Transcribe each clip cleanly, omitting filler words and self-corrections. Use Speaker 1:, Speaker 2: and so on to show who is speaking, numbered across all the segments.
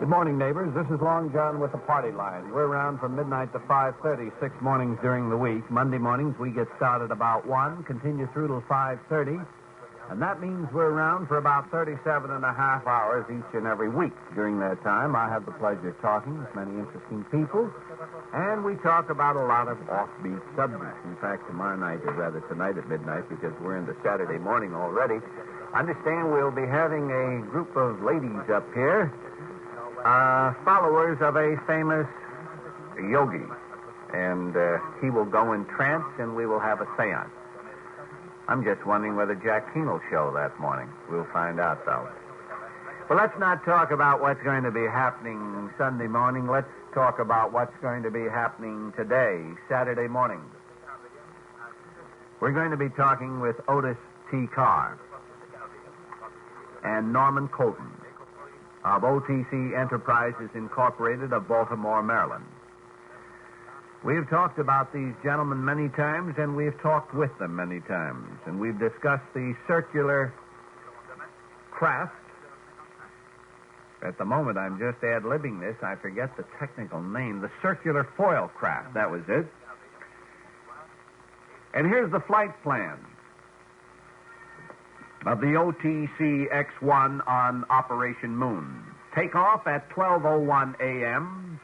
Speaker 1: Good morning, neighbors. This is LongJohn with the Party Line. We're around from midnight to 5:30, 6 mornings during the week. Monday mornings, we get started about 1, continue through till 5:30, and that means we're around for about 37 and a half hours each and every week. During that time, I have the pleasure of talking with many interesting people, and we talk about a lot of offbeat subjects. In fact, tomorrow night, or rather tonight at midnight, because we're into Saturday morning already, I understand we'll be having a group of ladies up here, followers of a famous yogi, and he will go in trance and we will have a seance. I'm just wondering whether Jack Keane will show that morning. We'll find out, though. Well, let's not talk about what's going to be happening Sunday morning. Let's talk about what's going to be happening today, Saturday morning. We're going to be talking with Otis T. Carr and Norman Colton of OTC Enterprises Incorporated of Baltimore, Maryland. We've talked about these gentlemen many times, and we've talked with them many times, and we've discussed the circular craft. At the moment, I'm just ad-libbing this. I forget the technical name. The circular foil craft, that was it. And here's the flight plan of the OTC X1 on Operation Moon. Takeoff at 12:01 a.m.,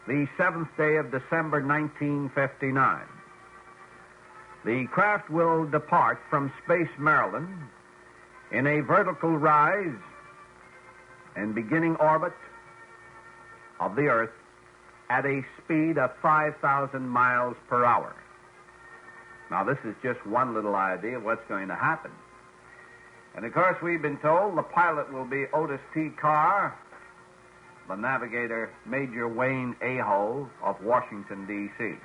Speaker 1: the 7th day of December 1959. The craft will depart from Space, Maryland, in a vertical rise and beginning orbit of the Earth at a speed of 5,000 miles per hour. Now, this is just one little idea of what's going to happen. And, of course, we've been told the pilot will be Otis T. Carr, the navigator, Major Wayne Aho of Washington, D.C.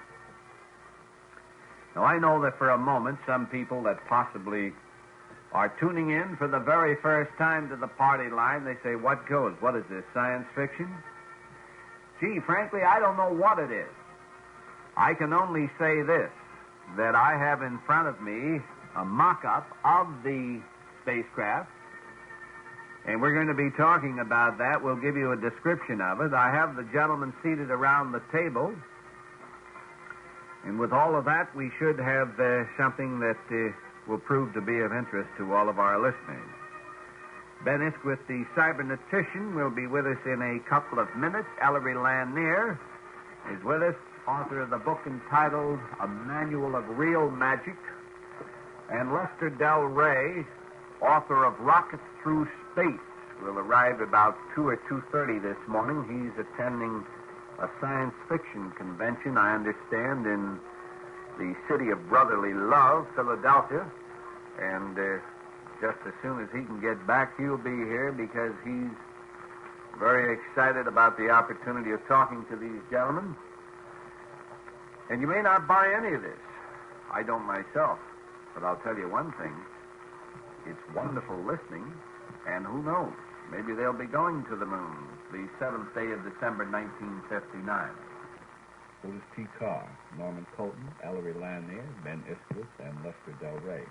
Speaker 1: Now, I know that for a moment, some people that possibly are tuning in for the very first time to the Party Line, they say, what goes? What is this, science fiction? Gee, frankly, I don't know what it is. I can only say this, that I have in front of me a mock-up of the spacecraft, and we're going to be talking about that. We'll give you a description of it. I have the gentlemen seated around the table, and with all of that, we should have something that will prove to be of interest to all of our listeners. Ben Isquith, the cybernetician, will be with us in a couple of minutes. Ellery Lanier is with us, author of the book entitled A Manual of Real Magic, and Lester Del Rey, author of Rockets Through Space, will arrive about 2 or 2:30 this morning. He's attending a science fiction convention, I understand, in the city of brotherly love, Philadelphia. And just as soon as he can get back, he'll be here because he's very excited about the opportunity of talking to these gentlemen. And you may not buy any of this. I don't myself. But I'll tell you one thing. It's wonderful listening, and who knows, maybe they'll be going to the moon, the 7th day of December, 1959. Otis T. Carr, Norman Colton, Ellery Lanier, Ben Isquith, and Lester Del Rey.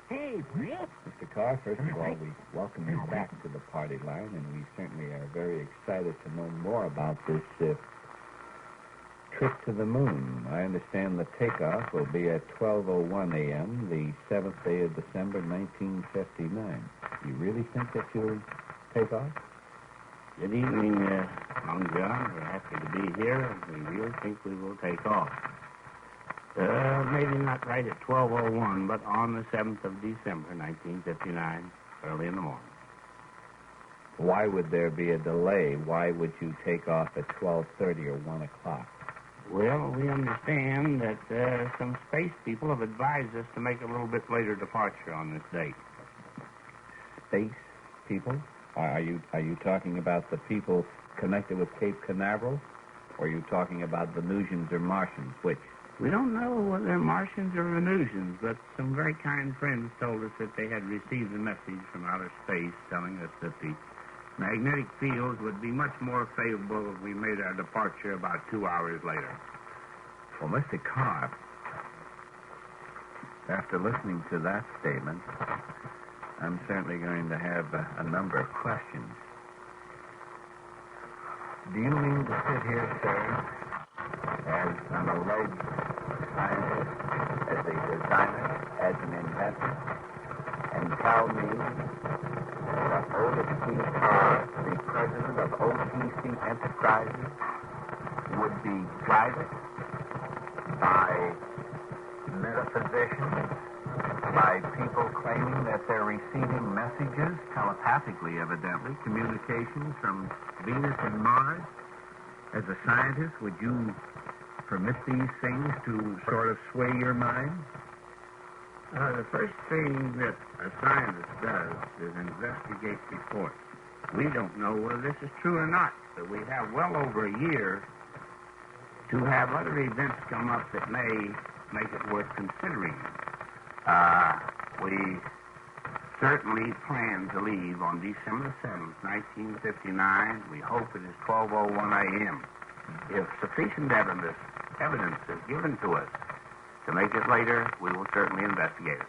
Speaker 2: Hey, Brett.
Speaker 1: Mr. Carr, first of all, we welcome you back to the Party Line, and we certainly are very excited to know more about this trip to the moon. I understand the takeoff will be at 12:01 a.m., the 7th day of December, 1959. You really think that you'll take off?
Speaker 2: Good evening, LongJohn. We're happy to be here, and we really think we will take off. Maybe not right at 12:01, but on the 7th of December, 1959, early in the morning.
Speaker 1: Why would there be a delay? Why would you take off at 12:30 or 1 o'clock?
Speaker 2: Well, we understand that some space people have advised us to make a little bit later departure on this date.
Speaker 1: Space people? Are you talking about the people connected with Cape Canaveral? Or are you talking about Venusians or Martians? Which?
Speaker 2: We don't know whether they're Martians or Venusians, but some very kind friends told us that they had received a message from outer space telling us that the magnetic fields would be much more favorable if we made our departure about 2 hours later.
Speaker 1: Well, Mr. Carr, after listening to that statement, I'm certainly going to have a number of questions. Do you mean to sit here, sir, as an alleged scientist, as a designer, as an inventor, and tell me that Otis T. Carr, the president of OTC Enterprises, would be guided by metaphysicians, by people claiming that they're receiving messages, telepathically evidently, communications from Venus and Mars? As a scientist, would you permit these things to sort of sway your mind?
Speaker 2: The first thing that a scientist does is investigate reports. We don't know whether this is true or not, but we have well over a year to have other events come up that may make it worth considering. We certainly plan to leave on December 7th, 1959. We hope it is 12:01 a.m. If sufficient evidence is given to us to make it later, we will certainly investigate it.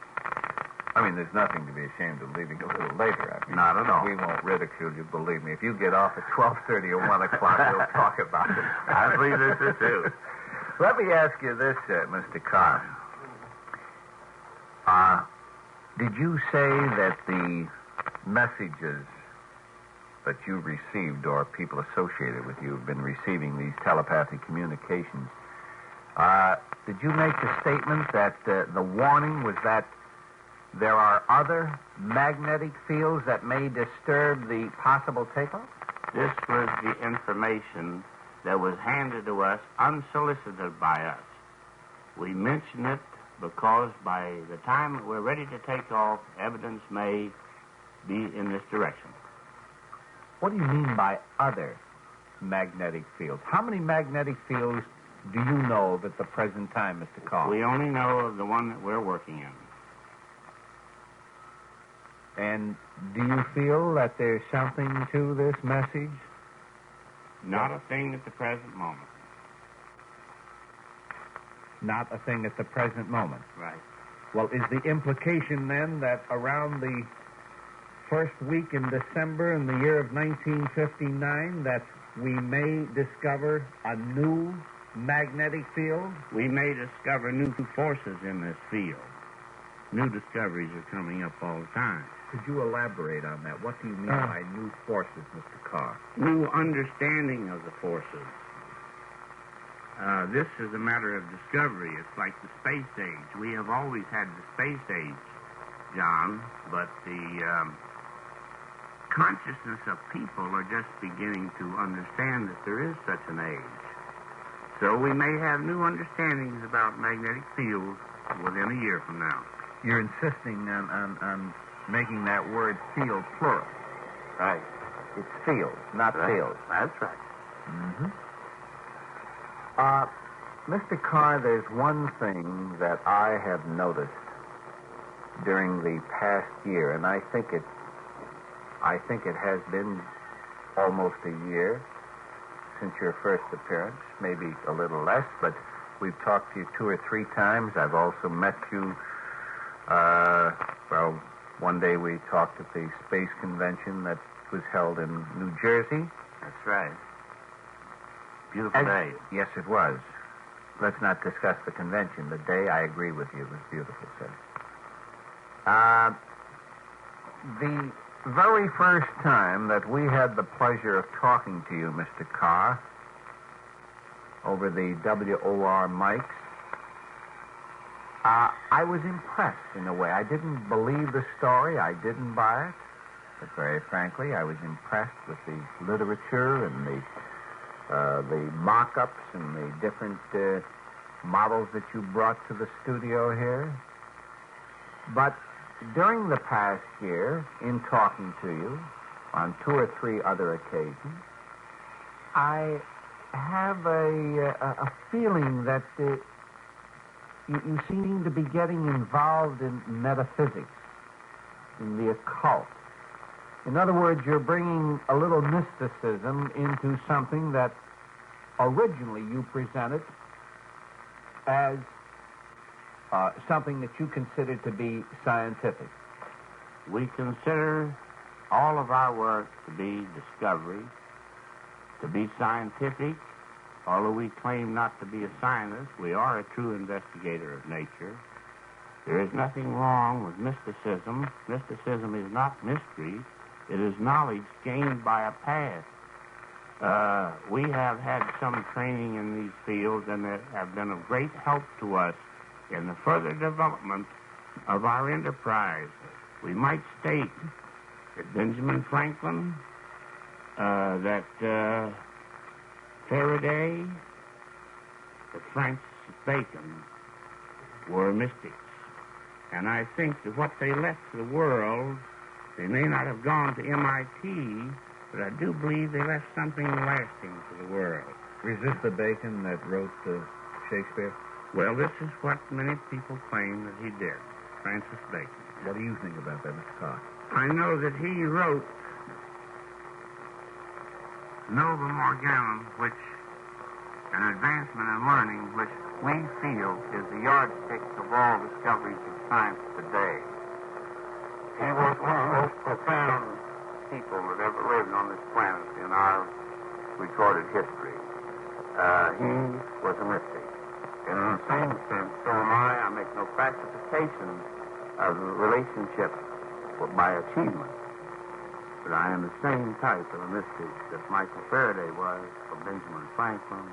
Speaker 1: I mean, there's nothing to be ashamed of leaving a little later. I mean,
Speaker 2: not at all.
Speaker 1: We won't ridicule you, believe me. If you get off at 12:30 or 1 o'clock, we'll talk about it.
Speaker 2: I believe this is true.
Speaker 1: Let me ask you this, Mr. Carr. Did you say that the messages that you received or people associated with you have been receiving these telepathic communications, did you make the statement that the warning was that there are other magnetic fields that may disturb the possible takeoff?
Speaker 2: This was the information that was handed to us unsolicited by us. We mention it because by the time that we're ready to take off, evidence may be in this direction.
Speaker 1: What do you mean by other magnetic fields? How many magnetic fields do you know of at the present time, Mr. Carr?
Speaker 2: We only know of the one that we're working in.
Speaker 1: And do you feel that there's something to this message?
Speaker 2: Not a thing at the present moment.
Speaker 1: Not a thing at the present moment.
Speaker 2: Right.
Speaker 1: Well, is the implication then that around the first week in December in the year of 1959 that we may discover a new magnetic field?
Speaker 2: We may discover new forces in this field. New discoveries are coming up all the time.
Speaker 1: Could you elaborate on that? What do you mean by new forces, Mr. Carr?
Speaker 2: New understanding of the forces. This is a matter of discovery. It's like the space age. We have always had the space age, John, but the consciousness of people are just beginning to understand that there is such an age. So we may have new understandings about magnetic fields within a year from now.
Speaker 1: You're insisting on making that word field plural.
Speaker 2: Right.
Speaker 1: It's fields, not fields.
Speaker 2: That's right.
Speaker 1: Mm-hmm. Mr. Carr, there's one thing that I have noticed during the past year, and I think it has been almost a year since your first appearance, maybe a little less, but we've talked to you 2 or 3 times. I've also met you, one day we talked at the space convention that was held in New Jersey.
Speaker 2: That's right. Beautiful day.
Speaker 1: Yes, it was. Let's not discuss the convention. The day, I agree with you, was beautiful, sir. The very first time that we had the pleasure of talking to you, Mr. Carr, over the WOR mics, I was impressed in a way. I didn't believe the story. I didn't buy it. But very frankly, I was impressed with the literature and the mock-ups and the different models that you brought to the studio here. But during the past year, in talking to you on 2 or 3 other occasions, I have a feeling that you seem to be getting involved in metaphysics, in the occult. In other words, you're bringing a little mysticism into something that originally you presented as something that you considered to be scientific.
Speaker 2: We consider all of our work to be discovery, To be scientific, although we claim not to be a scientist, we are a true investigator of nature. There is nothing wrong with mysticism. Mysticism is not mystery. It is knowledge gained by a past. We have had some training in these fields, and they have been of great help to us in the further development of our enterprise. We might state that Benjamin Franklin, that Faraday, that Francis Bacon were mystics. And I think that what they left to the world, they may not have gone to MIT, but I do believe they left something lasting to the world.
Speaker 1: Is this the Bacon that wrote Shakespeare?
Speaker 2: Well, this is what many people claim that he did, Francis Bacon.
Speaker 1: What do you think about that, Mr. Carr?
Speaker 2: I know that he wrote Novum Organum, which an advancement in learning, which we feel is the yardstick of all discoveries of science today. He was one of the most profound people that ever lived on this planet in our recorded history. He was a mystic. In the same sense, so am I. I make no classification of the relationship by achievement. But I am the same type of a mystic that Michael Faraday was, or Benjamin Franklin,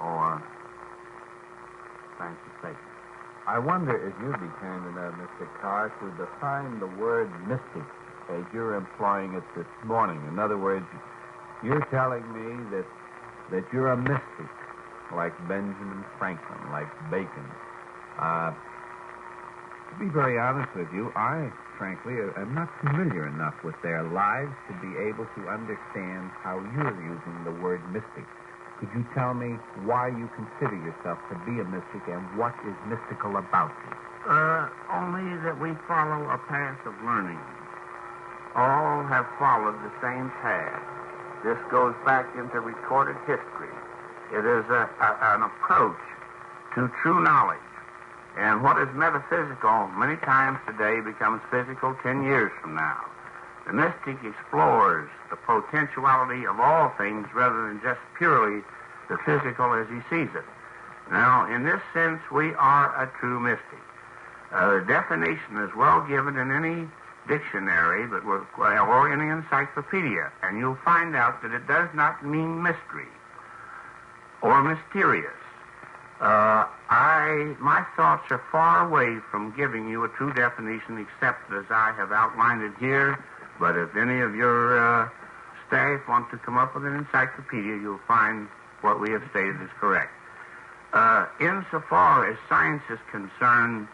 Speaker 2: or Francis Bacon.
Speaker 1: I wonder if you'd be kind enough, Mr. Carr, to define the word mystic as you're employing it this morning. In other words, you're telling me that you're a mystic, like Benjamin Franklin, like Bacon. To be very honest with you, I, frankly, am not familiar enough with their lives to be able to understand how you're using the word mystic. Could you tell me why you consider yourself to be a mystic and what is mystical about you?
Speaker 2: Only that we follow a path of learning. All have followed the same path. This goes back into recorded history. It is an approach to true knowledge. And what is metaphysical many times today becomes physical 10 years from now. The mystic explores the potentiality of all things rather than just purely the physical as he sees it. Now, in this sense, we are a true mystic. The definition is well given in any dictionary or any encyclopedia, and you'll find out that it does not mean mystery or mysterious. My thoughts are far away from giving you a true definition except as I have outlined it here. But if any of your staff want to come up with an encyclopedia, you'll find what we have stated is correct. Insofar as science is concerned,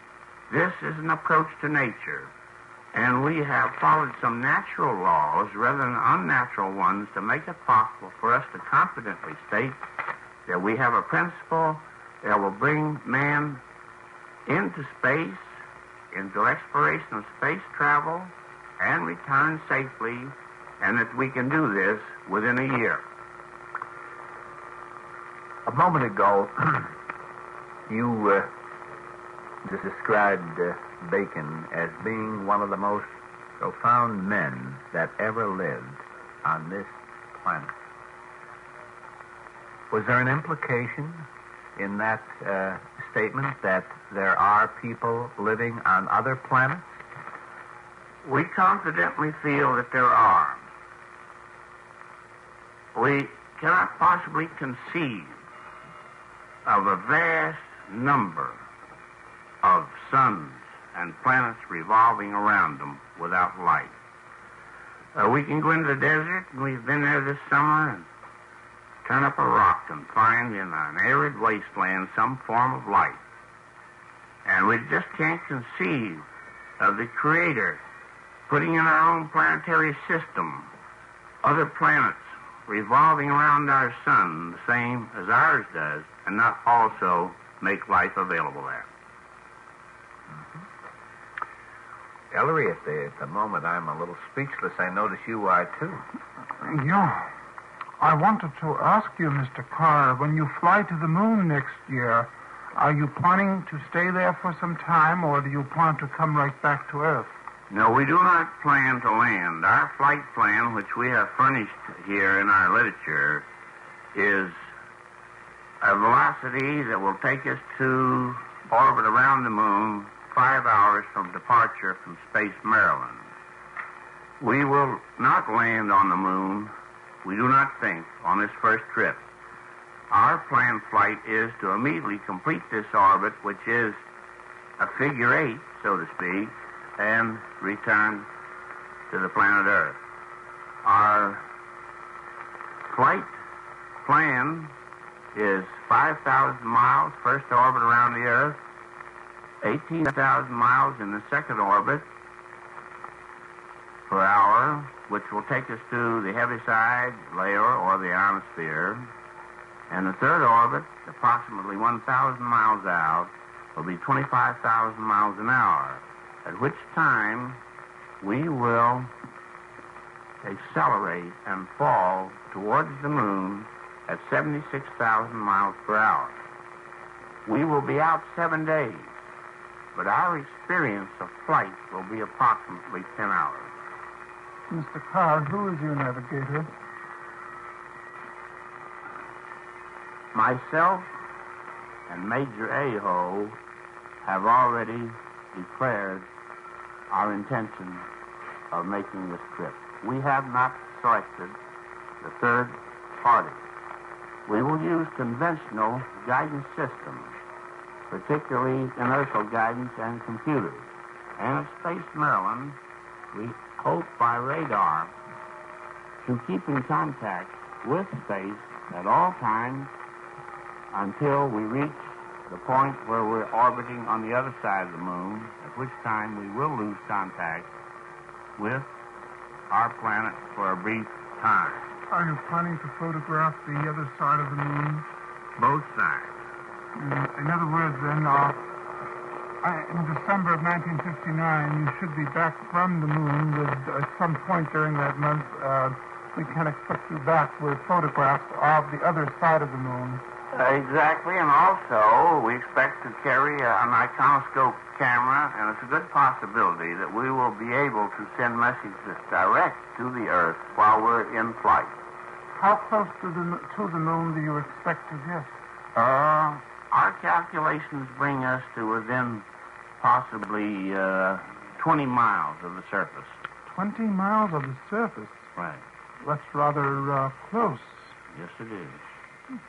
Speaker 2: this is an approach to nature. And we have followed some natural laws rather than unnatural ones to make it possible for us to confidently state that we have a principle that will bring man into space, into exploration of space travel, and return safely, and that we can do this within a year.
Speaker 1: A moment ago, you described Bacon as being one of the most profound men that ever lived on this planet. Was there an implication in that statement that there are people living on other planets?
Speaker 2: We confidently feel that there are. We cannot possibly conceive of a vast number of suns and planets revolving around them without light. We can go into the desert, and we've been there this summer, and turn up a rock and find in an arid wasteland some form of light. And we just can't conceive of the Creator putting in our own planetary system other planets revolving around our sun the same as ours does, and not also make life available there.
Speaker 1: Ellery, at the moment I'm a little speechless. I notice you are, too.
Speaker 3: Yeah. I wanted to ask you, Mr. Carr, when you fly to the moon next year, are you planning to stay there for some time, or do you plan to come right back to Earth?
Speaker 2: No, we do not plan to land. Our flight plan, which we have furnished here in our literature, is a velocity that will take us to orbit around the moon 5 hours from departure from Space, Maryland. We will not land on the moon, we do not think, on this first trip. Our planned flight is to immediately complete this orbit, which is a figure 8, so to speak, and return to the planet Earth. Our flight plan is 5,000 miles, first orbit around the Earth, 18,000 miles in the second orbit per hour, which will take us to the heaviside layer or the ionosphere. And the third orbit, approximately 1,000 miles out, will be 25,000 miles an hour, at which time we will accelerate and fall towards the moon at 76,000 miles per hour. We will be out 7 days, but our experience of flight will be approximately 10 hours.
Speaker 3: Mr. Carr, who is your navigator?
Speaker 2: Myself and Major Aho have already declared our intention of making this trip. We have not selected the third party. We will use conventional guidance systems, particularly inertial guidance and computers. And at Space, Maryland, we hope by radar to keep in contact with space at all times until we reach the point where we're orbiting on the other side of the moon, at which time we will lose contact with our planet for a brief time.
Speaker 3: Are you planning to photograph the other side of the moon?
Speaker 2: Both sides.
Speaker 3: In other words, then, in December of 1959, you should be back from the moon with, at some point during that month, we can expect you back with photographs of the other side of the moon.
Speaker 2: Exactly, and also we expect to carry an iconoscope camera, and it's a good possibility that we will be able to send messages direct to the Earth while we're in flight.
Speaker 3: How close to the moon do you expect to get?
Speaker 2: Our calculations bring us to within possibly 20 miles of the surface.
Speaker 3: 20 miles of the surface?
Speaker 2: Right.
Speaker 3: That's rather close.
Speaker 2: Yes, it is.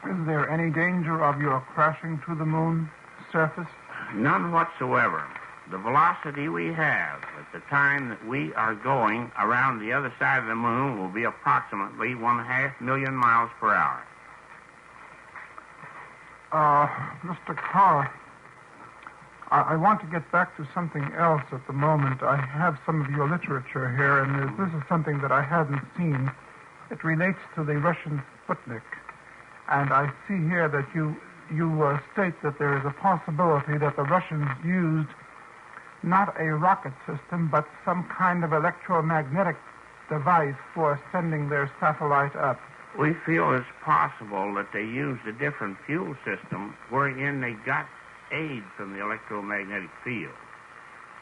Speaker 3: Is there any danger of your crashing to the moon surface?
Speaker 2: None whatsoever. The velocity we have at the time that we are going around the other side of the moon will be approximately 1.5 million miles per hour.
Speaker 3: Mr. Carr, I want to get back to something else at the moment. I have some of your literature here, and this is something that I hadn't seen. It relates to the Russian Sputnik. And I see here that you state that there is a possibility that the Russians used not a rocket system, but some kind of electromagnetic device for sending their satellite up.
Speaker 2: We feel it's possible that they used a different fuel system wherein they got aid from the electromagnetic field.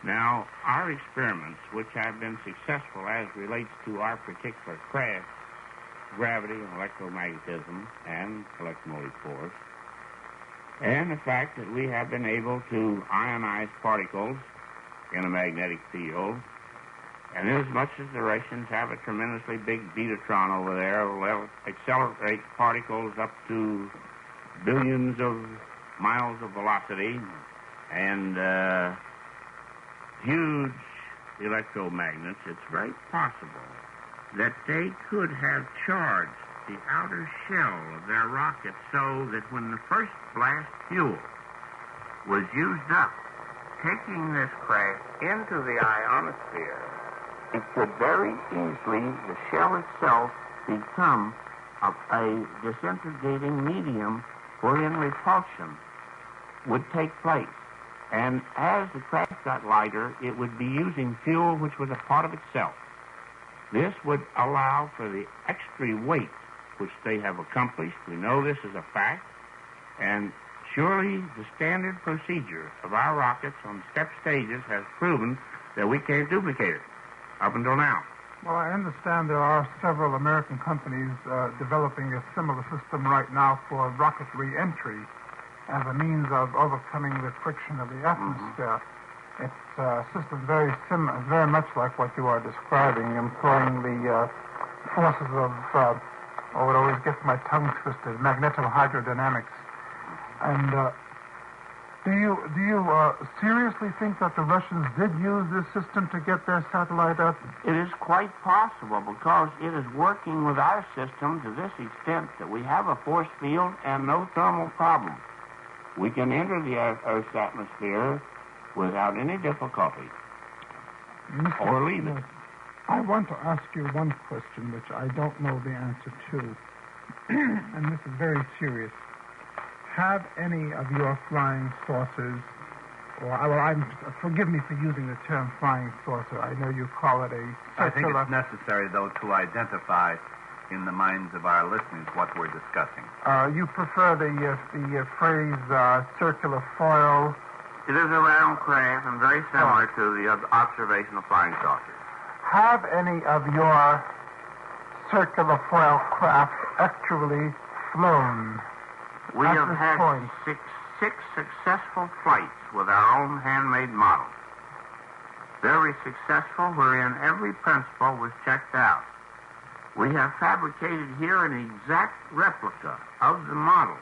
Speaker 2: Now, our experiments, which have been successful as relates to our particular craft, gravity and electromagnetism and electromotive force, and the fact that we have been able to ionize particles in a magnetic field, and inasmuch as the Russians have a tremendously big betatron over there, will accelerate particles up to billions of miles of velocity and huge electromagnets, it's very possible that they could have charged the outer shell of their rocket so that when the first blast fuel was used up, taking this craft into the ionosphere, it could very easily, the shell itself, become a disintegrating medium wherein repulsion would take place. And as the craft got lighter, it would be using fuel which was a part of itself. This would allow for the extra weight which they have accomplished. We know this is a fact. And surely the standard procedure of our rockets on step stages has proven that we can't duplicate it up until now.
Speaker 3: Well, I understand there are several American companies developing a similar system right now for rocket re-entry as a means of overcoming the friction of the atmosphere. It's a system very much like what you are describing, employing the forces of, it always gets my tongue twisted, magnetohydrodynamics. And do you seriously think that the Russians did use this system to get their satellite up?
Speaker 2: It is quite possible because it is working with our system to this extent that we have a force field and no thermal problem. We can enter the Earth's atmosphere without any difficulty or leave it.
Speaker 3: I want to ask you one question which I don't know the answer to, and this is very serious. Have any of your flying saucers, forgive me for using the term flying saucer. I know you call it a circular...
Speaker 1: I think it's necessary, though, to identify in the minds of our listeners what we're discussing.
Speaker 3: You prefer the phrase circular foil?
Speaker 2: It is a round craft and very similar to the observational flying saucers.
Speaker 3: Have any of your circular foil craft actually flown?
Speaker 2: We have had six successful flights with our own handmade models. Very successful, wherein every principle was checked out. We have fabricated here an exact replica of the model,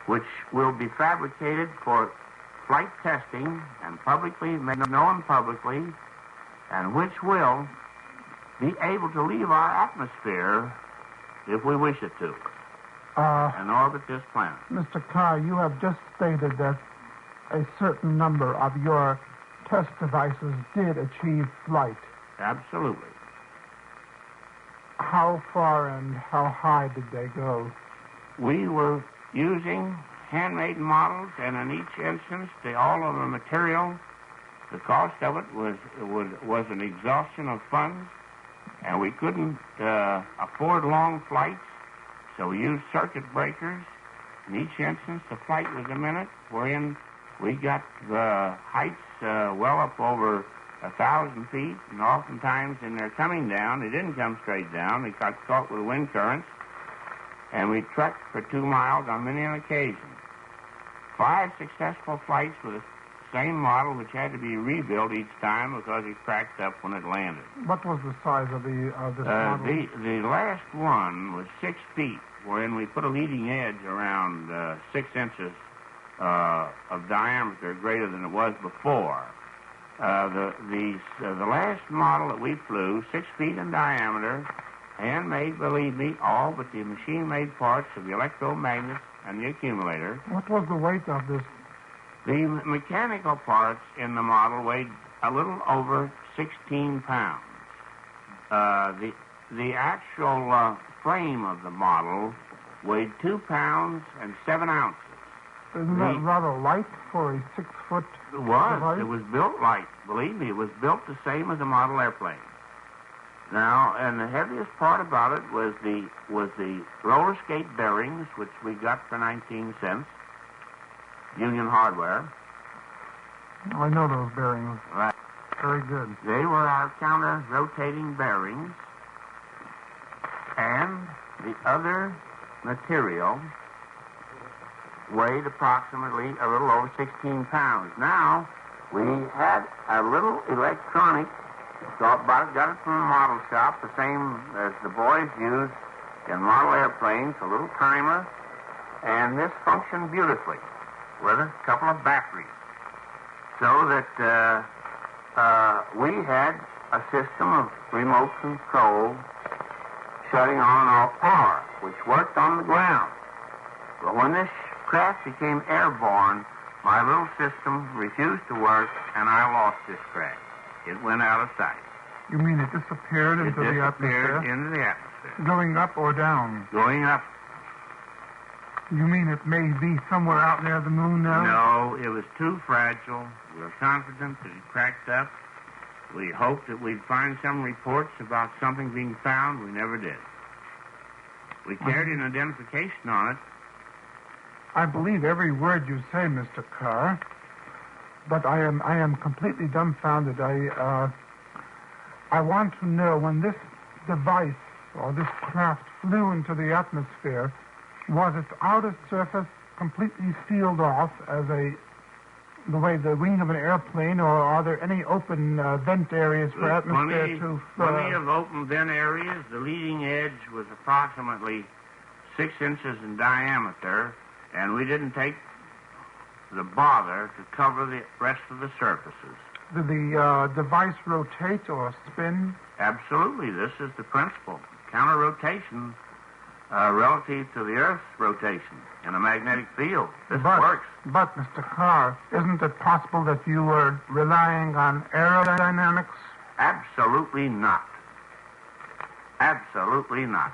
Speaker 2: which will be fabricated for flight testing and publicly made known publicly, and which will be able to leave our atmosphere if we wish it to. And orbit this planet.
Speaker 3: Mr. Carr, you have just stated that a certain number of your test devices did achieve flight.
Speaker 2: Absolutely.
Speaker 3: How far and how high did they go?
Speaker 2: We were using handmade models, and in each instance, all of the material, the cost of it was an exhaustion of funds, and we couldn't afford long flights. So we used circuit breakers. In each instance, the flight was a minute, wherein we got the heights well up over 1,000 feet, and oftentimes in their coming down, they didn't come straight down. They got caught with wind currents, and we trekked for 2 miles on many an occasion. 5 successful flights with the same model, which had to be rebuilt each time because it cracked up when it landed.
Speaker 3: What was the size of this model?
Speaker 2: The last one was 6 feet, wherein we put a leading edge around 6 inches of diameter, greater than it was before. The last model that we flew, 6 feet in diameter, handmade, believe me, all but the machine-made parts of the electromagnet and the accumulator.
Speaker 3: What was the weight of this?
Speaker 2: The mechanical parts in the model weighed a little over 16 pounds. The actual frame of the model weighed 2 pounds and 7 ounces.
Speaker 3: Isn't that rather light for a 6-foot device?
Speaker 2: It was built light. Believe me, it was built the same as a model airplane. Now, and the heaviest part about it was the roller skate bearings, which we got for 19 cents, Union Hardware.
Speaker 3: I know those bearings.
Speaker 2: Right.
Speaker 3: Very good.
Speaker 2: They were our counter-rotating bearings, and the other material weighed approximately a little over 16 pounds. Now, we had a little electronic, got it from a model shop, the same as the boys use in model airplanes, a little timer, and this functioned beautifully with a couple of batteries. So that we had a system of remote control shutting on and off power, which worked on the ground. But when this craft became airborne, my little system refused to work, and I lost this craft. It went out of sight.
Speaker 3: You mean it disappeared into the atmosphere?
Speaker 2: It disappeared into the atmosphere.
Speaker 3: Going up or down?
Speaker 2: Going up.
Speaker 3: You mean it may be somewhere out near the moon now?
Speaker 2: No, it was too fragile. We were confident that it cracked up. We hoped that we'd find some reports about something being found. We never did. We carried an identification on it.
Speaker 3: I believe every word you say, Mr. Carr. but I am completely dumbfounded. I want to know, when this device or this craft flew into the atmosphere, was its outer surface completely sealed off as the way the wing of an airplane, or are there any open vent areas for atmosphere to...
Speaker 2: Plenty of open vent areas. The leading edge was approximately 6 inches in diameter, and we didn't take the bother to cover the rest of the surfaces.
Speaker 3: Did the device rotate or spin?
Speaker 2: Absolutely. This is the principle. Counter-rotation relative to the Earth's rotation in a magnetic field. This works.
Speaker 3: But, Mr. Carr, isn't it possible that you were relying on aerodynamics?
Speaker 2: Absolutely not. Absolutely not.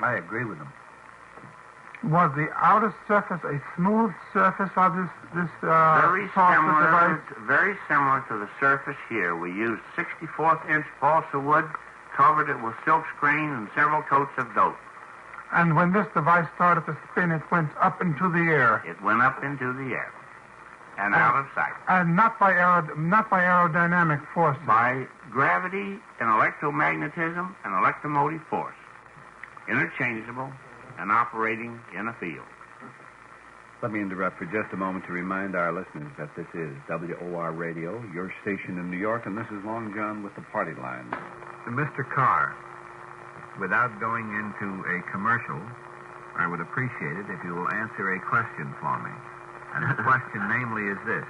Speaker 1: I agree with him.
Speaker 3: Was the outer surface a smooth surface of this
Speaker 2: very
Speaker 3: device?
Speaker 2: Very similar to the surface here. We used 64th-inch balsa wood, covered it with silk screen and several coats of dope.
Speaker 3: And when this device started to spin, it went up into the air.
Speaker 2: It went up into the air and out of sight.
Speaker 3: And not by aerodynamic force.
Speaker 2: By gravity and electromagnetism and electromotive force. Interchangeable and operating in a field.
Speaker 1: Let me interrupt for just a moment to remind our listeners that this is WOR Radio, your station in New York, and this is LongJohn with the party line.
Speaker 4: Mr. Carr, without going into a commercial, I would appreciate it if you will answer a question for me. And the question, namely, is this.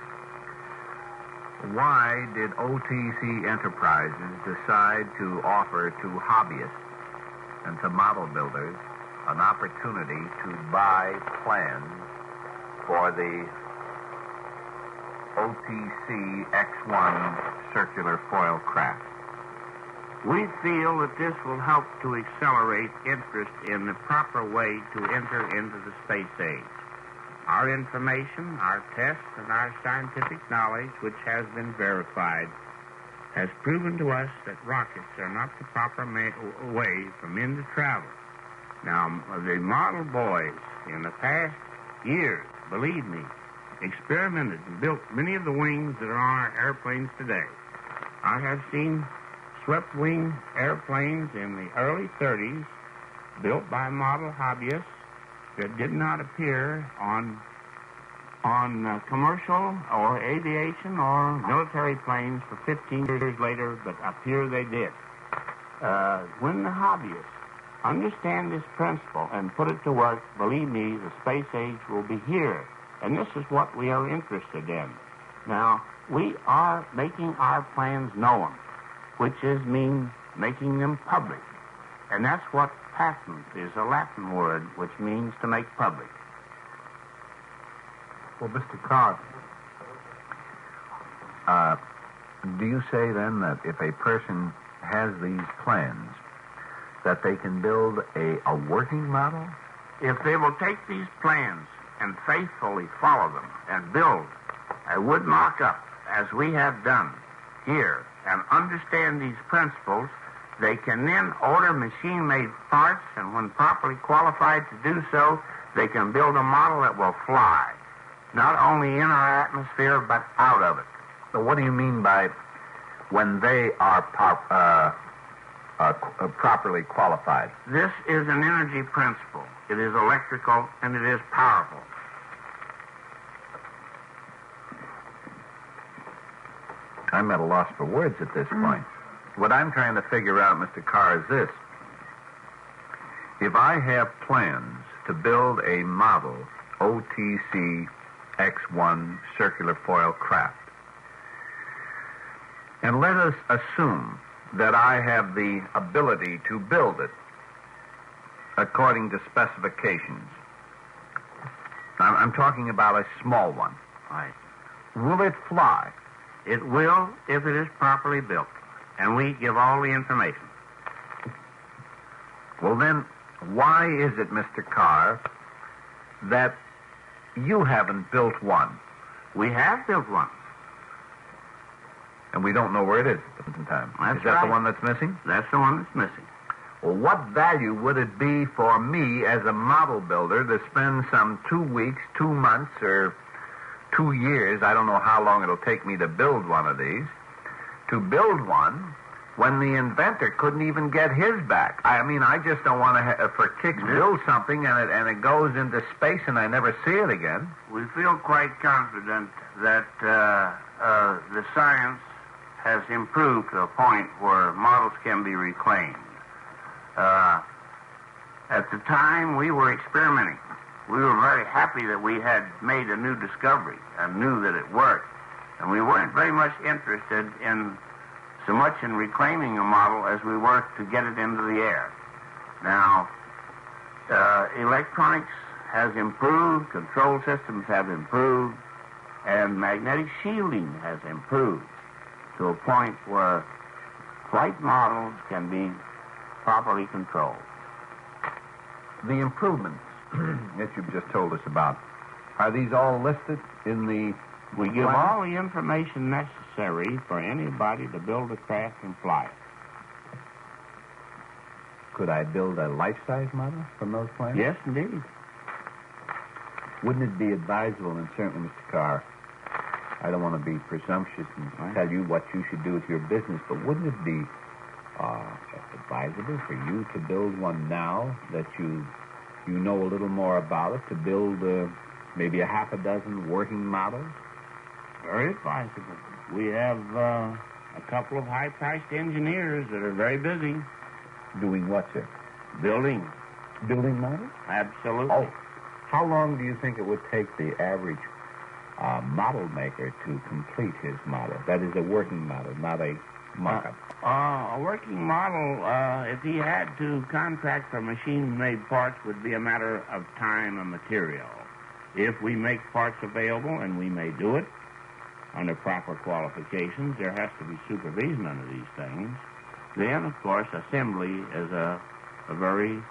Speaker 4: Why did OTC Enterprises decide to offer to hobbyists and to model builders an opportunity to buy plans for the OTC X1 circular foil craft?
Speaker 2: We feel that this will help to accelerate interest in the proper way to enter into the space age. Our information, our tests, and our scientific knowledge, which has been verified, has proven to us that rockets are not the proper way for men to travel. Now, the model boys in the past years, believe me, experimented and built many of the wings that are on our airplanes today. I have seen swept-wing airplanes in the early 30s built by model hobbyists that did not appear on commercial or aviation or military planes for 15 years later, but up here they did. When the hobbyists understand this principle and put it to work, believe me, the space age will be here. And this is what we are interested in. Now, we are making our plans known, which means making them public. And that's what patent is, a Latin word, which means to make public.
Speaker 4: Well, Mr. Carr, do you say then that if a person has these plans, that they can build a working model?
Speaker 2: If they will take these plans and faithfully follow them and build a wood mock-up, as we have done here, and understand these principles, they can then order machine-made parts, and when properly qualified to do so, they can build a model that will fly, not only in our atmosphere, but out of it.
Speaker 4: So what do you mean by when they are properly qualified?
Speaker 2: This is an energy principle. It is electrical, and it is powerful.
Speaker 4: I'm at a loss for words at this point. What I'm trying to figure out, Mr. Carr, is this. If I have plans to build a model OTC X1 circular foil craft, and let us assume that I have the ability to build it according to specifications. I'm talking about a small one.
Speaker 2: Right.
Speaker 4: Will it fly?
Speaker 2: It will if it is properly built, and we give all the information.
Speaker 4: Well, then, why is it, Mr. Carr, that you haven't built one?
Speaker 2: We have built one.
Speaker 4: And we don't know where it is at the present time.
Speaker 2: That's
Speaker 4: Is that
Speaker 2: right.
Speaker 4: the one that's missing?
Speaker 2: That's the one that's missing.
Speaker 4: Well, what value would it be for me as a model builder to spend some 2 weeks, 2 months, or 2 years. I don't know how long it'll take me to build one of these. To build one when the inventor couldn't even get his back. I mean, I just don't want to, for kicks, build something and it goes into space and I never see it again.
Speaker 2: We feel quite confident that the science has improved to a point where models can be reclaimed. At the time, we were experimenting. We were very happy that we had made a new discovery and knew that it worked. And we weren't very much interested in so much in reclaiming a model as we were to get it into the air. Now, electronics has improved, control systems have improved, and magnetic shielding has improved to a point where flight models can be properly controlled.
Speaker 4: The improvements that you've just told us about, are these all listed in the...
Speaker 2: We give all the information necessary for anybody to build a craft and fly it.
Speaker 4: Could I build a life-size model from those plans?
Speaker 2: Yes, indeed.
Speaker 4: Wouldn't it be advisable, and certainly, Mr. Carr, I don't want to be presumptuous and tell you what you should do with your business, but wouldn't it be advisable for you to build one now that you know a little more about it, to build maybe a half a dozen working models?
Speaker 2: Very advisable. We have a couple of high-priced engineers that are very busy.
Speaker 4: Doing what, sir?
Speaker 2: Building.
Speaker 4: Building models?
Speaker 2: Absolutely.
Speaker 4: Oh, how long do you think it would take the average model maker to complete his model? That is a working model, not a mock-up.
Speaker 2: A working model, if he had to contract for machine-made parts, would be a matter of time and material. If we make parts available, and we may do it, under proper qualifications, there has to be supervision under these things. Then, of course, assembly is a very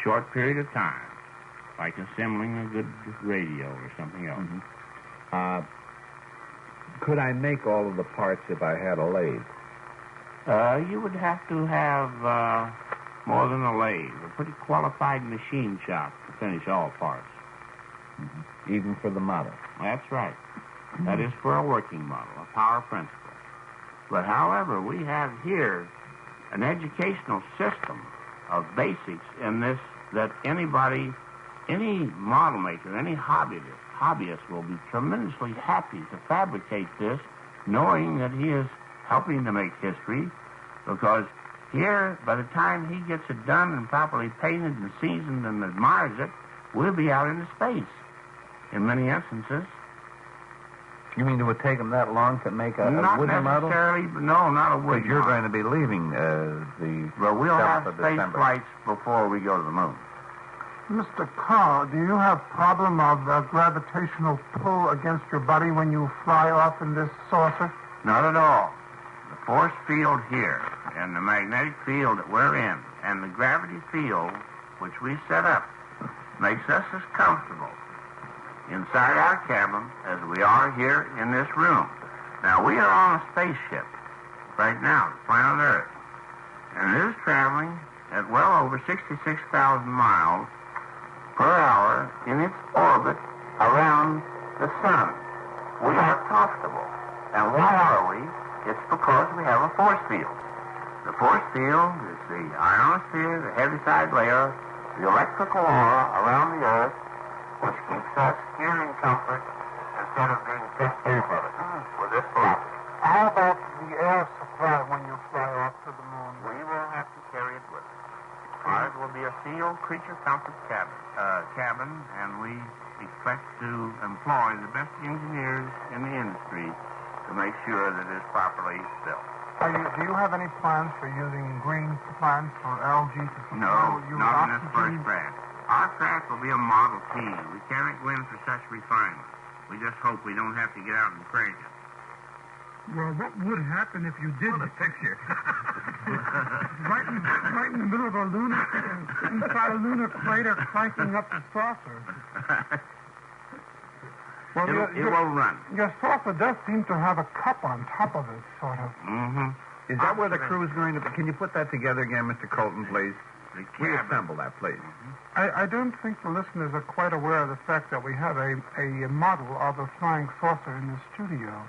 Speaker 2: short period of time, like assembling a good radio or something else.
Speaker 4: Mm-hmm. Could I make all of the parts if I had a lathe?
Speaker 2: You would have to have more than a lathe, a pretty qualified machine shop to finish all parts.
Speaker 4: Mm-hmm. Even for the model?
Speaker 2: That's right. Mm-hmm. That is for a working model, a power principle. But however, we have here an educational system of basics in this that anybody, any model maker, any hobbyist will be tremendously happy to fabricate this, knowing that he is helping to make history, because here, by the time he gets it done and properly painted and seasoned and admires it, we'll be out into space in many instances.
Speaker 4: You mean it would take them that long to make a wooden model?
Speaker 2: Not necessarily, no, not a wooden
Speaker 4: Because you're
Speaker 2: model.
Speaker 4: going to be leaving
Speaker 2: Well, we'll have space
Speaker 4: December.
Speaker 2: flights before we go to the moon.
Speaker 3: Mr. Carr, do you have problem of gravitational pull against your body when you fly off in this saucer?
Speaker 2: Not at all. The force field here and the magnetic field that we're in and the gravity field which we set up makes us as comfortable inside our cabin as we are here in this room. Now, we are on a spaceship right now, planet Earth, and it is traveling at well over 66,000 miles per hour in its orbit around the sun. We are comfortable. And why are we? It's because we have a force field. The force field is the ionosphere, the heaviside layer, the electrical aura around the Earth, which keeps us here in comfort instead of being kept off of it with this flap.
Speaker 3: How about the air supply when you fly off to the moon?
Speaker 2: We will have to carry it with us. Ours will be a sealed creature comfort cabin, and we expect to employ the best engineers in the industry to make sure that it is properly built.
Speaker 3: Do you have any plans for using green plants or algae to
Speaker 2: No,
Speaker 3: your
Speaker 2: not in this
Speaker 3: oxygen?
Speaker 2: first craft. Our craft will be a Model T. We can't go in for such refinement. We just hope we don't have to get out and crank it.
Speaker 3: Well, what would happen if you did?
Speaker 4: The picture.
Speaker 3: right in the middle of a lunar, inside a lunar crater, cranking up the saucer. Well,
Speaker 2: It will run.
Speaker 3: Your saucer does seem to have a cup on top of it, sort of.
Speaker 2: Mm-hmm.
Speaker 4: Is that where the crew is going to be? Can you put that together again, Mr. Colton, please? reassemble that, please.
Speaker 3: I don't think the listeners are quite aware of the fact that we have a model of a flying saucer in the studio,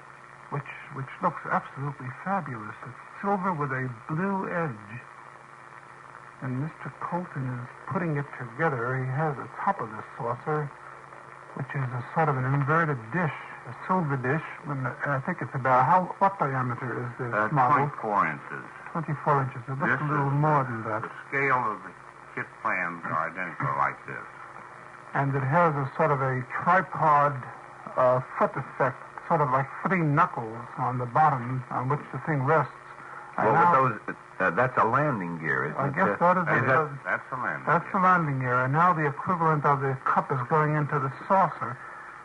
Speaker 3: which looks absolutely fabulous. It's silver with a blue edge. And Mr. Colton is putting it together. He has the top of the saucer, which is a sort of an inverted dish, a silver dish. I think it's about, what diameter is this model?
Speaker 2: 24 inches.
Speaker 3: 24 inches. It looks a little more than that.
Speaker 2: The scale of the kit plans are identical like this.
Speaker 3: And it has a sort of a tripod foot effect, sort of like 3 knuckles on the bottom on which the thing rests.
Speaker 4: Well, that's a landing gear, isn't it?
Speaker 3: I guess that is
Speaker 2: that's the landing gear.
Speaker 3: That's the landing gear. And now the equivalent of the cup is going into the saucer.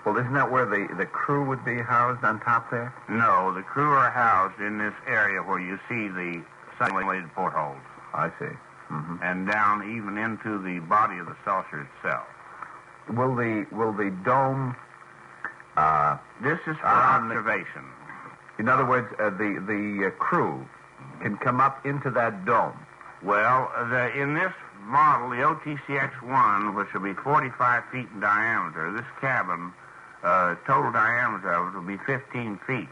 Speaker 4: Well, isn't that where the crew would be housed on top there?
Speaker 2: No, the crew are housed in this area where you see the simulated portholes.
Speaker 4: I see. Mm-hmm.
Speaker 2: And down even into the body of the saucer itself.
Speaker 4: Will the dome?
Speaker 2: This is for observation.
Speaker 4: In other words, the crew can come up into that dome.
Speaker 2: Well, in this model, the OTC X1, which will be 45 feet in diameter, this cabin, total diameter of it will be 15 feet.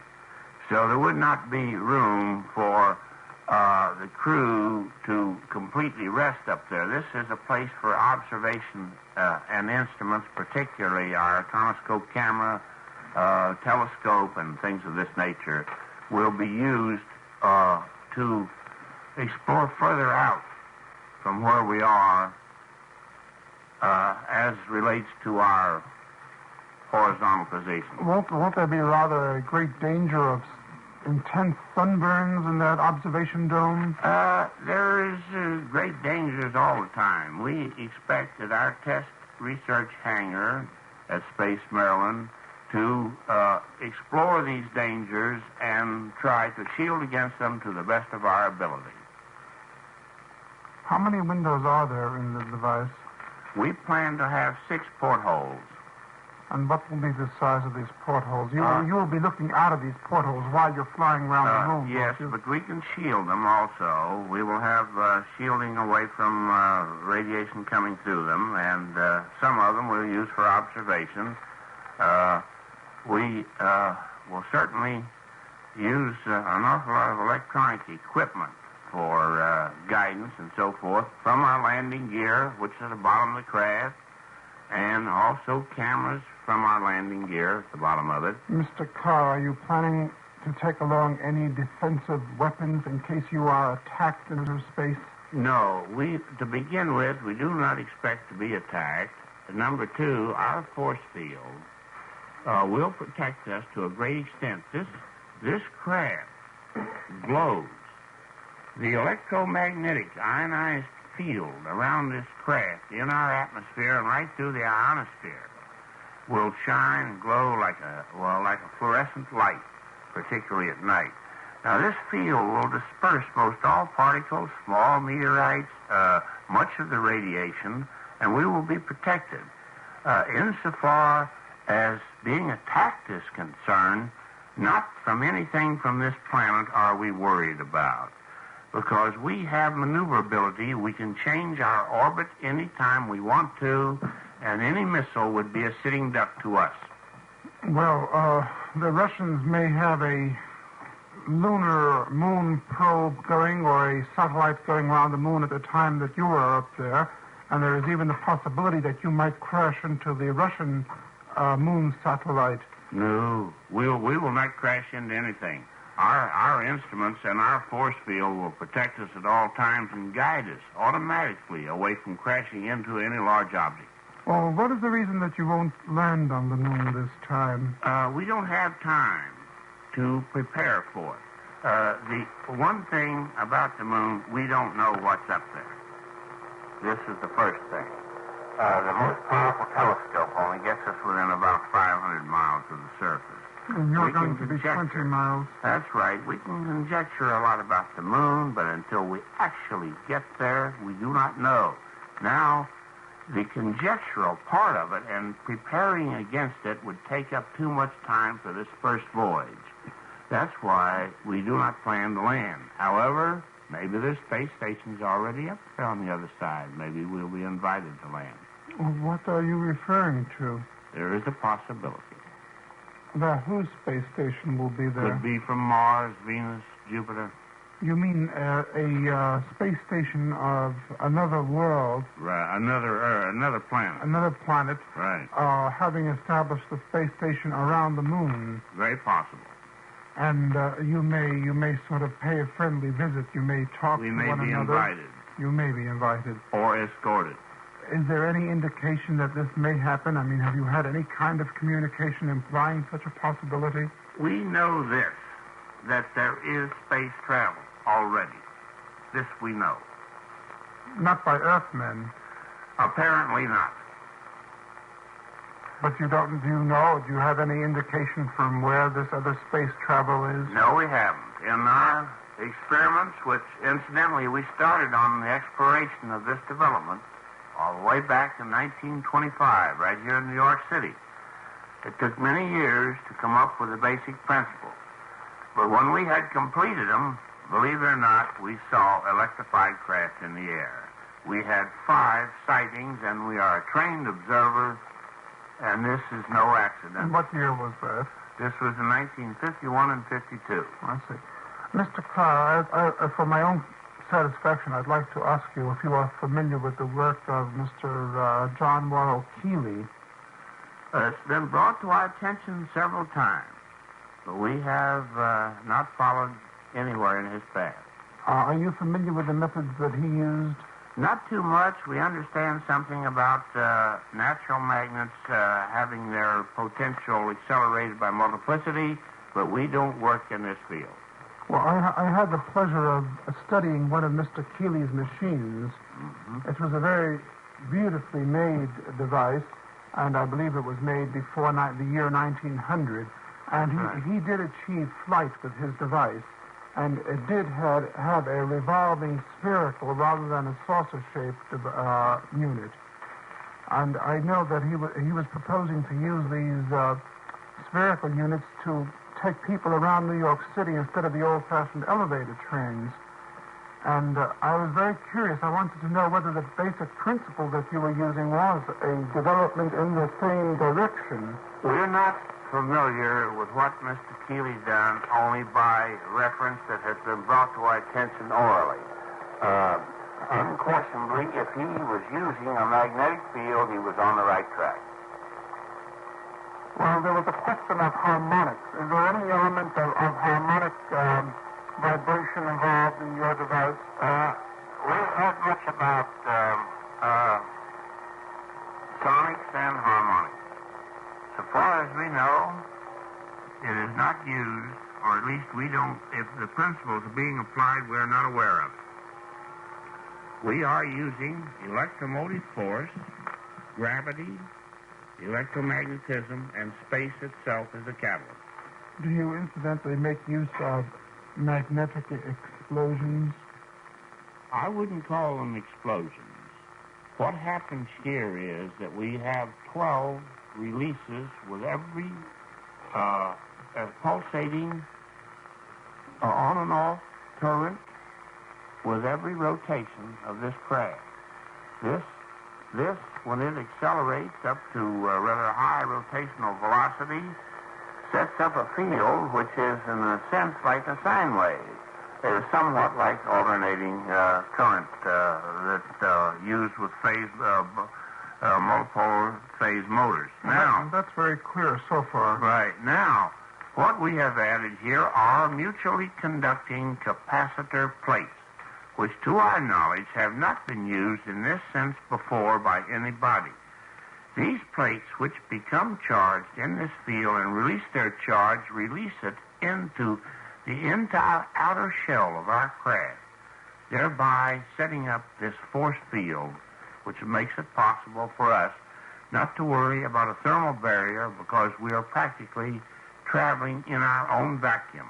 Speaker 2: So there would not be room for the crew to completely rest up there. This is a place for observation and instruments, particularly our atonoscope camera, telescope, and things of this nature, will be used to explore further out from where we are as relates to our horizontal position.
Speaker 3: Won't there be rather a great danger of intense sunburns in that observation dome?
Speaker 2: There is great dangers all the time. We expect at our test research hangar at Space Maryland to explore these dangers and try to shield against them to the best of our ability.
Speaker 3: How many windows are there in the device?
Speaker 2: We plan to have 6 portholes.
Speaker 3: And what will be the size of these portholes? You will be looking out of these portholes while you're flying around the room.
Speaker 2: Yes, but we can shield them also. We will have shielding away from radiation coming through them, and some of them we'll use for observation. We will certainly use an awful lot of electronic equipment for guidance and so forth from our landing gear, which is at the bottom of the craft, and also cameras from our landing gear at the bottom of it.
Speaker 3: Mr. Carr, are you planning to take along any defensive weapons in case you are attacked in outer space?
Speaker 2: No. To begin with, we do not expect to be attacked. Number 2, our force field will protect us to a great extent. This craft glows. The electromagnetic ionized field around this craft in our atmosphere and right through the ionosphere will shine and glow like a fluorescent light, particularly at night. Now, this field will disperse most all particles, small meteorites, much of the radiation, and we will be protected. Insofar as being attacked is concerned, not from anything from this planet are we worried about, because we have maneuverability. We can change our orbit anytime we want to, and any missile would be a sitting duck to us.
Speaker 3: Well, the Russians may have a lunar moon probe going or a satellite going around the moon at the time that you are up there, and there is even the possibility that you might crash into the Russian moon satellite.
Speaker 2: No, we will not crash into anything. Our instruments and our force field will protect us at all times and guide us automatically away from crashing into any large object.
Speaker 3: Well, what is the reason that you won't land on the moon this time?
Speaker 2: We don't have time to prepare for it. The one thing about the moon, we don't know what's up there. This is the first thing. The most powerful telescope only gets us within about 500 miles of the surface.
Speaker 3: And you're going to be 20 miles.
Speaker 2: That's right. We can conjecture a lot about the moon, but until we actually get there, we do not know. Now, the conjectural part of it and preparing against it would take up too much time for this first voyage. That's why we do not plan to land. However, Maybe there's space stations already up there on the other side. Maybe we'll be invited to land.
Speaker 3: Well, what are you referring to?
Speaker 2: There is a possibility.
Speaker 3: That whose space station will be there?
Speaker 2: Could be from Mars, Venus, Jupiter.
Speaker 3: You mean a space station of another world?
Speaker 2: Right, another planet.
Speaker 3: Another planet.
Speaker 2: Right.
Speaker 3: Having established a space station around the moon.
Speaker 2: Very possible.
Speaker 3: And you may sort of pay a friendly visit. You may talk to one another.
Speaker 2: We may be invited.
Speaker 3: You may be invited.
Speaker 2: Or escorted.
Speaker 3: Is there any indication that this may happen? I mean, have you had any kind of communication implying such a possibility?
Speaker 2: We know this, that there is space travel already. This we know.
Speaker 3: Not by Earthmen.
Speaker 2: Apparently not.
Speaker 3: But do you have any indication from where this other space travel is?
Speaker 2: No, we haven't. In our experiments, which incidentally we started on the exploration of this development all the way back in 1925, right here in New York City. It took many years to come up with the basic principle. But when we had completed them, believe it or not, we saw electrified craft in the air. We had 5 sightings, and we are a trained observer, and this is no accident.
Speaker 3: And what year was that?
Speaker 2: This was in 1951 and 52.
Speaker 3: I see. Mr. Carr, for my own satisfaction, I'd like to ask you if you are familiar with the work of Mr. John Worrell Keeley.
Speaker 2: It's been brought to our attention several times, but we have not followed anywhere in his path.
Speaker 3: Are you familiar with the methods that he used?
Speaker 2: Not too much. We understand something about natural magnets having their potential accelerated by multiplicity, but we don't work in this field.
Speaker 3: Well, I had the pleasure of studying one of Mr. Keeley's machines.
Speaker 2: Mm-hmm.
Speaker 3: It was a very beautifully made device, and I believe it was made before the year 1900. And he did achieve flight with his device, and it did have a revolving spherical rather than a saucer-shaped unit. And I know that he was proposing to use these spherical units to take people around New York City instead of the old-fashioned elevator trains. And I was very curious. I wanted to know whether the basic principle that you were using was a development in the same direction.
Speaker 2: We're not familiar with what Mr. Keeley's done only by reference that has been brought to our attention orally. Unquestionably, if he was using a magnetic field, he was on the right track.
Speaker 3: Well, there was a question of harmonics. Is there any element of harmonic vibration involved in your device?
Speaker 2: We've heard much about sonics and harmonics. So far as we know, it is not used, or at least we don't, if the principles are being applied, we're not aware of it. We are using electromotive force, gravity, electromagnetism, and space itself as a catalyst.
Speaker 3: Do you incidentally make use of magnetic explosions?
Speaker 2: I wouldn't call them explosions. What happens here is that we have 12 releases with every pulsating on and off current with every rotation of this craft. This, when it accelerates up to rather high rotational velocity, sets up a field which is, in a sense, like a sine wave. It is somewhat like alternating current that used with multiple phase motors. Now,
Speaker 3: that's very clear so far.
Speaker 2: Right. Now, what we have added here are mutually conducting capacitor plates, which to our knowledge have not been used in this sense before by anybody. These plates, which become charged in this field and release their charge, release it into the entire outer shell of our craft, thereby setting up this force field, which makes it possible for us not to worry about a thermal barrier because we are practically traveling in our own vacuum.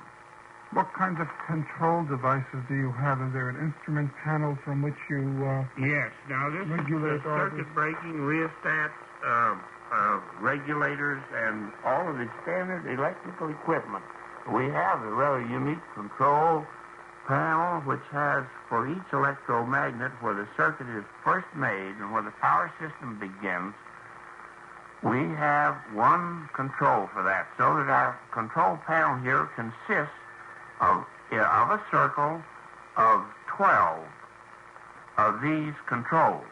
Speaker 3: What kinds of control devices do you have? Is there an instrument panel from which you
Speaker 2: Yes. Now, this
Speaker 3: regulate
Speaker 2: is circuit breaking, rheostats, regulators, and all of the standard electrical equipment. We have a rather unique control panel which has for each electromagnet where the circuit is first made and where the power system begins, we have one control for that, so that our control panel here consists of a circle of 12 of these controls.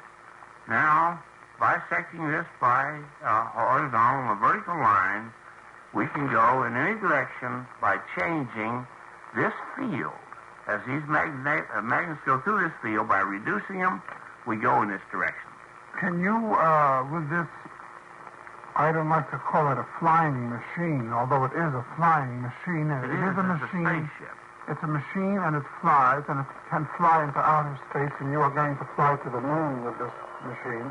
Speaker 2: Now, bisecting this by a horizontal and a vertical line, we can go in any direction by changing this field. As these magnets go through this field, by reducing them, we go in this direction.
Speaker 3: Can you, with this, I don't like to call it a flying machine, although it is a flying machine. And it is a machine.
Speaker 2: It's a spaceship.
Speaker 3: It's a machine, and it flies, and it can fly into outer space, and you are going to fly to the moon with this machine.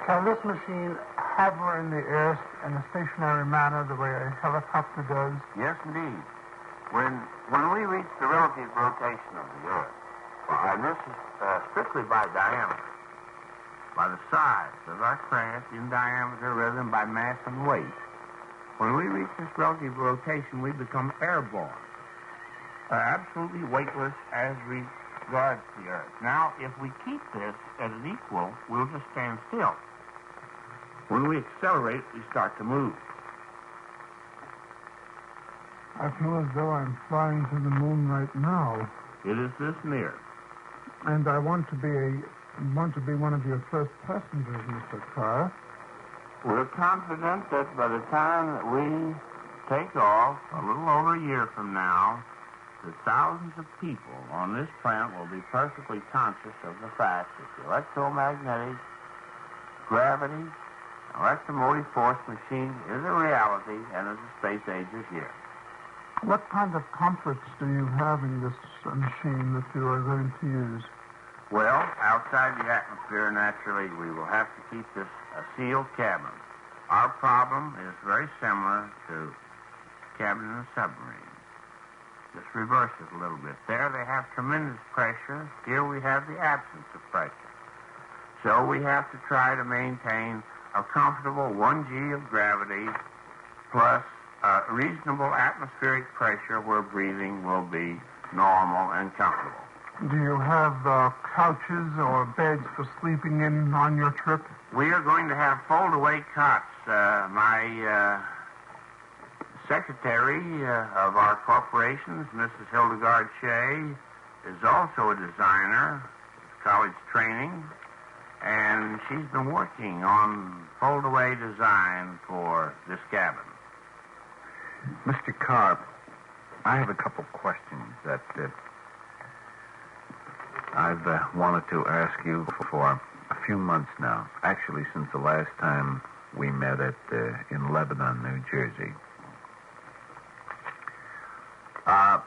Speaker 3: Can this machine hover in the air in a stationary manner the way a helicopter does?
Speaker 2: Yes, indeed. When we reach the relative rotation of the Earth, and this is strictly by diameter, by the size of our craft in diameter rather than by mass and weight, when we reach this relative rotation, we become airborne, absolutely weightless as regards the Earth. Now, if we keep this at an equal, we'll just stand still. When we accelerate, we start to move.
Speaker 3: I feel as though I'm flying to the moon right now.
Speaker 2: It is this near.
Speaker 3: And I want to be one of your first passengers, Mr. Carr.
Speaker 2: We're confident that by the time that we take off, a little over a year from now, the thousands of people on this planet will be perfectly conscious of the fact that the electromagnetic, gravity, electromotive force machine is a reality and that the space age is here.
Speaker 3: What kind of comforts do you have in this machine that you are going to use?
Speaker 2: Well, outside the atmosphere, naturally, we will have to keep this a sealed cabin. Our problem is very similar to cabin in a submarine. Just reverse it a little bit. There they have tremendous pressure. Here we have the absence of pressure. So we have to try to maintain a comfortable 1G of gravity plus reasonable atmospheric pressure where breathing will be normal and comfortable.
Speaker 3: Do you have couches or beds for sleeping in on your trip?
Speaker 2: We are going to have fold-away cots. My secretary of our corporations, Mrs. Hildegard Shea, is also a designer, college training, and she's been working on fold-away design for this cabin.
Speaker 4: Mr. Carr, I have a couple questions that I've wanted to ask you for a few months now. Actually, since the last time we met in Lebanon, New Jersey. I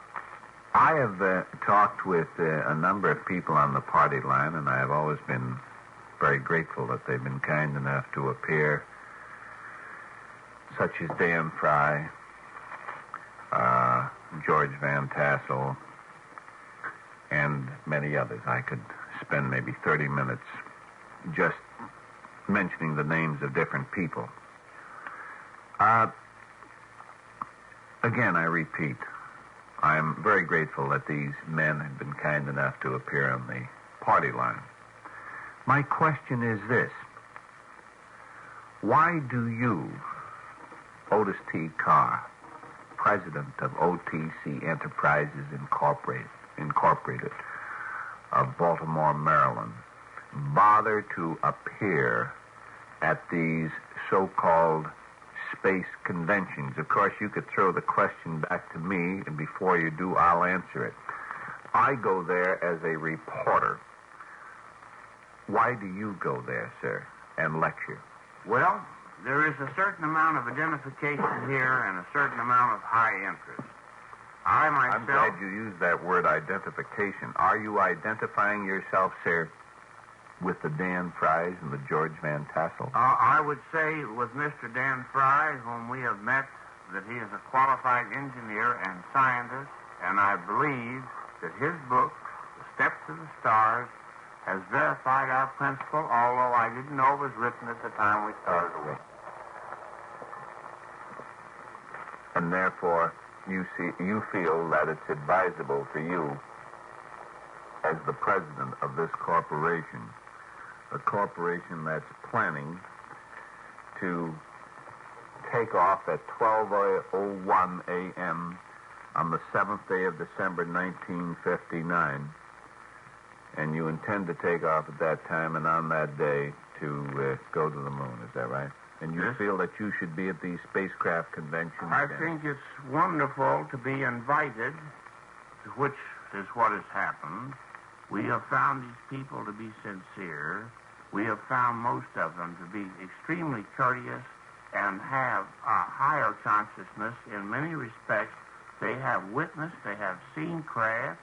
Speaker 4: have talked with a number of people on the party line, and I have always been very grateful that they've been kind enough to appear, such as Dan Fry, George Van Tassel, and many others. I could spend maybe 30 minutes just mentioning the names of different people. Again, I repeat, I'm very grateful that these men have been kind enough to appear on the party line. My question is this: why do you, Otis T. Carr, president of OTC Enterprises Incorporated of Baltimore, Maryland, bother to appear at these so-called space conventions? Of course, you could throw the question back to me, and before you do, I'll answer it. I go there as a reporter. Why do you go there, sir, and lecture?
Speaker 2: Well, there is a certain amount of identification here and a certain amount of high interest. I myself...
Speaker 4: I'm glad you used that word, identification. Are you identifying yourself, sir, with the Dan Frys and the George Van Tassel?
Speaker 2: I would say with Mr. Dan Fry, whom we have met, that he is a qualified engineer and scientist, and I believe that his book, The Steps to the Stars, has verified our principle, although I didn't know it was written at the time we started away.
Speaker 4: And therefore, you feel that it's advisable for you as the president of this corporation, a corporation that's planning to take off at 12:01 a.m. on the 7th day of December 1959, and you intend to take off at that time and on that day to go to the moon, is that right? And you feel that you should be at these spacecraft conventions?
Speaker 2: I think it's wonderful to be invited, which is what has happened. We have found these people to be sincere. We have found most of them to be extremely courteous and have a higher consciousness in many respects. They have witnessed, they have seen craft,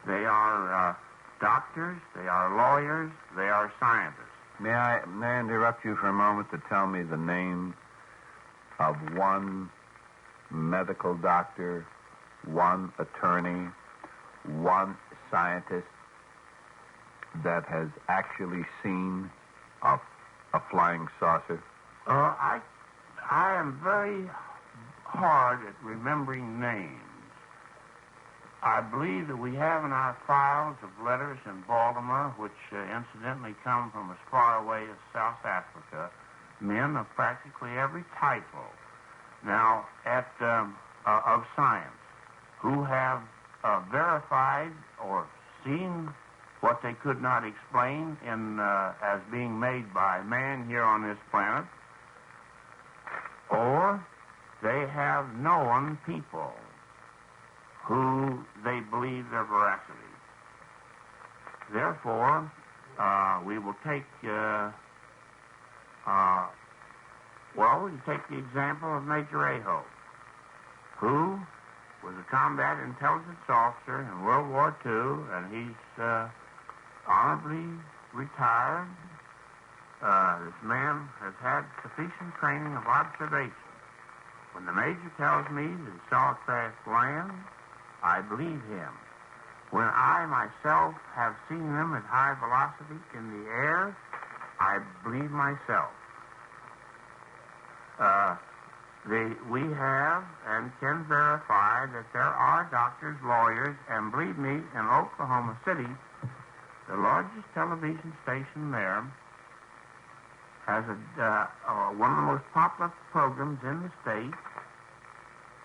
Speaker 2: they are doctors, they are lawyers, they are scientists.
Speaker 4: May I interrupt you for a moment to tell me the name of one medical doctor, one attorney, one scientist that has actually seen a flying saucer?
Speaker 2: I am very hard at remembering names. I believe that we have in our files of letters in Baltimore, which incidentally come from as far away as South Africa, men of practically every title now of science who have verified or seen what they could not explain as being made by man here on this planet, or they have known people who they believe their veracity. Therefore, we will take, the example of Major Aho, who was a combat intelligence officer in World War II, and he's honorably retired. This man has had sufficient training of observation. When the Major tells me that he saw a craft land, I believe him. When I myself have seen them at high velocity in the air, I believe myself. We have and can verify that there are doctors, lawyers, and believe me, in Oklahoma City, the largest television station there has one of the most popular programs in the state,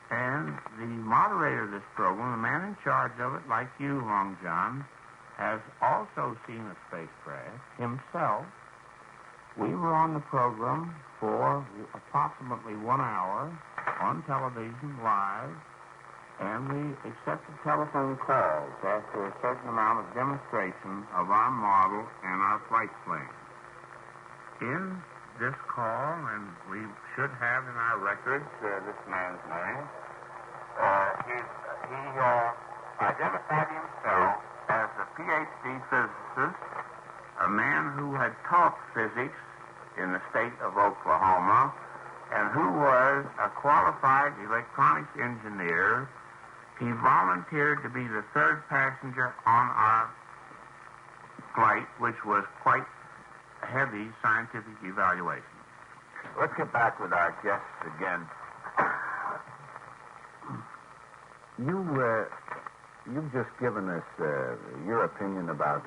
Speaker 2: and the moderator of this program, the man in charge of it, like you, LongJohn, has also seen a spacecraft himself. We were on the program for approximately 1 hour on television live, and we accepted telephone calls after a certain amount of demonstration of our model and our flight plan. In this call, and we should have in our records this man's name, he identified himself as a PhD physicist, a man who had taught physics in the state of Oklahoma, and who was a qualified electronics engineer. He volunteered to be the third passenger on our flight, which was quite heavy scientific evaluation.
Speaker 4: Let's get back with our guests again. You've just given us your opinion about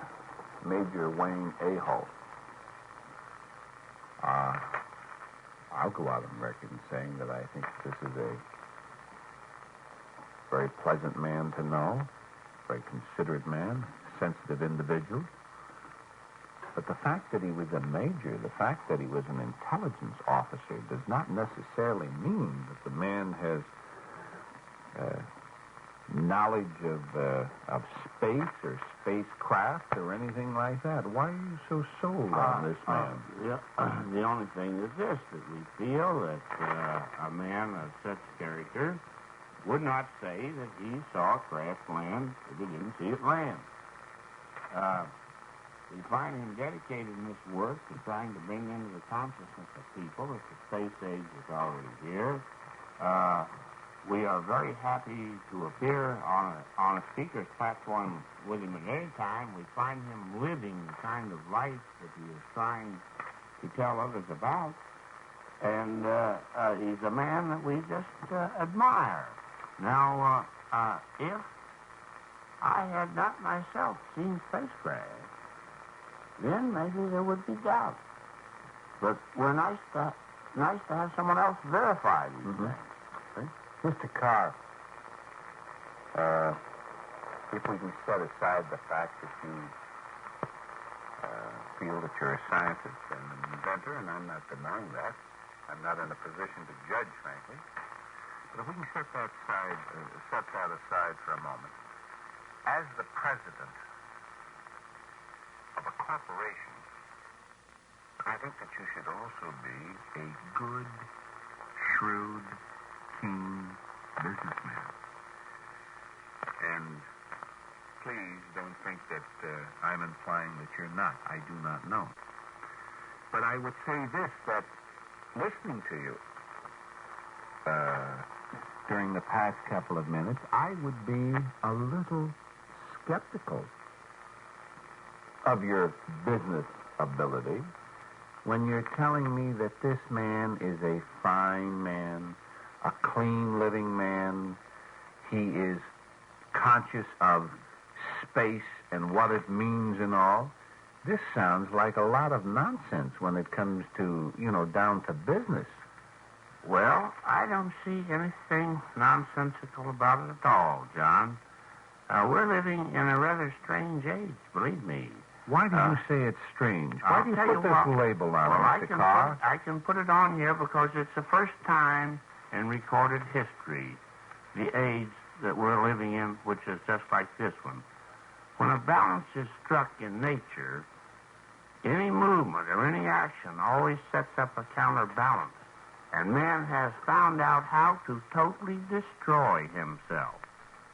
Speaker 4: Major Wayne Aho. I'll go out on record in saying that I think this is a very pleasant man to know, very considerate man, sensitive individual. But the fact that he was a major, the fact that he was an intelligence officer, does not necessarily mean that the man has knowledge of space or spacecraft or anything like that. Why are you so sold on this man?
Speaker 2: The only thing is this, that we feel that a man of such character would not say that he saw a craft land if he didn't see it land. We find him dedicated in this work to trying to bring into the consciousness of people that the space age is already here. We are very happy to appear on a speaker's platform with him at any time. We find him living the kind of life that he is trying to tell others about. And he's a man that we just admire. Now, if I had not myself seen spacecraft, then maybe there would be doubt. But we're nice to have someone else verify these things.
Speaker 4: Mr. Carr, if we can set aside the fact that you feel that you're a scientist and an inventor, and I'm not denying that. I'm not in a position to judge, frankly. But if we can set that aside for a moment. As the president of a corporation, I think that you should also be a good, shrewd, keen businessman. And please don't think that I'm implying that you're not. I do not know. But I would say this, that listening to you during the past couple of minutes, I would be a little skeptical of your business ability when you're telling me that this man is a fine man, a clean living man. He is conscious of space and what it means and all. This sounds like a lot of nonsense when it comes to, down to business.
Speaker 2: Well, I don't see anything nonsensical about it at all, John. We're living in a rather strange age, believe me.
Speaker 4: Why do you say it's strange? Why do you put this label on it, Mr. Carr?
Speaker 2: I can put it on here because it's the first time in recorded history, the age that we're living in, which is just like this one. When a balance is struck in nature, any movement or any action always sets up a counterbalance. And man has found out how to totally destroy himself.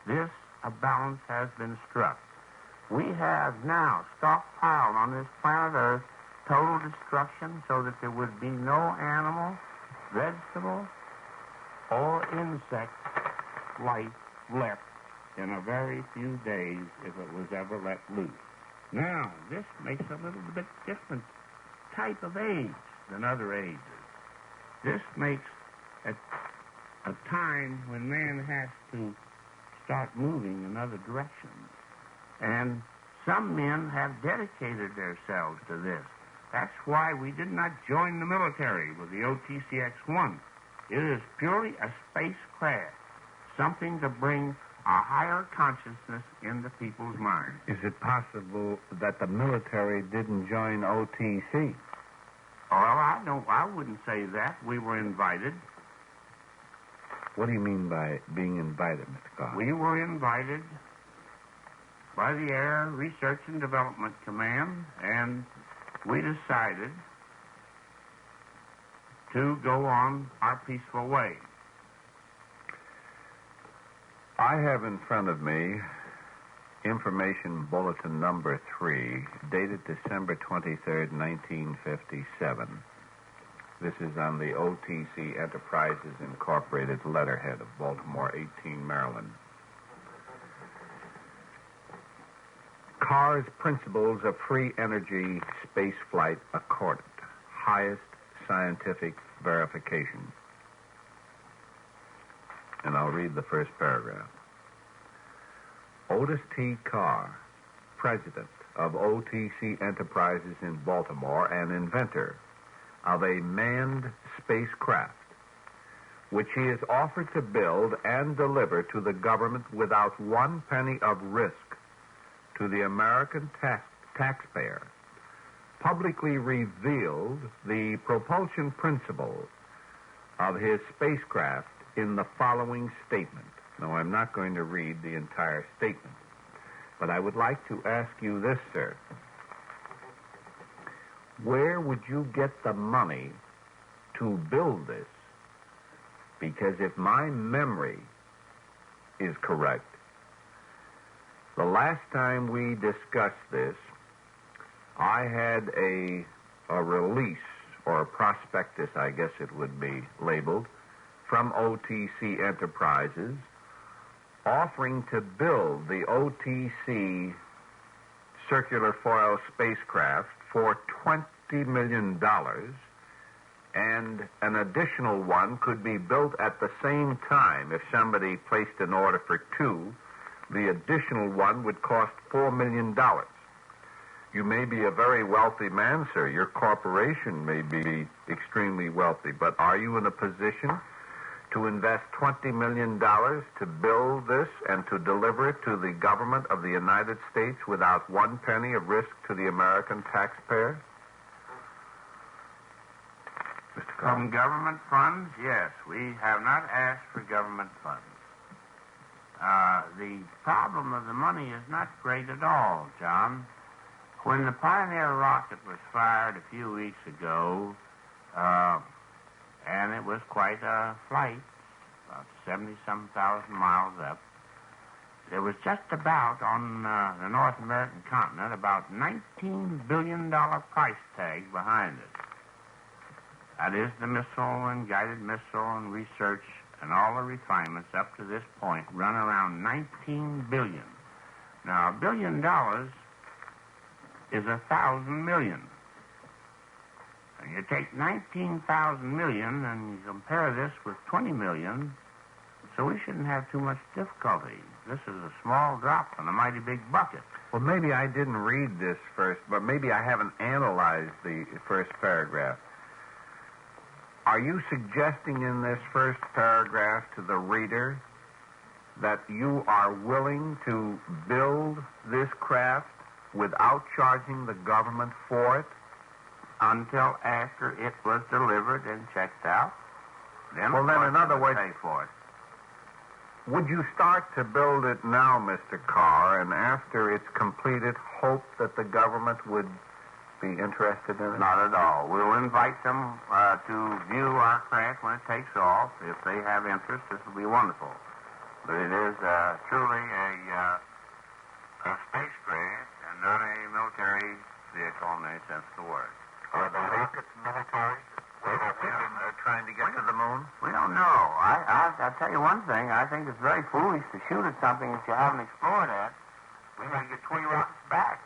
Speaker 2: This, a balance has been struck. We have now stockpiled on this planet Earth total destruction so that there would be no animal, vegetable, or insect life left in a very few days if it was ever let loose. Now, this makes a little bit different type of age than other ages. This makes a time when man has to start moving in other directions. And some men have dedicated themselves to this. That's why we did not join the military with the OTC X1. It is purely a spacecraft, something to bring a higher consciousness into people's minds.
Speaker 4: Is it possible that the military didn't join OTC?
Speaker 2: Well, I wouldn't say that. We were invited.
Speaker 4: What do you mean by being invited, Mr. Carr?
Speaker 2: We were invited by the Air Research and Development Command, and we decided to go on our peaceful way.
Speaker 4: I have in front of me Information Bulletin number 3, dated December 23rd, 1957. This is on the OTC Enterprises Incorporated letterhead of Baltimore, 18, Maryland. Carr's principles of free energy spaceflight accorded. Highest scientific verification. And I'll read the first paragraph. Otis T. Carr, president of OTC Enterprises in Baltimore and inventor of a manned spacecraft, which he is offered to build and deliver to the government without one penny of risk to the American taxpayer, publicly revealed the propulsion principle of his spacecraft in the following statement. Now, I'm not going to read the entire statement, but I would like to ask you this, sir. Where would you get the money to build this? Because if my memory is correct, the last time we discussed this, I had a release, or a prospectus, I guess it would be labeled, from OTC Enterprises, offering to build the OTC circular foil spacecraft for $20 million, and an additional one could be built at the same time if somebody placed an order for 2 The additional one would cost $4 million. You may be a very wealthy man, sir. Your corporation may be extremely wealthy, but are you in a position to invest $20 million to build this and to deliver it to the government of the United States without one penny of risk to the American taxpayer? Mr. Carr.
Speaker 2: From government funds, yes. We have not asked for government funds. The problem of the money is not great at all, John. When the Pioneer rocket was fired a few weeks ago, and it was quite a flight, about 70-some thousand miles up, there was just about, on the North American continent, about $19 billion price tag behind it. That is the missile and guided missile and research and all the refinements up to this point run around $19 billion. Now, $1 billion is 1,000 million. And you take 19,000 million and you compare this with 20 million, so we shouldn't have too much difficulty. This is a small drop in a mighty big bucket.
Speaker 4: Well, maybe I didn't read this first, but maybe I haven't analyzed the first paragraph. Are you suggesting in this first paragraph to the reader that you are willing to build this craft without charging the government for it?
Speaker 2: Until after it was delivered and checked out. Then,
Speaker 4: well, then, in other words,
Speaker 2: pay for it.
Speaker 4: Would you start to build it now, Mr. Carr, and after it's completed, hope that the government would be interested in it?
Speaker 2: Not at all. We'll invite them to view our craft when it takes off. If they have interest, this will be wonderful. But it is truly a spacecraft and not a military vehicle in any sense of the word.
Speaker 4: Are the rockets military? Trying to get to the moon?
Speaker 2: We don't know. I'll tell you one thing. I think it's very foolish to shoot at something that you haven't explored at. We may get 20 rockets back.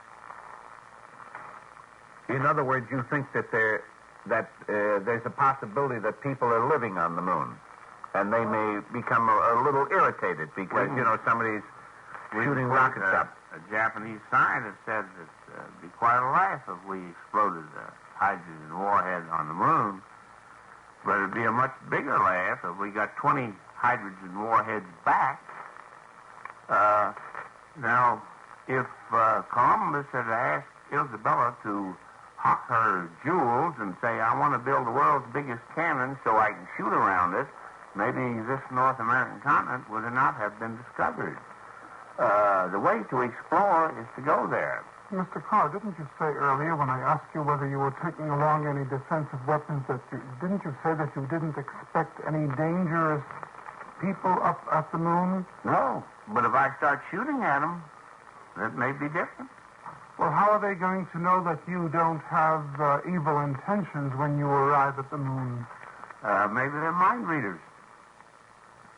Speaker 4: In other words, you think that there's a possibility that people are living on the moon, and they may become a little irritated because, somebody's shooting rockets up.
Speaker 2: A Japanese scientist said that it'd be quite a laugh if we exploded a hydrogen warhead on the moon, but it'd be a much bigger laugh if we got 20 hydrogen warheads back. Now, if Columbus had asked Isabella to hawk her jewels and say, I want to build the world's biggest cannon so I can shoot around it, maybe this North American continent would not have been discovered. The way to explore is to go there.
Speaker 3: Mr. Carr, didn't you say earlier when I asked you whether you were taking along any defensive weapons didn't you say that you didn't expect any dangerous people up at the moon?
Speaker 2: No, but if I start shooting at them, that may be different.
Speaker 3: Well, how are they going to know that you don't have evil intentions when you arrive at the moon?
Speaker 2: Maybe they're mind readers.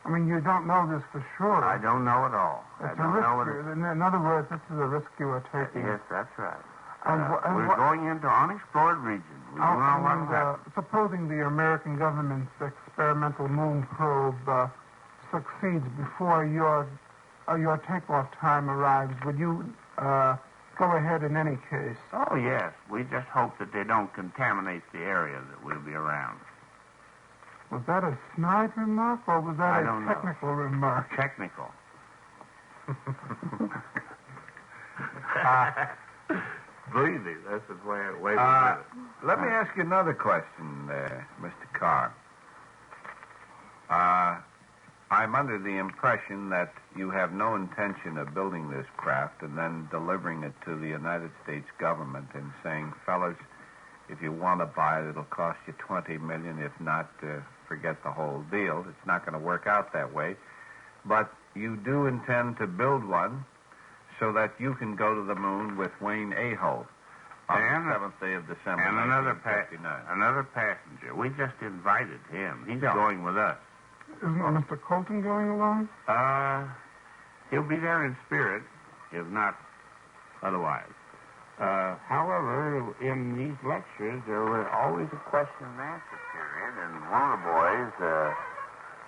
Speaker 3: I mean, you don't know this for sure.
Speaker 2: I don't know at all.
Speaker 3: It's a risk. In other words, this is a risk you are taking.
Speaker 2: Yes, that's right.
Speaker 3: And
Speaker 2: we're going into unexplored regions. We don't know what's happening.
Speaker 3: Supposing the American government's experimental moon probe succeeds before your takeoff time arrives, would you go ahead in any case?
Speaker 2: Oh, yes. We just hope that they don't contaminate the area that we'll be around.
Speaker 3: Was that a snide remark, or was that a technical remark?
Speaker 2: Technical.
Speaker 4: Breezy, that's the way to put it. Let me ask you another question, Mr. Carr. I'm under the impression that you have no intention of building this craft and then delivering it to the United States government and saying, fellas, if you want to buy it, it'll cost you $20 million. If not, forget the whole deal. It's not going to work out that way. But you do intend to build one so that you can go to the moon with Wayne Aho on the 7th day of December,
Speaker 2: and
Speaker 4: 1959.
Speaker 2: another passenger. We just invited him. He's going with us.
Speaker 3: Isn't Mr. Colton going along?
Speaker 2: He'll be there in spirit, if not otherwise. However, in these lectures, there was always a question and answer period, and one of the boys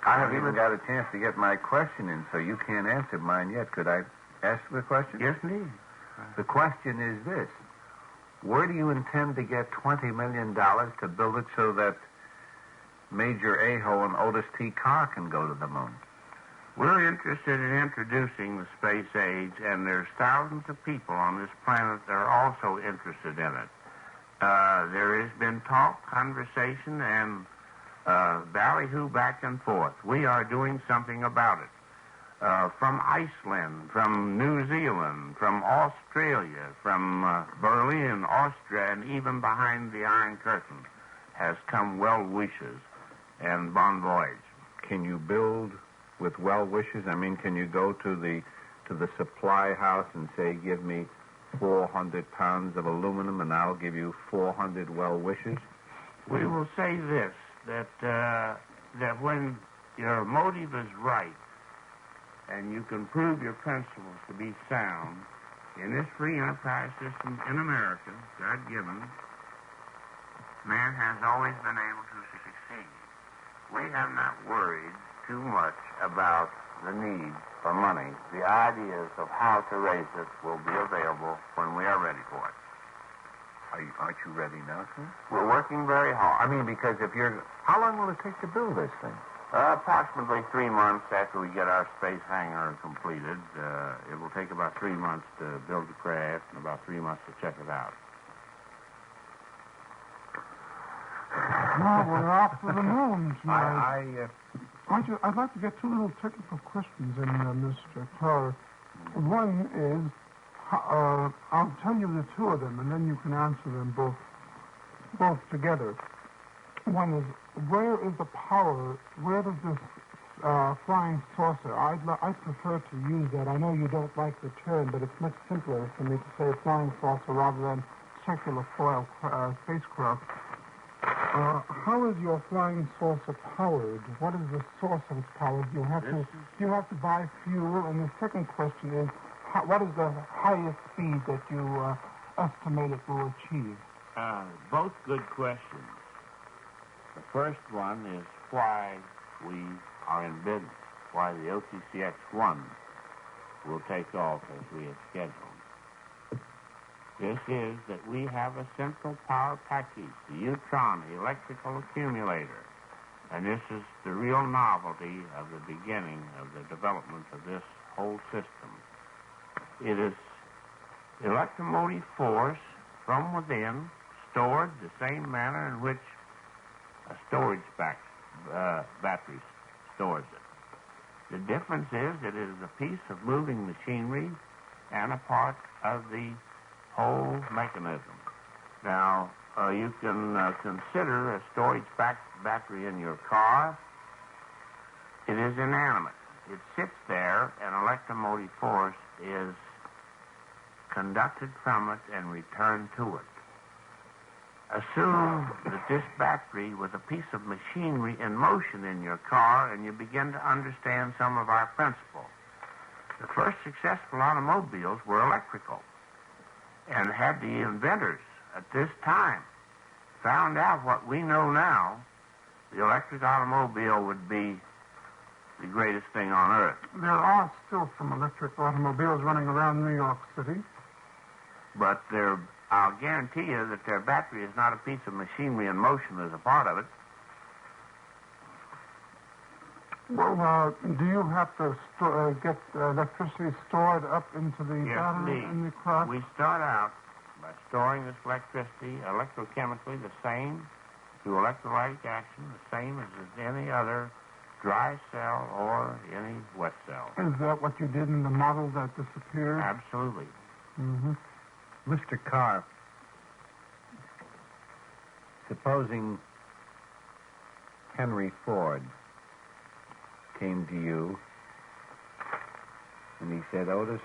Speaker 4: I haven't even got a chance to get my question in, so you can't answer mine yet. Could I ask the question?
Speaker 2: Yes, indeed.
Speaker 4: The question is this. Where do you intend to get $20 million to build it so that Major Aho and Otis T. Carr can go to the moon?
Speaker 2: We're interested in introducing the space age, and there's thousands of people on this planet that are also interested in it. There has been talk, conversation, and ballyhoo back and forth. We are doing something about it. From Iceland, from New Zealand, from Australia, from Berlin, Austria, and even behind the Iron Curtain has come well wishes and bon voyage.
Speaker 4: Can you build with well wishes? I mean, can you go to the supply house and say, give me 400 pounds of aluminum and I'll give you 400 well wishes?
Speaker 2: We will say this, that when your motive is right and you can prove your principles to be sound, in this free enterprise system in America, God-given, man has always been able to succeed. We have not worried too much about the need for money. The ideas of how to raise it will be available when we are ready for it.
Speaker 4: Aren't you ready now, sir?
Speaker 2: We're working very hard.
Speaker 4: I mean, because how long will it take to build this thing?
Speaker 2: Approximately 3 months after we get our space hangar completed. It will take about 3 months to build the craft and about 3 months to check it out.
Speaker 3: Well, we're off to the moon tonight.
Speaker 4: I
Speaker 3: I'd like to get two little technical questions in, Mr. Carr. One is, I'll tell you the two of them, and then you can answer them both together. One is, where is the power? Where does this flying saucer? I prefer to use that. I know you don't like the term, but it's much simpler for me to say flying saucer rather than circular foil spacecraft. How is your flying saucer powered? What is the source of its power? Do you have to buy fuel? And the second question is, what is the highest speed that you estimate it will achieve?
Speaker 2: Both good questions. The first one is why we are in business, why the OTC X1 will take off as we have scheduled. This is that we have a central power package, the Neutron electrical accumulator. And this is the real novelty of the beginning of the development of this whole system. It is electromotive force from within, stored the same manner in which a storage battery stores it. The difference is that it is a piece of moving machinery and a part of the whole mechanism. Now, you can consider a storage battery in your car. It is inanimate. It sits there, and electromotive force is conducted from it and returned to it. Assume that this battery was a piece of machinery in motion in your car, and you begin to understand some of our principles. The first successful automobiles were electrical. And had the inventors at this time found out what we know now, the electric automobile would be the greatest thing on earth.
Speaker 3: There are still some electric automobiles running around New York City.
Speaker 2: But I'll guarantee you that their battery is not a piece of machinery in motion as a part of it.
Speaker 3: Well, do you have to get electricity stored up into the battery in the craft?
Speaker 2: We start out by storing this electricity electrochemically the same through electrolytic action, the same as any other dry cell or any wet cell.
Speaker 3: Is that what you did in the model that disappeared?
Speaker 2: Absolutely.
Speaker 3: Mm-hmm.
Speaker 4: Mr. Carr, supposing Henry Ford came to you and he said, Otis,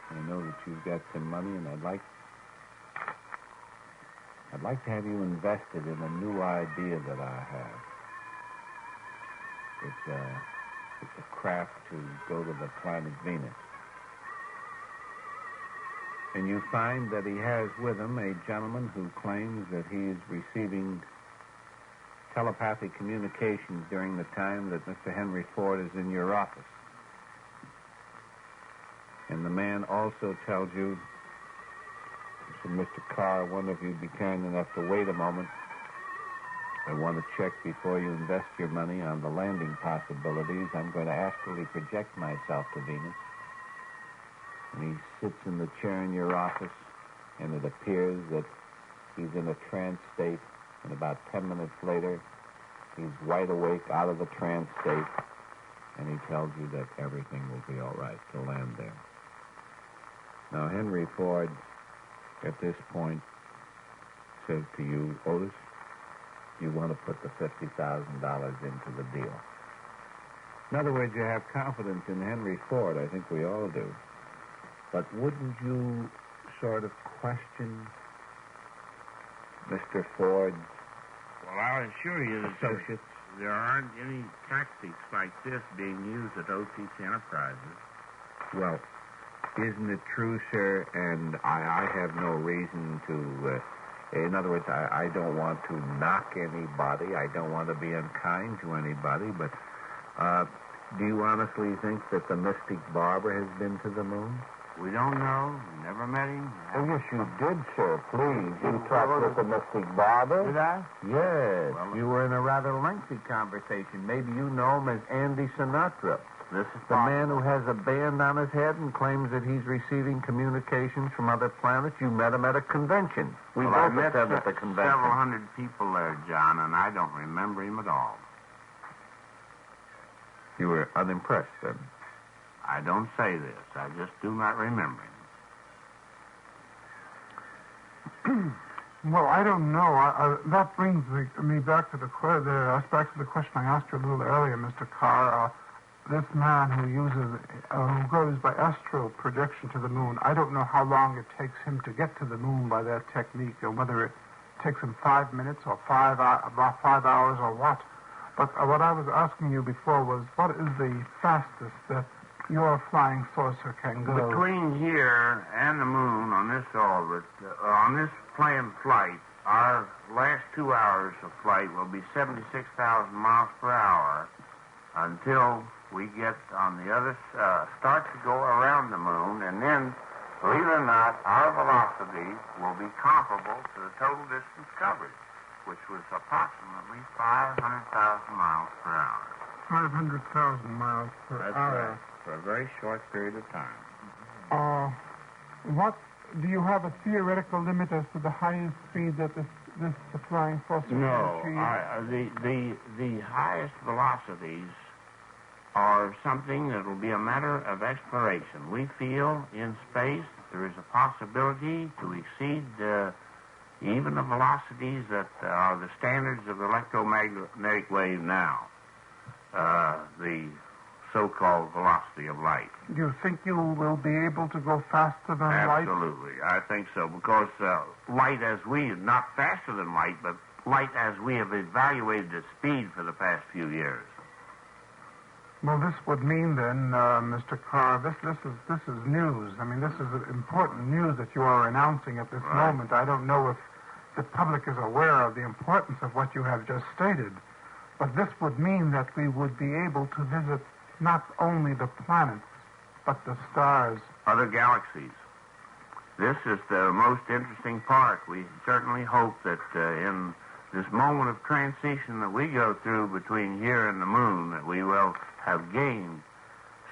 Speaker 4: I know that you've got some money and I'd like to have you invested in a new idea that I have. It's a craft to go to the planet Venus. And you find that he has with him a gentleman who claims that he is receiving
Speaker 1: telepathic communications during the time that Mr. Henry Ford is in your office. And the man also tells you, so Mr. Carr, one of you be kind enough to wait a moment. I want to check before you invest your money on the landing possibilities. I'm going to astrally project myself to Venus. And he sits in the chair in your office, and it appears that he's in a trance state, and about 10 minutes later, he's wide awake out of the trance state, and he tells you that everything will be all right to land there. Now, Henry Ford, at this point, says to you, Otis, you want to put the $50,000 into the deal. In other words, you have confidence in Henry Ford. I think we all do. But wouldn't you sort of question Mr. Ford's
Speaker 2: Well, I'll assure you that
Speaker 1: associates?
Speaker 2: there aren't any tactics like this being used at OTC Enterprises.
Speaker 1: Well, isn't it true, sir? And I have no reason to... in other words, I don't want to knock anybody. I don't want to be unkind to anybody. But do you honestly think that the mystic barber has been to the moon?
Speaker 2: We don't know. We never met him.
Speaker 1: Oh, yes, you did, sir. Please. You talked with the mystic barber.
Speaker 2: Did I?
Speaker 1: Yes.
Speaker 2: Well,
Speaker 1: you were in a rather lengthy conversation. Maybe you know him as Andy Sinatra.
Speaker 2: This is
Speaker 1: The man who has a band on his head and claims that he's receiving communications from other planets. You met him at a convention. We
Speaker 2: Well, I
Speaker 1: both
Speaker 2: met
Speaker 1: attended the convention.
Speaker 2: several hundred people there, John, and I don't remember him at all.
Speaker 1: You were unimpressed, then?
Speaker 2: I don't say this. I just do not remember him.
Speaker 3: Well, I don't know. That brings me back to the question I asked you a little earlier, Mr. Carr. This man who goes by astral projection to the moon, I don't know how long it takes him to get to the moon by that technique, or whether it takes him 5 minutes or about 5 hours or what. But what I was asking you before was, what is the fastest that your flying saucer can go?
Speaker 2: Between here and the moon on this orbit, on this planned flight, our last 2 hours of flight will be 76,000 miles per hour until we get on the other, start to go around the moon, and then, believe it or not, our velocity will be comparable to the total distance covered, which was approximately 500,000 miles per hour.
Speaker 3: 500,000 miles per
Speaker 2: That's
Speaker 3: hour.
Speaker 2: right, for a very short period of time.
Speaker 3: What do you have a theoretical limit as to the highest speed that this flying saucer can achieve?
Speaker 2: The highest velocities are something that will be a matter of exploration. We feel in space there is a possibility to exceed even the velocities that are the standards of the electromagnetic wave now, the so-called velocity of light.
Speaker 3: Do you think you will be able to go faster than light?
Speaker 2: Absolutely, I think so, because light as not faster than light, but light as we have evaluated its speed for the past few years.
Speaker 3: Well, this would mean then, Mr. Carr, this is news. I mean, this is important news that you are announcing at this moment. I don't know if the public is aware of the importance of what you have just stated, but this would mean that we would be able to visit not only the planets, but the stars.
Speaker 2: Other galaxies. This is the most interesting part. We certainly hope that in this moment of transition that we go through between here and the moon, that we will have gained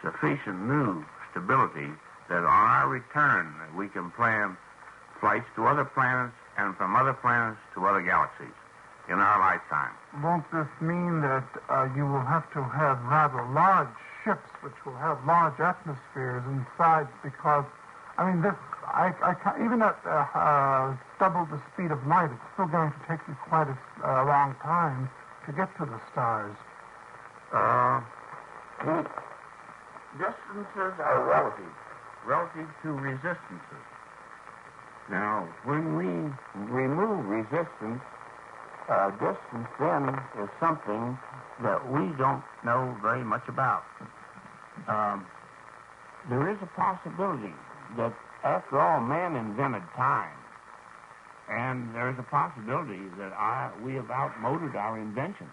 Speaker 2: sufficient new stability that on our return that we can plan flights to other planets and from other planets to other galaxies in our lifetime.
Speaker 3: Won't this mean that you will have to have rather large ships which will have large atmospheres inside? Because, I mean, I can't, even at double the speed of light, it's still going to take you quite a long time to get to the stars.
Speaker 2: The distances are relative to resistances. Now, when we remove resistance, distance then is something that we don't know very much about. There is a possibility that, after all, man invented time. And there's a possibility that we have outmoded our invention.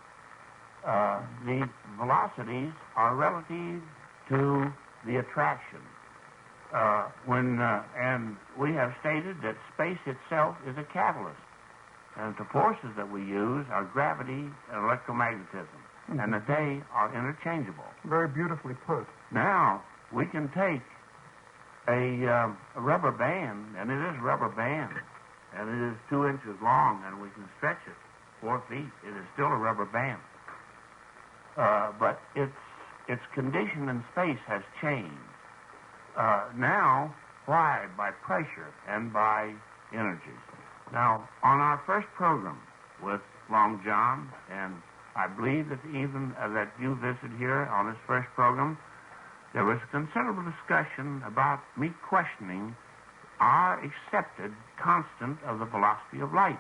Speaker 2: The velocities are relative to the attraction. And we have stated that space itself is a catalyst. And the forces that we use are gravity and electromagnetism, and that they are interchangeable.
Speaker 3: Very beautifully put.
Speaker 2: Now, we can take a rubber band, and it is rubber band, and it is 2 inches long, and we can stretch it 4 feet. It is still a rubber band. But its condition in space has changed. Now, why? By pressure and by energy. Now, on our first program with LongJohn, and I believe that even that you visited here on this first program, there was considerable discussion about me questioning our accepted constant of the velocity of light.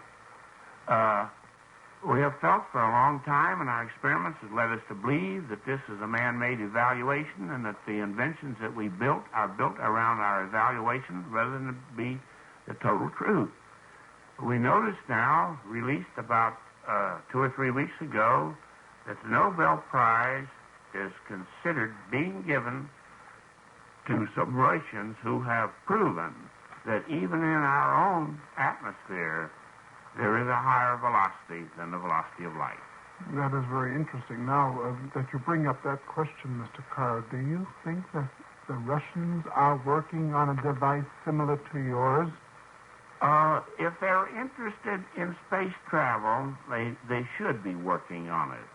Speaker 2: We have felt for a long time, and our experiments have led us to believe that this is a man-made evaluation and that the inventions that we built are built around our evaluation rather than be the total truth. We noticed now, released about 2 or 3 weeks ago, that the Nobel Prize is considered being given to some Russians who have proven that even in our own atmosphere, there is a higher velocity than the velocity of light.
Speaker 3: That is very interesting. Now, that you bring up that question, Mr. Carr, do you think that the Russians are working on a device similar to yours?
Speaker 2: If they're interested in space travel, they should be working on it.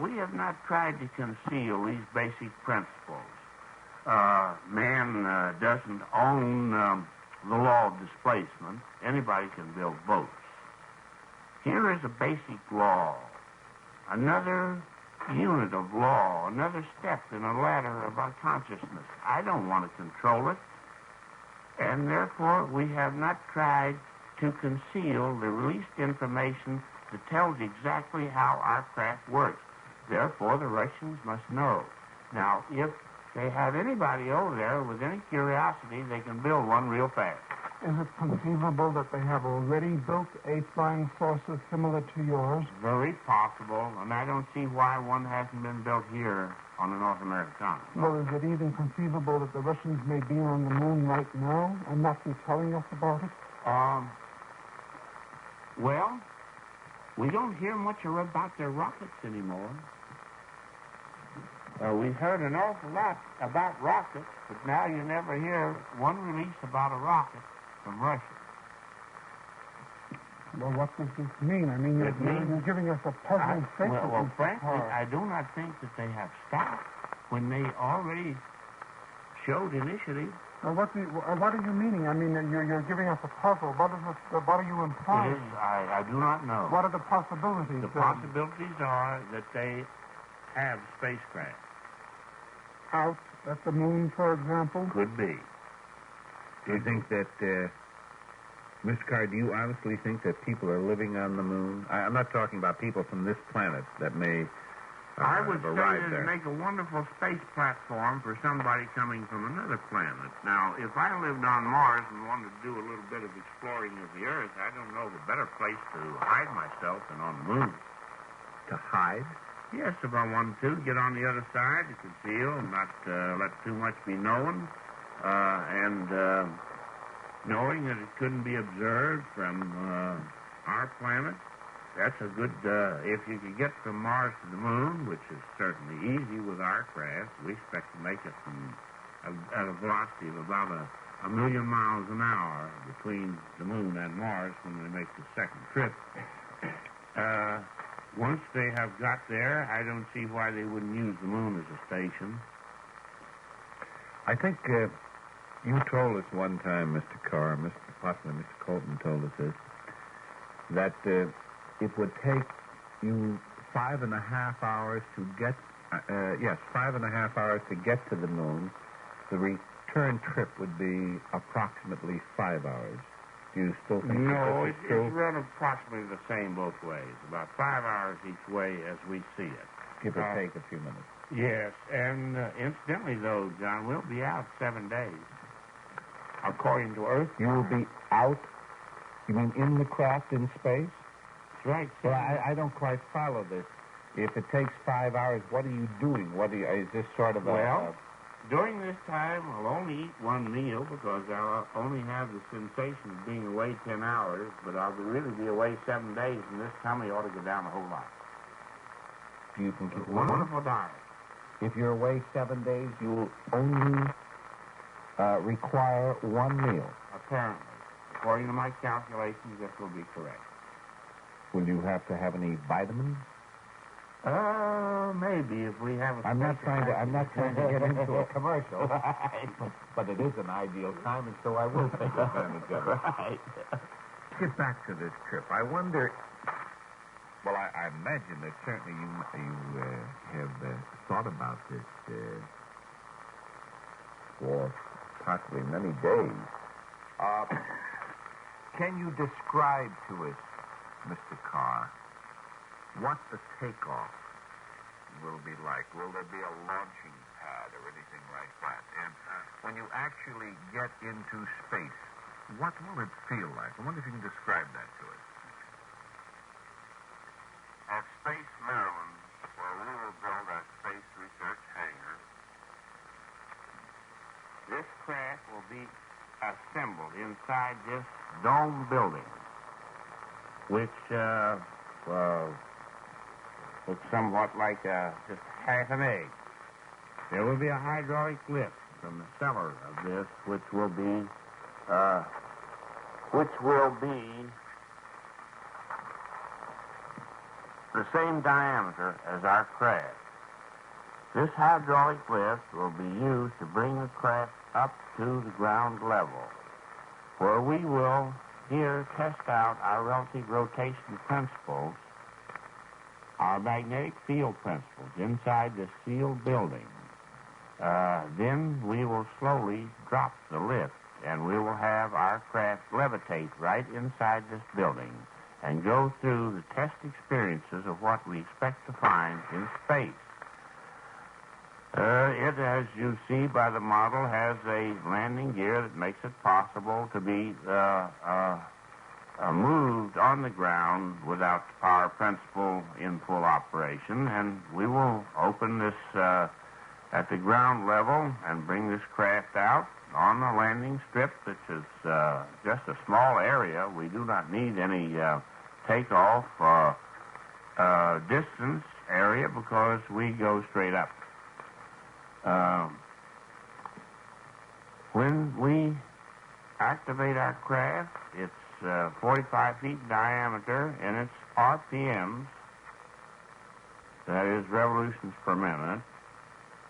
Speaker 2: We have not tried to conceal these basic principles. Man doesn't own the law of displacement. Anybody can build boats. Here is a basic law, another unit of law, another step in a ladder of our consciousness. I don't want to control it, and therefore we have not tried to conceal the released information that tells exactly how our craft works. Therefore, the Russians must know. Now, if they have anybody over there with any curiosity, they can build one real fast.
Speaker 3: Is it conceivable that they have already built a flying saucer similar to yours?
Speaker 2: Very possible, and I don't see why one hasn't been built here on the North American continent.
Speaker 3: Well, is it even conceivable that the Russians may be on the moon right now and not be telling us about it?
Speaker 2: Well, we don't hear much about their rockets anymore. We've heard an awful lot about rockets, but now you never hear one release about a rocket from Russia.
Speaker 3: Well, what does this mean? I mean, you're giving us a puzzling statement.
Speaker 2: Well, frankly, I do not think that they have stopped when they already showed initiative.
Speaker 3: Well, what are you meaning? I mean, you're giving us a puzzle. What are you implying?
Speaker 2: I do not know.
Speaker 3: What are the possibilities?
Speaker 2: The possibilities are that they have spacecraft.
Speaker 3: Out at the moon, for example?
Speaker 2: Could be.
Speaker 4: Do you think that, Mr. Carr, do you honestly think that people are living on the moon? I'm not talking about people from this planet that may
Speaker 2: I would say
Speaker 4: arrive
Speaker 2: it'd
Speaker 4: there.
Speaker 2: make a wonderful space platform for somebody coming from another planet. Now, if I lived on Mars and wanted to do a little bit of exploring of the Earth, I don't know of a better place to hide myself than on the moon.
Speaker 4: To hide?
Speaker 2: Yes, if I wanted to, get on the other side to conceal, not let too much be known, and knowing that it couldn't be observed from our planet. That's a good, if you could get from Mars to the moon, which is certainly easy with our craft, we expect to make it at a velocity of about a million miles an hour between the moon and Mars when they make the second trip. Once they have got there, I don't see why they wouldn't use the moon as a station.
Speaker 4: I think you told us one time, Mr. Carr, possibly Mr. Colton told us this, that it would take you 5.5 hours to get, 5.5 hours to get to the moon. The return trip would be approximately 5 hours. Do you still think
Speaker 2: No,
Speaker 4: that
Speaker 2: it's run approximately the same both ways, about 5 hours each way as we see it.
Speaker 4: give or take a few minutes?
Speaker 2: Yes, and incidentally, though, John, we'll be out 7 days, according to Earth.
Speaker 4: You will be out You mean in the craft in space?
Speaker 2: That's right.
Speaker 4: Well, I don't quite follow this. If it takes 5 hours, what are you doing? Is this sort of
Speaker 2: During this time, I'll only eat one meal because I'll only have the sensation of being away 10 hours, but I'll really be away 7 days, and this tummy ought to go down a whole lot.
Speaker 4: Do you think it will?
Speaker 2: Wonderful diet.
Speaker 4: If you're away 7 days, you'll only require one meal.
Speaker 2: Apparently. According to my calculations, this will be correct.
Speaker 4: Will you have to have any vitamins?
Speaker 2: Maybe if we have a...
Speaker 4: I'm not trying to get into a commercial. But it is an ideal time, and so I will take advantage of it.
Speaker 2: Right.
Speaker 4: Let's get back to this trip. I wonder... Well, I imagine that certainly you have thought about this for possibly many days. Can you describe to us, Mr. Carr, what the takeoff will be like? Will there be a launching pad or anything like that? And when you actually get into space, what will it feel like? I wonder if you can describe that to us.
Speaker 5: At Space Maryland, where we will build our space research hangar,
Speaker 2: This craft will be assembled inside this dome building, which looks somewhat like just half an egg. There will be a hydraulic lift from the cellar of this, which will be the same diameter as our craft. This hydraulic lift will be used to bring the craft up to the ground level, where we will here test out our relative rotation principles, our magnetic field principles inside this sealed building. Then we will slowly drop the lift, and we will have our craft levitate right inside this building and go through the test experiences of what we expect to find in space. It, as you see by the model, has a landing gear that makes it possible to be moved on the ground without the power principle in full operation. And we will open this at the ground level and bring this craft out on the landing strip, which is just a small area. We do not need any takeoff distance area because we go straight up. When we activate our craft, it's 45 feet in diameter, and its RPMs, that is revolutions per minute,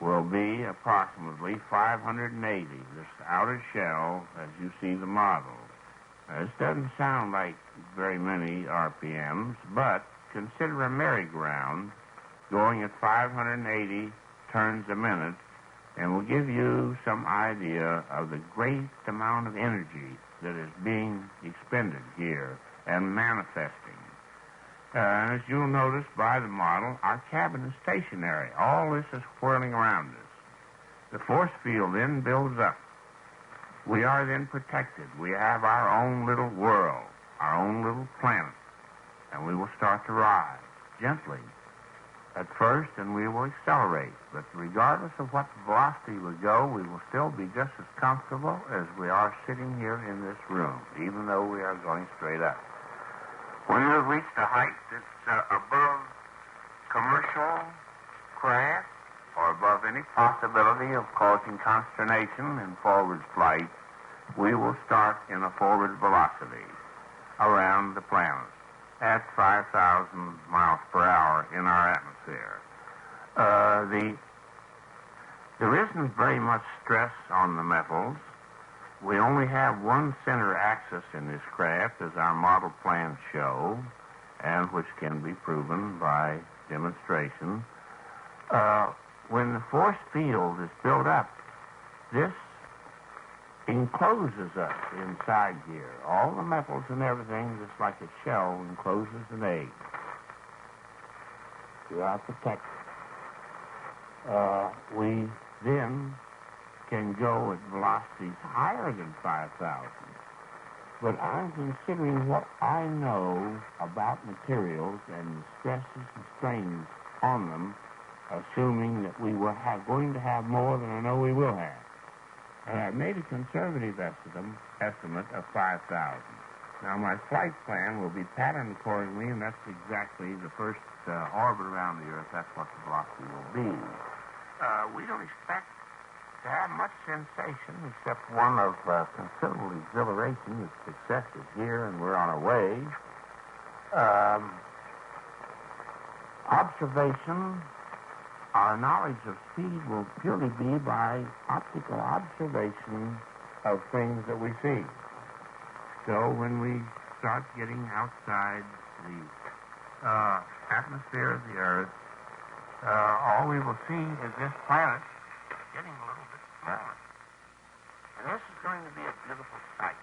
Speaker 2: will be approximately 580. This outer shell, as you see the model. This doesn't sound like very many RPMs, but consider a merry-go-round going at 580 turns a minute, and will give you some idea of the great amount of energy that is being expended here and manifesting. As you'll notice by the model, our cabin is stationary. All this is whirling around us. The force field then builds up. We are then protected. We have our own little world, our own little planet, and we will start to rise gently at first, and we will accelerate. But regardless of what velocity we go, we will still be just as comfortable as we are sitting here in this room, even though we are going straight up. When we've reached a height that's above commercial craft or above any possibility of causing consternation in forward flight, we will start in a forward velocity around the planet at 5,000 miles per hour in our atmosphere. There isn't very much stress on the metals. We only have one center axis in this craft, as our model plans show, and which can be proven by demonstration. When the force field is built up, this encloses us inside here. All the metals and everything, just like a shell encloses an egg. We are protected. We then can go at velocities higher than 5,000. But I'm considering what I know about materials and the stresses and strains on them, assuming that we were going to have more than I know we will have. And I made a conservative estimate of 5,000. Now, my flight plan will be patterned accordingly, and that's exactly the first orbit around the Earth. That's what the velocity will be. We don't expect to have much sensation except one of considerable exhilaration. The success is here, and we're on our way. Observation, our knowledge of speed will purely be by optical observation of things that we see. So when we start getting outside the atmosphere of the Earth, all we will see is this planet getting a little bit smaller. And this is going to be a beautiful sight.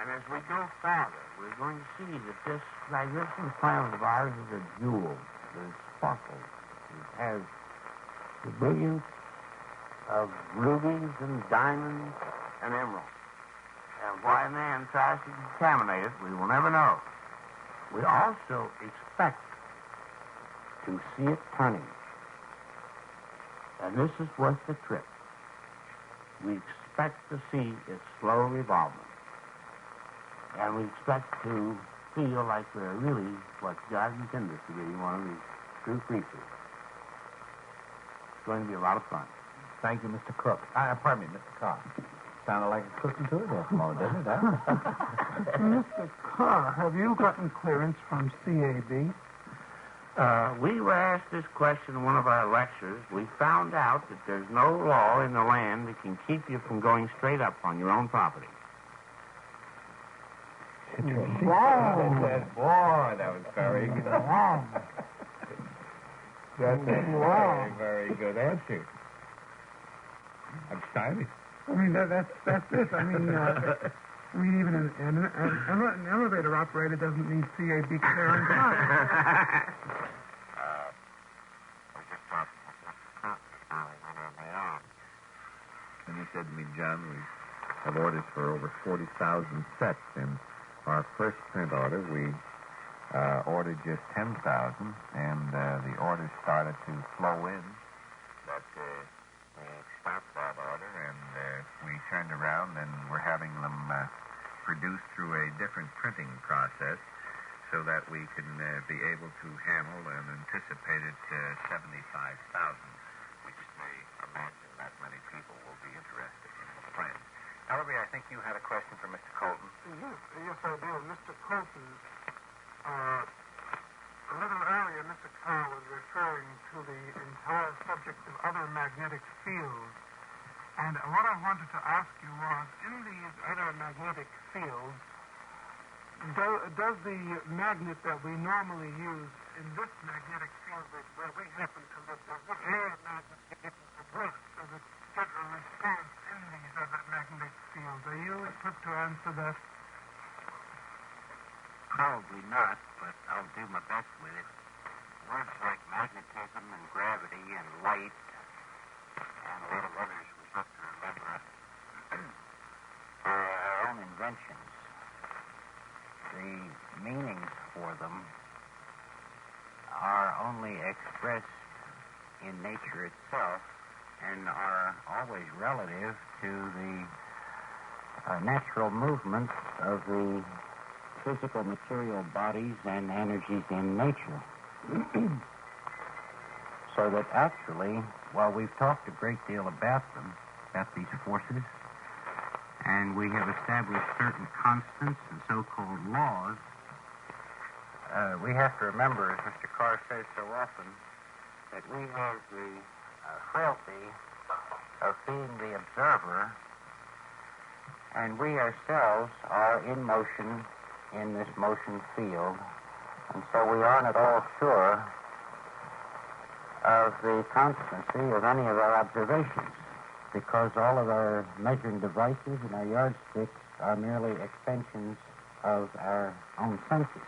Speaker 2: And as we go farther, we're going to see that this magnificent planet of ours is a jewel that sparkles. It has the brilliance of rubies and diamonds and emeralds. And why man tries to contaminate it, we will never know. We also expect to see it turning. And this is worth the trip. We expect to see its slow revolvement. And we expect to feel like we're really what God intended us to be, one of these true creatures. It's going to be a lot of fun.
Speaker 4: Thank you, Mr. Cook. Pardon me, Mr. Carr. Sounded like a cooking tour there for a moment, didn't it?
Speaker 3: Mr. Carr, have you gotten clearance from CAB?
Speaker 2: We were asked this question in one of our lectures. We found out that there's no law in the land that can keep you from going straight up on your own property.
Speaker 3: Wow.
Speaker 4: Boy, that was very good.
Speaker 3: Wow.
Speaker 4: That's a
Speaker 3: Wow.
Speaker 4: very good answer. I'm excited.
Speaker 3: I mean, that's it. I mean, even an elevator operator doesn't need CAB clearance.
Speaker 4: And he said to me, John, we have orders for over 40,000 sets. In our first print order, we ordered just 10,000, and the orders started to flow in. But we stopped that order, and we turned around, and we're having them produced through a different printing process so that we can be able to handle an anticipated 75,000, which they imagine that many people will be interested in the print. Ellery, I think you had a question for Mr. Colton.
Speaker 3: Yes, I do. Mr. Colton, a little earlier, Mr. Carr was referring to the entire subject of other magnetic fields. And what I wanted to ask you was, in these other magnetic fields, does the magnet that we normally use in this magnetic field where we happen to live, does this magnet work? Does it get a response in these other magnetic fields? Are you equipped to answer that?
Speaker 2: Probably not, but I'll do my best with it. Words like magnetism and gravity and light and a lot of others we have to remember are our own inventions. The meanings for them are only expressed in nature itself and are always relative to the natural movements of the physical material bodies and energies in nature. So that actually, while we've talked a great deal about them, about these forces, and we have established certain constants and so-called laws, we have to remember, as Mr. Carr says so often, that we have the frailty of being the observer, and we ourselves are in motion in this motion field, and so we aren't at all sure of the constancy of any of our observations, because all of our measuring devices and our yardsticks are merely extensions of our own senses.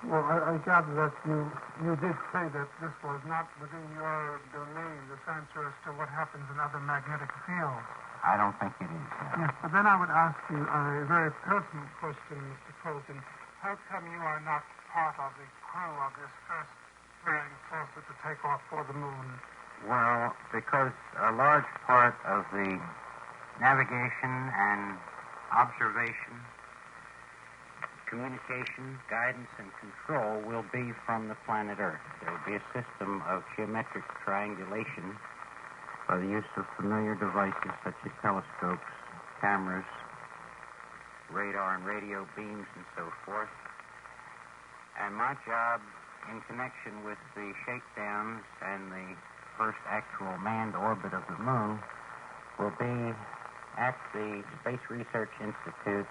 Speaker 3: Well, I gather that you did say that this was not within your domain, this answer as to what happens in other magnetic fields.
Speaker 6: I don't think it is, no.
Speaker 3: Yes, but then I would ask you a very personal question, Mr. Colton. How come you are not part of the crew of this first flying saucer to take off for the moon?
Speaker 6: Well, because a large part of the navigation and observation, communication, guidance, and control will be from the planet Earth. There will be a system of geometric triangulation by the use of familiar devices such as telescopes, cameras, radar and radio beams, and so forth. And my job, in connection with the shakedowns and the first actual manned orbit of the moon, will be at the Space Research Institute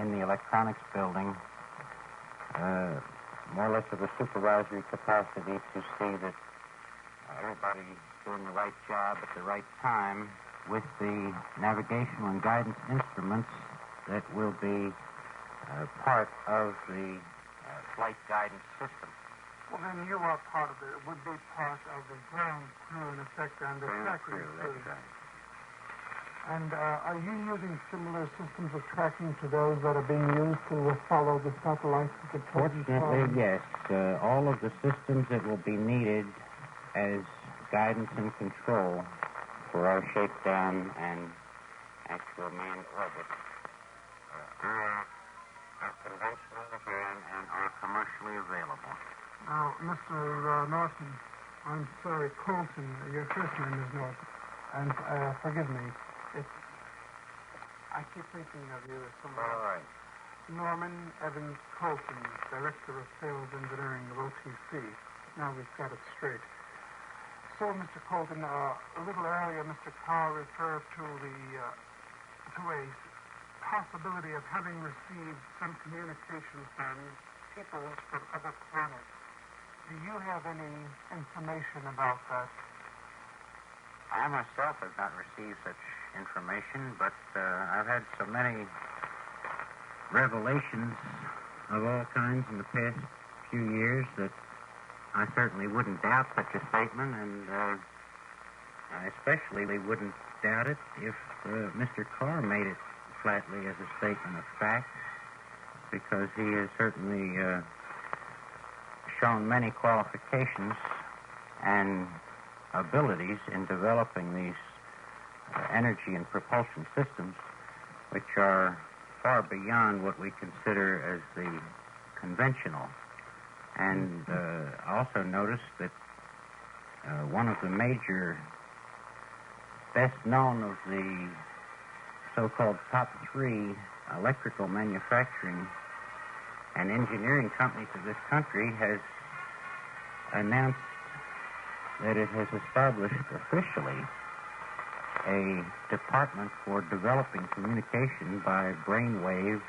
Speaker 6: in the electronics building, more or less of a supervisory capacity to see that everybody's doing the right job at the right time with the navigational and guidance instruments that will be part of the flight guidance system.
Speaker 3: Well, then you are part of it. It would be part of the ground crew, in effect, and the tracking crew.
Speaker 6: That's right.
Speaker 3: And are you using similar systems of tracking to those that are being used to follow the satellites at the present time?
Speaker 6: Fortunately, yes. All of the systems that will be needed as guidance and control for our shakedown and actual manned orbit are conventional and are commercially available.
Speaker 3: Now, Mr. Norton, I'm sorry, Colton, your first name is Norton, and forgive me, I keep thinking of you as someone.
Speaker 6: All right.
Speaker 3: Norman Evans Colton, Director of Sales Engineering of OTC. Now we've got it straight. So, Mr. Colton, a little earlier, Mr. Carr referred to a possibility of having received some communication from people from other planets. Do you have any information about that?
Speaker 6: I myself have not received such information, but I've had so many revelations of all kinds in the past few years that I certainly wouldn't doubt such a statement, and I especially wouldn't doubt it if Mr. Carr made it flatly as a statement of fact, because he has certainly shown many qualifications and abilities in developing these energy and propulsion systems, which are far beyond what we consider as the conventional. And I also noticed that one of the major, best known of the so-called top three electrical manufacturing and engineering companies of this country has announced that it has established officially a department for developing communication by brainwave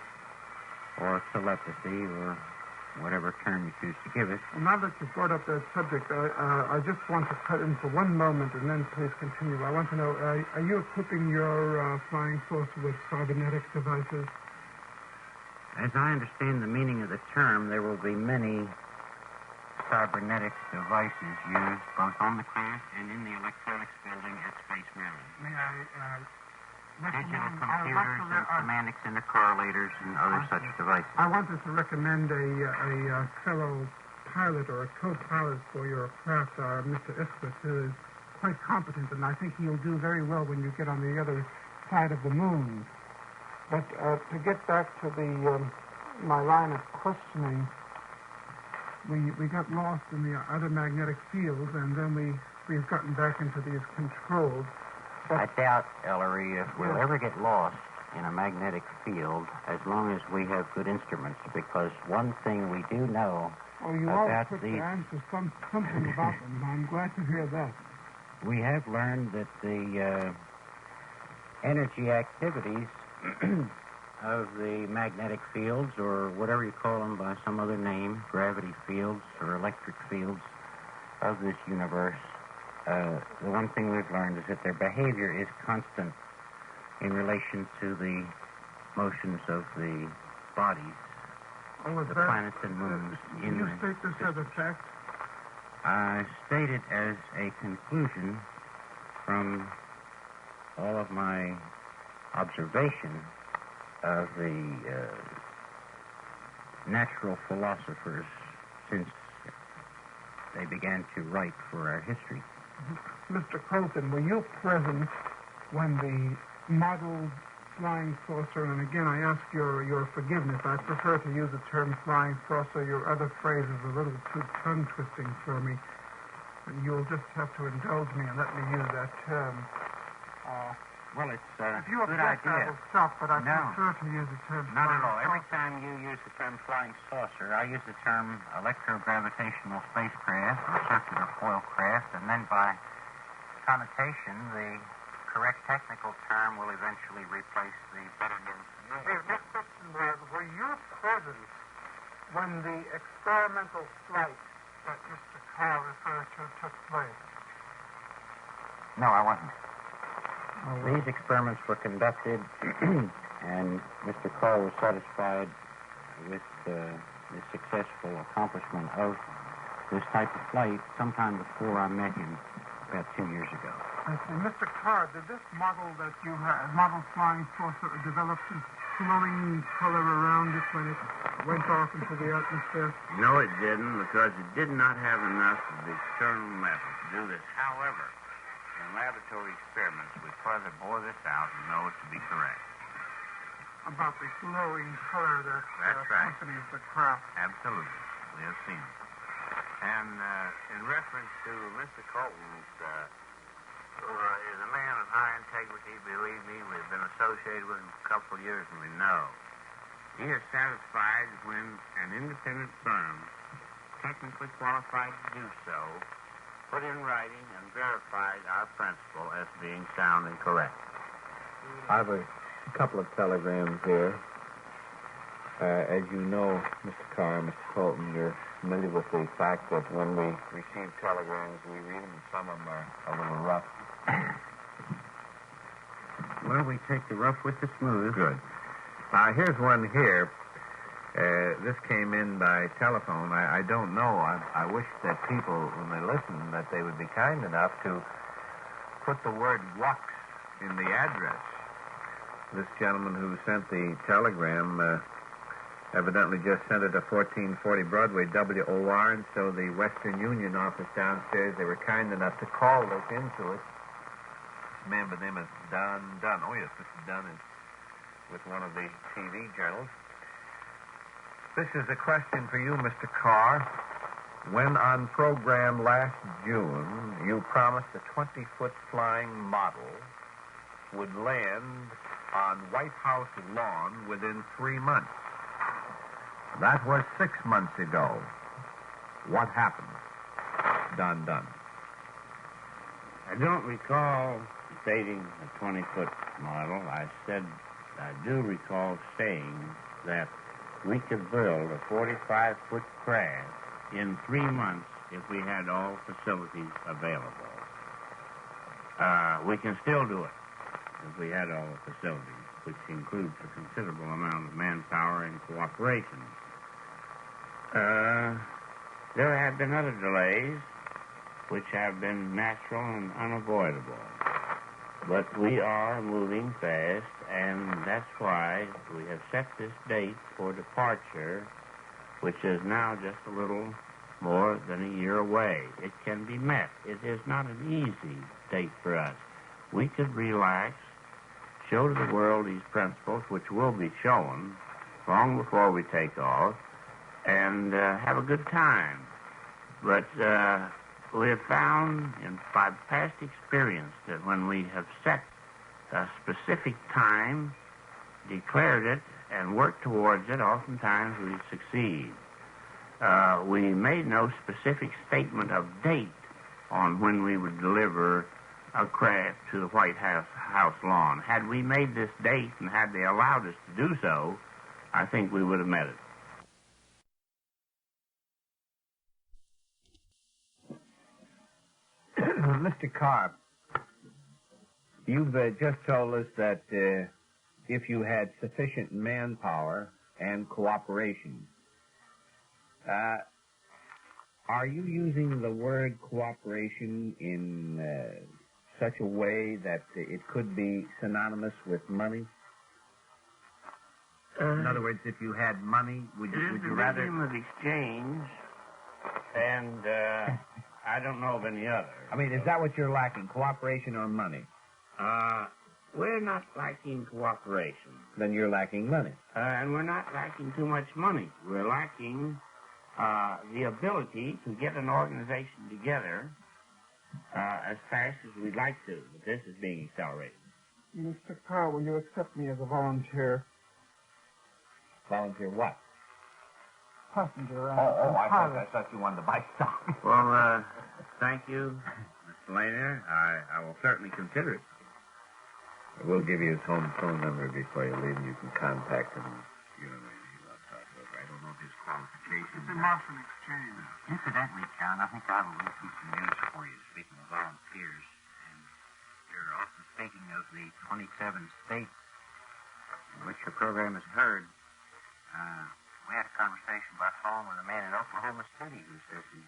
Speaker 6: or telepathy or whatever term you choose to give it.
Speaker 3: Well, now that you've brought up that subject, I just want to cut in for one moment and then please continue. I want to know, are you equipping your flying saucer with cybernetic devices?
Speaker 6: As I understand the meaning of the term, there will be many cybernetic devices used both on the craft and in the electronics building at Space Maryland.
Speaker 3: May I...
Speaker 6: Digital computers and semantics intercorrelators and other such devices.
Speaker 3: I wanted to recommend a fellow pilot or a co-pilot for your craft, Mr. Isquith, who is quite competent, and I think he'll do very well when you get on the other side of the moon. But to get back to my line of questioning, we got lost in the other magnetic fields, and then we've gotten back into these controls.
Speaker 6: I doubt, Ellery, if we'll ever get lost in a magnetic field as long as we have good instruments, because one thing we do know
Speaker 3: you
Speaker 6: about
Speaker 3: all put
Speaker 6: these...
Speaker 3: to answer something about them. I'm glad to hear that.
Speaker 6: We have learned that the energy activities of the magnetic fields, or whatever you call them by some other name, gravity fields or electric fields of this universe, the one thing we've learned is that their behavior is constant in relation to the motions of the bodies, the planets and moons.
Speaker 3: Can you state this as a fact?
Speaker 6: I state it as a conclusion from all of my observation of the natural philosophers since they began to write for our history.
Speaker 3: Mr. Colton, were you present when the model flying saucer, and again I ask your forgiveness, I prefer to use the term flying saucer. Your other phrase is a little too tongue-twisting for me. And you'll just have to indulge me and let me use that term.
Speaker 6: Well, it's a
Speaker 3: If you
Speaker 6: good
Speaker 3: object, I
Speaker 6: idea.
Speaker 3: will stop, but I
Speaker 6: No.
Speaker 3: prefer to use the term
Speaker 6: Not at
Speaker 3: flying
Speaker 6: all. Every
Speaker 3: saucer.
Speaker 6: time you use the term flying saucer, I use the term electrogravitational spacecraft or circular foil craft, and then by connotation, the correct technical term will eventually replace the better known
Speaker 3: Hey, next question was, were you present when the experimental flight that Mr. Carr referred to took place?
Speaker 6: No, I wasn't. These experiments were conducted, and Mr. Carr was satisfied with the successful accomplishment of this type of flight sometime before I met him about 2 years ago.
Speaker 3: I see. Mr. Carr, did this model that you had, model flying saucer, develop some glowing color around it when it went off into the atmosphere?
Speaker 2: No, it didn't, because it did not have enough of the external matter to do this. However, in laboratory experiments, we further bore this out and know it to be correct.
Speaker 3: About the glowing color that
Speaker 2: That's right.
Speaker 3: accompanies the craft.
Speaker 2: Absolutely. We have seen it. And in reference to Mr. Colton's, who is a man of high integrity, believe me, we've been associated with him a couple of years and we know. He is satisfied when an independent firm, technically qualified to do so, put in writing and verified our principle as being sound and correct.
Speaker 4: I have a couple of telegrams here. As you know, Mr. Carr, Mr. Colton, you're familiar with the fact that when we receive telegrams, we read them, and some of them are a little rough.
Speaker 6: Well, we take the rough with the smooth.
Speaker 4: Good. Here's one here. This came in by telephone. I don't know. I wish that people, when they listen, that they would be kind enough to put the word WUX in the address. This gentleman who sent the telegram evidently just sent it to 1440 Broadway, WOR, and so the Western Union office downstairs, they were kind enough to call us into it. This man by the name is Dunn. Oh, yes, Mr. Dunn is with one of the TV journals. This is a question for you, Mr. Carr. When on program last June, you promised a 20-foot flying model would land on White House lawn within 3 months. That was 6 months ago. What happened? Don.
Speaker 2: I don't recall stating a 20-foot model. I do recall saying that we could build a 45-foot craft in 3 months if we had all facilities available. We can still do it if we had all the facilities, which includes a considerable amount of manpower and cooperation. There have been other delays which have been natural and unavoidable. But we are moving fast, and that's why we have set this date for departure, which is now just a little more than a year away. It can be met. It is not an easy date for us. We could relax, show to the world these principles, which will be shown long before we take off, and have a good time. But we have found by past experience that when we have set a specific time, declared it, and worked towards it, oftentimes we succeed. We made no specific statement of date on when we would deliver a craft to the White House lawn. Had we made this date and had they allowed us to do so, I think we would have met it.
Speaker 4: Mr. Carr, you've just told us that if you had sufficient manpower and cooperation, are you using the word cooperation in such a way that it could be synonymous with money? In other words, if you had money, would you rather...
Speaker 2: It is a medium of exchange, and I don't know of any other.
Speaker 4: I mean, is that what you're lacking, cooperation or money?
Speaker 2: We're not lacking cooperation.
Speaker 4: Then you're lacking money.
Speaker 2: And we're not lacking too much money. We're lacking the ability to get an organization together as fast as we'd like to. But this is being accelerated.
Speaker 3: Mr. Carr, will you accept me as a volunteer?
Speaker 4: Volunteer what?
Speaker 3: Passenger.
Speaker 4: I thought you wanted to buy stock.
Speaker 2: Well, thank you, Mr. Lanier. I will certainly consider it.
Speaker 4: We'll give you his home phone number before you leave, and you can contact him. You don't know anything about Southwest. I don't know his qualifications.
Speaker 3: It's a Martian exchange.
Speaker 6: Incidentally, John, I think I have a little piece of news for you, speaking of volunteers. And you're often speaking of the 27 states in which your program is heard. We had a conversation by phone with a man in Oklahoma City who says he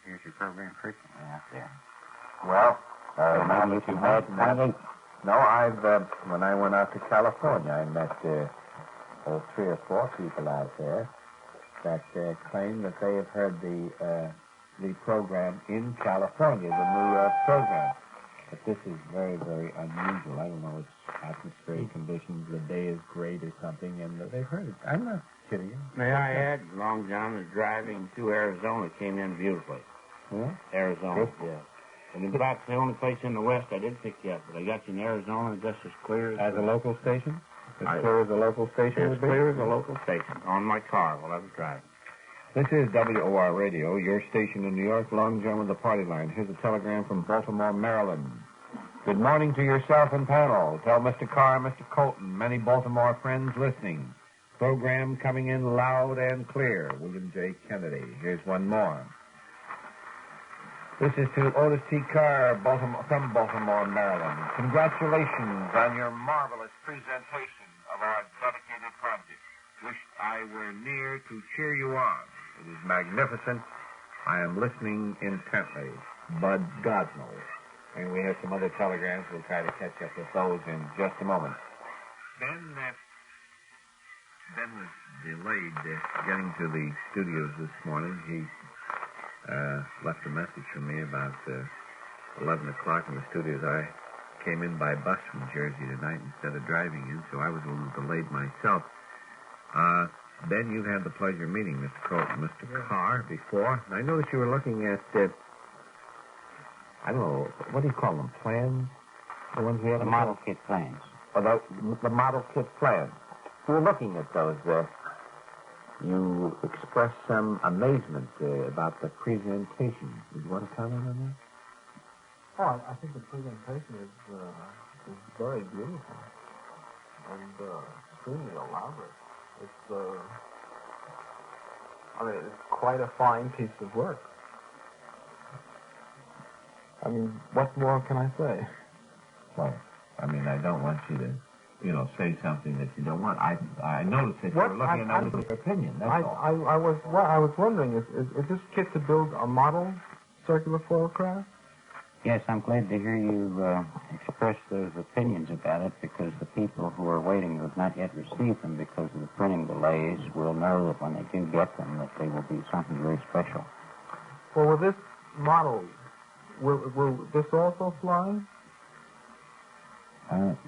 Speaker 6: hears your program frequently out there.
Speaker 4: Well, now that you mention that... No, when I went out to California, I met 3 or 4 people out there that claim that they have heard the program in California, the new program. But this is very, very unusual. I don't know, it's atmospheric conditions, the day is great or something, and they've heard it. I'm not kidding you.
Speaker 2: May I add, LongJohn is driving to Arizona, came in beautifully.
Speaker 4: Yeah?
Speaker 2: Arizona, yeah. And it's about the only place in the West I did pick you up, but I got you in Arizona just as clear as...
Speaker 4: As a local station? As clear as a local station would
Speaker 2: As
Speaker 4: be?
Speaker 2: clear as a local station, on my car while I was driving.
Speaker 4: This is WOR Radio, your station in New York, LongJohn with the party line. Here's a telegram from Baltimore, Maryland. Good morning to yourself and panel. Tell Mr. Carr, Mr. Colton, many Baltimore friends listening. Program coming in loud and clear. William J. Kennedy. Here's one more. This is to Otis T. Carr, from Baltimore, Maryland. Congratulations on your marvelous presentation of our dedicated project. Wish I were near to cheer you on. It is magnificent. I am listening intently. Bud Gosnell. And we have some other telegrams. We'll try to catch up with those in just a moment. Ben was delayed getting to the studios this morning. He left a message for me about 11 o'clock in the studios. I came in by bus from Jersey tonight instead of driving in, so I was a little delayed myself. Ben, you've had the pleasure of meeting Mr. Colton, Mr. Carr before. I noticed you were looking at, I don't know, what do you call them, plans? The ones we have?
Speaker 6: The model kit plans.
Speaker 4: Oh, the model kit plans. You were looking at those. You expressed some amazement about the presentation. Did you want to comment on that?
Speaker 3: Oh, I think the presentation is very beautiful and extremely elaborate. It's quite a fine piece of work. I mean, what more can I say?
Speaker 4: Well, I mean, I don't want you to, say something that you don't want. I noticed that you were looking at your opinion. That's all.
Speaker 3: I was wondering, is this kit to build a model circular foil craft?
Speaker 6: Yes, I'm glad to hear you express those opinions about it, because the people who are waiting who have not yet received them because of the printing delays will know that when they do get them, that they will be something very special.
Speaker 3: Well, will this model, will this also fly?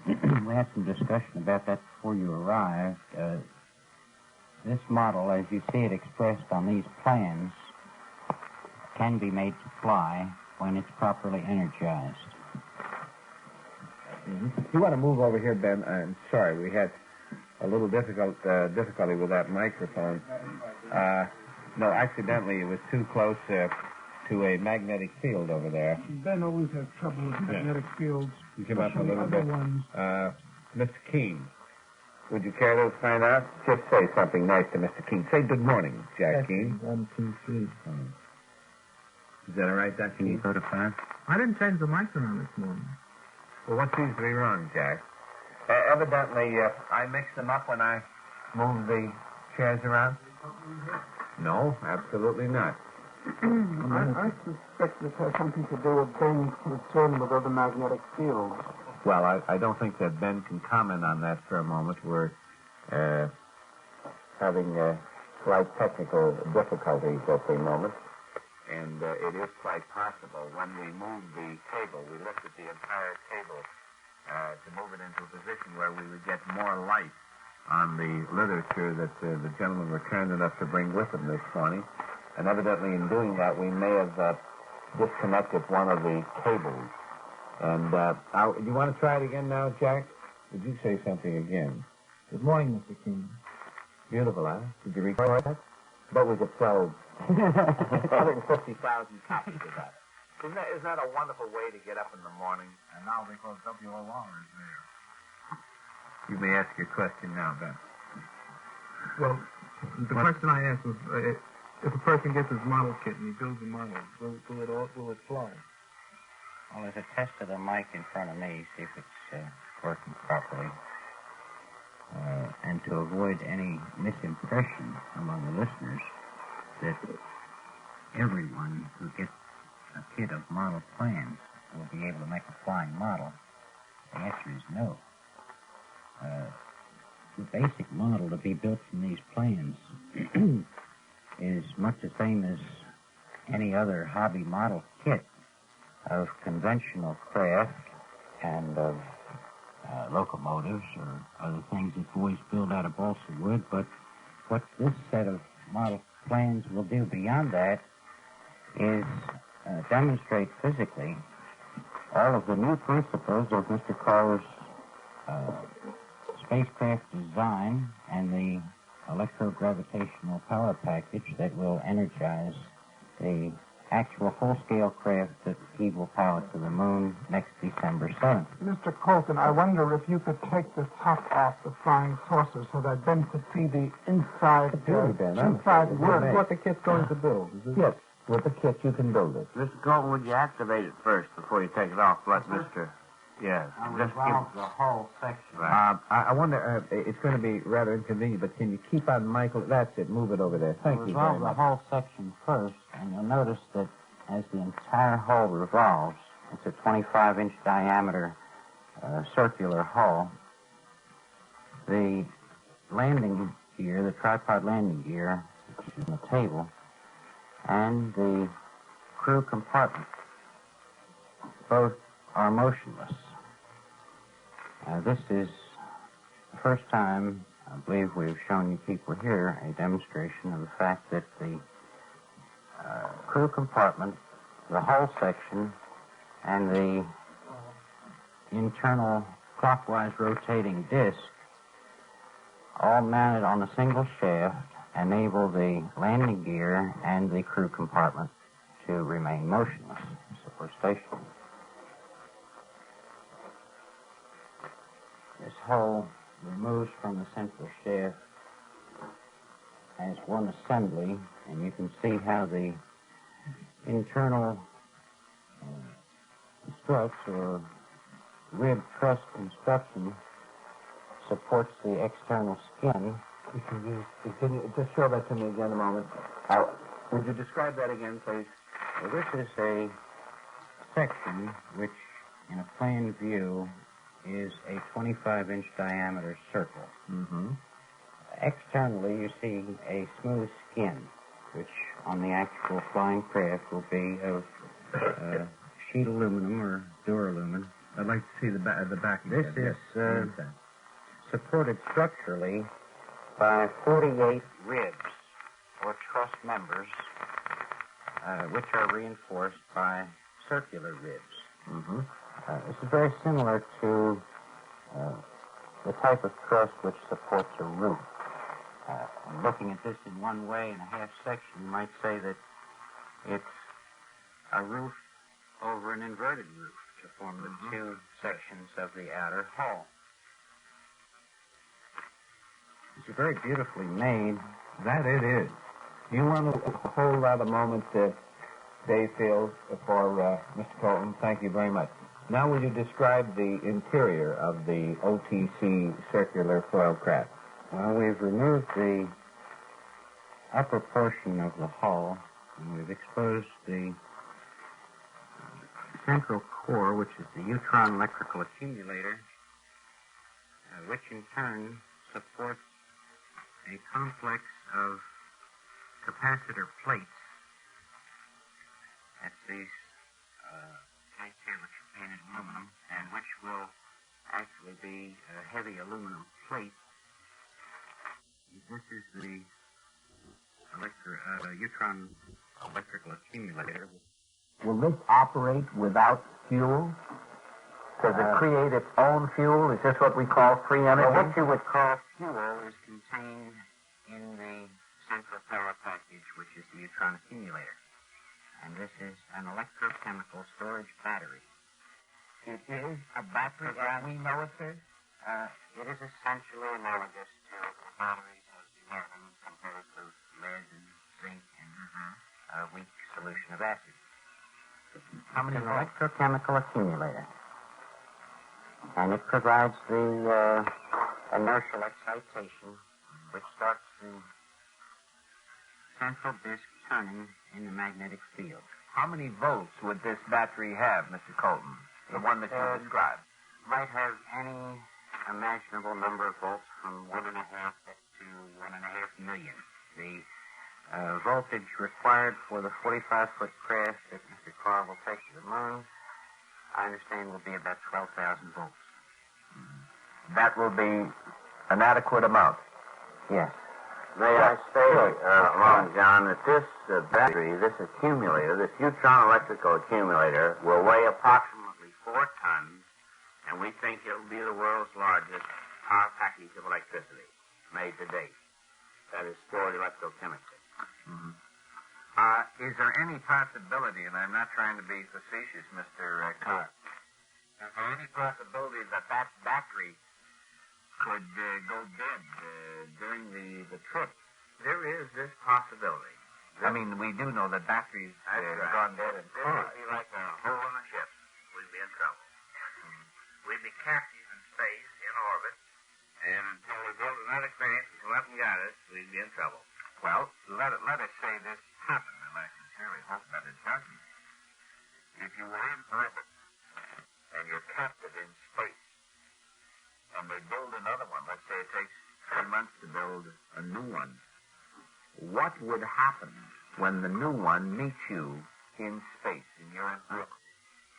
Speaker 6: We had some discussion about that before you arrived. This model, as you see it expressed on these plans, can be made to fly when it's properly energized.
Speaker 4: Mm-hmm. You want to move over here, Ben? I'm sorry, we had a little difficulty with that microphone. No, accidentally, it was too close to a magnetic field over there.
Speaker 3: Ben always has trouble with magnetic fields.
Speaker 4: You come up a little bit.
Speaker 3: Ones.
Speaker 4: Mr. Keene, would you care to find out? Just say something nice to Mr. Keene. Say good morning, Jack Keene.
Speaker 3: 1, 2, 3.
Speaker 4: Is that all right, Dr.
Speaker 6: Can you go to 5?
Speaker 3: I didn't change the mics around this morning.
Speaker 4: Well, what seems to be wrong, Jack? Evidently, I mixed them up when I moved the chairs around. No, absolutely not.
Speaker 3: I suspect this has something to do with Ben's concern with other magnetic fields.
Speaker 4: Well, I don't think that Ben can comment on that for a moment. We're having slight technical difficulties at the moment. And it is quite possible when we move the cable, we lifted the entire cable to move it into a position where we would get more light on the literature that the gentlemen were kind enough to bring with them this morning. And evidently in doing that, we may have disconnected one of the cables. And do you want to try it again now, Jack? Did you say something again?
Speaker 3: Good morning, Mr. King.
Speaker 4: Beautiful, huh? Did you record that? But we could sell 150,000 copies of that. Isn't that a wonderful way to get up in the morning?
Speaker 5: And now because WOR is there.
Speaker 4: You may ask your question now, Ben.
Speaker 3: Well, the question I asked was, if a person gets his model kit and he builds a model, will it fly?
Speaker 6: Well, there's a test of the mic in front of me, see if it's working properly. And to avoid any misimpression among the listeners that everyone who gets a kit of model plans will be able to make a flying model, the answer is no. The basic model to be built from these plans is much the same as any other hobby model kit of conventional craft and of locomotives or other things that boys build out of balsa wood. But what this set of model plans will do beyond that is demonstrate physically all of the new principles of Mr. Carr's spacecraft design and the electrogravitational power package that will energize the actual full-scale craft that he will power to the moon next December 7th.
Speaker 3: Mr. Colton, I wonder if you could take the top off the flying saucer so that Ben could see the inside work.
Speaker 4: That's what the kit's going to build, is it? Yes. With the kit, you can build it.
Speaker 5: Mr. Colton, would you activate it first before you take it off? Let Mr. Yes.
Speaker 6: Just revolve the whole section.
Speaker 4: Right. I wonder, it's going to be rather inconvenient, but can you keep on Michael? That's it. Move it over there. Thank you very
Speaker 6: Revolve
Speaker 4: much.
Speaker 6: the whole section first, and you'll notice that as the entire hull revolves, it's a 25-inch diameter circular hull. The landing gear, the tripod landing gear, which is on the table, and the crew compartment, both are motionless. This is the first time, I believe we've shown you people here, a demonstration of the fact that the crew compartment, the hull section, and the internal clockwise rotating disc, all mounted on a single shaft, enable the landing gear and the crew compartment to remain motionless, or stationary. This hull removes from the central shaft as one assembly, and you can see how the internal struts or rib truss construction supports the external skin.
Speaker 4: Can you just show that to me again a moment? Would you describe that again, please?
Speaker 6: Well, this is a section which, in a plan view, is a 25-inch diameter circle.
Speaker 4: Mm-hmm.
Speaker 6: Externally, you see a smooth skin, which on the actual flying craft will be of sheet aluminum or duralumin.
Speaker 4: I'd like to see the back of
Speaker 6: This is supported structurally by 48 ribs or truss members, which are reinforced by circular ribs.
Speaker 4: Mm-hmm.
Speaker 6: This is very similar to the type of truss which supports a roof. Looking at this in one way, in a half section, you might say that it's a roof over an inverted roof to form the two sections of the outer hull. It's very beautifully made.
Speaker 4: That it is. You want to hold out a moment, Dave Fields, for Mr. Colton? Thank you very much. Now will you describe the interior of the OTC circular foil craft?
Speaker 6: Well, we've removed the upper portion of the hull And we've exposed the central core, which is the neutron electrical accumulator, which in turn supports a complex of capacitor plates. That's these plates here which are painted aluminum, and which will actually be a heavy aluminum plate. This is the neutron electrical accumulator.
Speaker 4: Will this operate without fuel? Does it create its own fuel? Is this what we call free energy?
Speaker 6: Well, what you would call fuel is contained in the central power package, which is the neutron accumulator. And this is an electrochemical storage battery.
Speaker 4: It is a battery as we know it, sir?
Speaker 6: It is essentially analogous to the batteries as we know them, composed of lead and zinc and a weak solution of acid.
Speaker 4: How many
Speaker 6: It's an electrochemical accumulator. And it provides the inertial excitation, which starts the central disk turning in the magnetic field.
Speaker 4: How many volts would this battery have, Mr. Colton? The one that you described?
Speaker 6: Might have any imaginable number of volts from 1.5 up to 1.5 million. The voltage required for the 45-foot craft that Mr. Carr will take to the moon, I understand, will be about 12,000 volts.
Speaker 4: That will be an adequate amount.
Speaker 6: Yes.
Speaker 5: May I say, LongJohn, that this battery, this accumulator, this neutron electrical accumulator, will weigh approximately 4 tons, and we think it'll be the world's largest power package of electricity made to date. That is stored electrochemically.
Speaker 4: Is there any possibility, and I'm not trying to be facetious, Mr. Carr, is there any possibility that that battery could go dead during the trip?
Speaker 5: There is this possibility.
Speaker 4: I mean, we do know that batteries have gone dead in
Speaker 5: This would be like a hole in a ship. We'd be in trouble. We'd be captive in space, in orbit, and until we built another craft and come up and got us, we'd be in trouble.
Speaker 4: Well, let us say this happened, and I sincerely hope that it doesn't. If you were in orbit and you're captive in space, and they build another one, let's say it takes 3 months to build a new one, what would happen when the new one meets you in space and you're in orbit?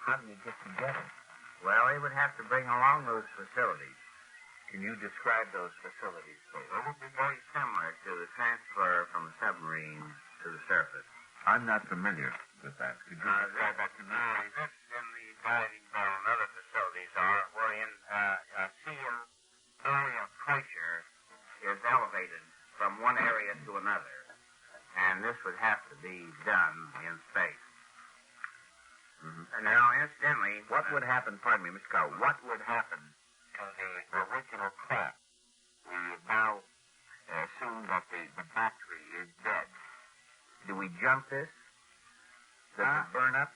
Speaker 4: How do you get together?
Speaker 5: Well, they would have to bring along those facilities.
Speaker 4: Can you describe those facilities, please?
Speaker 5: It would be very similar to the transfer from a submarine to the surface.
Speaker 4: I'm not familiar with that. Could you describe that to me?
Speaker 5: This in the diving bell and other facilities are wherein a sea area pressure is elevated from one area to another. And this would have to be done in space. Now, incidentally,
Speaker 4: What would happen, pardon me, Mr. Carr, what would happen to the original craft? We now assume that the battery is dead. Do we jump this? Does it burn up?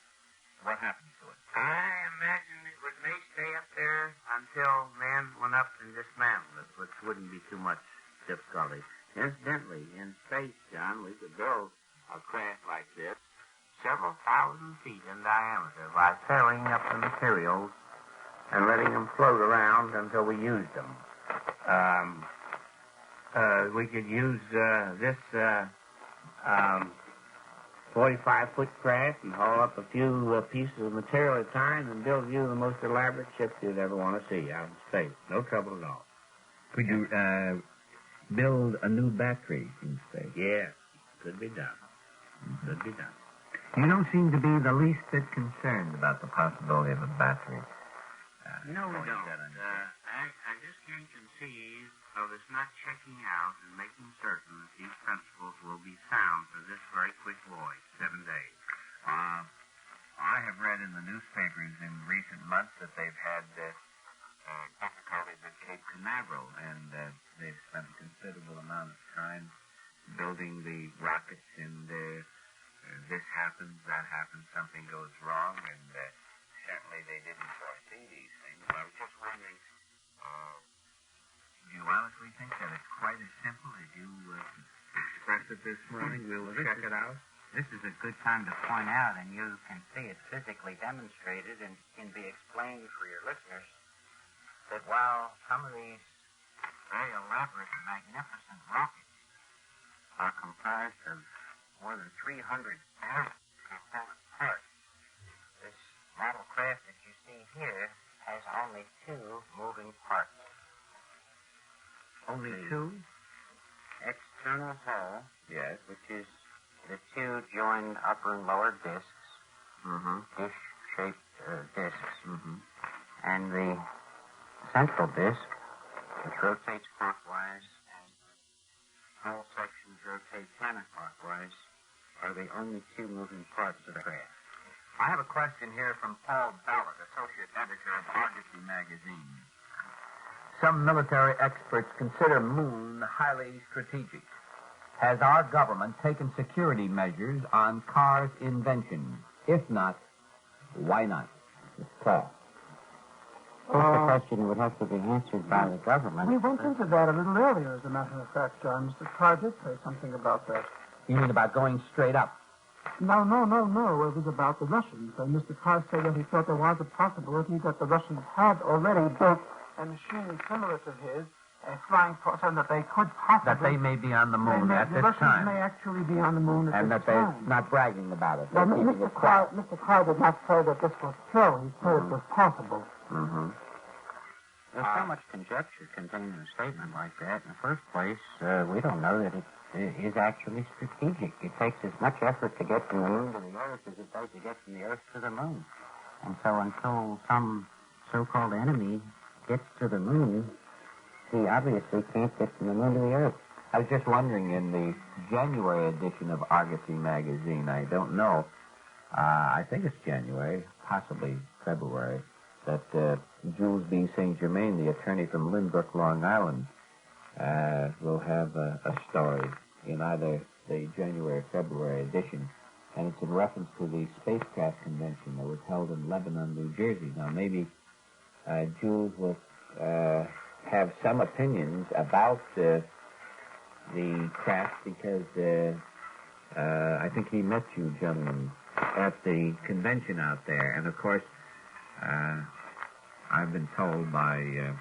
Speaker 4: What happens to it?
Speaker 5: I imagine it may stay up there until man went up and dismantled it, which wouldn't be too much difficulty. Incidentally, in space, John, we could build a craft like this several thousand feet in diameter by filling up the materials and letting them float around until we used them.
Speaker 2: We could use this 45-foot craft and haul up a few pieces of material at a time and build you the most elaborate ship you'd ever want to see out in space. No trouble at all.
Speaker 7: Could you build a new battery in space?
Speaker 2: Yeah, could be done. Could be done.
Speaker 7: You don't seem to be the least bit concerned about the possibility of a battery.
Speaker 5: No, we don't. I just can't conceive of us not checking out and making certain that these principles will be sound for this very quick voyage, 7 days.
Speaker 4: I have read in the newspapers in recent months that they've had difficulties at Cape Canaveral, and they've spent a considerable amount of time building the rockets, and this happens, that happens, something goes wrong, and certainly they didn't foresee these things. I was just wondering, do you honestly think that it's quite as simple as you expressed it this morning? We'll check it out.
Speaker 6: This is a good time to point out, and you can see it physically demonstrated and can be explained for your listeners, that while some of these very elaborate and magnificent rockets are comprised of more than 300 component parts, this model craft that you see here has only 2 moving parts.
Speaker 4: Only 2?
Speaker 6: External hull,
Speaker 4: Yes.
Speaker 6: which is the 2 joined upper and lower discs, dish-shaped discs, and the central disc, which rotates clockwise, and all sections rotate counterclockwise, are the only 2 moving parts of the craft.
Speaker 4: I have a question here from Paul Ballard, associate editor of Argosy magazine. Some military experts consider moon highly strategic. Has our government taken security measures on Carr's invention? If not, why not? Mr. Carr.
Speaker 6: That's a question would have to be answered by the government.
Speaker 3: We went into that a little earlier, as a matter of fact, John. Mr. Carr did say something about that.
Speaker 4: You mean about going straight up?
Speaker 3: No. It was about the Russians. And Mr. Carr said that he thought there was a possibility that the Russians had already built a machine similar to his, a flying saucer, and that they could possibly...
Speaker 4: That they may be on the moon at this
Speaker 3: the Russians
Speaker 4: time.
Speaker 3: may actually be on the moon at
Speaker 4: And
Speaker 3: this
Speaker 4: that they're
Speaker 3: time.
Speaker 4: not bragging about it.
Speaker 3: Well,
Speaker 4: They're keeping
Speaker 3: Mr.
Speaker 4: it quiet.
Speaker 3: Carr did not say that this was true. He said it was possible.
Speaker 6: There's so much conjecture contained in a statement like that. In the first place, we don't know that it is actually strategic. It takes as much effort to get from the moon to the Earth as it does to get from the Earth to the moon. And so until some so-called enemy gets to the moon, he obviously can't get from the moon to the Earth.
Speaker 4: I was just wondering, in the January edition of Argosy magazine, I don't know, I think it's January, possibly February, that Jules B. St. Germain, the attorney from Lynbrook, Long Island, will have a story in either the January or February edition, and it's in reference to the spacecraft convention that was held in Lebanon, New Jersey. Now, maybe Jules will have some opinions about the craft, because I think he met you gentlemen at the convention out there, and of course I've been told by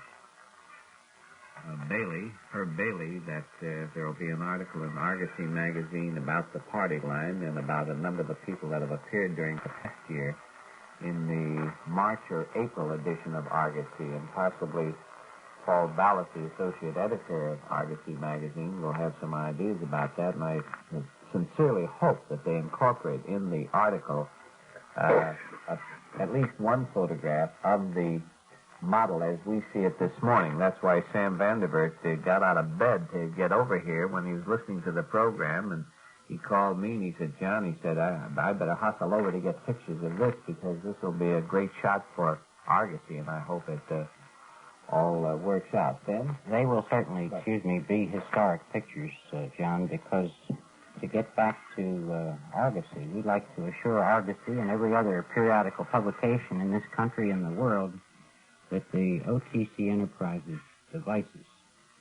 Speaker 4: Herb Bailey, that there will be an article in Argosy magazine about the party line and about a number of the people that have appeared during the past year in the March or April edition of Argosy, and possibly Paul Ballard, the associate editor of Argosy magazine, will have some ideas about that, and I sincerely hope that they incorporate in the article at least one photograph of the model as we see it this morning. That's why Sam Vanderbilt got out of bed to get over here when he was listening to the program, and he called me and he said, John, he said, I better hustle over to get pictures of this, because this will be a great shot for Argosy, and I hope it all works out. Ben?
Speaker 6: They will certainly, be historic pictures, John, because to get back to Argosy, we'd like to assure Argosy and every other periodical publication in this country and the world that the OTC Enterprises devices,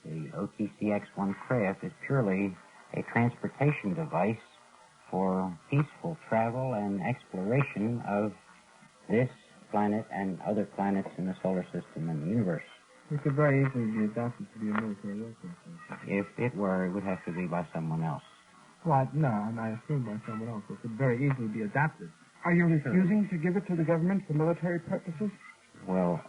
Speaker 6: the OTC X1 craft, is purely a transportation device for peaceful travel and exploration of this planet and other planets in the solar system and the universe.
Speaker 3: It could very easily be adapted to be a military weapon.
Speaker 6: If it were, it would have to be by someone else.
Speaker 3: Well, no, and I assume by someone else. It could very easily be adapted. Are you refusing to give it to the government for military purposes?
Speaker 6: Well,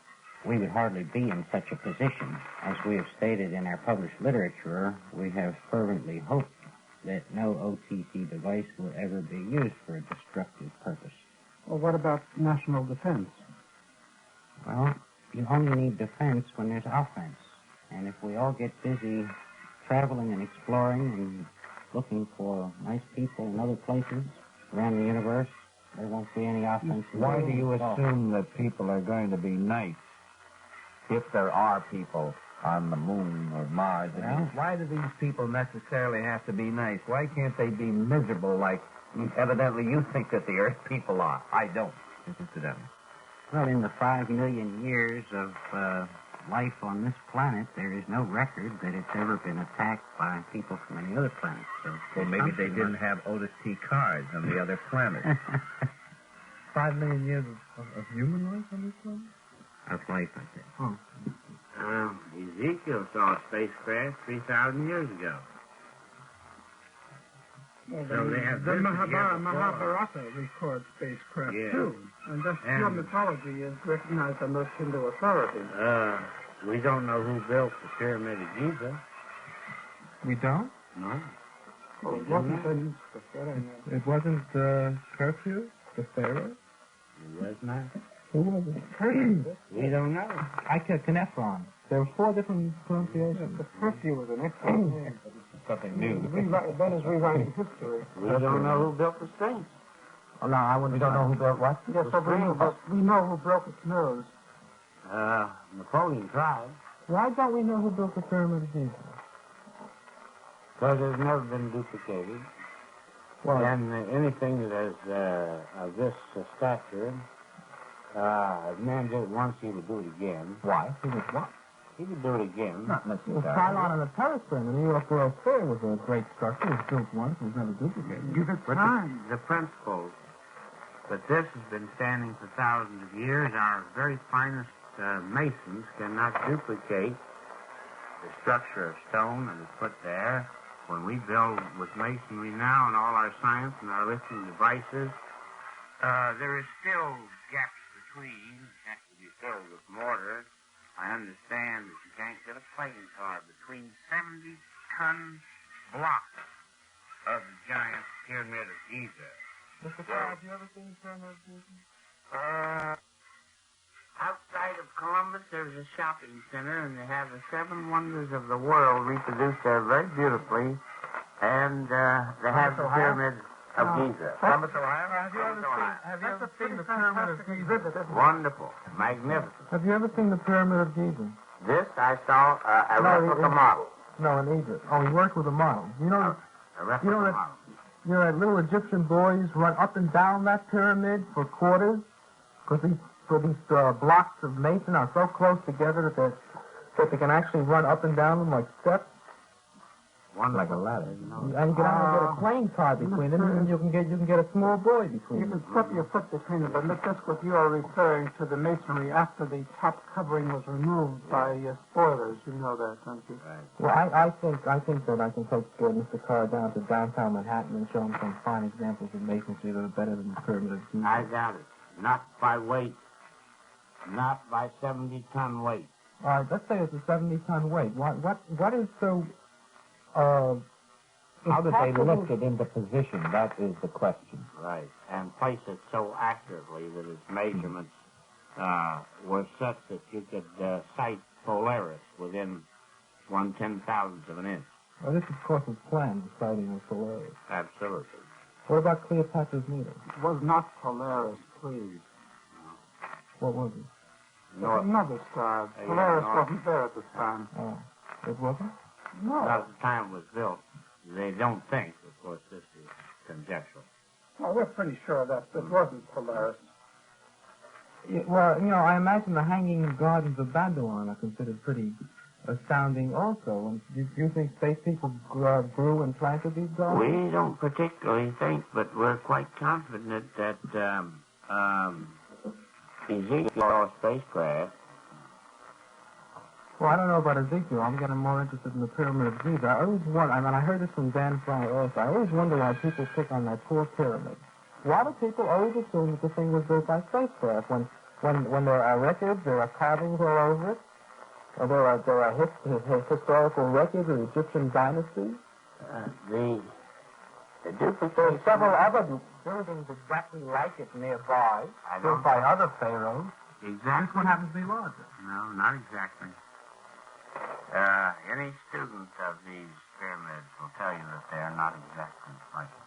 Speaker 6: we would hardly be in such a position. As we have stated in our published literature, we have fervently hoped that no OTC device will ever be used for a destructive purpose.
Speaker 3: Well, what about national defense?
Speaker 6: Well, you only need defense when there's offense. And if we all get busy traveling and exploring and looking for nice people in other places around the universe, there won't be any offense.
Speaker 4: Why do you assume that people are going to be nice if there are people on the moon or Mars?
Speaker 6: Well,
Speaker 4: why do these people necessarily have to be nice? Why can't they be miserable like evidently you think that the Earth people are? I don't, incidentally.
Speaker 6: Well, in the 5 million years of life on this planet, there is no record that it's ever been attacked by people from any other planet. So
Speaker 4: Well, maybe they didn't have Otis T. Cars on the other planets.
Speaker 3: 5 million years of human life on this planet?
Speaker 6: Of life, I said.
Speaker 3: Oh.
Speaker 5: Ezekiel saw a spacecraft 3,000 years ago.
Speaker 3: Well,
Speaker 5: So they have
Speaker 3: the
Speaker 5: this together
Speaker 3: Mahabharata records spacecraft,
Speaker 5: Yeah.
Speaker 3: too. And that's pure mythology is recognized by most Hindu authorities.
Speaker 5: We don't know who built the Pyramid of Giza.
Speaker 3: We don't?
Speaker 5: No.
Speaker 3: Oh, it wasn't It wasn't Khufu, the pharaoh?
Speaker 5: It was not.
Speaker 3: Who was it? Khufu.
Speaker 5: We don't know.
Speaker 3: Ikenephron. There were 4 different pronunciations. The Khufu was an excellent name.
Speaker 4: Something new.
Speaker 3: That is rewriting history.
Speaker 5: We don't know who built the Sphinx.
Speaker 3: Oh, no, I wouldn't. We don't know who built what? Yes, but we know who broke its nose.
Speaker 5: Napoleon tried.
Speaker 3: Why don't we know who built the Pyramid of Giza?
Speaker 5: Because it's never been duplicated.
Speaker 3: Well,
Speaker 5: And anything that is of this stature, if man did it once, he would do it again.
Speaker 3: why? He was what?
Speaker 5: He would do it again.
Speaker 3: Not necessarily. The pylon and the peristem in the New York World's Fair was a great structure. It was built once. It was never duplicated. Give it
Speaker 5: But the principles. But this has been standing for thousands of years. Our very finest masons cannot duplicate the structure of stone that is put there. When we build with masonry now and all our science and our lifting devices, there is still gaps between that have to be filled with mortar. I understand that you can't get a playing card between 70-ton blocks of the giant Pyramid of Giza.
Speaker 3: Mr. Carr, have you ever seen the Pyramid of Giza?
Speaker 5: Outside of Columbus, there's a shopping center, and they have the 7 wonders of the world reproduced there very beautifully. And they have the Pyramid of Giza.
Speaker 3: Columbus, Ohio? Have you ever seen the Pyramid of Giza?
Speaker 5: Wonderful. Magnificent.
Speaker 3: Have you ever seen the Pyramid of Giza?
Speaker 5: This, I saw a replica model.
Speaker 3: No, in Egypt. Oh, he worked with a model. You know,
Speaker 5: A replica
Speaker 3: that-
Speaker 5: model.
Speaker 3: little Egyptian boys run up and down that pyramid for quarters because these blocks of mason are so close together that they can actually run up and down them like steps.
Speaker 5: Wonderful.
Speaker 6: Like a ladder.
Speaker 3: And you can actually get a playing card between them, and you can get a small boy between them. You can slip your foot between them, but that's what you are referring to the masonry after the top covering was removed by spoilers. You know that, don't you?
Speaker 5: Right.
Speaker 3: Well, I think that I can take Mr. Carr down to downtown Manhattan and show him some fine examples of masonry that are better than the Pyramid of Giza.
Speaker 5: I doubt it. Not by weight. Not by 70-ton weight.
Speaker 3: All right, let's say it's a 70-ton weight. What is so?
Speaker 6: How did they lift it into position? That is the question.
Speaker 5: Right. And place it so accurately that its measurements were such that you could sight Polaris within 1/10,000th of an inch.
Speaker 3: Well, this, of course, is planned, the sighting of Polaris.
Speaker 5: Absolutely.
Speaker 3: What about Cleopatra's Needle?
Speaker 5: It was not Polaris, please.
Speaker 3: What was it?
Speaker 5: North.
Speaker 3: Another star.
Speaker 5: Yeah,
Speaker 3: Polaris
Speaker 5: north.
Speaker 3: wasn't there at the time. Oh, it wasn't? No.
Speaker 5: Not at the time it was built. They don't think, of course, this is conjectural.
Speaker 3: Well, we're pretty sure of that. It wasn't Polaris. Yeah, well, I imagine the Hanging Gardens of Babylon are considered pretty astounding also. And do you think space people grew and planted these gardens?
Speaker 5: We don't particularly think, but we're quite confident that Ezekiel saw a spacecraft.
Speaker 3: Well, I don't know about Ezekiel. I'm getting more interested in the Pyramid of Giza. I always wonder, I heard this from Dan Fry also. I always wonder why people pick on that poor pyramid. Why do people always assume that the thing was built by spacecraft when there are records, there are carvings all over it, or there are historical records of the Egyptian dynasty?
Speaker 5: The duplicate.
Speaker 3: There are several other buildings exactly like it nearby, built by other pharaohs.
Speaker 5: Exactly.
Speaker 3: This one happens to be larger.
Speaker 5: No, not exactly. Any student of these pyramids will tell you that they are not exactly like it.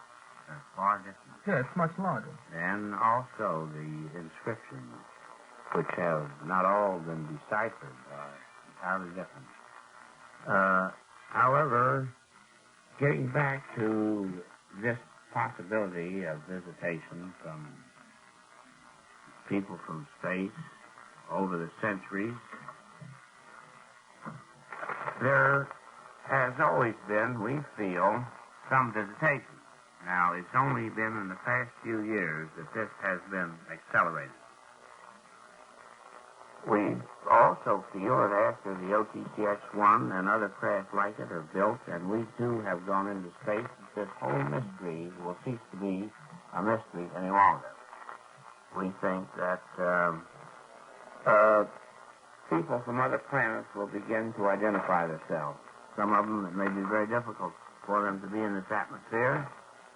Speaker 5: They're far different.
Speaker 3: Yeah, it's much larger.
Speaker 5: And also the inscriptions, which have not all been deciphered, are entirely different. However, getting back to this possibility of visitation from people from space over the centuries, There has always been, we feel, some visitation. Now, it's only been in the past few years that this has been accelerated. We also feel that after the OTC X1 and other craft like it are built, and we too have gone into space, that this whole mystery will cease to be a mystery any longer. We think that people from other planets will begin to identify themselves. Some of them, it may be very difficult for them to be in this atmosphere,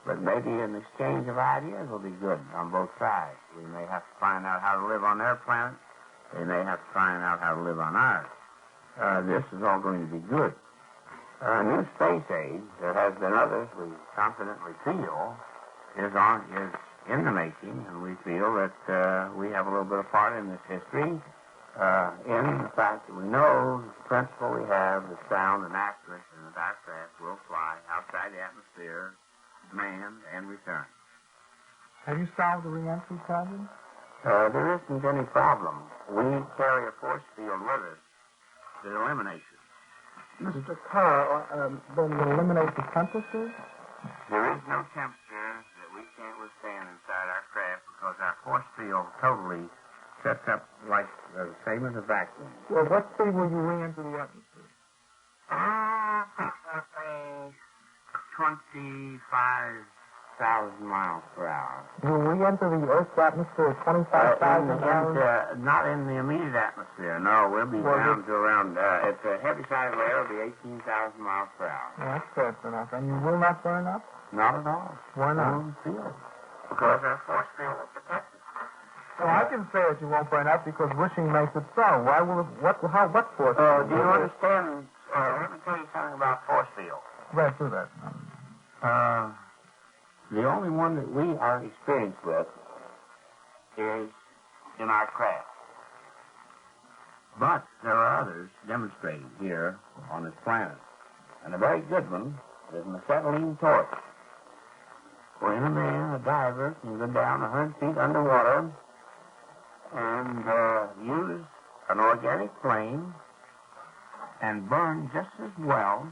Speaker 5: but maybe an exchange of ideas will be good on both sides. We may have to find out how to live on their planet. They may have to find out how to live on ours. This is all going to be good. New space age, there has been others we confidently feel is in the making, and we feel that we have a little bit of part in this history in the fact that we know the principle we have is sound and accurate, and that our craft will fly outside the atmosphere, manned, and return.
Speaker 3: Have you solved the re-entry problem?
Speaker 5: There isn't any problem. We carry a force field with us that eliminates it.
Speaker 3: Mr. Carr, then will eliminate the temperatures?
Speaker 5: There is no temperature that we can't withstand inside our craft because our force field totally sets up like the same as a vacuum.
Speaker 3: Well, what speed will you re-enter the atmosphere?
Speaker 5: 25,000 miles per hour.
Speaker 3: Will we enter the Earth's atmosphere at 25,000 miles?
Speaker 5: Not in the immediate atmosphere, no. We'll be down to around, at the heavy side of the air, it'll be 18,000 miles per hour.
Speaker 3: Yeah, that's fast enough. And you will not burn up?
Speaker 5: Not at all.
Speaker 3: Why not?
Speaker 5: I don't feel it. Because our force field will protect us.
Speaker 3: Well, I can say that you won't burn up because wishing makes it so. Why will it, what force?
Speaker 5: Do you understand? Let me tell you something about force field.
Speaker 3: Right, do that.
Speaker 5: The only one that we are experienced with is in our craft. But there are others demonstrated here on this planet. And a very good one is an acetylene torch. When a man, a diver, can go down 100 feet underwater and use an organic flame and burn just as well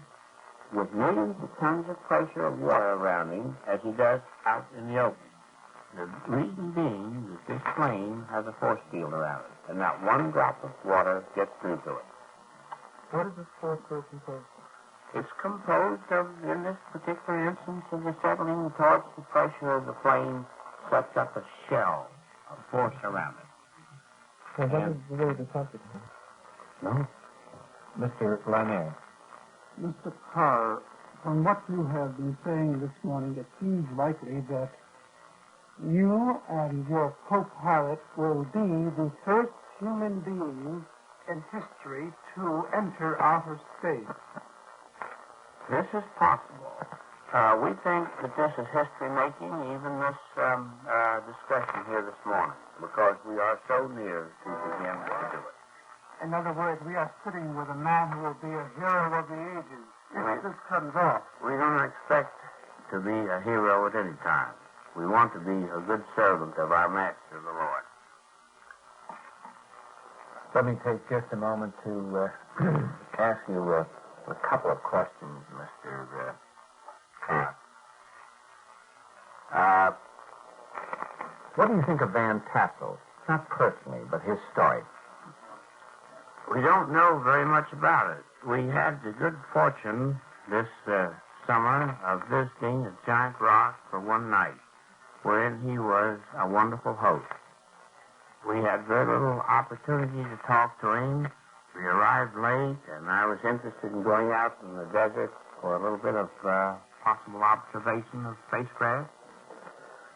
Speaker 5: with millions of tons of pressure of water around him as he does out in the open. The reason being that this flame has a force field around it, and not one drop of water gets through to it.
Speaker 3: What is this force field composed of?
Speaker 5: It's composed of, in this particular instance of the acetylene torch, the pressure of the flame sets up a shell of force around it.
Speaker 3: So what is the rate of temperature?
Speaker 7: No? Mr. Lanier.
Speaker 8: Mr. Carr, from what you have been saying this morning, it seems likely that you and your co-pilot will be the first human beings in history to enter outer space.
Speaker 5: This is possible. We think that this is history-making, even this discussion here this morning, because we are so near to begin to do it.
Speaker 8: In other words, we are sitting with a man who will be a hero of the ages if this comes off.
Speaker 5: We don't expect to be a hero at any time. We want to be a good servant of our Master, the Lord.
Speaker 7: Let me take just a moment to ask you a couple of questions, Mr. Carr. What do you think of Van Tassel? Not personally, but his story.
Speaker 5: We don't know very much about it. We had the good fortune this summer of visiting a giant rock for one night, wherein he was a wonderful host. We had very little opportunity to talk to him. We arrived late, and I was interested in going out in the desert for a little bit of possible observation of spacecraft.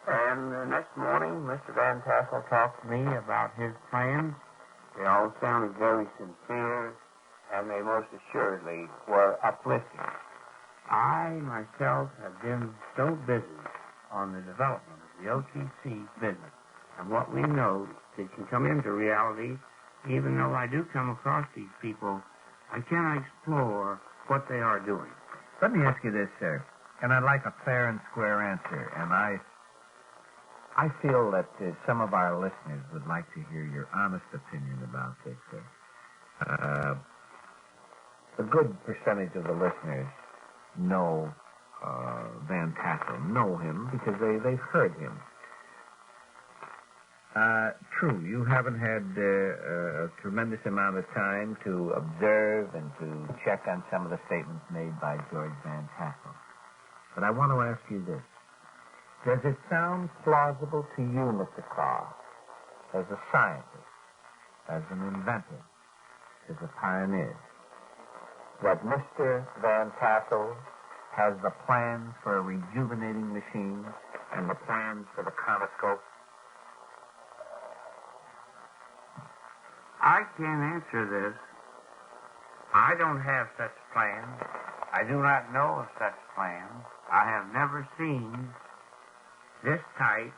Speaker 5: And the next morning, Mr. Van Tassel talked to me about his plans. They all sounded very sincere, and they most assuredly were uplifting. I, myself, have been so busy on the development of the OTC business and what we know that can come into reality. Even though I do come across these people, I cannot explore what they are doing.
Speaker 7: Let me ask you this, sir, and I'd like a fair and square answer, and I feel that some of our listeners would like to hear your honest opinion about this, sir. a good percentage of the listeners know Van Tassel, know him because they've heard him. True, you haven't had a tremendous amount of time to observe and to check on some of the statements made by George Van Tassel. But I want to ask you this. Does it sound plausible to you, Mr. Carr, as a scientist, as an inventor, as a pioneer, that Mr. Van Tassel has the plans for a rejuvenating machine and the plans for the chronoscope?
Speaker 5: I can't answer this. I don't have such plans. I do not know of such plans. I have never seen this type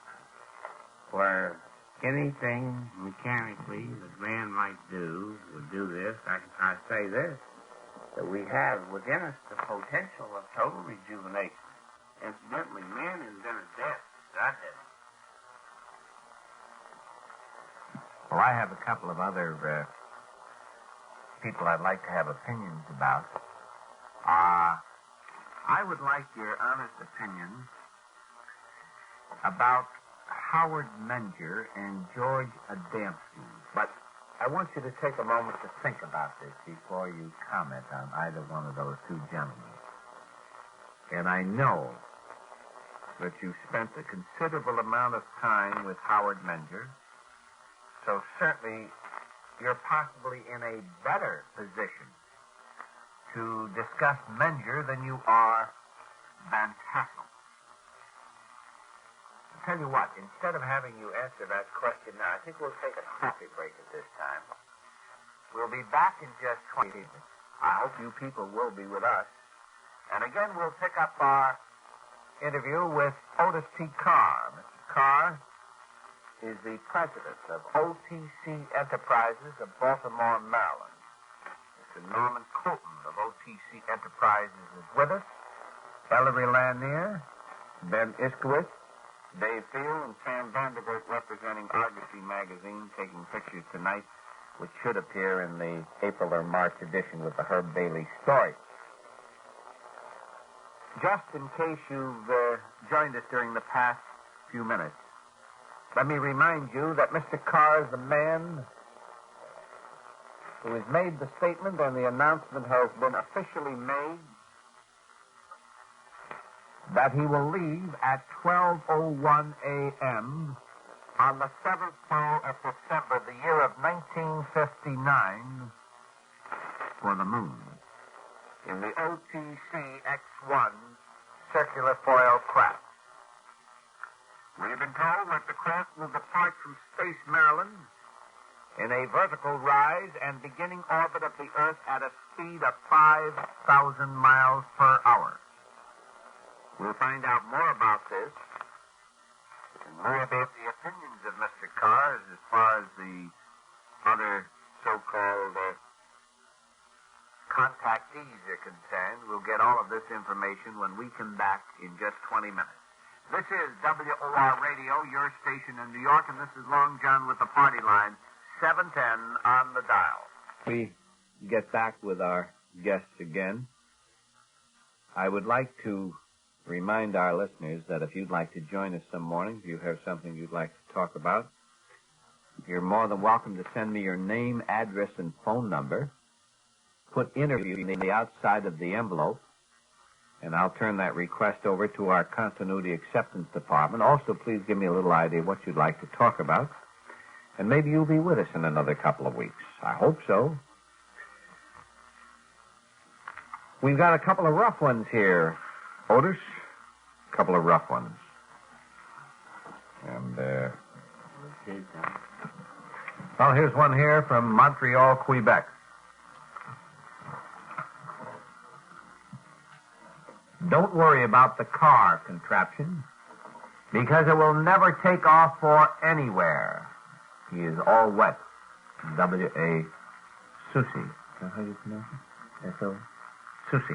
Speaker 5: where anything mechanically that man might do would do this. I say this, that we have within us the potential of total rejuvenation. Incidentally, man invented death. God did.
Speaker 7: Well, I have a couple of other people I'd like to have opinions about. I would like your honest opinion about Howard Menger and George Adamski. But I want you to take a moment to think about this before you comment on either one of those two gentlemen. And I know that you've spent a considerable amount of time with Howard Menger. So certainly, you're possibly in a better position to discuss Menger than you are Van Tassel. I'll tell you what, instead of having you answer that question now, I think we'll take a coffee break at this time. We'll be back in just 20 minutes. I hope you people will be with us. And again, we'll pick up our interview with Otis T. Carr. Mr. Carr is the president of OTC Enterprises of Baltimore, Maryland. Mr. Norman Colton of OTC Enterprises is with us. Ellery Lanier, Ben Iskowitz, Dave Field, and Sam Vanderbilt representing Argosy magazine, taking pictures tonight, which should appear in the April or March edition with the Herb Bailey story. Just in case you've joined us during the past few minutes, let me remind you that Mr. Carr is the man who has made the statement, and the announcement has been officially made, that he will leave at 12:01 a.m. on the 7th day of December, the year of 1959, for the moon in the OTC X1 circular foil craft. We have been told that the craft will depart from Space, Maryland, in a vertical rise and beginning orbit of the Earth at a speed of 5,000 miles per hour. We'll find out more about this and more about the opinions of Mr. Carr as far as the other so-called contactees are concerned. We'll get all of this information when we come back in just 20 minutes. This is WOR Radio, your station in New York, and this is LongJohn with the party line, 710 on the dial. We get back with our guests again. I would like to remind our listeners that if you'd like to join us some morning, if you have something you'd like to talk about, you're more than welcome to send me your name, address, and phone number. Put interview in the outside of the envelope, and I'll turn that request over to our continuity acceptance department. Also, please give me a little idea what you'd like to talk about, and maybe you'll be with us in another couple of weeks. I hope so. We've got a couple of rough ones here, Otis. A couple of rough ones. And, well, here's one here from Montreal, Quebec. Don't worry about the Carr contraption, because it will never take off for anywhere. He is all wet. W.A. Susi. Is that how you pronounce it? S.O. Susi.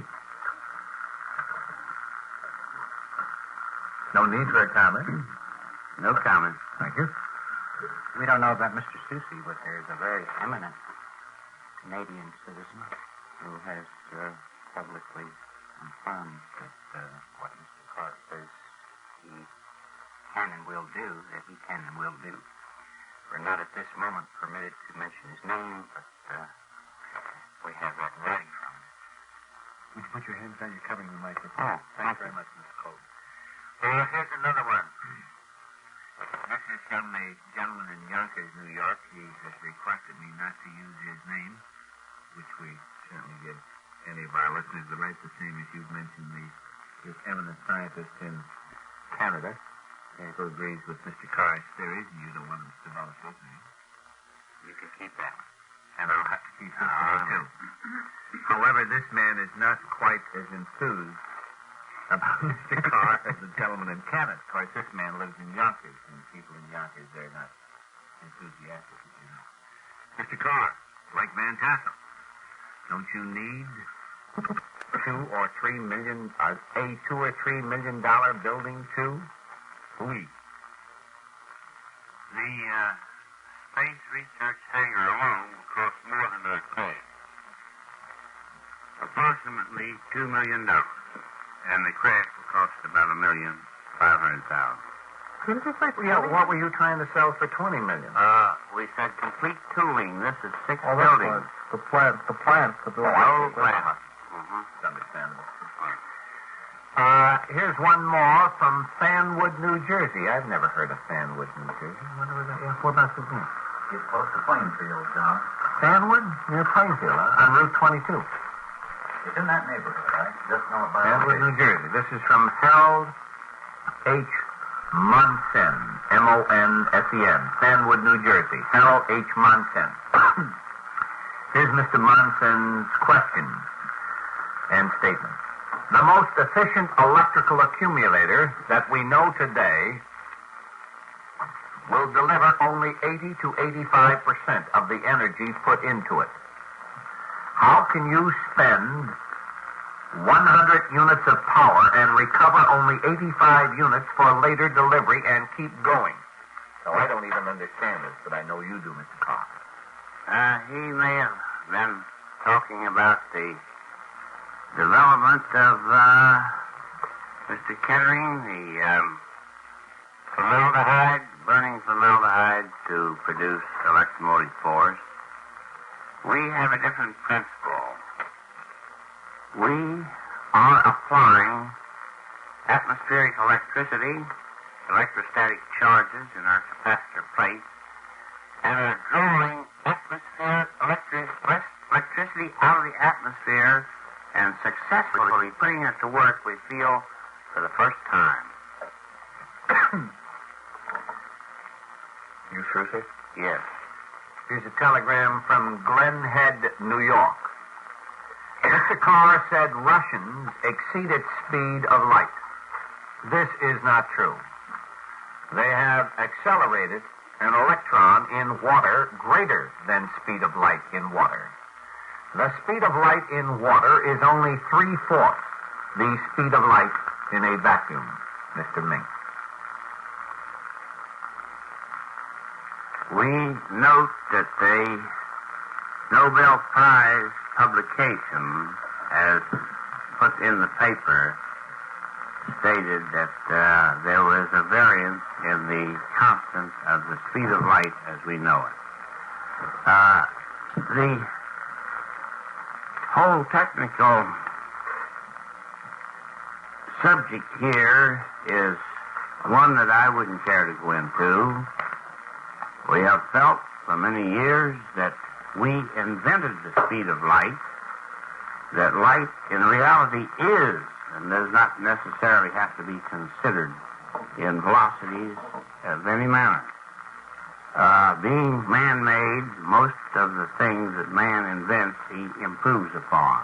Speaker 7: No need for a comment.
Speaker 5: No comment.
Speaker 7: Thank you.
Speaker 6: We don't know about Mr. Susi, but there's a very eminent Canadian citizen who has publicly confirmed that what Mr. Carr says he can and will do, that he can and will do. We're not at this moment permitted to mention his name, but we have that in writing from him.
Speaker 7: Would you put your hands down? You're covering the microphone.
Speaker 6: Oh,
Speaker 7: Thanks very much, Mr. Colton.
Speaker 5: Here's another one. This is from a gentleman in Yonkers, New York. He has requested me not to use his name, which we certainly give any of our listeners the right, the same as you've mentioned this eminent scientist in Canada, who agrees with Mr. Carr's theories, and you're the one that's developed his name.
Speaker 6: You can keep that.
Speaker 5: And I'll have to keep this one, too. However, this man is not quite as enthused about Mr. Carr as the gentleman in Canada. Of course, this man lives in Yonkers, and people in Yonkers, they're not enthusiastic, as you know. Mr. Carr, like Van Tassel, don't you need $2 or $3 million building too? Oui.
Speaker 6: The Space Research Hangar alone will cost more than that crash. Approximately $2 million. And the crash will cost about $1,500,000.
Speaker 4: Yeah, what were you trying to sell for $20 million?
Speaker 6: We said complete tooling. This is 6
Speaker 3: Oh,
Speaker 6: buildings.
Speaker 3: the plant to build.
Speaker 6: Whole plant.
Speaker 4: It's understandable. Here's one more from Fanwood, New Jersey. I've never heard of Fanwood, New Jersey. Whereabouts is it?
Speaker 7: It's close to Plainfield, John.
Speaker 4: Fanwood? Near Plainfield, huh? On Route 22.
Speaker 7: It's in that neighborhood, right? Just know it by
Speaker 4: Fanwood, New Jersey. This is from Harold H. Monsen, M-O-N-S-E-N, Fanwood, New Jersey. Harold H. Monsen. Here's Mr. Monsen's question and statement. The most efficient electrical accumulator that we know today will deliver only 80 to 85% of the energy put into it. How can you spend 100 units of power and recover only 85 units for later delivery and keep going? So I don't even understand this, but I know you do, Mr. Carr.
Speaker 6: He may have been talking about the development of Mr. Kettering, the formaldehyde, burning formaldehyde to produce electromotive force. We have a different principle. We are applying atmospheric electricity, electrostatic charges in our capacitor plates, and are drawing electricity out of the atmosphere and successfully putting it to work, we feel, for the first time.
Speaker 4: You sure, sir?
Speaker 6: Yes.
Speaker 4: Here's a telegram from Glen Head, New York. Mr. Carr said Russians exceeded speed of light. This is not true. They have accelerated an electron in water greater than speed of light in water. The speed of light in water is only 3/4 the speed of light in a vacuum, Mr. Mink.
Speaker 6: We note that the Nobel Prize publication, as put in the paper, stated that there was a variance in the constant of the speed of light as we know it. The whole technical subject here is one that I wouldn't care to go into. We have felt for many years that we invented the speed of light, that light in reality is and does not necessarily have to be considered in velocities of any manner. Being man-made, most of the things that man invents, he improves upon.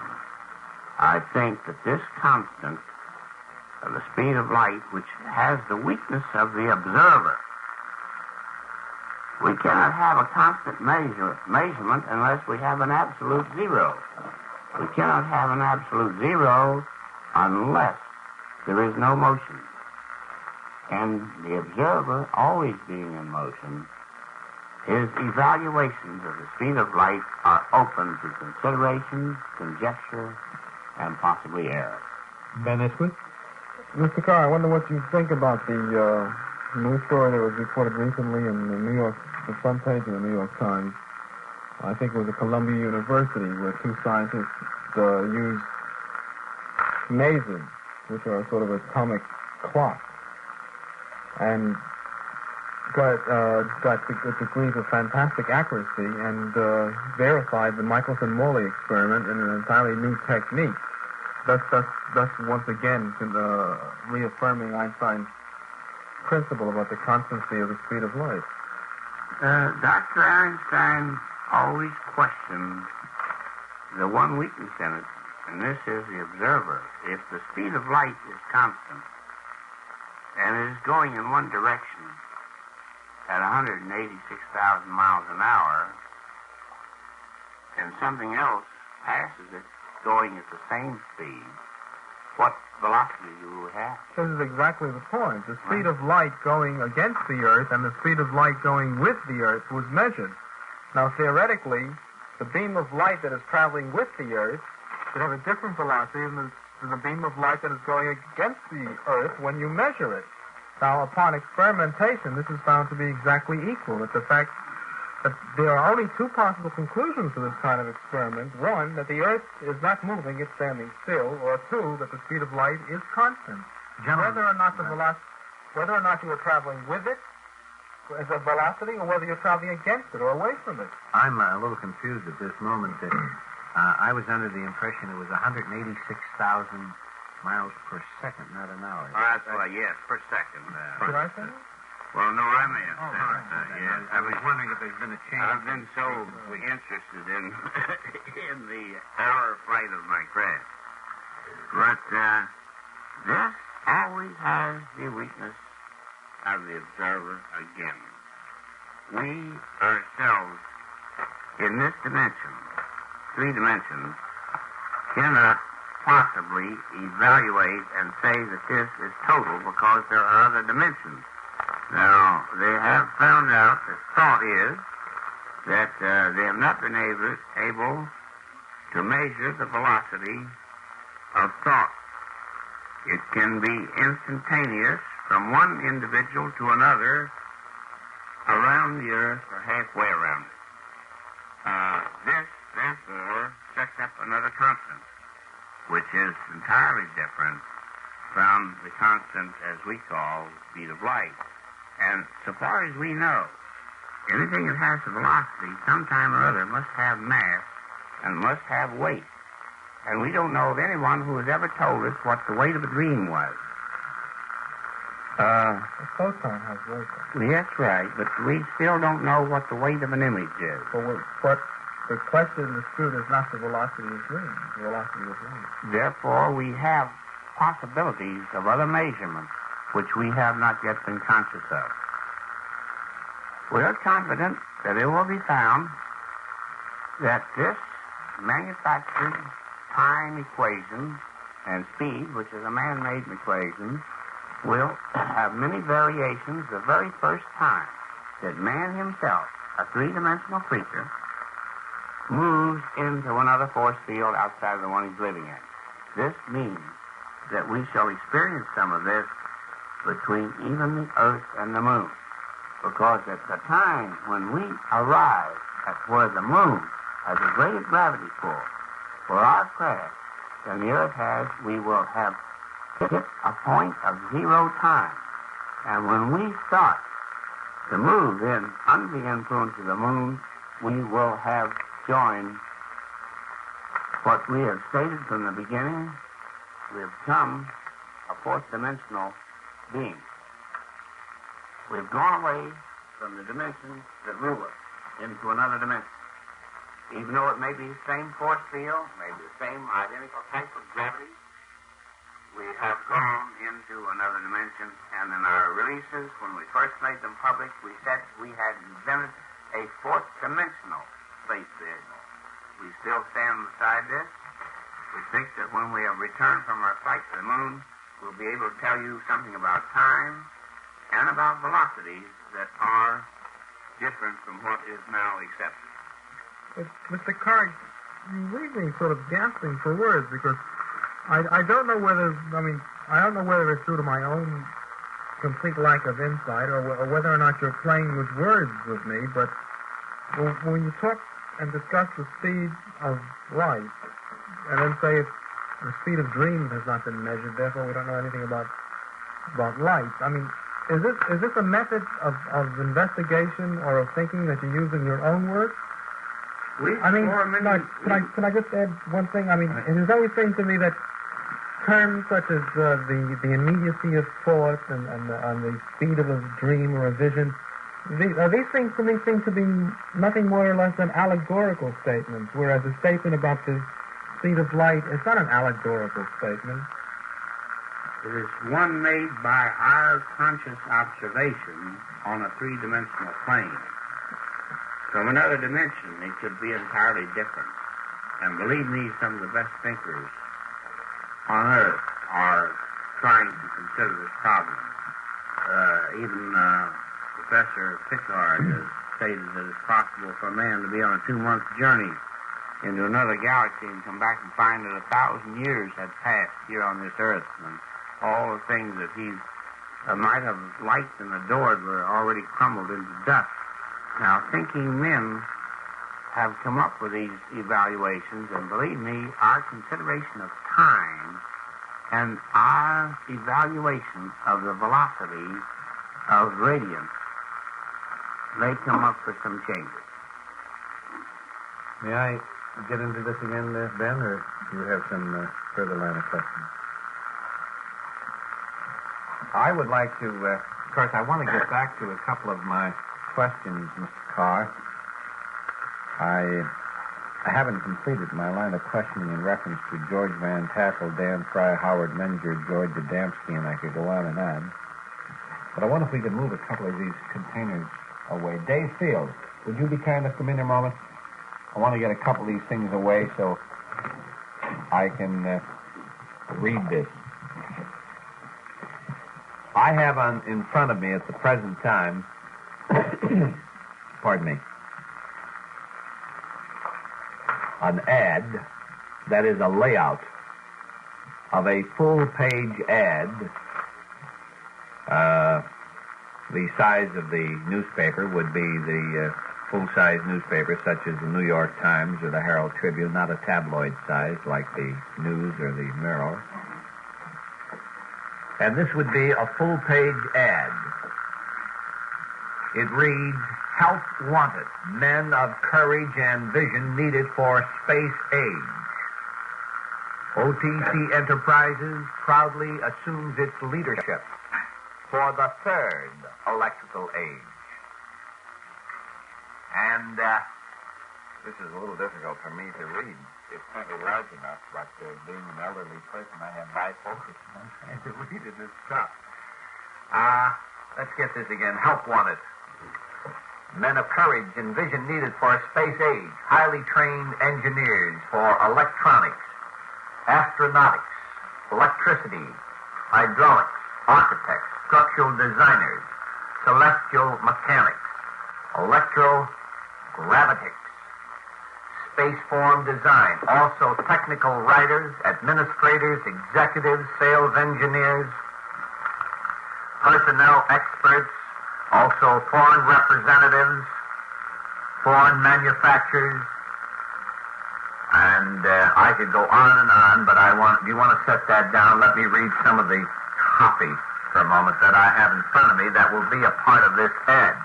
Speaker 6: I think that this constant of the speed of light, which has the weakness of the observer, we cannot have a constant measurement unless we have an absolute zero. We cannot have an absolute zero unless there is no motion. And the observer, always being in motion,
Speaker 5: His evaluations of the speed of light are open to consideration, conjecture, and possibly error.
Speaker 9: Ben Isquith?
Speaker 10: Mr. Carr, I wonder what you think about the news story that was reported recently in the front page of the New York Times. I think it was at Columbia University, where two scientists used mazes, which are sort of atomic clocks, and got degrees of fantastic accuracy and verified the Michelson-Morley experiment in an entirely new technique. Thus once again reaffirming Einstein's principle about the constancy of the speed of light.
Speaker 5: Dr. Einstein always questioned the one weakness in it, and this is the observer. If the speed of light is constant and it is going in one direction at 186,000 miles an hour, and something else passes it going at the same speed, what velocity do you have?
Speaker 10: This is exactly the point. The speed of light going against the Earth and the speed of light going with the Earth was measured. Now, theoretically, the beam of light that is traveling with the Earth should have a different velocity than the beam of light that is going against the Earth when you measure it. Now, upon experimentation, this is found to be exactly equal. It's the fact that there are only two possible conclusions to this kind of experiment. One, that the Earth is not moving, it's standing still, or two, that the speed of light is constant. Whether or not you are traveling with it as a velocity, or whether you're traveling against it or away from it.
Speaker 4: I'm a little confused at this moment. I was under the impression it was 186,000 miles per second, not an hour.
Speaker 5: That's right, yes, per second.
Speaker 10: Did I say that?
Speaker 5: Well, no, I may have said
Speaker 4: right.
Speaker 5: yes.
Speaker 4: I was wondering if there's been a change.
Speaker 5: I've been so interested in the hour flight of my craft. But this always has the weakness of the observer again. We ourselves, in this dimension, 3 dimensions, cannot possibly evaluate and say that this is total because there are other dimensions. Now, they have found out, the thought is, that they have not been able to measure the velocity of thought. It can be instantaneous from one individual to another around the Earth or halfway around it. This, therefore, sets up another constant, which is entirely different from the constant as we call speed of light. And so far as we know, anything that has a velocity sometime or other must have mass and must have weight. And we don't know of anyone who has ever told us what the weight of a dream was.
Speaker 10: A photon has weight.
Speaker 5: That's right, but we still don't know what the weight of an image is.
Speaker 10: But the question in dispute is not the velocity of dreams, the velocity of light.
Speaker 5: Therefore, we have possibilities of other measurements which we have not yet been conscious of. We are confident that it will be found that this manufactured time equation and speed, which is a man-made equation, will have many variations the very first time that man himself, a 3-dimensional creature, moves into another force field outside of the one he's living in. This means that we shall experience some of this between even the Earth and the Moon. Because at the time when we arrive at where the Moon has a greater gravity pull for our craft than the Earth has, we will have hit a point of 0 time. And when we start to move in under the influence of the Moon, we will have joined what we have stated from the beginning. We have become a 4th-dimensional being. We've gone away from the dimensions that rule us into another dimension. Even though it may be the same force field, maybe the same identical type of gravity, we have gone into another dimension. And in our releases, when we first made them public, we said we had invented a 4th-dimensional space vehicle. We still stand beside this. We think that when we have returned from our flight to the Moon, we'll be able to tell you something about time and about velocities that are different from what is now accepted.
Speaker 10: But, Mr. Carr, you leave me sort of gasping for words because I don't know whether it's due to my own complete lack of insight or whether or not you're playing with words with me, but when you talk and discuss the speed of light and then say the speed of dreams has not been measured, therefore we don't know anything about light. I mean, is this a method of investigation or of thinking that you use in your own work? Can I just add one thing? I mean, it has always seemed to me that terms such as the immediacy of thought and the speed of a dream or a vision, these things to me seem to be nothing more or less than allegorical statements, whereas a statement about the speed of light is not an allegorical statement.
Speaker 2: It is one made by our conscious observation on a three-dimensional plane. From another dimension, it could be entirely different. And believe me, some of the best thinkers on Earth are trying to consider this problem. Even Professor Pickard has stated that it's possible for a man to be on a 2-month journey into another galaxy and come back and find that 1,000 years had passed here on this Earth, and all the things that he might have liked and adored were already crumbled into dust. Now, thinking men have come up with these evaluations, and believe me, our consideration of time and our evaluation of the velocity of radiance may come up with some changes.
Speaker 4: May I get into this again, Ben, or do you have some further line of questions? I would like to, of course, I want to get back to a couple of my questions, Mr. Carr. I haven't completed my line of questioning in reference to George Van Tassel, Dan Fry, Howard Menger, George Adamski, and I could go on and on. But I wonder if we could move a couple of these containers away. Dave Field, would you be kind enough to come in here a moment? I want to get a couple of these things away so I can read this. I have in front of me at the present time, pardon me, an ad that is a layout of a full-page ad. The size of the newspaper would be the full-size newspaper such as the New York Times or the Herald Tribune, not a tabloid size like the News or the Mirror. And this would be a full-page ad. It reads, "Help wanted, men of courage and vision needed for space age. OTC Enterprises proudly assumes its leadership for the third electrical age." And this is a little difficult for me to read. It's certainly large enough, but being an elderly person, I have bifocals, and I'm trying to read it. It's tough. Let's get this again. Help wanted. Men of courage and vision needed for space age. Highly trained engineers for electronics, astronautics, electricity, hydraulics, architects, structural designers, celestial mechanics, electrogravitics, spaceform design, also technical writers, administrators, executives, sales engineers, personnel experts, also foreign representatives, foreign manufacturers, and I could go on and on, but do you want to set that down? Let me read some of the copy for a moment that I have in front of me that will be a part of this ad.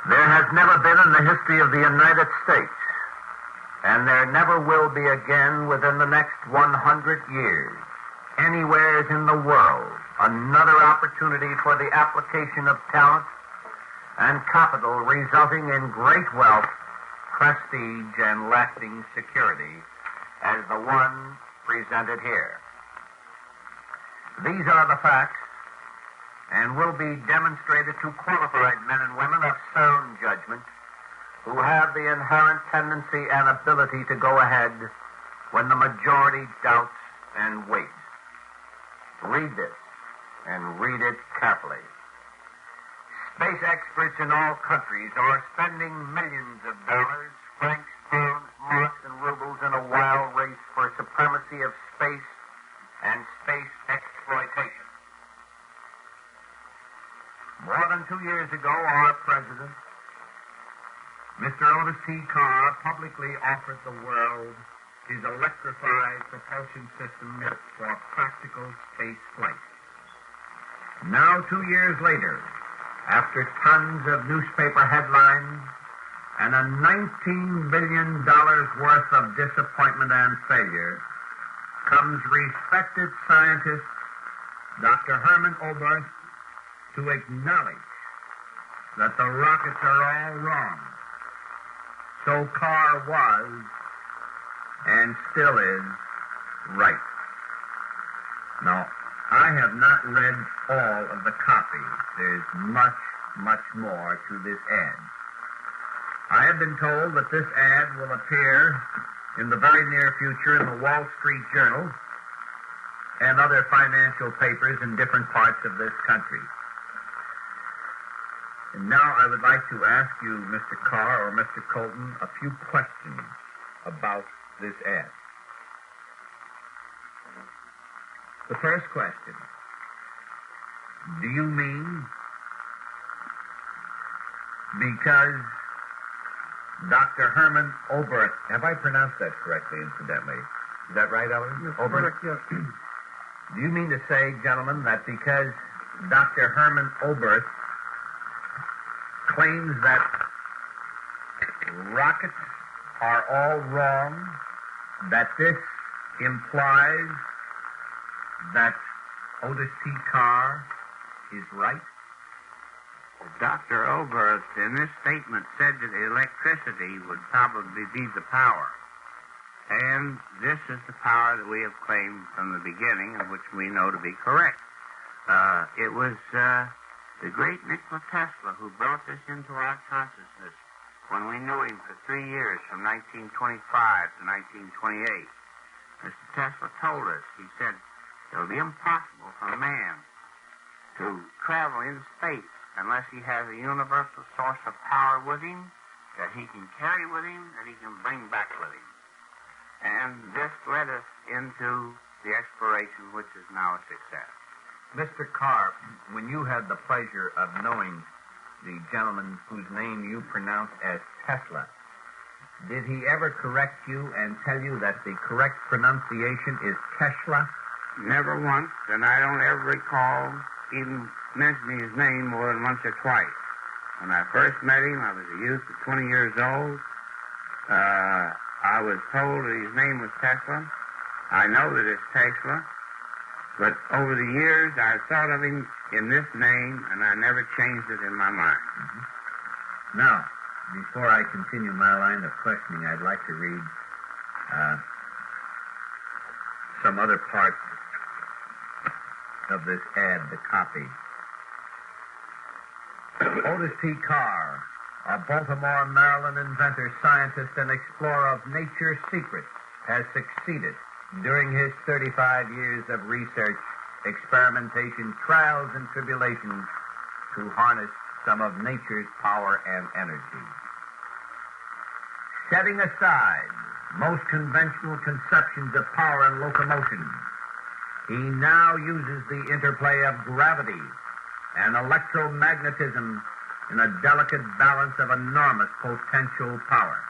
Speaker 4: There has never been in the history of the United States, and there never will be again within the next 100 years, anywhere in the world, another opportunity for the application of talent and capital resulting in great wealth, prestige, and lasting security as the one presented here. These are the facts, and will be demonstrated to qualified men and women of sound judgment who have the inherent tendency and ability to go ahead when the majority doubts and waits. Read this, and read it carefully.
Speaker 7: Space experts in all countries are spending millions of dollars, francs, pounds, marks, and rubles in a wild race for supremacy of space and space exploitation. More than 2 years ago, our president, Mr. Otis T. Carr, publicly offered the world his electrified propulsion system for practical space flight. Now, 2 years later, after tons of newspaper headlines and a $19 billion worth of disappointment and failure, comes respected scientist Dr. Herman Oberth to acknowledge that the rockets are all wrong. So Carr was, and still is, right. Now, I have not read all of the copy. There's much, much more to this ad. I have been told that this ad will appear in the very near future in the Wall Street Journal and other financial papers in different parts of this country. And now I would like to ask you, Mr. Carr or Mr. Colton, a few questions about this ad. The first question, do you mean because Dr. Herman Oberth, have I pronounced that correctly, incidentally? Is that right, Ellen?
Speaker 3: Yes,
Speaker 7: Oberth?
Speaker 3: correct, yes.
Speaker 7: Do you mean to say, gentlemen, that because Dr. Herman Oberth claims that rockets are all wrong, that this implies that Otis T. Carr is right?
Speaker 5: Dr. Oberth, in this statement, said that electricity would probably be the power. And this is the power that we have claimed from the beginning and which we know to be correct. It was the great Nikola Tesla who brought this into our consciousness when we knew him for 3 years, from 1925 to 1928. Mr. Tesla told us, he said, it will be impossible for a man to travel in space unless he has a universal source of power with him that he can carry with him, that he can bring back with him. And this led us into the exploration, which is now a success.
Speaker 7: Mr. Carr, when you had the pleasure of knowing the gentleman whose name you pronounced as Tesla, did he ever correct you and tell you that the correct pronunciation is Tesla?
Speaker 5: Never once, and I don't ever recall even mentioning his name more than once or twice. When I first met him, I was a youth of 20 years old. I was told that his name was Tesla. I know that it's Tesla. But over the years, I thought of him in this name, and I never changed it in my mind.
Speaker 7: Mm-hmm. Now, before I continue my line of questioning, I'd like to read some other parts of this ad, the copy. Otis T. Carr, a Baltimore, Maryland inventor, scientist, and explorer of nature's secrets, has succeeded during his 35 years of research, experimentation, trials, and tribulations to harness some of nature's power and energy. Setting aside most conventional conceptions of power and locomotion, he now uses the interplay of gravity and electromagnetism in a delicate balance of enormous potential power.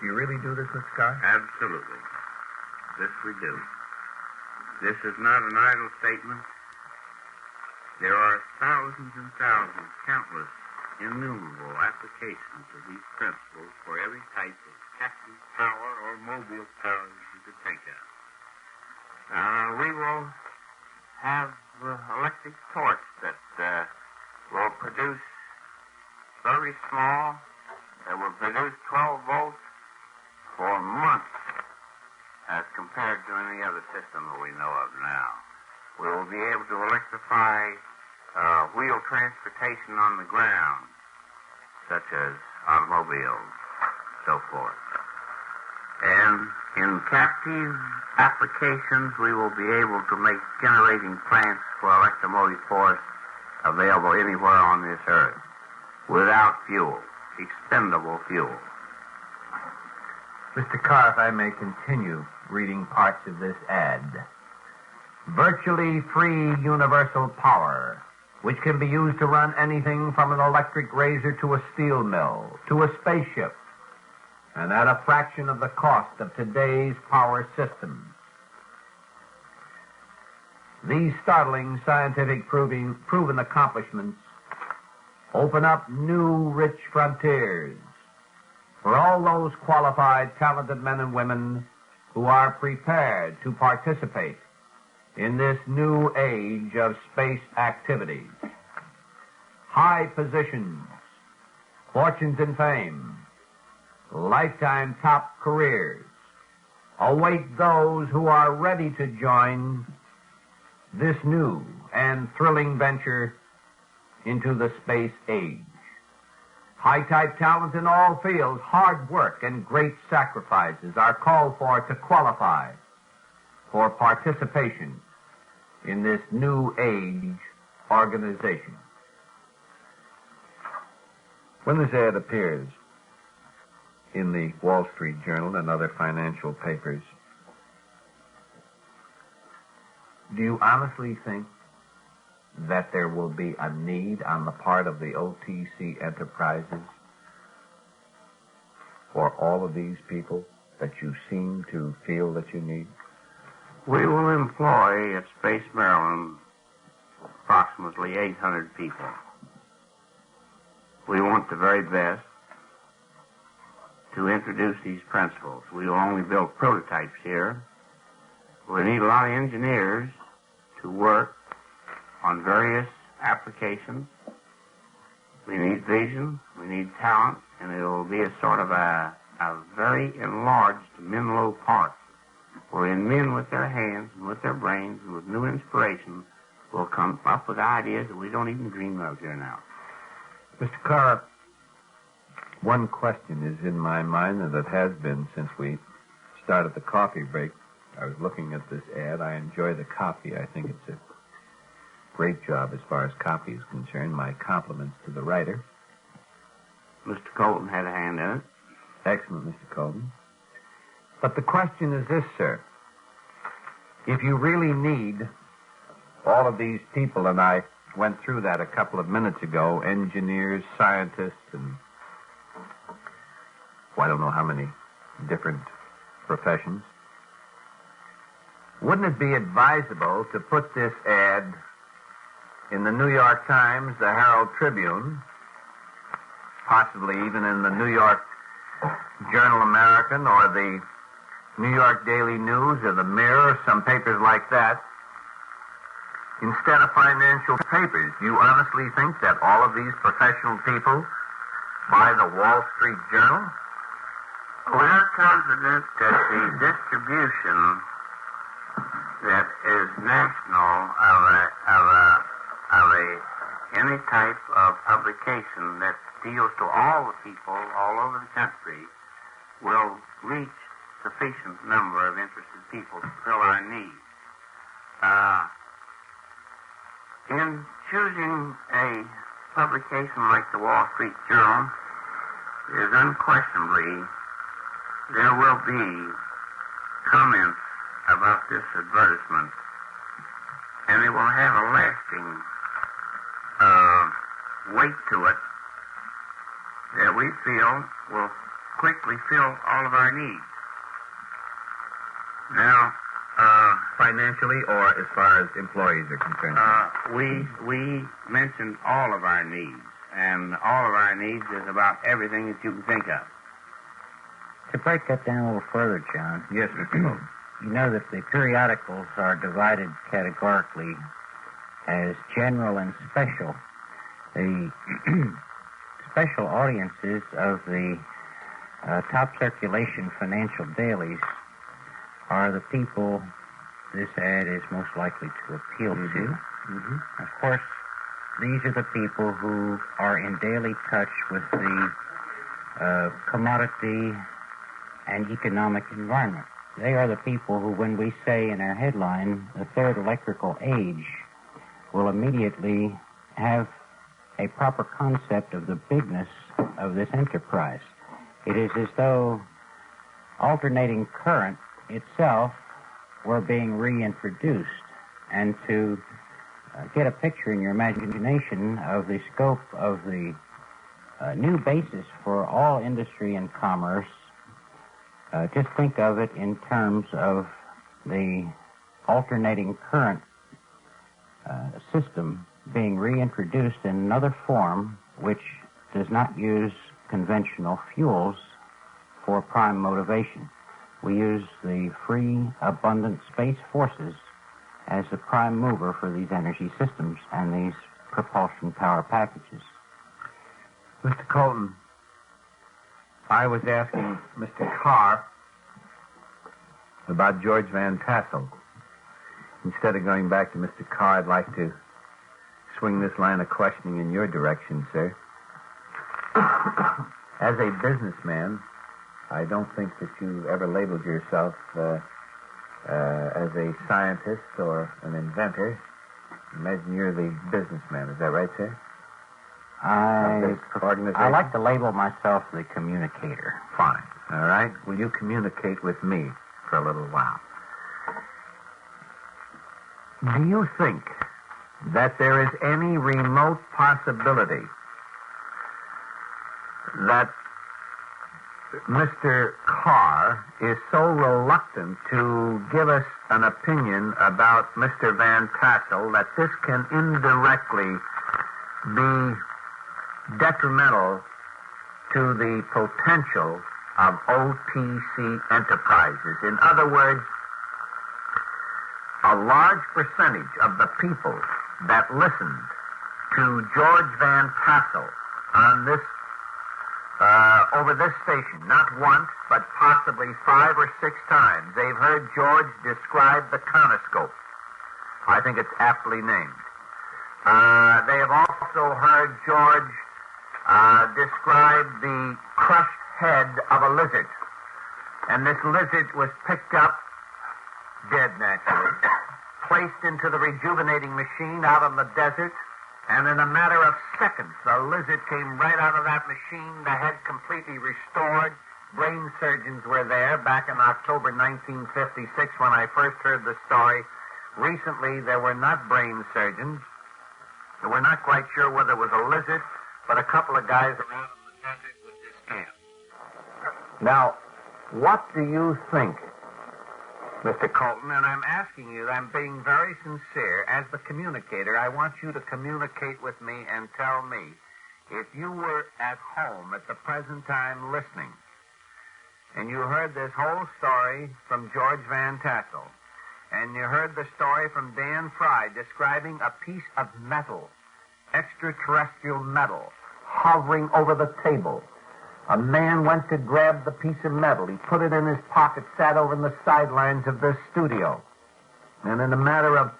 Speaker 7: Do you really do this, Mr. Carr?
Speaker 5: Absolutely. This we do. This is not an idle statement. There are thousands and thousands, countless, innumerable applications of these principles for every type of captive power or mobile power you could think of. We will have the electric torch that will produce very small, that will produce 12 volts for months as compared to any other system that we know of now. We will be able to electrify wheel transportation on the ground, such as automobiles, so forth. And in captive applications, we will be able to make generating plants for electromotive force available anywhere on this earth without fuel, expendable fuel.
Speaker 4: Mr. Carr, if I may continue reading parts of this ad. Virtually free universal power, which can be used to run anything from an electric razor to a steel mill, to a spaceship, and at a fraction of the cost of today's power systems. These startling scientific proven accomplishments open up new rich frontiers for all those qualified, talented men and women who are prepared to participate in this new age of space activities. High positions, fortunes and fame, lifetime top careers await those who are ready to join this new and thrilling venture into the space age. High-type talent in all fields, hard work, and great sacrifices are called for to qualify for participation in this new age organization. When this ad appears in the Wall Street Journal and other financial papers, do you honestly think that there will be a need on the part of the OTC enterprises for all of these people that you seem to feel that you need?
Speaker 5: We will employ at Space Maryland approximately 800 people. We want the very best to introduce these principles. We will only build prototypes here. We need a lot of engineers to work on various applications. We need vision, we need talent, and it will be a sort of a very enlarged Menlo Park, wherein men with their hands and with their brains and with new inspiration will come up with ideas that we don't even dream of here now.
Speaker 4: Mr. Carr, one question is in my mind, and it has been since we started the coffee break. I was looking at this ad. I enjoy the copy. I think it's a great job as far as copy is concerned. My compliments to the writer.
Speaker 5: Mr. Colton had a hand in it.
Speaker 4: Excellent, Mr. Colton. But the question is this, sir. If you really need all of these people, and I went through that a couple of minutes ago, engineers, scientists, and I don't know how many different professions, wouldn't it be advisable to put this ad in the New York Times, the Herald Tribune, possibly even in the New York Journal American or the New York Daily News or the Mirror, some papers like that, instead of financial papers? Do you honestly think that all of these professional people buy the Wall Street Journal?
Speaker 5: We're confident that the distribution that is national of any type of publication that deals to all the people all over the country will reach sufficient number of interested people to fill our needs. In choosing a publication like the Wall Street Journal, there's unquestionably there will be comments about this advertisement, and it will have a lasting weight to it that we feel will quickly fill all of our needs. Now,
Speaker 4: financially or as far as employees are concerned?
Speaker 5: We mentioned all of our needs, and all of our needs is about everything that you can think of.
Speaker 6: To break that down a little further, John.
Speaker 4: Yes, Mr. Colton.
Speaker 6: You know that the periodicals are divided categorically as general and special. The special audiences of the top circulation financial dailies are the people this ad is most likely to appeal to.
Speaker 4: Mm-hmm.
Speaker 6: Of course, these are the people who are in daily touch with the commodity and economic environment. They are the people who, when we say in our headline, the third electrical age, will immediately have a proper concept of the bigness of this enterprise. It is as though alternating current itself were being reintroduced. And to get a picture in your imagination of the scope of the new basis for all industry and commerce, just think of it in terms of the alternating current system being reintroduced in another form which does not use conventional fuels for prime motivation. We use the free, abundant space forces as the prime mover for these energy systems and these propulsion power packages.
Speaker 4: Mr. Colton, I was asking Mr. Carr about George Van Tassel. Instead of going back to Mr. Carr, I'd like to swing this line of questioning in your direction, sir. As a businessman, I don't think that you ever labeled yourself as a scientist or an inventor. Imagine you're the businessman. Is that right, sir?
Speaker 6: I like to label myself the communicator.
Speaker 4: Fine. All right. Will you communicate with me for a little while? Do you think that there is any remote possibility that Mr. Carr is so reluctant to give us an opinion about Mr. Van Tassel that this can indirectly be detrimental to the potential of OTC enterprises? In other words, a large percentage of the people that listened to George Van Tassel on this over this station, not once, but possibly 5 or 6 times, they've heard George describe the conoscope. I think it's aptly named. They have also heard George describe the crushed head of a lizard. And this lizard was picked up, dead naturally, placed into the rejuvenating machine out on the desert, and in a matter of seconds, the lizard came right out of that machine, the head completely restored. Brain surgeons were there back in October 1956 when I first heard the story. Recently, there were not brain surgeons. We're not quite sure whether it was a lizard, but a couple of guys around in the desert with this camp. Now, what do you think, Mr. Colton? And I'm asking you, I'm being very sincere. As the communicator, I want you to communicate with me and tell me, if you were at home at the present time listening, and you heard this whole story from George Van Tassel, and you heard the story from Dan Fry describing a piece of metal, extraterrestrial metal, hovering over the table. A man went to grab the piece of metal. He put it in his pocket, sat over in the sidelines of this studio. And in a matter of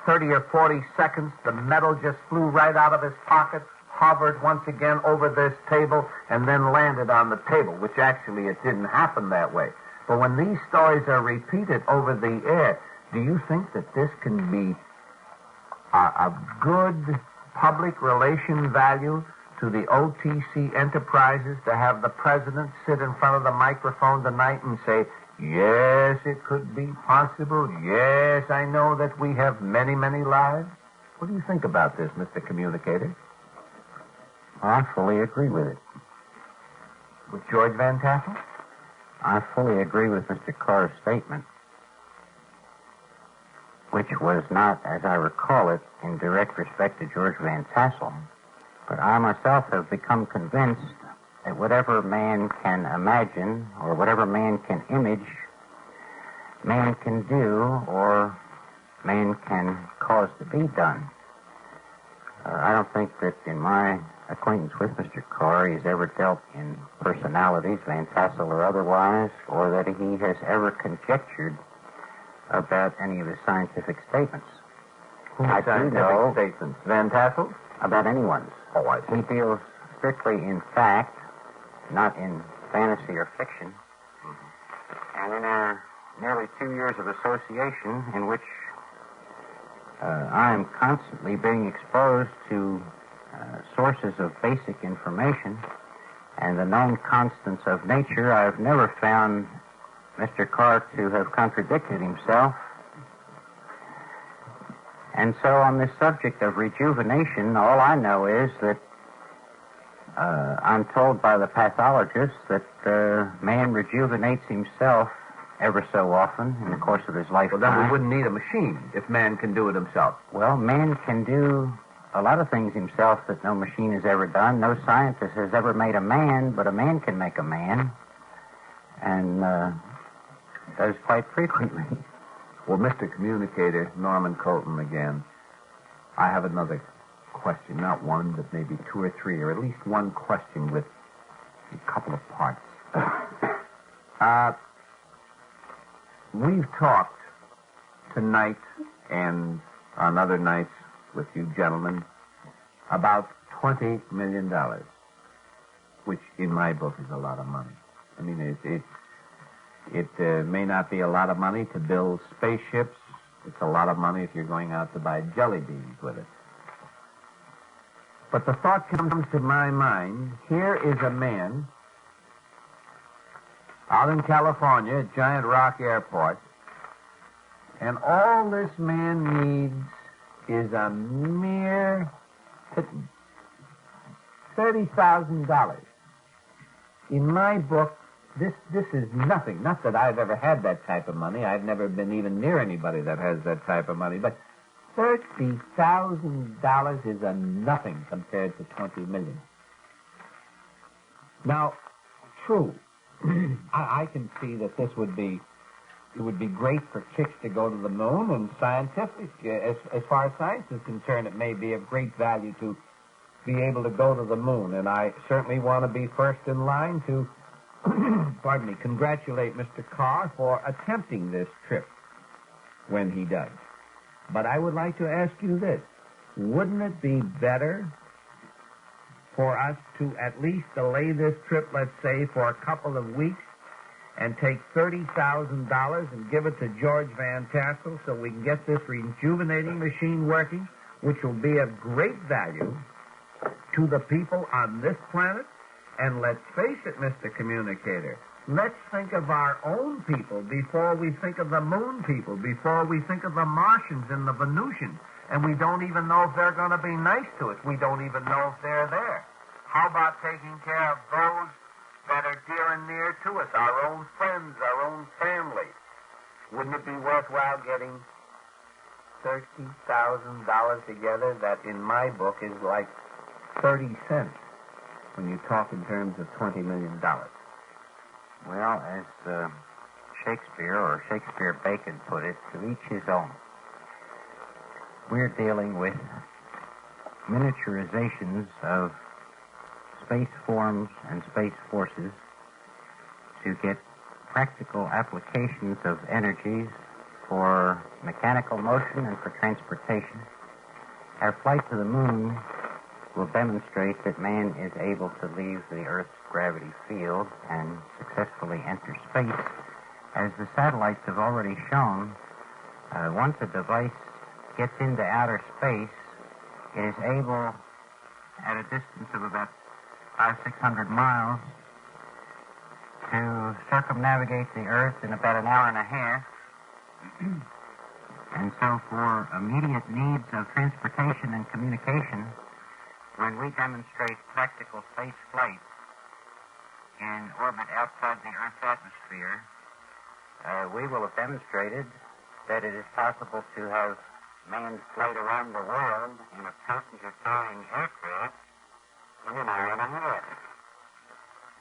Speaker 4: 30 or 40 seconds, the metal just flew right out of his pocket, hovered once again over this table, and then landed on the table, which actually it didn't happen that way. But when these stories are repeated over the air, do you think that this can be a good public relation value to the OTC enterprises to have the president sit in front of the microphone tonight and say, yes, it could be possible. Yes, I know that we have many, many lives. What do you think about this, Mr. Communicator?
Speaker 6: I fully agree with it.
Speaker 4: With George Van Tassel?
Speaker 6: I fully agree with Mr. Carr's statement, which was not, as I recall it, in direct respect to George Van Tassel. But I myself have become convinced that whatever man can imagine or whatever man can image, man can do or man can cause to be done. I don't think that in my acquaintance with Mr. Carr he's ever dealt in personalities, Van Tassel or otherwise, or that he has ever conjectured about any of his scientific statements.
Speaker 4: I do know statements. Van Tassel?
Speaker 6: About anyone's.
Speaker 4: Oh, I see.
Speaker 6: He deals strictly in fact, not in fantasy or fiction. Mm-hmm. And in our nearly 2 years of association, in which I am constantly being exposed to sources of basic information and the known constants of nature. I've never found Mr. Carr to have contradicted himself. And so on this subject of rejuvenation, all I know is that I'm told by the pathologist that man rejuvenates himself ever so often in the course of his lifetime.
Speaker 4: Well, then we wouldn't need a machine if man can do it himself.
Speaker 6: Well, man can do a lot of things himself that no machine has ever done. No scientist has ever made a man, but a man can make a man, and does quite frequently.
Speaker 4: Well, Mr. Communicator, Norman Colton again, I have another question. Not one, but maybe two or three, or at least one question with a couple of parts. We've talked tonight and on other nights with you gentlemen about $20 million, which in my book is a lot of money. I mean, it may not be a lot of money to build spaceships. It's a lot of money if you're going out to buy jelly beans with it. But the thought comes to my mind, here is a man out in California at Giant Rock Airport, and all this man needs is a mere $30,000. In my book, this is nothing. Not that I've ever had that type of money. I've never been even near anybody that has that type of money. But $30,000 is a nothing compared to $20 million. Now, true, I can see that it would be great for chicks to go to the moon, and scientific, as far as science is concerned, it may be of great value to be able to go to the moon. And I certainly want to be first in line to congratulate Mr. Carr for attempting this trip when he does. But I would like to ask you this. Wouldn't it be better for us to at least delay this trip, let's say, for a couple of weeks and take $30,000 and give it to George Van Tassel so we can get this rejuvenating machine working, which will be of great value to the people on this planet? And let's face it, Mr. Communicator, let's think of our own people before we think of the moon people, before we think of the Martians and the Venusians. And we don't even know if they're going to be nice to us. We don't even know if they're there. How about taking care of those that are dear and near to us, our own friends, our own family? Wouldn't it be worthwhile getting $30,000 together? That, in my book, is like 30 cents when you talk in terms of $20 million.
Speaker 6: Well, as Shakespeare or Shakespeare Bacon put it, to each his own. We're dealing with miniaturizations of space forms and space forces to get practical applications of energies for mechanical motion and for transportation. Our flight to the moon will demonstrate that man is able to leave the Earth's gravity field and successfully enter space. As the satellites have already shown, once a device gets into outer space, it is able, at a distance of about 500-600 miles, to circumnavigate the Earth in about an hour and a half. And so for immediate needs of transportation and communication, when we demonstrate practical space flight in orbit outside the Earth's atmosphere, we will have demonstrated that it is possible to have manned flight around the world in a passenger-carrying aircraft in an hour and a half.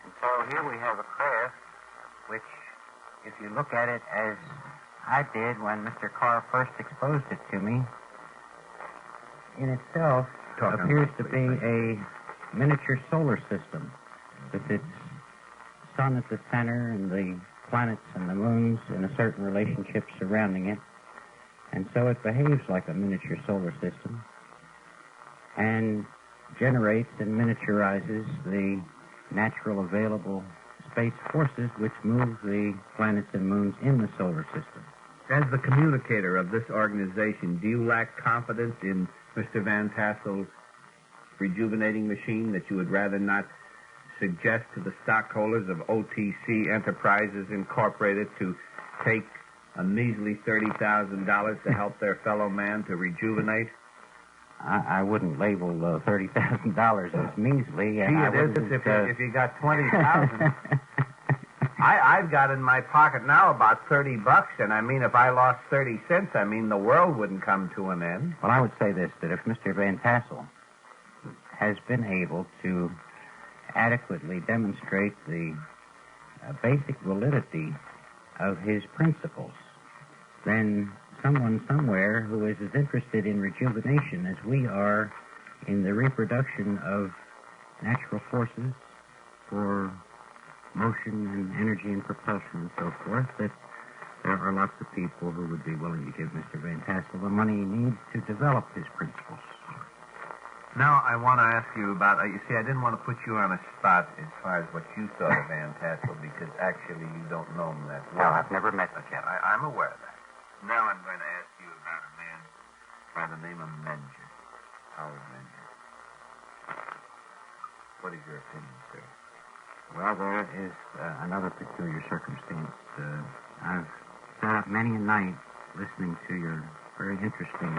Speaker 6: And so here we have a craft which, if you look at it as I did when Mr. Carr first exposed it to me, in itself appears to be a miniature solar system with its sun at the center and the planets and the moons in a certain relationship surrounding it. And so it behaves like a miniature solar system and generates and miniaturizes the natural available space forces which move the planets and moons in the solar system.
Speaker 1: As the communicator of this organization, do you lack confidence in Mr. Van Tassel's rejuvenating machine that you would rather not suggest to the stockholders of OTC Enterprises Incorporated to take a measly $30,000 to help their fellow man to rejuvenate?
Speaker 6: I wouldn't label $30,000 as measly.
Speaker 1: Gee, it is if you got 20,000. I've got in my pocket now about $30, and I mean, if I lost 30 cents, I mean, the world wouldn't come to an end.
Speaker 6: Well, I would say this, that if Mr. Van Tassel has been able to adequately demonstrate the basic validity of his principles, then someone somewhere who is as interested in rejuvenation as we are in the reproduction of natural forces for motion and energy and propulsion and so forth, that there are lots of people who would be willing to give Mr. Van Tassel the money he needs to develop his principles.
Speaker 4: Now, I want to ask you about, you see, I didn't want to put you on a spot as far as what you thought of Van Tassel, because actually you don't know him that well.
Speaker 6: No, I've never met him.
Speaker 4: Okay, I'm aware of that. Now I'm going to ask you about a man by the name of Menger, Howard Menger. What is your opinion, sir?
Speaker 6: Well, there is another peculiar circumstance. I've sat up many a night listening to your very interesting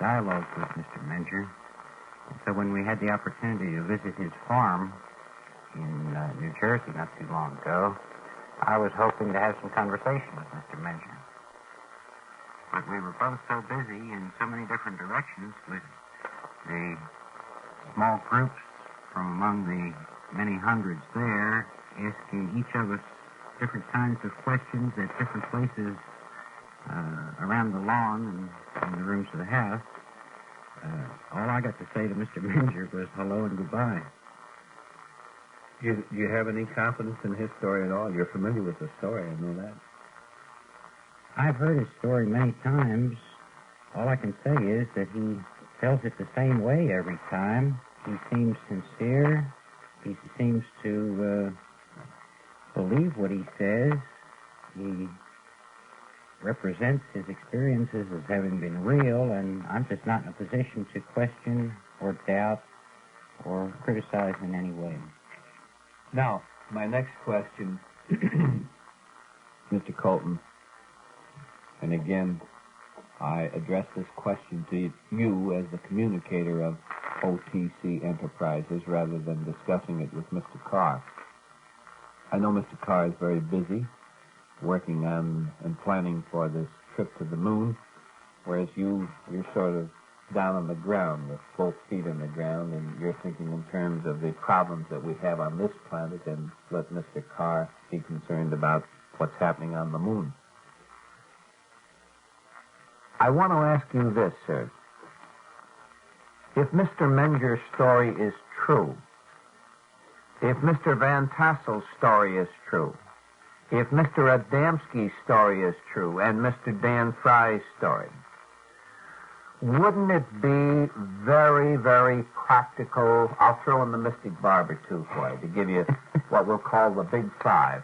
Speaker 6: dialogue with Mr. Menger. And so when we had the opportunity to visit his farm in New Jersey not too long ago, I was hoping to have some conversation with Mr. Menger. But we were both so busy in so many different directions with the small groups from among the many hundreds there, asking each of us different kinds of questions at different places around the lawn and in the rooms of the house. All I got to say to Mr. Menger was hello and goodbye.
Speaker 1: Do you have any confidence in his story at all? You're familiar with the story, I know that.
Speaker 6: I've heard his story many times. All I can say is that he tells it the same way every time. He seems sincere. He seems to believe what he says. He represents his experiences as having been real, and I'm just not in a position to question or doubt or criticize in any way.
Speaker 1: Now, my next question, Mr. Colton, and again, I address this question to you as the communicator of OTC Enterprises rather than discussing it with Mr. Carr. I know Mr. Carr is very busy working on and planning for this trip to the moon, whereas you're sort of down on the ground with both feet on the ground, and you're thinking in terms of the problems that we have on this planet, and let Mr. Carr be concerned about what's happening on the moon. I want to ask you this, sir. If Mr. Menger's story is true, if Mr. Van Tassel's story is true, if Mr. Adamski's story is true, and Mr. Dan Fry's story, wouldn't it be very, very practical? I'll throw in the Mystic Barber, too, for you, to give you what we'll call the Big Five.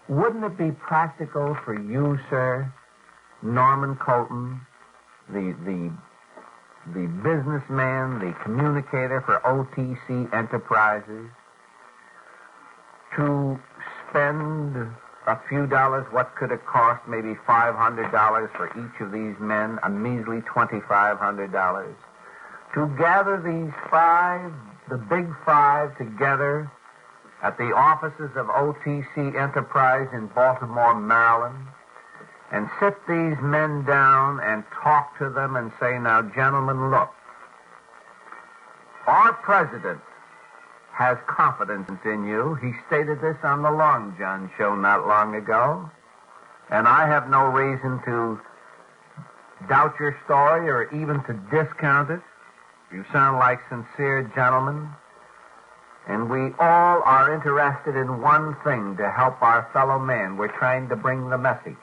Speaker 1: Wouldn't it be practical for you, sir, Norman Colton, the businessman, the communicator for OTC Enterprises, to spend a few dollars, what could it cost, maybe $500 for each of these men, a measly $2,500, to gather these five, the Big Five, together at the offices of OTC Enterprise in Baltimore, Maryland, and sit these men down and talk to them and say, now, gentlemen, look, our president has confidence in you. He stated this on the LongJohn show not long ago, and I have no reason to doubt your story or even to discount it. You sound like sincere gentlemen, and we all are interested in one thing, to help our fellow man. We're trying to bring the message.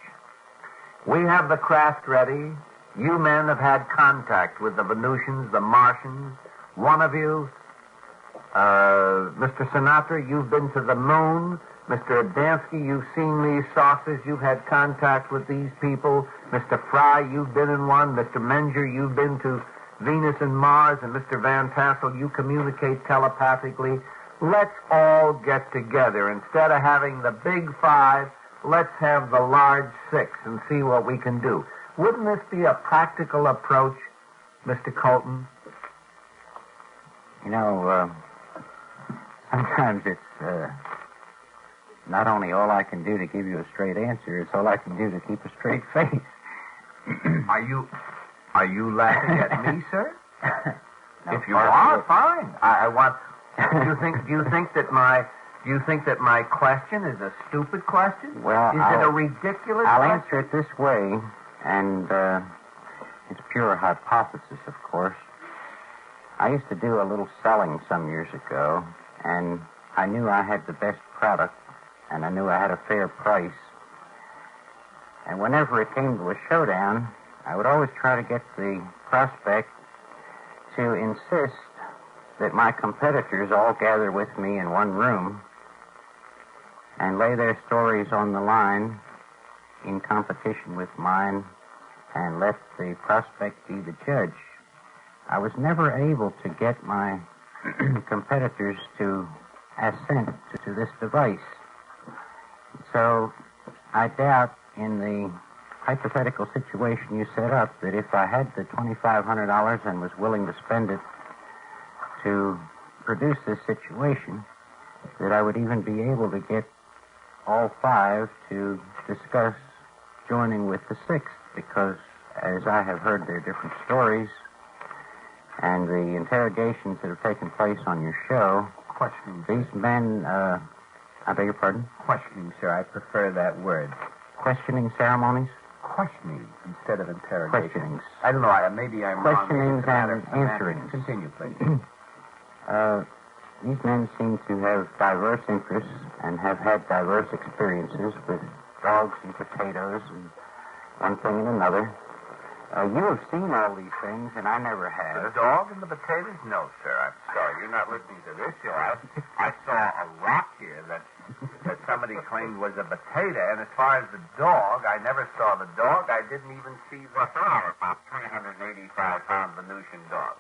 Speaker 1: We have the craft ready. You men have had contact with the Venusians, the Martians. One of you, Mr. Sinatra, you've been to the moon.
Speaker 7: Mr. Adamski, you've seen these saucers. You've had contact with these people. Mr. Fry, you've been in one. Mr. Menger, you've been to Venus and Mars. And Mr. Van Tassel, you communicate telepathically. Let's all get together. Instead of having the big five, let's have the large six and see what we can do. Wouldn't this be a practical approach, Mr. Colton?
Speaker 6: You know, sometimes it's not only all I can do to give you a straight answer, it's all I can do to keep a straight face.
Speaker 7: Are you laughing at me, sir?
Speaker 6: No,
Speaker 7: if you are, fine. I want. Do you think that my question is a stupid question?
Speaker 6: Well,
Speaker 7: is it a ridiculous
Speaker 6: I'll
Speaker 7: question?
Speaker 6: answer it this way, and it's pure hypothesis, of course. I used to do a little selling some years ago, and I knew I had the best product, and I knew I had a fair price. And whenever it came to a showdown, I would always try to get the prospect to insist that my competitors all gather with me in one room and lay their stories on the line in competition with mine and let the prospect be the judge. I was never able to get my competitors to assent to this device. So I doubt in the hypothetical situation you set up that if I had the $2,500 and was willing to spend it to produce this situation, that I would even be able to get all five to discuss joining with the sixth, because as I have heard their different stories and the interrogations that have taken place on your show,
Speaker 7: Questioning.
Speaker 6: these men, I beg your pardon?
Speaker 7: Questioning, sir. I prefer that word.
Speaker 6: Questioning ceremonies?
Speaker 7: Questioning instead of interrogation.
Speaker 6: Questionings.
Speaker 7: I don't know. Maybe I'm wrong.
Speaker 6: Questionings
Speaker 7: Maybe it's a matter
Speaker 6: and
Speaker 7: of semantics.
Speaker 6: answerings.
Speaker 7: Continue, please.
Speaker 6: These men seem to have diverse interests and have had diverse experiences with dogs and potatoes and one thing and another. You have seen all these things, and I never have.
Speaker 7: The dog and the potatoes? No, sir. I'm sorry. You're not listening to this show. I saw a rock here that somebody claimed was a potato, and as far as the dog, I never saw the dog. I didn't even see the dog, about 385-pound Venusian dog.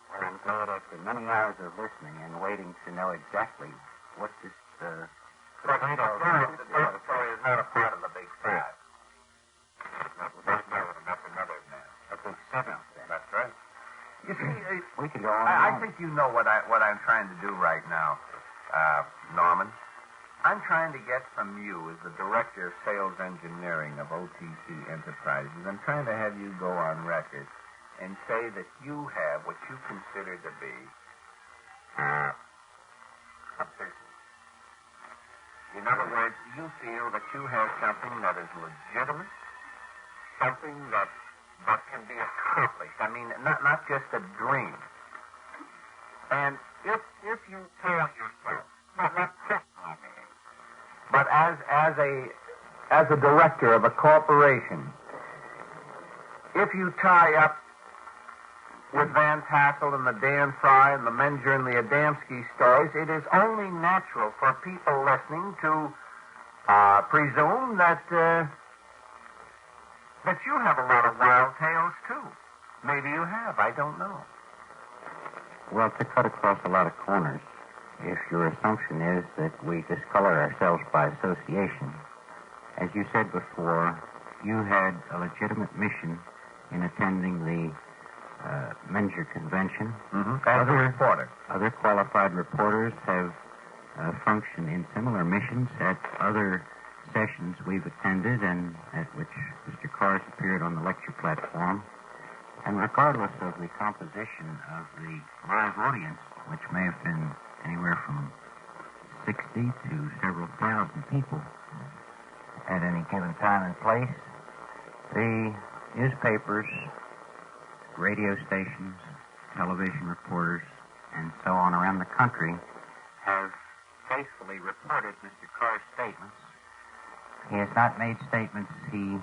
Speaker 6: Well, I'm glad after many hours of listening and waiting to know exactly what this potato
Speaker 7: The story is not a part of the big five. That's right. You see,
Speaker 6: we could go on.
Speaker 7: I think you know what I'm trying to do right now, Norman. I'm trying to get from you, as the Director of Sales Engineering of OTC Enterprises, I'm trying to have you go on record and say that you have what you consider to be a business. In other words, you feel that you have something that is legitimate, something that can be accomplished. I mean, not just a dream. And if you tell yourself, not personally, but as a director of a corporation, if you tie up with Van Tassel and the Dan Fry and the Menger and the Adamski stories, it is only natural for people listening to presume that you have a lot of wild tales, too. Maybe you have. I don't know.
Speaker 6: Well, to cut across a lot of corners, if your assumption is that we discolor ourselves by association, as you said before, you had a legitimate mission in attending the Menger Convention.
Speaker 7: Mm-hmm. As a reporter.
Speaker 6: Other qualified reporters have functioned in similar missions at other sessions we've attended and at which Mr. Carr has appeared on the lecture platform. And regardless of the composition of the live audience, which may have been anywhere from 60 to several thousand people at any given time and place, the newspapers, radio stations, television reporters, and so on around the country have faithfully reported Mr. Carr's statements. He has not made statements he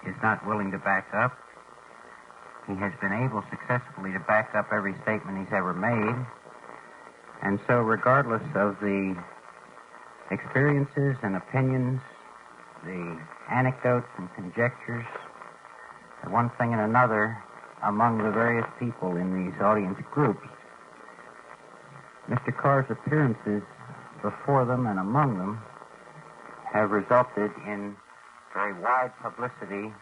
Speaker 6: is not willing to back up. He has been able successfully to back up every statement he's ever made. And so regardless of the experiences and opinions, the anecdotes and conjectures, one thing and another among the various people in these audience groups. Mr. Carr's appearances before them and among them have resulted in very wide publicity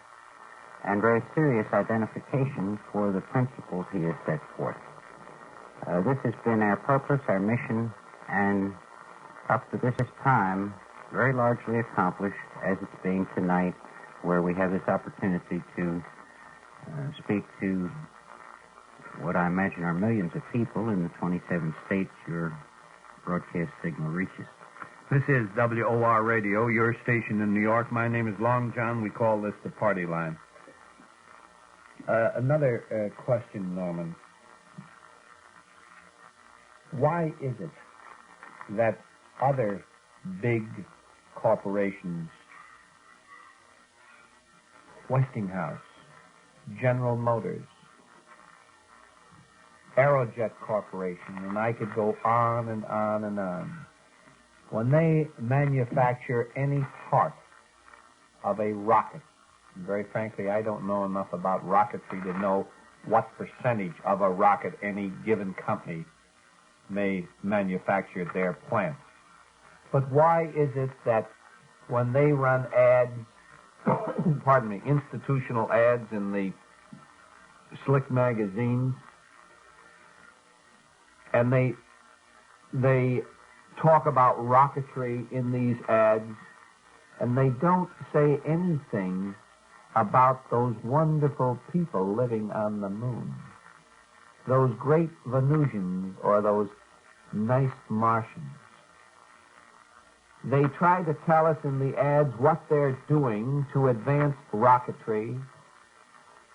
Speaker 6: and very serious identification for the principles he has set forth. This has been our purpose, our mission, and up to this time, very largely accomplished as it's being tonight, where we have this opportunity to speak to what I imagine are millions of people in the 27 states your broadcast signal reaches.
Speaker 1: This is WOR Radio, your station in New York. My name is LongJohn. We call this the party line. Another question, Norman. Why is it that other big corporations, Westinghouse, General Motors, Aerojet Corporation, and I could go on and on and on, when they manufacture any part of a rocket, and very frankly, I don't know enough about rocketry to know what percentage of a rocket any given company may manufacture at their plants. But why is it that when they run ads, pardon me, institutional ads in the slick magazines, and they talk about rocketry in these ads, and they don't say anything about those wonderful people living on the moon, those great Venusians or those nice Martians. They try to tell us in the ads what they're doing to advance rocketry.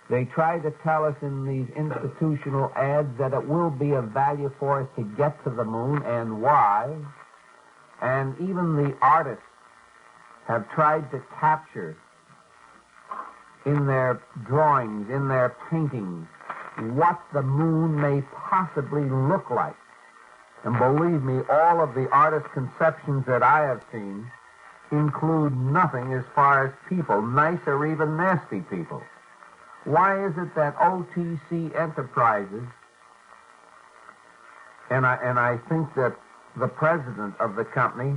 Speaker 1: They try to tell us in these institutional ads that it will be of value for us to get to the moon and why. And even the artists have tried to capture in their drawings, in their paintings, what the moon may possibly look like. And believe me, all of the artist conceptions that I have seen include nothing as far as people, nice or even nasty people. Why is it that OTC Enterprises, and I think that the president of the company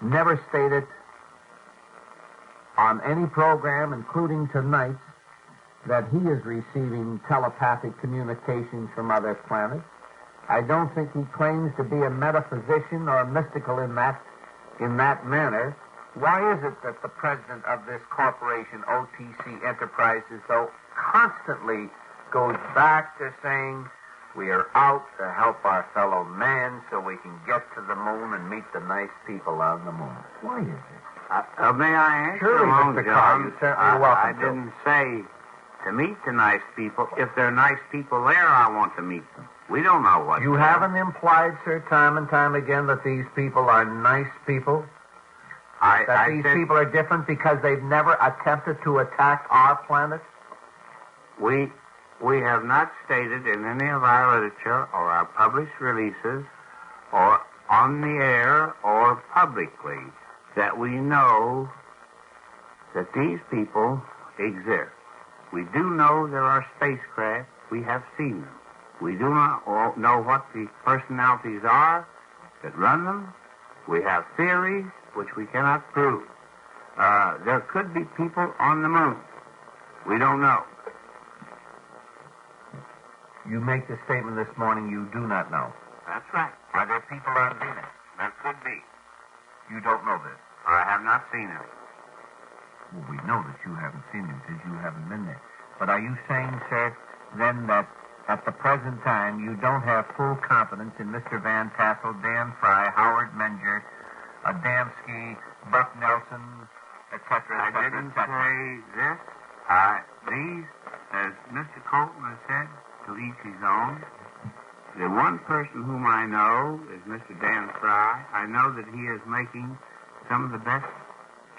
Speaker 1: never stated on any program, including tonight's, that he is receiving telepathic communications from other planets. I don't think he claims to be a metaphysician or mystical in that manner. Why is it that the president of this corporation, OTC Enterprises, though, constantly goes back to saying we are out to help our fellow man so we can get to the moon and meet the nice people on the moon? Why is it?
Speaker 5: May I answer?
Speaker 1: Surely, Mr. Carr, you certainly welcome
Speaker 5: I didn't say to meet the nice people. If there are nice people there, I want to meet them. We don't know what.
Speaker 1: You haven't implied, sir, time and time again that these people are nice people? That these people are different because they've never attempted to attack our planet?
Speaker 5: We have not stated in any of our literature or our published releases or on the air or publicly that we know that these people exist. We do know there are spacecraft. We have seen them. We do not know what the personalities are that run them. We have theories which we cannot prove. There could be people on the moon. We don't know.
Speaker 1: You make the statement this morning you do not know.
Speaker 5: That's right.
Speaker 1: Are there people on Venus?
Speaker 5: That could be.
Speaker 1: You don't know this.
Speaker 5: I have not seen them.
Speaker 1: Well, we know that you haven't seen them because you haven't been there. But are you saying, sir, then that at the present time you don't have full confidence in Mr. Van Tassel, Dan Fry, Howard Menger, Adamski, Buck Nelson, etc.,
Speaker 5: I didn't say this. These, as Mr. Colton has said, to each his own. The one person whom I know is Mr. Dan Fry. I know that he is making some of the best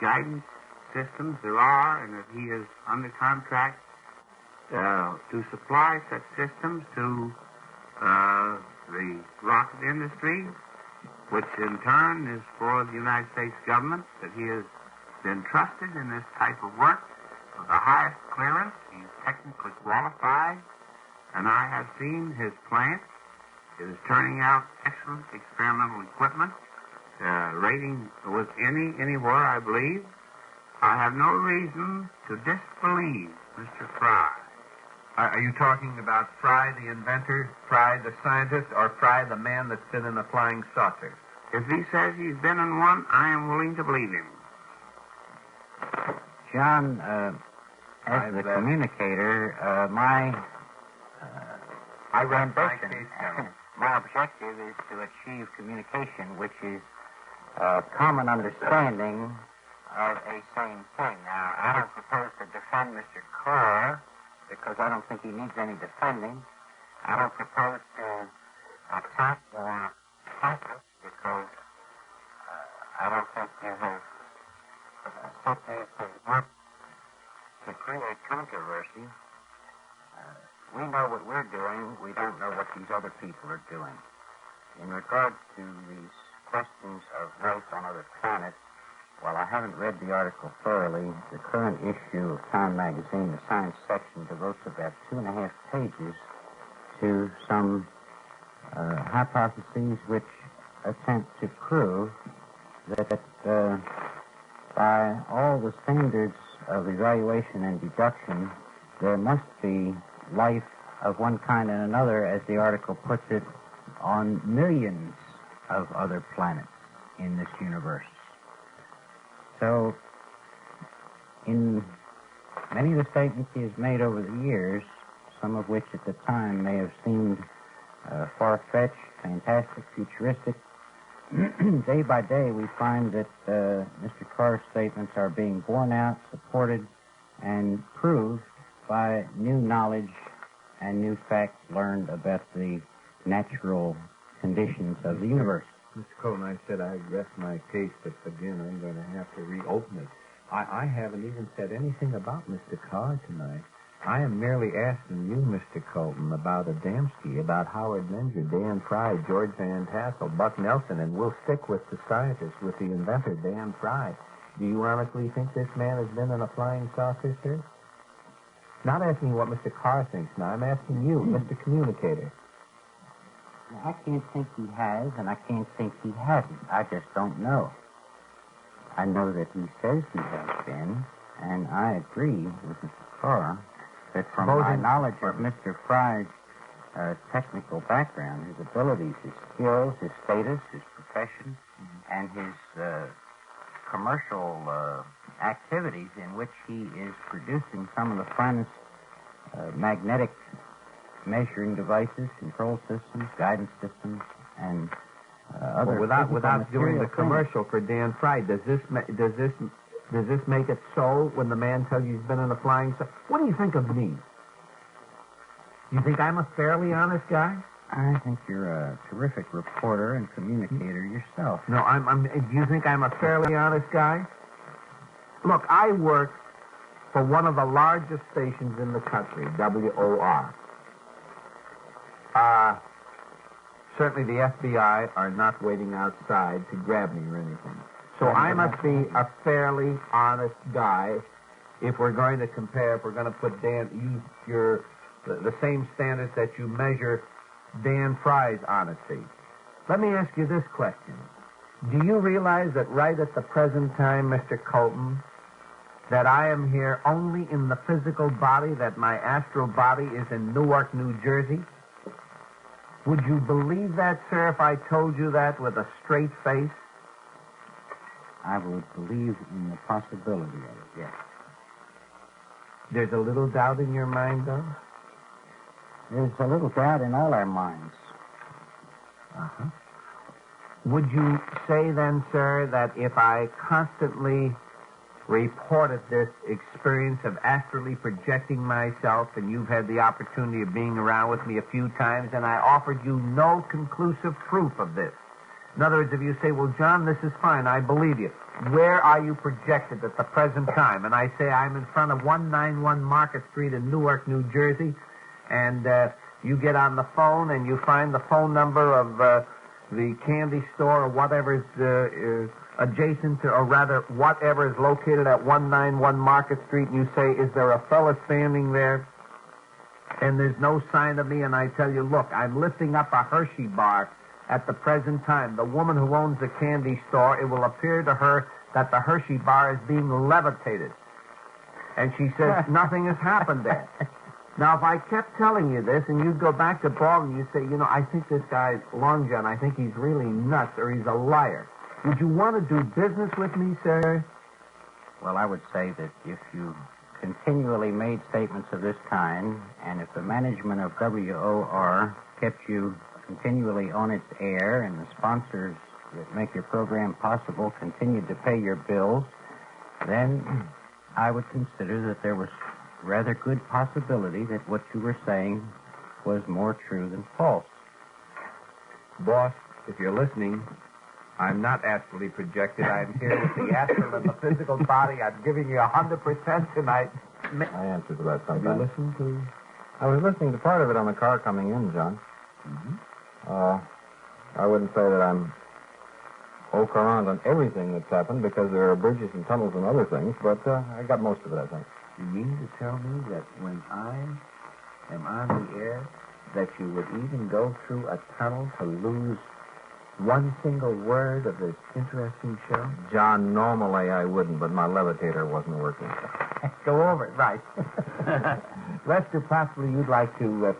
Speaker 5: guidance systems there are, and that he is under contract to supply such systems to the rocket industry. which in turn is for the United States government, that he has been trusted in this type of work of the highest clearance. He's technically qualified, and I have seen his plant. It is turning out excellent experimental equipment, rating with anywhere, I believe. I have no reason to disbelieve Mr. Fry.
Speaker 4: Are you talking about Fry, the inventor, Fry, the scientist, or Fry, the man that's been in a flying saucer?
Speaker 5: If he says he's been in one, I am willing to believe him.
Speaker 6: John, as the communicator, my ambition, my objective is to achieve communication, which is common understanding of a same thing. Now, I don't propose to defend Mr. Carr, because I don't think he needs any defending. I don't propose to attack or focus, because I don't think you have set this work to create controversy. We know what we're doing. We don't know what these other people are doing. In regard to these questions of life on other planets, while I haven't read the article thoroughly, the current issue of Time magazine, the science section, devotes about 2.5 pages to some hypotheses which attempt to prove that by all the standards of evaluation and deduction, there must be life of one kind and another, as the article puts it, on millions of other planets in this universe. So, in many of the statements he has made over the years, some of which at the time may have seemed far-fetched, fantastic, futuristic, day by day we find that Mr. Carr's statements are being borne out, supported, and proved by new knowledge and new facts learned about the natural conditions of the universe.
Speaker 4: Mr. Colton, I said I'd rest my case, but again, I'm going to have to reopen it. I haven't even said anything about Mr. Carr tonight. I am merely asking you, Mr. Colton, about Adamski, about Howard Menger, Dan Fry, George Van Tassel, Buck Nelson, and we'll stick with the scientist, with the inventor, Dan Fry. Do you honestly think this man has been in a flying saucer, sir? Not asking you what Mr. Carr thinks now. I'm asking you, Mr. Communicator.
Speaker 6: I can't think he has, and I can't think he hasn't. I just don't know. I know that he says he has been, and I agree with Mr. Carr that from my knowledge of Mr. Fry's technical background, his abilities, his skills, his status, his profession, and his commercial activities in which he is producing some of the finest magnetic measuring devices, control systems, guidance systems, and other.
Speaker 4: Well, without doing the commercial for Dan Fry, does this make it so when the man tells you he's been in a flying saucer? What do you think of me? You think I'm a fairly honest guy?
Speaker 6: I think you're a terrific reporter and communicator yourself.
Speaker 4: No, do you think I'm a fairly honest guy? Look, I work for one of the largest stations in the country, WOR. Certainly the FBI are not waiting outside to grab me or anything. So I must be a fairly honest guy if we're going to compare, if we're going to put the same standards that you measure Dan Fry's honesty. Let me ask you this question. Do you realize that right at the present time, Mr. Colton, that I am here only in the physical body, that my astral body is in Newark, New Jersey? Would you believe that, sir, if I told you that with a straight face?
Speaker 6: I would believe in the possibility of it, yes.
Speaker 4: There's a little doubt in your mind, though?
Speaker 6: There's a little doubt in all our minds.
Speaker 4: Uh-huh. Would you say then, sir, that if I constantly reported this experience of astrally projecting myself, and you've had the opportunity of being around with me a few times, and I offered you no conclusive proof of this? In other words, if you say, well, John, this is fine, I believe you. Where are you projected at the present time? And I say, I'm in front of 191 Market Street in Newark, New Jersey, and you get on the phone and you find the phone number of the candy store or whatever is adjacent to, or rather, whatever is located at 191 Market Street, and you say, is there a fella standing there? And there's no sign of me, and I tell you, look, I'm lifting up a Hershey bar at the present time. The woman who owns the candy store, it will appear to her that the Hershey bar is being levitated. And she says, nothing has happened there. Now, if I kept telling you this, and you'd go back to Baldwin, you'd say, I think this guy, LongJohn, I think he's really nuts, or he's a liar. Would you want to do business with me, sir?
Speaker 6: Well, I would say that if you continually made statements of this kind, and if the management of WOR kept you continually on its air, and the sponsors that make your program possible continued to pay your bills, then I would consider that there was rather good possibility that what you were saying was more true than false.
Speaker 4: Boss, if you're listening, I'm not astrally projected. I'm here with the astral and the physical body. I'm giving you 100% tonight.
Speaker 10: I answered to that
Speaker 4: Have
Speaker 10: sometime.
Speaker 4: you listened to?
Speaker 10: I was listening to part of it on the car coming in, John.
Speaker 4: Mm-hmm.
Speaker 10: I wouldn't say that I'm au courant on everything that's happened because there are bridges and tunnels and other things, but I got most of it, I think.
Speaker 4: You mean to tell me that when I am on the air, that you would even go through a tunnel to lose one single word of this interesting show?
Speaker 10: John, normally I wouldn't, but my levitator wasn't working.
Speaker 4: Go over it, right. Lester, possibly you'd like to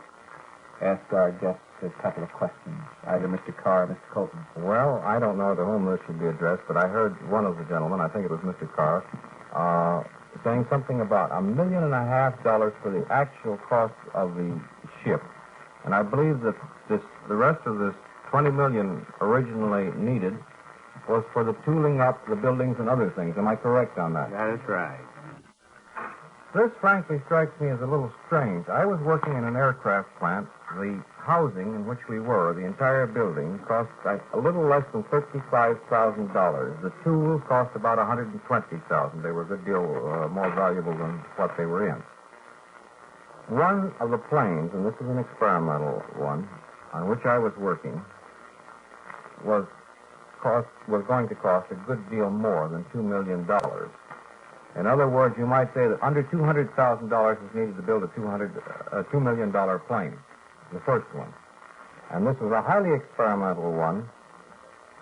Speaker 4: ask our guests a couple of questions, either Mr. Carr or Mr. Colton.
Speaker 10: Well, I don't know to whom this should be addressed, but I heard one of the gentlemen, I think it was Mr. Carr, saying something about $1.5 million for the actual cost of the ship. And I believe that the rest of this $20 million originally needed was for the tooling up, the buildings, and other things. Am I correct on that?
Speaker 5: That is right.
Speaker 10: This, frankly, strikes me as a little strange. I was working in an aircraft plant. The housing in which we were, the entire building, cost a little less than $55,000. The tools cost about $120,000. They were a good deal more valuable than what they were in. One of the planes, and this is an experimental one, on which I was working, was going to cost a good deal more than $2 million. In other words, you might say that under $200,000 is needed to build a $2 million plane, the first one. And this was a highly experimental one.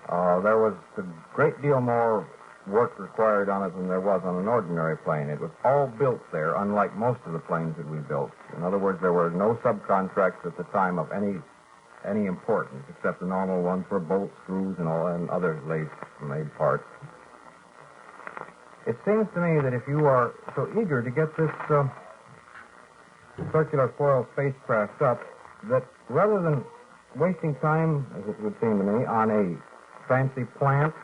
Speaker 10: There was a great deal more work required on it than there was on an ordinary plane. It was all built there, unlike most of the planes that we built. In other words, there were no subcontracts at the time of any importance, except the normal ones for bolts, screws, and other made parts. It seems to me that if you are so eager to get this circular foil spacecraft up, that rather than wasting time, as it would seem to me, on a fancy plant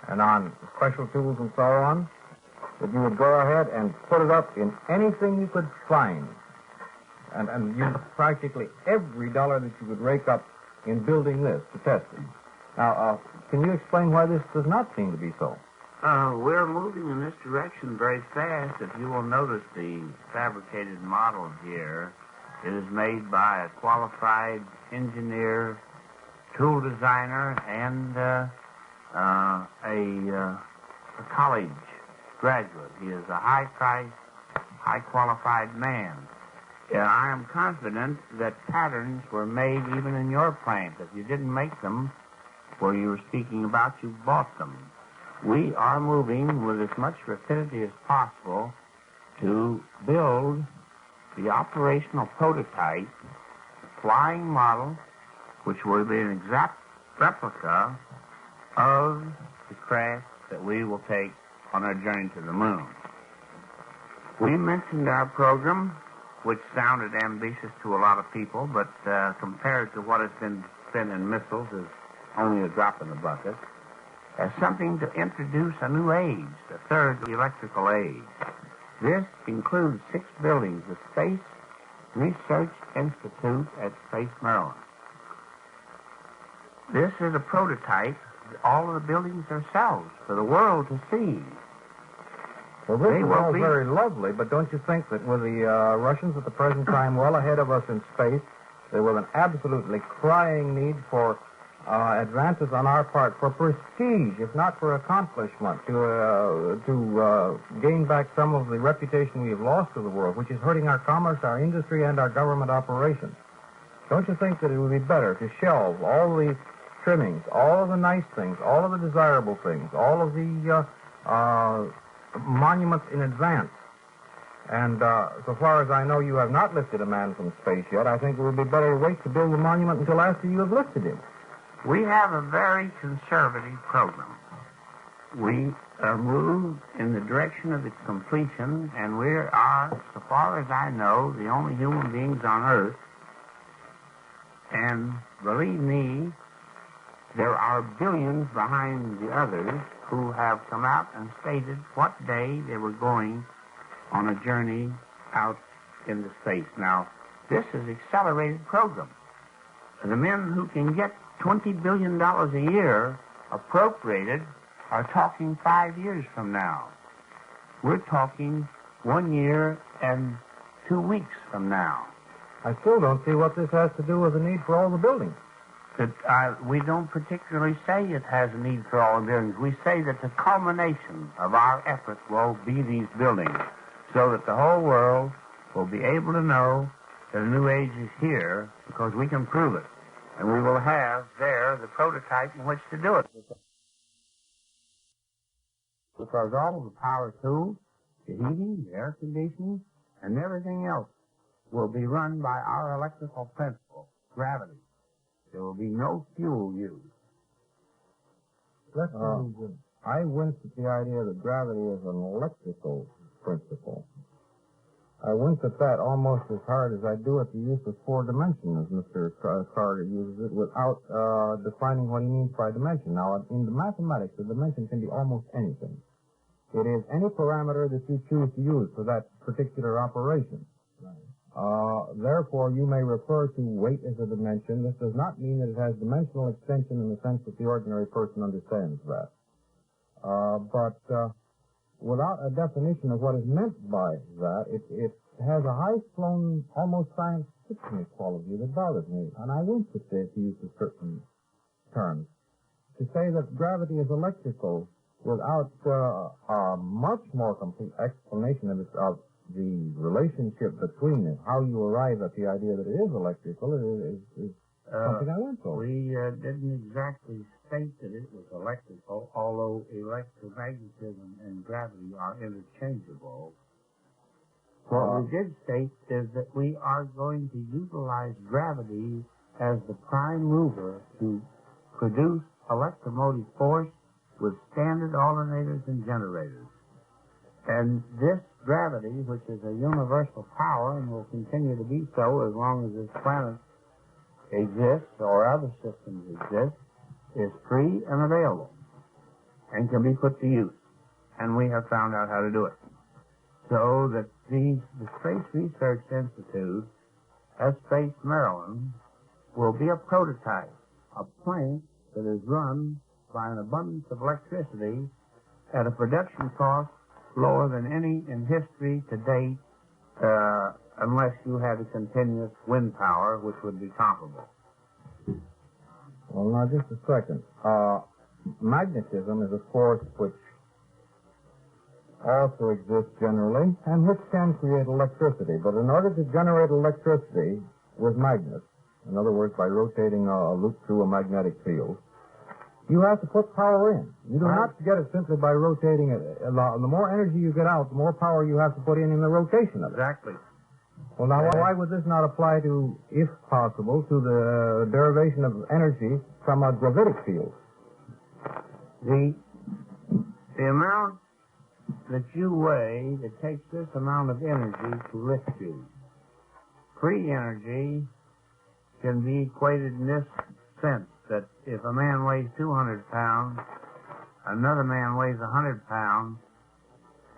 Speaker 10: and on special tools and so on, that you would go ahead and put it up in anything you could find and use practically every dollar that you could rake up in building this to test it. Now, can you explain why this does not seem to be so?
Speaker 5: We're moving in this direction very fast. If you will notice the fabricated model here, it is made by a qualified engineer, tool designer, and a college graduate. He is a high-priced, high-qualified man. I am confident that patterns were made even in your plant. If you didn't make them where you were speaking about, you bought them. We are moving with as much rapidity as possible to build the operational prototype, flying model, which will be an exact replica of the craft that we will take on our journey to the moon. We mentioned our program, which sounded ambitious to a lot of people, but compared to what has been spent in missiles is only a drop in the bucket, as something to introduce a new age, the third electrical age. This includes 6 buildings, the Space Research Institute at Space, Maryland. This is a prototype, all of the buildings themselves, for the world to see.
Speaker 10: Well, this is all very lovely, but don't you think that with the Russians at the present time well ahead of us in space, there was an absolutely crying need for
Speaker 6: advances on our part for prestige, if not for accomplishment, to gain back some of the reputation we have lost to the world, which is hurting our commerce, our industry, and our government operations. Don't you think that it would be better to shelve all the trimmings, all of the nice things, all of the desirable things, all of the monuments in advance? And so far as I know, you have not lifted a man from space yet. I think it would be better to wait to build the monument until after you have lifted him.
Speaker 2: We have a very conservative program. We are moved in the direction of its completion, and we are, so far as I know, the only human beings on Earth. And believe me, there are billions behind the others who have come out and stated what day they were going on a journey out into space. Now, this is an accelerated program. The men who can get $20 billion a year appropriated are talking 5 years from now. We're talking 1 year and 2 weeks from now.
Speaker 6: I still don't see what this has to do with the need for all the buildings.
Speaker 2: We don't particularly say it has a need for all the buildings. We say that the culmination of our effort will be these buildings, so that the whole world will be able to know that a new age is here because we can prove it. And we will have there the prototype in which to do it. Because all of the power tools, the heating, the air conditioning, and everything else will be run by our electrical principle, gravity. There will be no fuel used.
Speaker 6: I wince at the idea that gravity is an electrical principle. I wince at that almost as hard as I do at the use of 4 dimension, as Mr. Carr uses it, without defining what he means by dimension. Now, in the mathematics, a dimension can be almost anything. It is any parameter that you choose to use for that particular operation. Therefore, you may refer to weight as a dimension. This does not mean that it has dimensional extension in the sense that the ordinary person understands that. But without a definition of what is meant by that, it has a high-flown, almost science fiction quality that bothers me. And I wince at this, to use a certain terms. To say that gravity is electrical without a much more complete explanation of the relationship between it, how you arrive at the idea that it is electrical, is something I went over.
Speaker 2: We didn't exactly state that it was electrical, although electromagnetism and gravity are interchangeable. What we did state is that we are going to utilize gravity as the prime mover to produce electromotive force with standard alternators and generators. And this gravity, which is a universal power and will continue to be so as long as this planet exists or other systems exist, is free and available and can be put to use. And we have found out how to do it. So that the Space Research Institute at Space, Maryland, will be a prototype, a plant that is run by an abundance of electricity at a production cost lower than any in history to date, unless you had a continuous wind power, which would be comparable.
Speaker 6: Well, now, just a second. Magnetism is a force which also exists generally and which can create electricity. But in order to generate electricity with magnets, in other words, by rotating a loop through a magnetic field, you have to put power in. You do not get it simply by rotating it. The more energy you get out, the more power you have to put in the rotation of it.
Speaker 2: Exactly.
Speaker 6: Well, now, why would this not apply to, if possible, to the derivation of energy from a gravitic field?
Speaker 2: The amount that you weigh that takes this amount of energy to lift you. Free energy can be equated in this sense, that if a man weighs 200 pounds, another man weighs 100 pounds,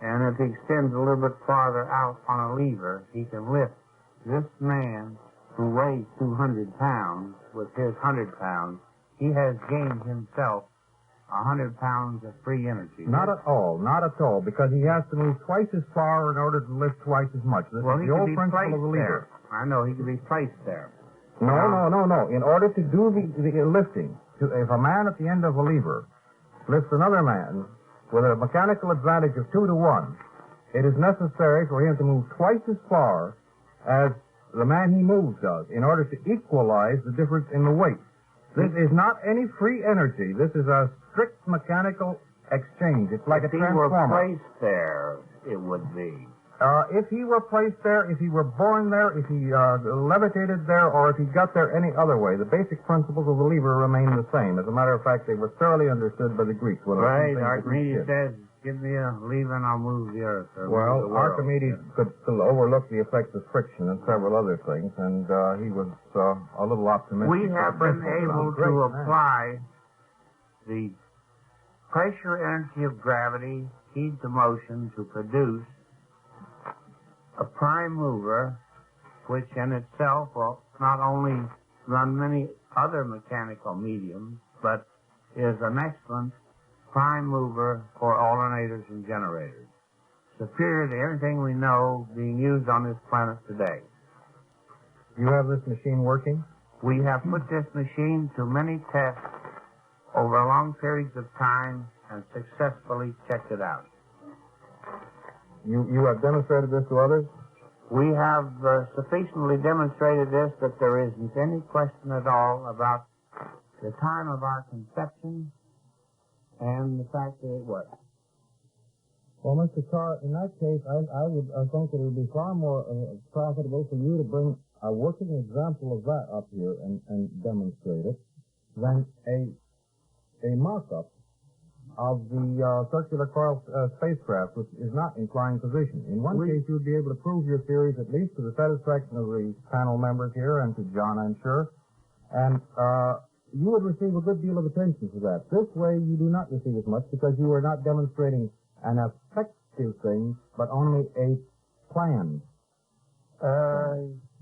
Speaker 2: and if he extends a little bit farther out on a lever, he can lift this man who weighs 200 pounds with his 100 pounds. He has gained himself 100 pounds of free energy.
Speaker 6: Not at all, because he has to move twice as far in order to lift twice as much. This is the old principle of the lever.
Speaker 2: I know, he can be placed there.
Speaker 6: No. In order to do the lifting,
Speaker 9: if a man at the end of a lever lifts another man with a mechanical advantage of 2 to 1, it is necessary for him to move twice as far as the man he moves does in order to equalize the difference in the weight. This is not any free energy. This is a strict mechanical exchange. It's like a transformer.
Speaker 5: If he were placed there, it would be.
Speaker 9: If he were placed there, if he were born there, if he levitated there, or if he got there any other way, the basic principles of the lever remain the same. As a matter of fact, they were thoroughly understood by the Greeks.
Speaker 2: Right, Archimedes says, give me a lever and I'll move the earth.
Speaker 9: Well, Archimedes could overlook the effects of friction and several other things, and he was a little optimistic.
Speaker 2: We have been able to apply the pressure energy of gravity, heat to motion, to produce a prime mover, which in itself will not only run many other mechanical mediums, but is an excellent prime mover for alternators and generators, superior to everything we know being used on this planet today.
Speaker 9: You have this machine working?
Speaker 2: We have put this machine to many tests over long periods of time and successfully checked it out.
Speaker 9: You have demonstrated this to others?
Speaker 2: We have sufficiently demonstrated this that there isn't any question at all about the time of our conception and the fact that it works.
Speaker 9: Well, Mr. Carr, in that case, I think that it would be far more profitable for you to bring a working example of that up here and demonstrate it than a mock-up of the circular coil spacecraft, which is not in flying position. In one case, you would be able to prove your theories, at least to the satisfaction of the panel members here and to John, I'm sure, and you would receive a good deal of attention for that. This way, you do not receive as much because you are not demonstrating an effective thing, but only a plan.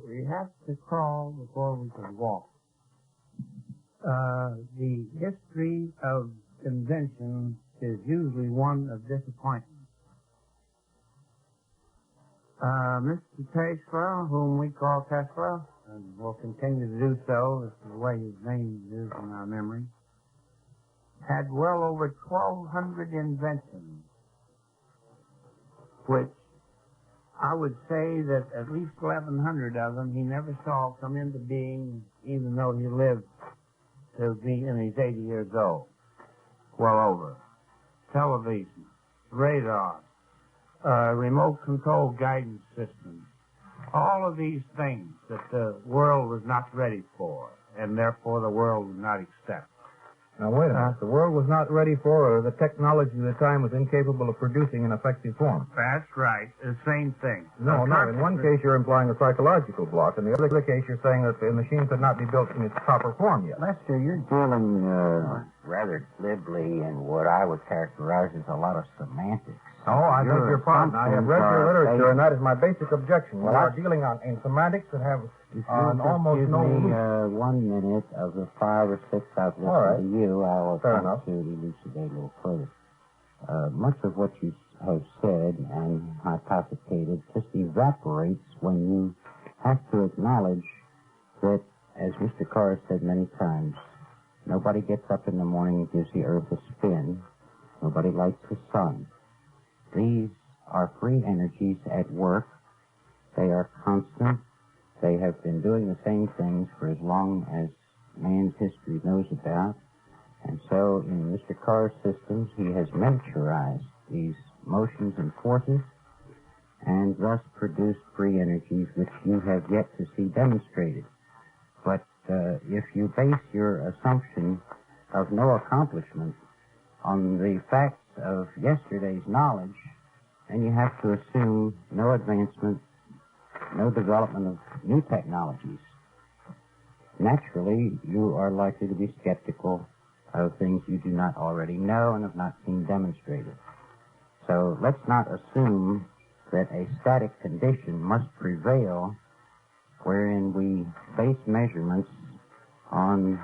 Speaker 2: We have to crawl before we can walk. The history of invention is usually one of disappointment. Mr. Tesla, whom we call Tesla, and will continue to do so, this is the way his name is in our memory, had well over 1,200 inventions, which I would say that at least 1,100 of them he never saw come into being, even though he lived to be in his 80 years old. Well over. Television, radar, remote control guidance systems, all of these things that the world was not ready for, and therefore the world would not accept.
Speaker 9: Now, wait a minute. The world was not ready for, or the technology of the time was incapable of producing an effective form.
Speaker 2: That's right. The same thing.
Speaker 9: No. In one case, you're implying a psychological block. In the other case, you're saying that the machine could not be built in its proper form yet.
Speaker 6: Lester, you're dealing rather glibly in what I would characterize as a lot of semantics.
Speaker 9: Oh, I beg your pardon. I have read your literature, and that is my basic objection. We are dealing in semantics that have almost no
Speaker 6: root. 1 minute of the 5 or 6 I've listened to you, I will try to elucidate a little further. Much of what you have said and hypothecated just evaporates when you have to acknowledge that, as Mr. Carr said many times, nobody gets up in the morning and gives the earth a spin. Nobody lights the sun. These are free energies at work. They are constant. They have been doing the same things for as long as man's history knows about. And so in Mr. Carr's systems, he has miniaturized these motions and forces and thus produced free energies which you have yet to see demonstrated. But if you base your assumption of no accomplishment on the facts of yesterday's knowledge, then you have to assume no advancement, no development of new technologies. Naturally, you are likely to be skeptical of things you do not already know and have not seen demonstrated. So let's not assume that a static condition must prevail wherein we base measurements on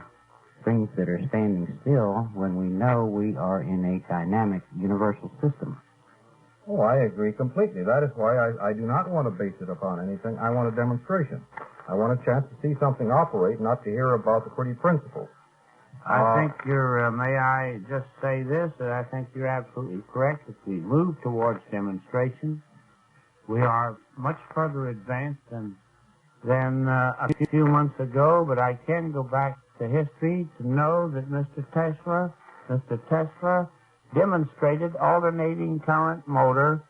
Speaker 6: things that are standing still when we know we are in a dynamic universal system.
Speaker 9: Oh, I agree completely. That is why I do not want to base it upon anything. I want a demonstration. I want a chance to see something operate, not to hear about the pretty principles.
Speaker 2: I think you're, may I just say this, that I think you're absolutely correct. If we move towards demonstrations, we are much further advanced than a few months ago, but I can go back to history to know that Mr. Tesla demonstrated alternating current motor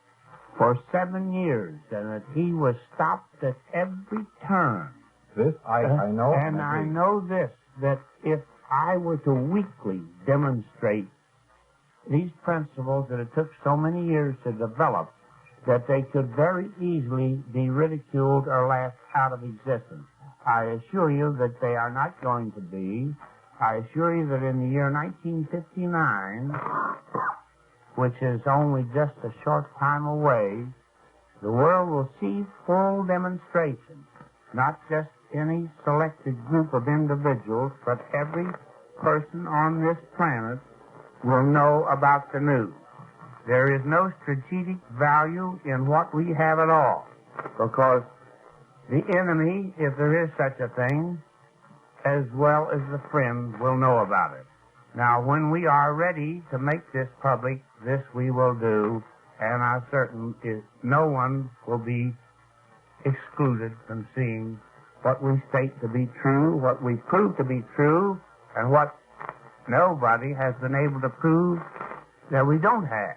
Speaker 2: for 7 years, and that he was stopped at every turn.
Speaker 9: This, I know.
Speaker 2: And I know this, that if I were to weekly demonstrate these principles that it took so many years to develop, that they could very easily be ridiculed or laughed out of existence. I assure you that they are not going to be. I assure you that in the year 1959, which is only just a short time away, the world will see full demonstrations, not just any selected group of individuals, but every person on this planet will know about the news. There is no strategic value in what we have at all, because the enemy, if there is such a thing, as well as the friend, will know about it. Now, when we are ready to make this public, this we will do, and I'm certain no one will be excluded from seeing what we state to be true, what we prove to be true, and what nobody has been able to prove that we don't have.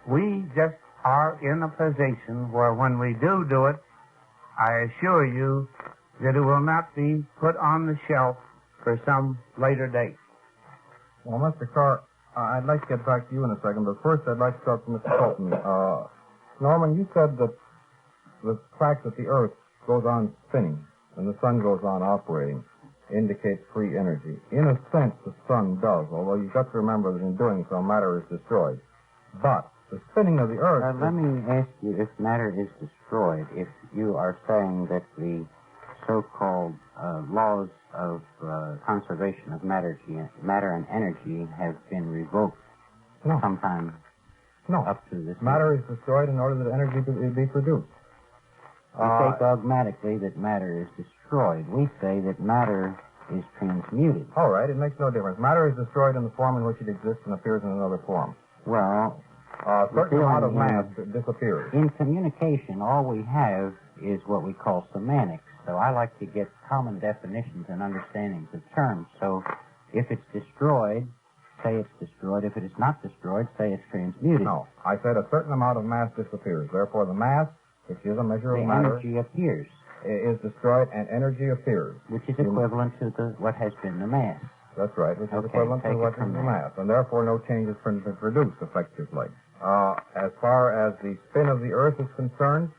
Speaker 2: We just are in a position where when we do it, I assure you that it will not be put on the shelf for some later date.
Speaker 9: Well, Mr. Carr, I'd like to get back to you in a second, but first I'd like to talk to Mr. Colton. Norman, you said that the fact that the Earth goes on spinning and the sun goes on operating indicates free energy. In a sense, the sun does, although you've got to remember that in doing so, matter is destroyed. But the spinning of the Earth...
Speaker 6: Let me ask you, if matter is destroyed, if you are saying that the so-called laws of conservation of matter and energy have been revoked sometime up to this...
Speaker 9: Matter is destroyed in order that energy be produced.
Speaker 6: We say dogmatically that matter is destroyed. We say that matter is transmuted.
Speaker 9: All right, it makes no difference. Matter is destroyed in the form in which it exists and appears in another form.
Speaker 6: Well,
Speaker 9: a certain amount of mass disappears.
Speaker 6: In communication, all we have is what we call semantics. So I like to get common definitions and understandings of terms. So if it's destroyed, say it's destroyed. If it is not destroyed, say it's transmuted.
Speaker 9: No, I said a certain amount of mass disappears. Therefore, the mass, which is a measure of matter,
Speaker 6: energy appears,
Speaker 9: is destroyed, and energy appears,
Speaker 6: which is equivalent to what has been the mass.
Speaker 9: That's right, which is equivalent to what is the mass, and therefore no change has been produced effectively. As far as the spin of the Earth is concerned,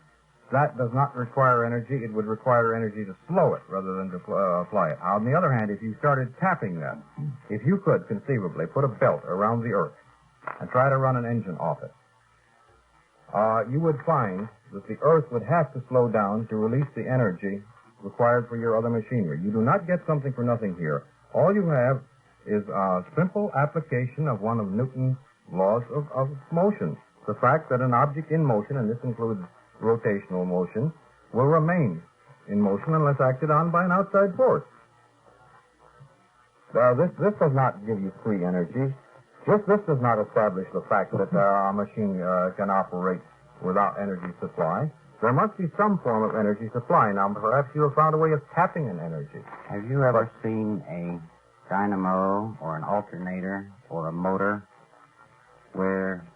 Speaker 9: that does not require energy. It would require energy to slow it rather than to apply it. On the other hand, if you started tapping that, if you could conceivably put a belt around the Earth and try to run an engine off it, you would find that the Earth would have to slow down to release the energy required for your other machinery. You do not get something for nothing here. All you have is a simple application of one of Newton's laws of motion. The fact that an object in motion, and this includes rotational motion, will remain in motion unless acted on by an outside force. This does not give you free energy. This does not establish the fact that a machine can operate without energy supply. There must be some form of energy supply. Now, perhaps you have found a way of tapping an energy.
Speaker 6: Have you ever seen a dynamo or an alternator or a motor where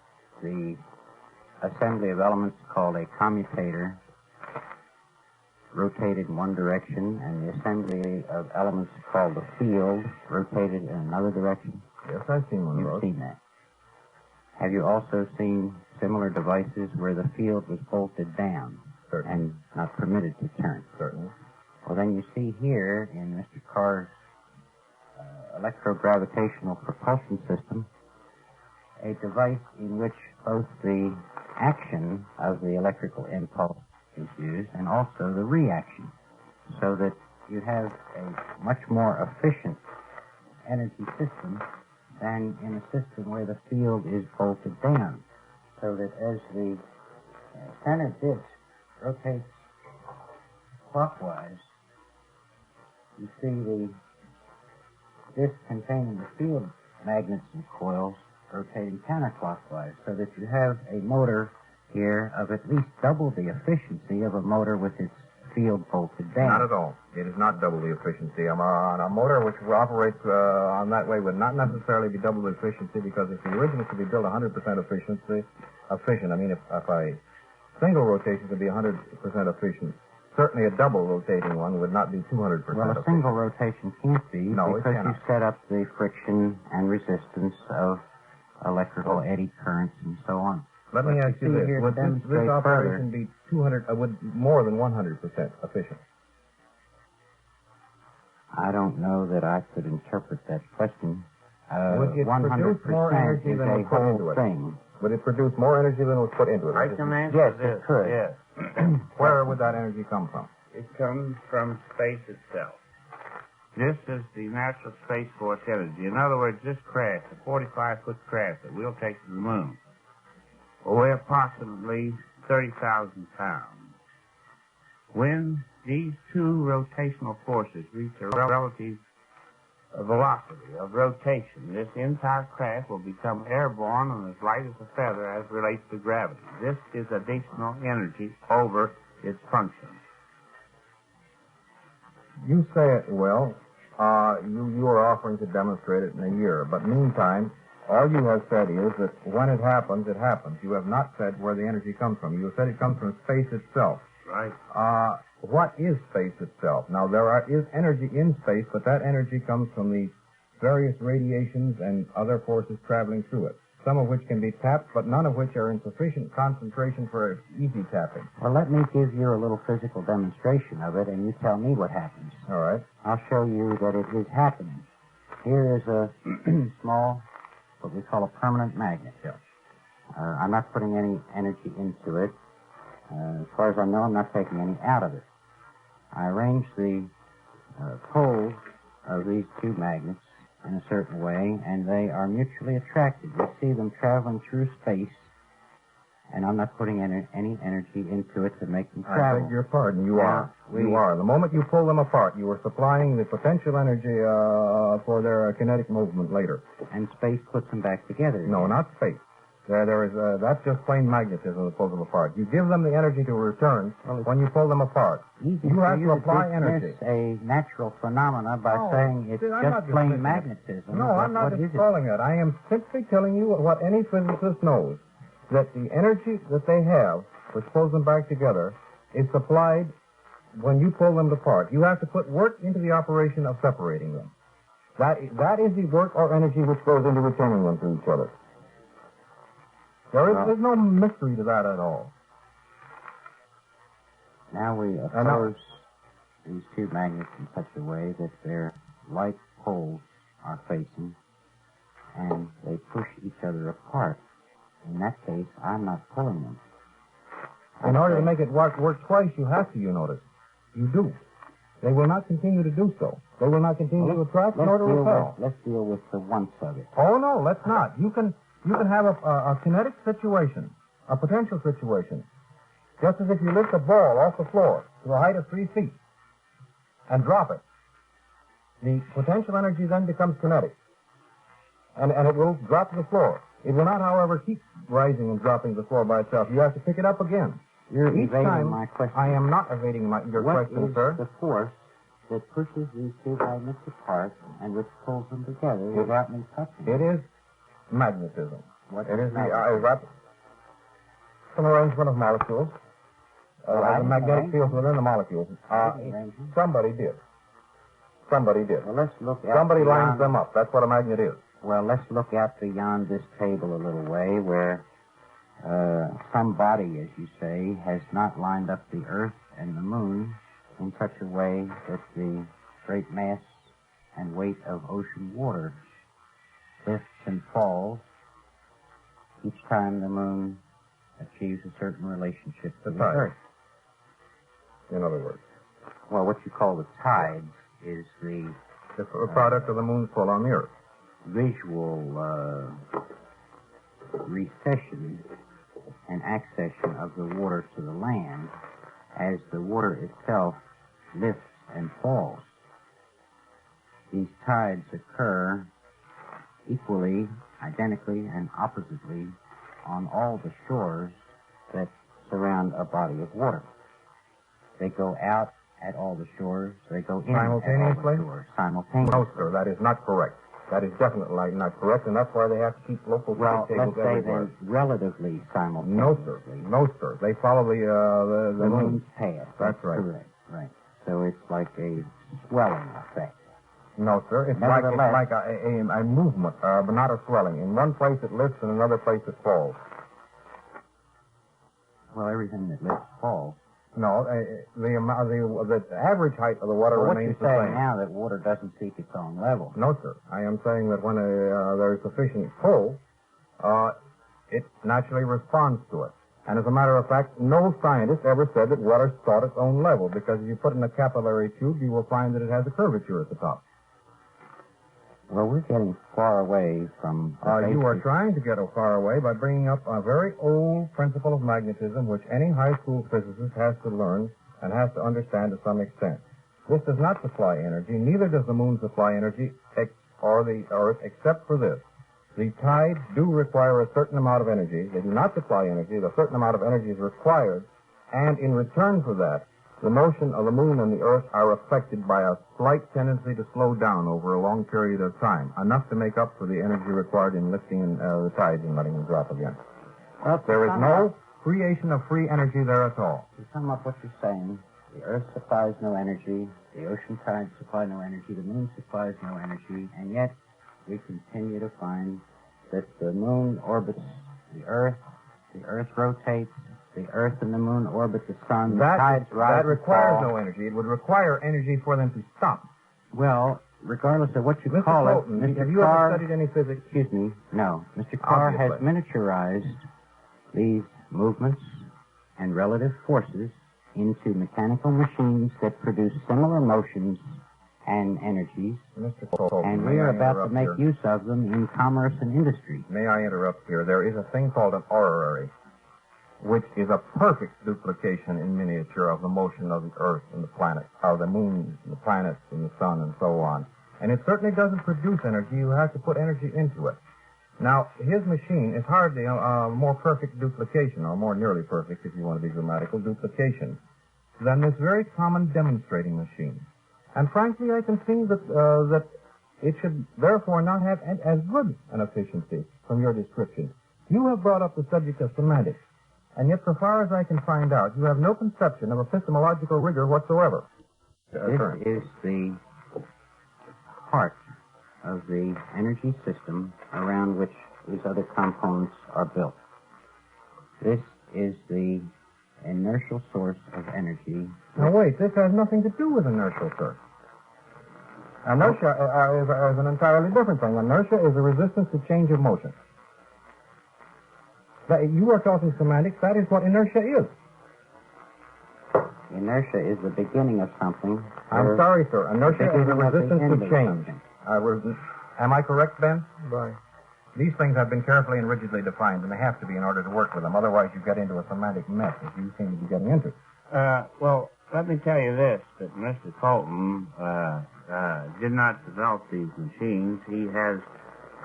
Speaker 6: the assembly of elements called a commutator rotated in one direction and the assembly of elements called the field rotated in another direction?
Speaker 9: Yes, I've seen one of those.
Speaker 6: You've seen that. Have you also seen similar devices where the field was bolted down and not permitted to turn?
Speaker 9: Certainly.
Speaker 6: Well, then you see here in Mr. Carr's electrogravitational propulsion system a device in which both the action of the electrical impulse is used and also the reaction, so that you have a much more efficient energy system than in a system where the field is bolted down, so that as the center disk rotates clockwise, you see the disc containing the field magnets and coils rotating counterclockwise, so that you have a motor here of at least double the efficiency of a motor with its field bolted down.
Speaker 9: Not at all. It is not double the efficiency. A motor which operates on that way would not necessarily be double the efficiency, because if the original could be built 100% efficient, if a single rotation could be 100% efficient, certainly a double rotating one would not be 200%
Speaker 6: Well, a
Speaker 9: efficient.
Speaker 6: single rotation can't be,
Speaker 9: No, it
Speaker 6: because you
Speaker 9: cannot.
Speaker 6: set up the friction and resistance of electrical eddy currents and so on.
Speaker 9: Let me ask you
Speaker 6: see
Speaker 9: this.
Speaker 6: here to
Speaker 9: Would this
Speaker 6: demonstrate
Speaker 9: operation be would more than 100% efficient?
Speaker 6: I don't know that I could interpret that question.
Speaker 9: Would it
Speaker 6: 100%
Speaker 9: produce more energy
Speaker 6: is
Speaker 9: than
Speaker 6: a
Speaker 9: was put into
Speaker 6: whole
Speaker 9: it?
Speaker 6: thing.
Speaker 9: Would it produce more energy than was put into it?
Speaker 5: I can answer
Speaker 6: Yes,
Speaker 5: this.
Speaker 6: it could.
Speaker 5: Yes.
Speaker 9: Where would that energy come from?
Speaker 2: It comes from space itself. This is the natural Space Force energy. In other words, this craft, a 45-foot craft that we'll take to the moon, will weigh approximately 30,000 pounds. When these two rotational forces reach a relative velocity of rotation, this entire craft will become airborne and as light as a feather as relates to gravity. This is additional energy over its function.
Speaker 9: You say it well. You are offering to demonstrate it in a year, but meantime, all you have said is that when it happens, it happens. You have not said where the energy comes from. You have said it comes from space itself.
Speaker 2: Right.
Speaker 9: What is space itself? Now, is energy in space, but that energy comes from the various radiations and other forces traveling through it, some of which can be tapped, but none of which are in sufficient concentration for easy tapping.
Speaker 6: Well, let me give you a little physical demonstration of it, and you tell me what happens.
Speaker 9: All right.
Speaker 6: I'll show you that it is happening. Here is a small, what we call a permanent magnet.
Speaker 9: Yeah.
Speaker 6: I'm not putting any energy into it. As far as I know, I'm not taking any out of it. I arrange the poles of these two magnets in a certain way, and they are mutually attracted. You see them traveling through space, and I'm not putting any energy into it to make them travel.
Speaker 9: I beg your pardon. You are. You are. The moment you pull them apart, you are supplying the potential energy for their kinetic movement later.
Speaker 6: And space puts them back together.
Speaker 9: No, not space. That's just plain magnetism that pulls them apart. You give them the energy to return when you pull them apart.
Speaker 6: You
Speaker 9: have to apply energy.
Speaker 6: It's a natural phenomena by
Speaker 9: No,
Speaker 6: saying it's
Speaker 9: I'm not
Speaker 6: just plain
Speaker 9: dismissing it.
Speaker 6: magnetism.
Speaker 9: No, I'm not
Speaker 6: What is it?
Speaker 9: calling it. I am simply telling you what any physicist knows, that the energy that they have, which pulls them back together, is supplied when you pull them apart. You have to put work into the operation of separating them. That is the work or energy which goes into returning them to each other. There's no mystery to that at all.
Speaker 6: Now we oppose these two magnets in such a way that their like poles are facing, and they push each other apart. In that case, I'm not pulling them.
Speaker 9: In order to make it work twice, you have to, you notice. You do. They will not continue to do so. They will not continue to attract nor to repel.
Speaker 6: Let's deal with the once of it.
Speaker 9: Oh, no, let's not. You can have a kinetic situation, a potential situation, just as if you lift a ball off the floor to a height of 3 feet and drop it. The potential energy then becomes kinetic, and it will drop to the floor. It will not, however, keep rising and dropping to the floor by itself. You have to pick it up again.
Speaker 6: You're
Speaker 9: Each
Speaker 6: evading
Speaker 9: time,
Speaker 6: my question.
Speaker 9: I am not evading your question, sir.
Speaker 6: What is the force that pushes these two magnets apart and which pulls them together without me touching them?
Speaker 9: It is magnetism.
Speaker 6: What
Speaker 9: It is
Speaker 6: magnetism?
Speaker 9: Some arrangement of molecules. The magnetic fields within the molecules. Somebody did.
Speaker 6: Well, let's look at
Speaker 9: Somebody lines them up. That's what a magnet is.
Speaker 6: Well, let's look out beyond this table a little way where somebody, as you say, has not lined up the Earth and the Moon in such a way that the great mass and weight of ocean water lifts and falls each time the Moon achieves a certain relationship to the Earth.
Speaker 9: In other words.
Speaker 6: Well, what you call the tides is the
Speaker 9: product of the Moon's pull on the Earth.
Speaker 6: Visual recession and accession of the water to the land as the water itself lifts and falls. these tides occur equally, identically, and oppositely on all the shores that surround a body of water. They go out at all the shores. They go in at all the shores simultaneously.
Speaker 9: No, sir, that is not correct. That is definitely not correct, and that's why they have to keep local
Speaker 6: Well,
Speaker 9: tables
Speaker 6: let's say
Speaker 9: everywhere.
Speaker 6: then relatively simultaneously.
Speaker 9: No, sir. No, sir. They follow the
Speaker 6: moon's path.
Speaker 9: That's right.
Speaker 6: Correct. Right. So it's like a swelling effect.
Speaker 9: No, sir. It's like a movement, but not a swelling. In one place it lifts, in another place it falls.
Speaker 6: Well, everything that lifts falls.
Speaker 9: No, the average height of the water remains the same.
Speaker 6: What you're saying now that water doesn't seek its own level.
Speaker 9: No, sir. I am saying that when there is sufficient pull, it naturally responds to it. And as a matter of fact, no scientist ever said that water sought its own level, because if you put it in a capillary tube, you will find that it has a curvature at the top.
Speaker 6: Well, we're getting far away from...
Speaker 9: You are trying to get far away by bringing up a very old principle of magnetism, which any high school physicist has to learn and has to understand to some extent. This does not supply energy, neither does the moon supply energy, or the Earth, except for this. The tides do require a certain amount of energy. They do not supply energy. A certain amount of energy is required, and in return for that, the motion of the moon and the Earth are affected by a slight tendency to slow down over a long period of time, enough to make up for the energy required in lifting the tides and letting them drop again. There is no creation of free energy there at all.
Speaker 6: To sum up what you're saying, the Earth supplies no energy, the ocean tides supply no energy, the moon supplies no energy, and yet we continue to find that the moon orbits the Earth rotates, the Earth and the moon orbit the sun, the tides rise.
Speaker 9: That requires no energy. It would require energy for them to stop.
Speaker 6: Well, regardless of what you
Speaker 9: Mr.
Speaker 6: call
Speaker 9: Colton,
Speaker 6: it, Mr.
Speaker 9: have you
Speaker 6: Carr...
Speaker 9: ever studied any physics?
Speaker 6: Excuse me, no. Mr. Carr has miniaturized these movements and relative forces into mechanical machines that produce similar motions and energies,
Speaker 9: Mr. Colton,
Speaker 6: and we are about to make use of them in commerce and industry.
Speaker 9: May I interrupt here? There is a thing called an orrery, which is a perfect duplication in miniature of the motion of the Earth and the planet, of the moon, the planets, and the sun, and so on. And it certainly doesn't produce energy. You have to put energy into it. Now, his machine is hardly a more perfect duplication, or more nearly perfect, if you want to be grammatical, duplication, than this very common demonstrating machine. And frankly, I can see that it should therefore not have as good an efficiency from your description. You have brought up the subject of semantics, and yet, so far as I can find out, you have no conception of epistemological rigor whatsoever.
Speaker 6: This is the heart of the energy system around which these other components are built. This is the inertial source of energy.
Speaker 9: Now, wait, this has nothing to do with inertial, sir. Inertia is an entirely different thing. Inertia is a resistance to change of motion. You are talking semantics. That is what inertia is.
Speaker 6: Inertia is the beginning of something.
Speaker 9: I'm sorry, sir. Inertia is a resistance to change. Am I correct, Ben?
Speaker 10: Right.
Speaker 9: These things have been carefully and rigidly defined, and they have to be in order to work with them. Otherwise, you get into a semantic mess, as you seem to be getting into.
Speaker 2: Well, let me tell you this, that Mr. Colton did not develop these machines. He has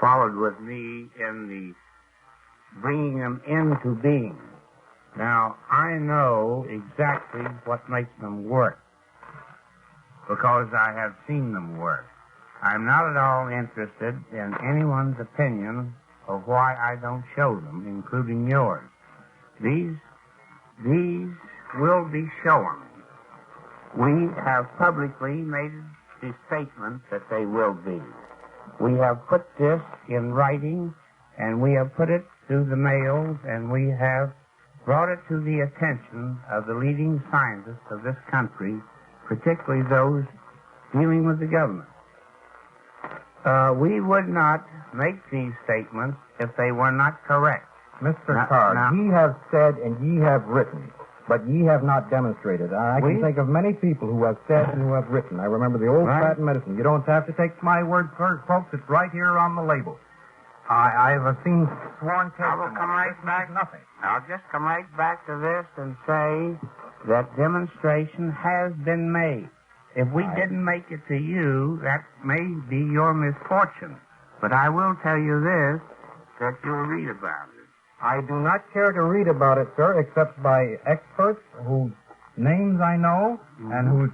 Speaker 2: followed with me in the bringing them into being. Now, I know exactly what makes them work because I have seen them work. I'm not at all interested in anyone's opinion of why I don't show them, including yours. These will be shown. We have publicly made the statement that they will be. We have put this in writing, and we have put it through the mails, and we have brought it to the attention of the leading scientists of this country, particularly those dealing with the government. We would not make these statements if they were not correct.
Speaker 9: Mr. Carr, ye have said and ye have written, but ye have not demonstrated. I can think of many people who have said and who have written. I remember the old patent medicine. You don't have to take my word for it, folks. It's right here on the label. I have seen sworn testimony.
Speaker 5: I will come right back.
Speaker 9: Nothing.
Speaker 5: I'll just come right back to this and say that demonstration has been made.
Speaker 2: If we didn't make it to you, that may be your misfortune. But I will tell you this, that you'll read about it.
Speaker 9: I do not care to read about it, sir, except by experts whose names I know and whose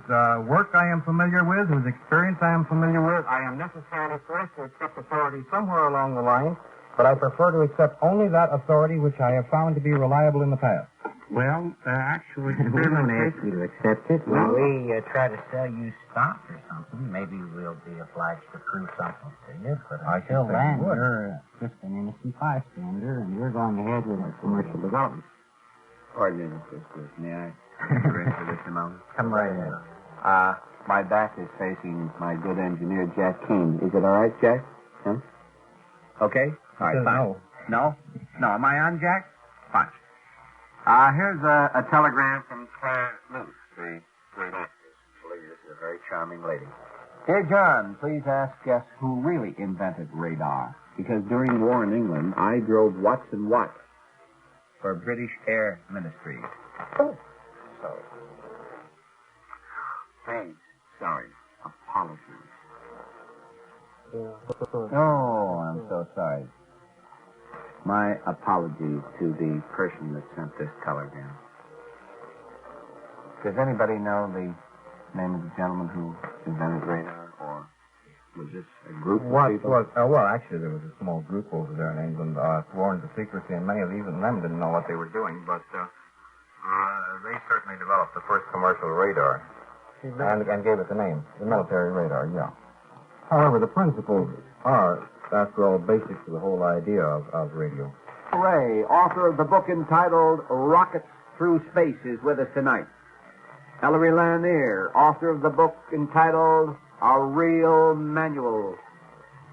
Speaker 9: work I am familiar with, whose experience I am familiar with. I am necessarily forced to accept authority somewhere along the line, but I prefer to accept only that authority which I have found to be reliable in the past.
Speaker 2: Well, actually,
Speaker 6: We don't ask you to accept it. When we try to sell you stock or something, maybe we'll be obliged to prove something to you. But until then, you're just an innocent bystander, and you're going ahead with our commercial development.
Speaker 1: Pardon me, Mr. Smith. May I for this a moment?
Speaker 6: Come right in.
Speaker 1: My back is facing my good engineer, Jack Keene. Is it all right, Jack? Huh? Okay? All right, fine. No? No. Am I on, Jack? Fine. Here's a telegram from Claire Luce, the great actress. I believe this is a very charming lady. Dear John, please ask guess who really invented radar. Because during war in England, I drove Watson Watt for British Air Ministries. Oh. Sorry. Please. Sorry. Apologies. Oh, I'm so sorry. My apologies to the person that sent this telegram. Does anybody know the name of the gentleman who invented radar, or was this a group of people?
Speaker 9: Well, actually, there was a small group over there in England sworn to secrecy, and many of even them didn't know what they were doing, but they certainly developed the first commercial radar and gave it the name, the military radar, yeah. However, the principles are, after all, basic to the whole idea of radio.
Speaker 1: Ray, author of the book entitled Rockets Through Space, is with us tonight. Ellery Lanier, author of the book entitled A Real Manual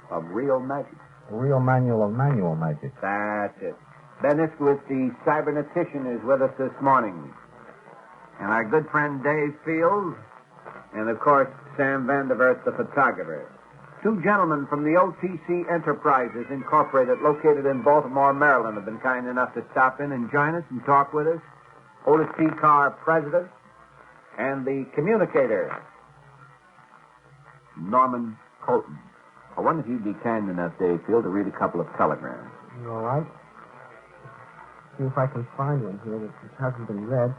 Speaker 1: of Real Magic.
Speaker 9: A real manual of manual magic.
Speaker 1: That's it. Ben Iskowitz, the cybernetician, is with us this morning. And our good friend Dave Fields, and of course, Sam Vandervert, the photographer. Two gentlemen from the OTC Enterprises Incorporated, located in Baltimore, Maryland, have been kind enough to stop in and join us and talk with us. Otis T. Carr, president, and the communicator, Norman Colton. I wonder if you'd be kind enough, Dave Field, to read a couple of telegrams.
Speaker 10: You all right? See if I can find one here that hasn't been read.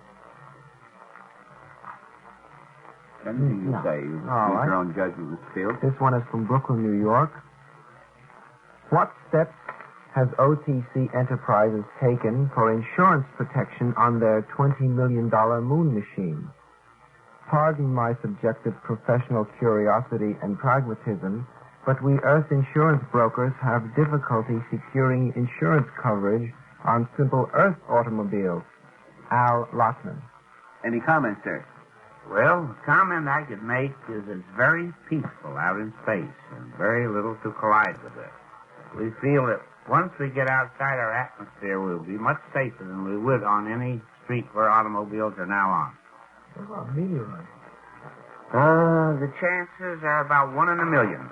Speaker 1: Anything you say. You use your own judgment, Mr. Field.
Speaker 10: This one is from Brooklyn, New York. What steps has OTC Enterprises taken for insurance protection on their $20 million moon machine? Pardon my subjective professional curiosity and pragmatism, but we Earth insurance brokers have difficulty securing insurance coverage on simple Earth automobiles. Al Lockman.
Speaker 1: Any comments, sir?
Speaker 2: Well, the comment I could make is it's very peaceful out in space and very little to collide with it. We feel that once we get outside our atmosphere, we'll be much safer than we would on any street where automobiles are now on.
Speaker 10: What about meteorites?
Speaker 2: The chances are about 1 in a million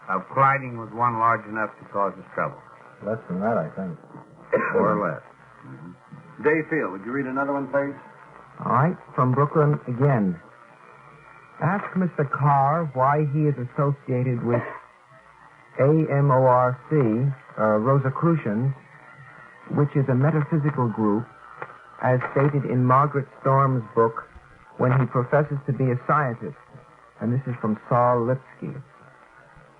Speaker 2: of colliding with one large enough to cause us trouble.
Speaker 9: Less than that, I think.
Speaker 2: More or less.
Speaker 1: Mm-hmm. Dave Field, would you read another one, please?
Speaker 10: All right, from Brooklyn again. Ask Mr. Carr why he is associated with AMORC, Rosicrucians, which is a metaphysical group, as stated in Margaret Storm's book, when he professes to be a scientist. And this is from Saul Lipsky.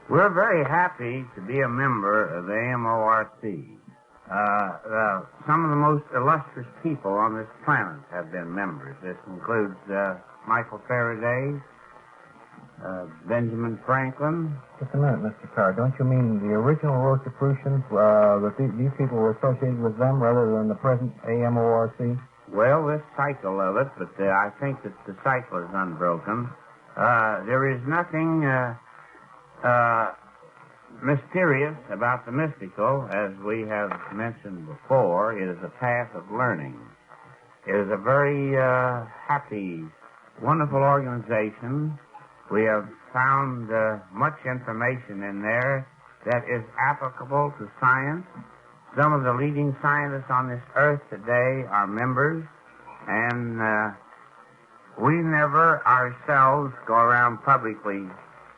Speaker 2: We're very happy to be a member of the AMORC. Some of the most illustrious people on this planet have been members. This includes Michael Faraday, Benjamin Franklin.
Speaker 9: Just a minute, Mr. Carr. Don't you mean the original Rosicrucians, that these people were associated with them rather than the present AMORC?
Speaker 2: Well, this cycle of it, but I think that the cycle is unbroken. There is nothing mysterious about the mystical. As we have mentioned before, it is a path of learning. It is a very happy, wonderful organization. We have found much information in there that is applicable to science. Some of the leading scientists on this earth today are members, and We never ourselves go around publicly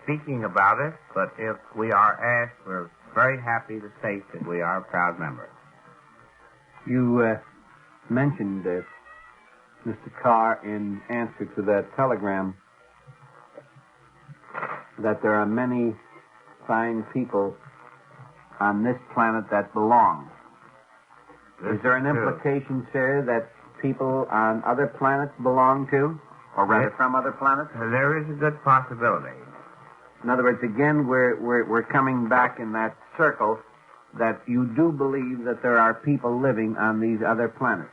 Speaker 2: speaking about it, but if we are asked, we're very happy to state that we are a proud member.
Speaker 1: You mentioned, Mr. Carr, in answer to that telegram, that there are many fine people on this planet that belong. Is there an implication, sir, that people on other planets belong to, or rather from other planets?
Speaker 2: There is a good possibility.
Speaker 1: In other words, again, we're coming back in that circle that you do believe that there are people living on these other planets.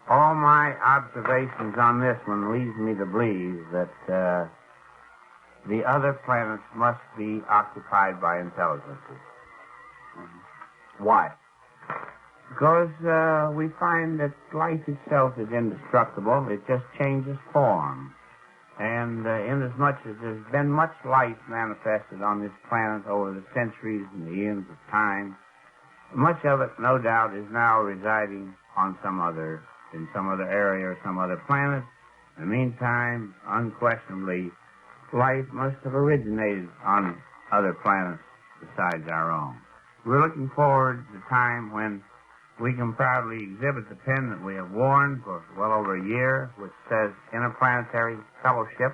Speaker 2: All my observations on this one leads me to believe that the other planets must be occupied by intelligences.
Speaker 1: Why?
Speaker 2: Because we find that life itself is indestructible. It just changes form. And inasmuch as there's been much life manifested on this planet over the centuries and the eons of time, much of it, no doubt, is now residing on in some other area or some other planet. In the meantime, unquestionably, life must have originated on other planets besides our own. We're looking forward to the time when we can proudly exhibit the pin that we have worn for well over a year, which says Interplanetary Fellowship,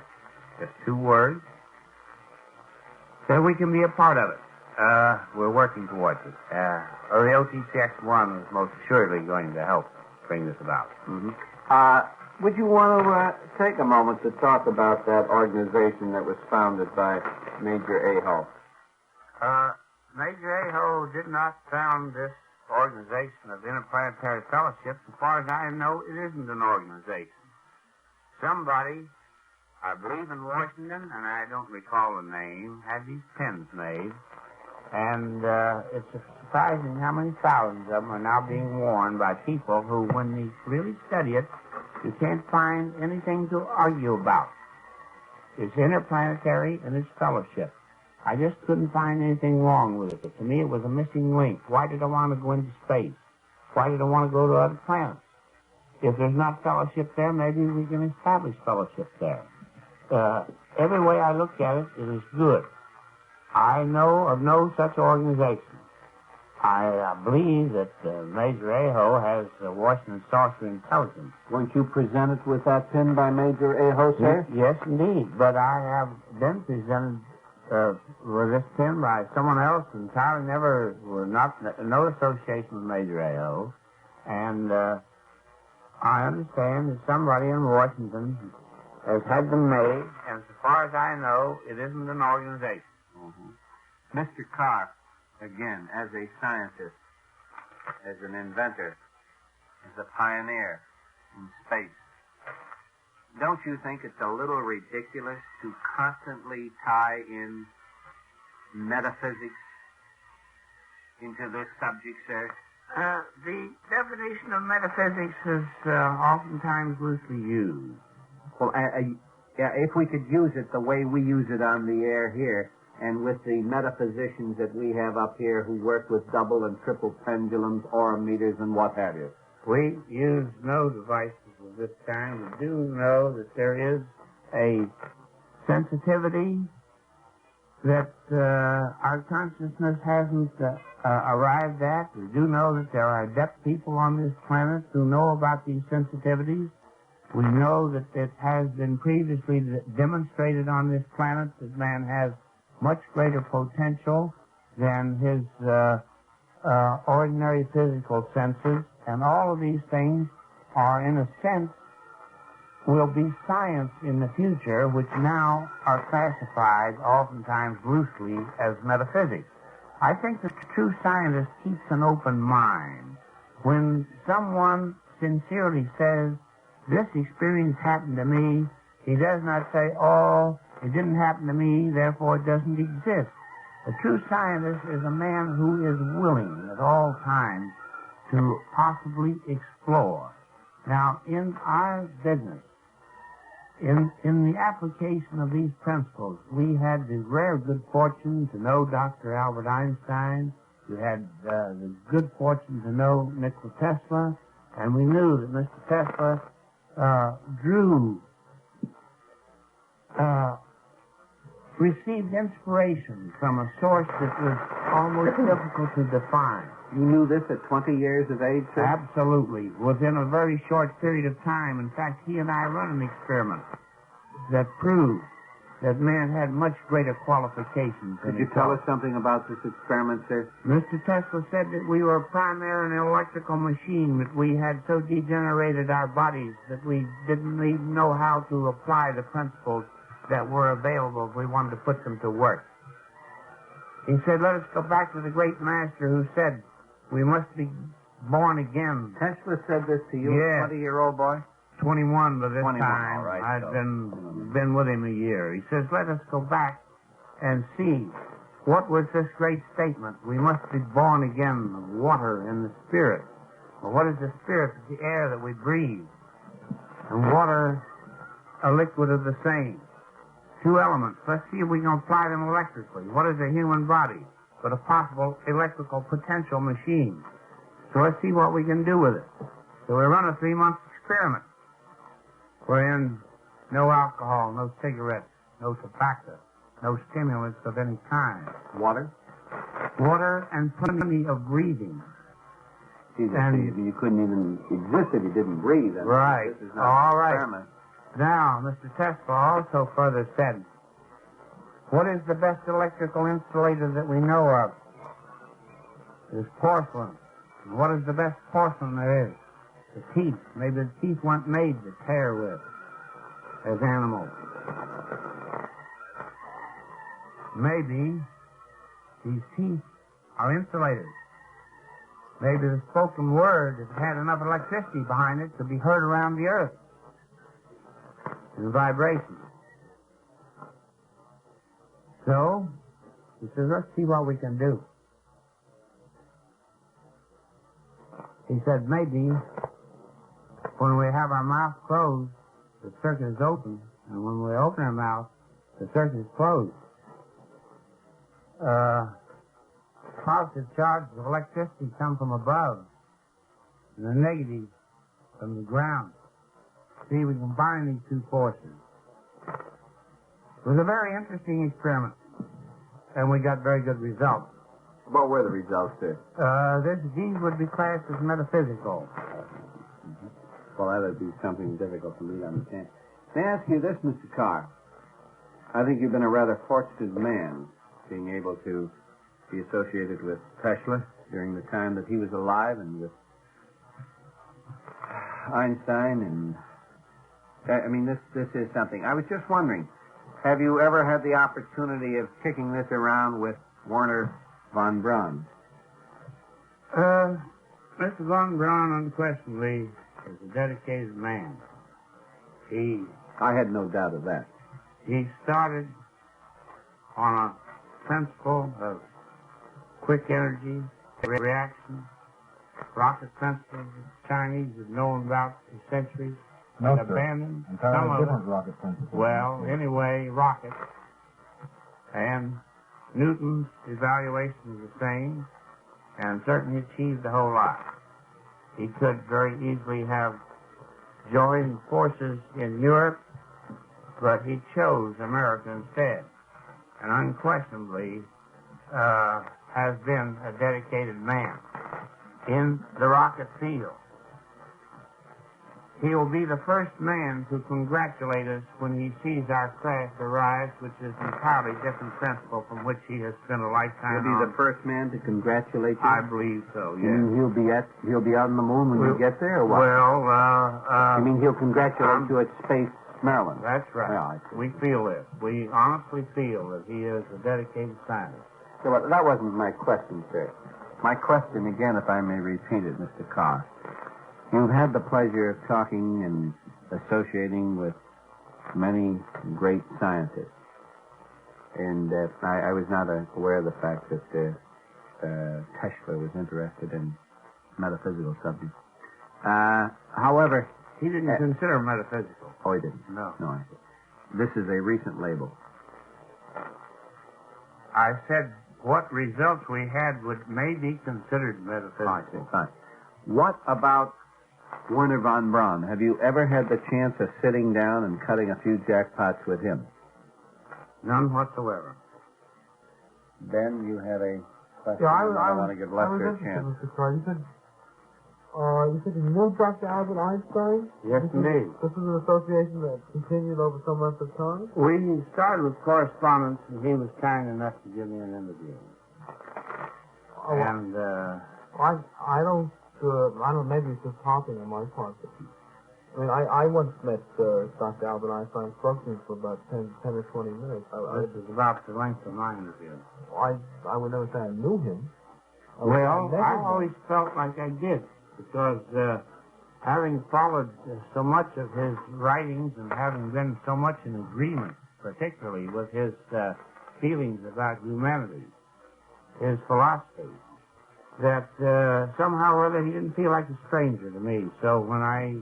Speaker 2: just 2 words, that we can be a part of it. We're working towards it. Or the OTC X1 is most assuredly going to help bring this about.
Speaker 1: Mm-hmm. Would you want to take a moment to talk about that organization that was founded by Major Aho?
Speaker 2: Major Aho did not found this organization of Interplanetary Fellowship. As far as I know, it isn't an organization. Somebody, I believe in Washington, and I don't recall the name, had these pins made. And it's surprising how many thousands of them are now being worn by people who, when they really study it, you can't find anything to argue about. It's interplanetary and it's fellowship. I just couldn't find anything wrong with it. But to me, it was a missing link. Why did I want to go into space? Why did I want to go to other planets? If there's not fellowship there, maybe we can establish fellowship there. Every way I look at it, it is good. I know of no such organization. I believe that Major Aho has Washington Saucer Intelligence.
Speaker 1: Weren't you presented with that pin by Major Aho, sir?
Speaker 2: Yes, indeed. But I have been presented with this pin by someone else entirely no association with Major Aho. And I understand that somebody in Washington has had them made, and as far as I know, it isn't an organization.
Speaker 1: Mm-hmm. Mr. Carr, again, as a scientist, as an inventor, as a pioneer in space, don't you think it's a little ridiculous to constantly tie in metaphysics into this subject, sir?
Speaker 2: The definition of metaphysics is oftentimes loosely used.
Speaker 1: Well, yeah, if we could use it the way we use it on the air here, and with the metaphysicians that we have up here who work with double and triple pendulums, aurimeters, and what have you.
Speaker 2: We use no devices of this kind. We do know that there is a sensitivity that our consciousness hasn't arrived at. We do know that there are adept people on this planet who know about these sensitivities. We know that it has been previously demonstrated on this planet that man has much greater potential than his ordinary physical senses. And all of these things are, in a sense, will be science in the future, which now are classified oftentimes loosely as metaphysics. I think that the true scientist keeps an open mind. When someone sincerely says, this experience happened to me, he does not say, oh, it didn't happen to me, therefore it doesn't exist. A true scientist is a man who is willing at all times to possibly explore. Now, in our business, in the application of these principles, we had the rare good fortune to know Dr. Albert Einstein. We had the good fortune to know Nikola Tesla, and we knew that Mr. Tesla drew received inspiration from a source that was almost difficult to define.
Speaker 1: You knew this at 20 years of age, sir?
Speaker 2: Absolutely. Within a very short period of time. In fact, he and I run an experiment that proved that man had much greater qualifications.
Speaker 1: Could you tell us something about this experiment, sir?
Speaker 2: Mr. Tesla said that we were primarily an electrical machine, that we had so degenerated our bodies that we didn't even know how to apply the principles that were available if we wanted to put them to work. He said, let us go back to the great master who said we must be born again.
Speaker 1: Tesla said this to you,
Speaker 2: yes.
Speaker 1: a 20-year-old boy?
Speaker 2: 21 by this
Speaker 1: 21,
Speaker 2: time.
Speaker 1: all right,
Speaker 2: I'd been with him a year. He says, let us go back and see what was this great statement. We must be born again of water and the spirit. Well, what is the spirit? It's the air that we breathe. And water, a liquid of the same. Two elements. Let's see if we can apply them electrically. What is a human body but a possible electrical potential machine? So let's see what we can do with it. So we run a 3-month experiment. Wherein no alcohol, no cigarettes, no tobacco, no stimulants of any kind.
Speaker 1: Water?
Speaker 2: Water and plenty of breathing.
Speaker 1: Jesus, you couldn't even exist if you didn't breathe. I mean,
Speaker 2: right.
Speaker 1: This is not
Speaker 2: all
Speaker 1: an
Speaker 2: right.
Speaker 1: experiment.
Speaker 2: Now, Mr. Tesla also further said, what is the best electrical insulator that we know of? It's porcelain. And what is the best porcelain there is? The teeth. Maybe the teeth weren't made to tear with as animals. Maybe these teeth are insulators. Maybe the spoken word, if it had enough electricity behind it, could be heard around the earth in vibration. So, he says, let's see what we can do. He said, maybe when we have our mouth closed, the circuit is open, and when we open our mouth, the circuit is closed. Positive charges of electricity come from above, and the negative from the ground. See, we combine these two forces. It was a very interesting experiment, and we got very good results.
Speaker 1: What were the results, sir?
Speaker 2: These would be classed as metaphysical.
Speaker 1: Well, that would be something difficult for me to understand. May I ask you this, Mr. Carr? I think you've been a rather fortunate man, being able to be associated with Tesla during the time that he was alive, and with Einstein, and I mean, this is something. I was just wondering, have you ever had the opportunity of kicking this around with Werner von Braun?
Speaker 2: Mr. von Braun unquestionably is a dedicated man.
Speaker 1: I had no doubt of that.
Speaker 2: He started on a principle of quick energy, reaction, rocket principles the Chinese have known about for centuries.
Speaker 9: No,
Speaker 2: and abandoned
Speaker 9: sir. Entirely
Speaker 2: some of
Speaker 9: different
Speaker 2: them.
Speaker 9: rocket principles.
Speaker 2: Well, anyway, rockets. And Newton's evaluation is the same, and certainly achieved a whole lot. He could very easily have joined forces in Europe, but he chose America instead, and unquestionably has been a dedicated man in the rocket field. He will be the first man to congratulate us when he sees our craft arrive, which is an entirely different principle from which he has spent a lifetime
Speaker 1: He'll be
Speaker 2: on.
Speaker 1: the first man to congratulate you?
Speaker 2: I believe so, yes.
Speaker 1: You mean he'll be out on the moon when you get there, or what?
Speaker 2: Well,
Speaker 1: you mean he'll congratulate you at Space, Maryland?
Speaker 2: That's right.
Speaker 1: Yeah, I see.
Speaker 2: We feel this. We honestly feel that he is a dedicated scientist.
Speaker 1: So, that wasn't my question, sir. My question, again, if I may repeat it, Mr. Carr. You've had the pleasure of talking and associating with many great scientists. And I was not aware of the fact that Tesla was interested in metaphysical subjects. However...
Speaker 2: He didn't consider metaphysical.
Speaker 1: Oh, he didn't?
Speaker 2: No.
Speaker 1: No, I see. This is a recent label.
Speaker 2: I said what results we had may be considered metaphysical.
Speaker 1: Oh, I see. Fine. What about Werner von Braun? Have you ever had the chance of sitting down and cutting a few jackpots with him?
Speaker 2: None whatsoever.
Speaker 4: Ben, you had a question.
Speaker 3: Yeah,
Speaker 4: I want to give Lester a chance.
Speaker 3: Mr. Carr. You said you knew Dr. Albert Einstein?
Speaker 2: Yes, indeed.
Speaker 3: This is an association that continued over some length of time?
Speaker 2: We started with correspondence, and he was kind enough to give me an interview. And
Speaker 3: I don't, maybe it's just hopping on my part. But, I mean, I once met Dr. Albert Einstein, spoke to him for about 10 or 20 minutes.
Speaker 2: this is about the length of my interview.
Speaker 3: I would never say I knew him.
Speaker 2: Well, I always felt like I did, because having followed so much of his writings and having been so much in agreement, particularly with his feelings about humanity, his philosophy, that somehow or other he didn't feel like a stranger to me. So when I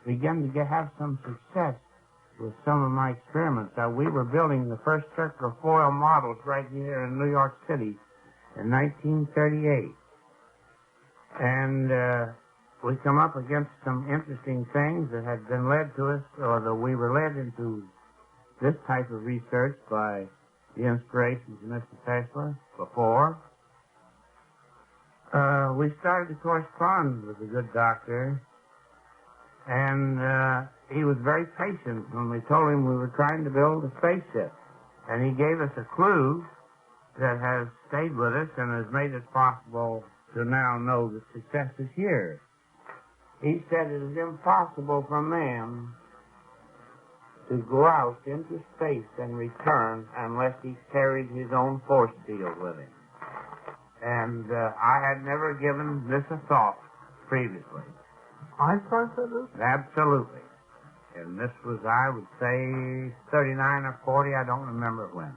Speaker 2: began to have some success with some of my experiments, we were building the first circular foil models right here in New York City in 1938. And we come up against some interesting things that had been led to us, or that we were led into this type of research by the inspirations of Mr. Tesla before. We started to correspond with the good doctor, and he was very patient when we told him we were trying to build a spaceship. And he gave us a clue that has stayed with us and has made it possible to now know that success is here. He said it is impossible for man to go out into space and return unless he carried his own force field with him. And I had never given this a thought previously.
Speaker 3: Einstein said this?
Speaker 2: Absolutely. And this was, I would say, 39 or 40, I don't remember when.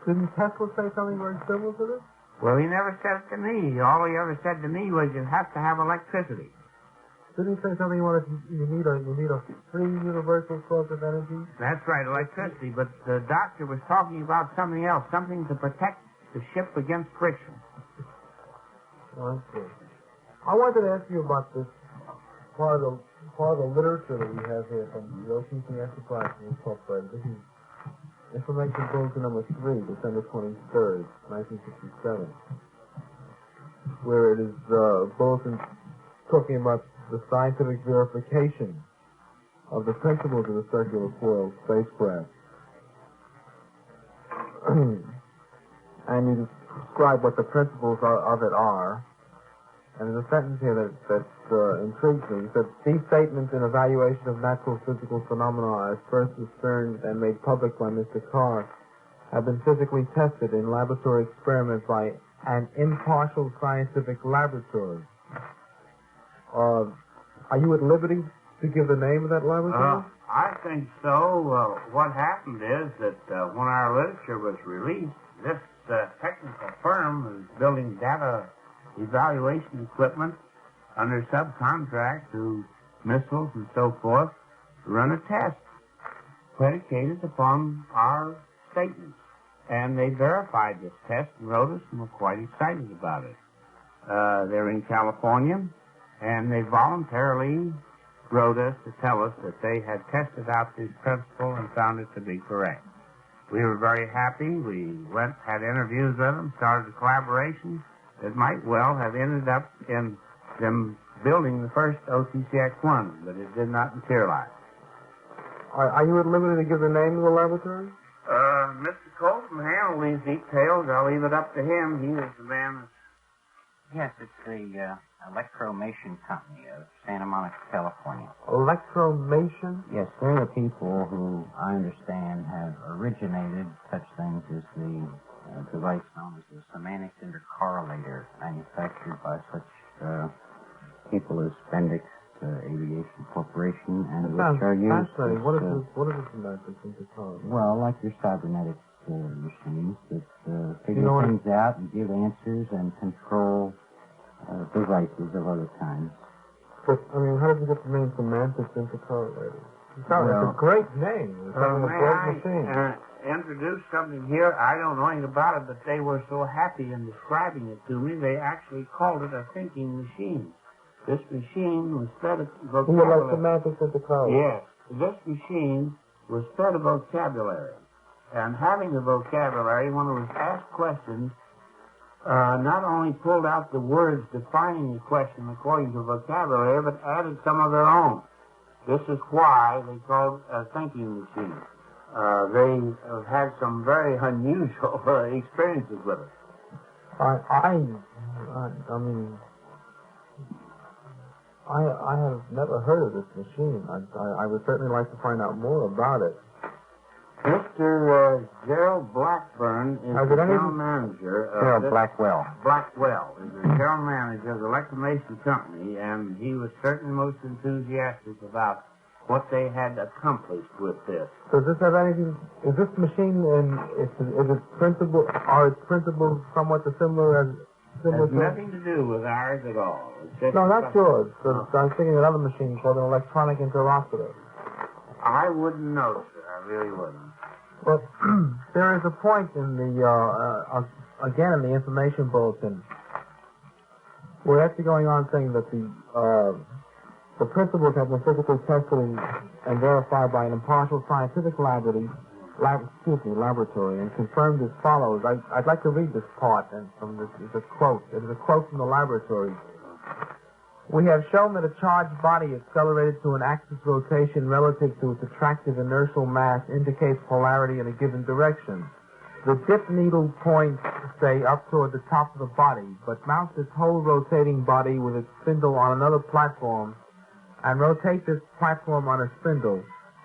Speaker 3: Didn't Tesla say something very similar to this?
Speaker 2: Well, he never said it to me. All he ever said to me was, you have to have electricity.
Speaker 3: Didn't he say something you need a free universal source of energy?
Speaker 2: That's right, electricity. But the doctor was talking about something else, something to protect the ship against friction.
Speaker 3: Oh, I see. I wanted to ask you about this part of the literature that we have here from the OTC X1 Incorporated. This is Information Bulletin number 3, December 23rd, 1967, where it is bulletin talking about the scientific verification of the principles of the circular foil spacecraft. And you describe what the principles of it are. And there's a sentence here that intrigues me. It said, these statements in evaluation of natural physical phenomena as first discerned and made public by Mr. Carr have been physically tested in laboratory experiments by an impartial scientific laboratory. Are you at liberty to give the name of that laboratory?
Speaker 2: I think so. What happened is that when our literature was released, this technical firm is building data evaluation equipment under subcontract to missiles and so forth to run a test predicated upon our statements. And they verified this test and wrote us and were quite excited about it. They're in California, and they voluntarily wrote us to tell us that they had tested out this principle and found it to be correct. We were very happy. We went, had interviews with them, started a collaboration that might well have ended up in them building the first OTC X1, but it did not materialize.
Speaker 3: Are you at liberty to give the name of the laboratory?
Speaker 2: Mr. Colton handled these details. I'll leave it up to him. He was the man.
Speaker 6: Yes, it's the Electromation Company of Santa Monica, California.
Speaker 3: Electromation?
Speaker 6: Yes, they're the people who, I understand, have originated such things as the device known as the semantic intercorrelator, manufactured by such people as Bendix Aviation Corporation, and which are used.
Speaker 3: Fascinating. What is a semantic intercorrelator?
Speaker 6: Well, like your cybernetics machines that figure things out and give answers and control devices of other kinds.
Speaker 3: But, I mean, how did you get the name semantics intercorrelator? It's a great name. It's a great machine.
Speaker 2: Introduce something here. I don't know anything about it, but they were so happy in describing it to me, they actually called it a thinking machine. This machine was fed a vocabulary.
Speaker 3: You like semantics intercorrelator?
Speaker 2: Yes. This machine was fed a vocabulary.
Speaker 5: and having the vocabulary, when it was asked questions, not only pulled out the words defining the question according to vocabulary, but added some of their own. This is why they call it a thinking machine. They have had some very unusual experiences with it.
Speaker 10: I have never heard of this machine. I would certainly like to find out more about it.
Speaker 5: Mr. Gerald Blackburn is the general manager of
Speaker 6: Gerald Blackwell.
Speaker 5: Blackwell is the general manager of the Electromation Company, and he was certainly most enthusiastic about what they had accomplished with this.
Speaker 10: Does this have anything? Is this machine is its principle? Are its principles somewhat similar as?
Speaker 5: It has nothing to do with ours at all.
Speaker 10: No, not yours. I was thinking of another machine called an electronic interlocutor.
Speaker 5: I wouldn't know, sir. I really wouldn't.
Speaker 10: Well, there is a point in the again in the information bulletin. We're actually going on saying that the principles have been physically tested and verified by an impartial scientific laboratory and confirmed as follows. I'd like to read this part and from this is a quote. It is a quote from the laboratory. We have shown that a charged body accelerated to an axis rotation relative to its attractive inertial mass indicates polarity in a given direction. The dip needle points, say, up toward the top of the body, but mounts its whole rotating body with its spindle on another platform and rotate this platform on a spindle.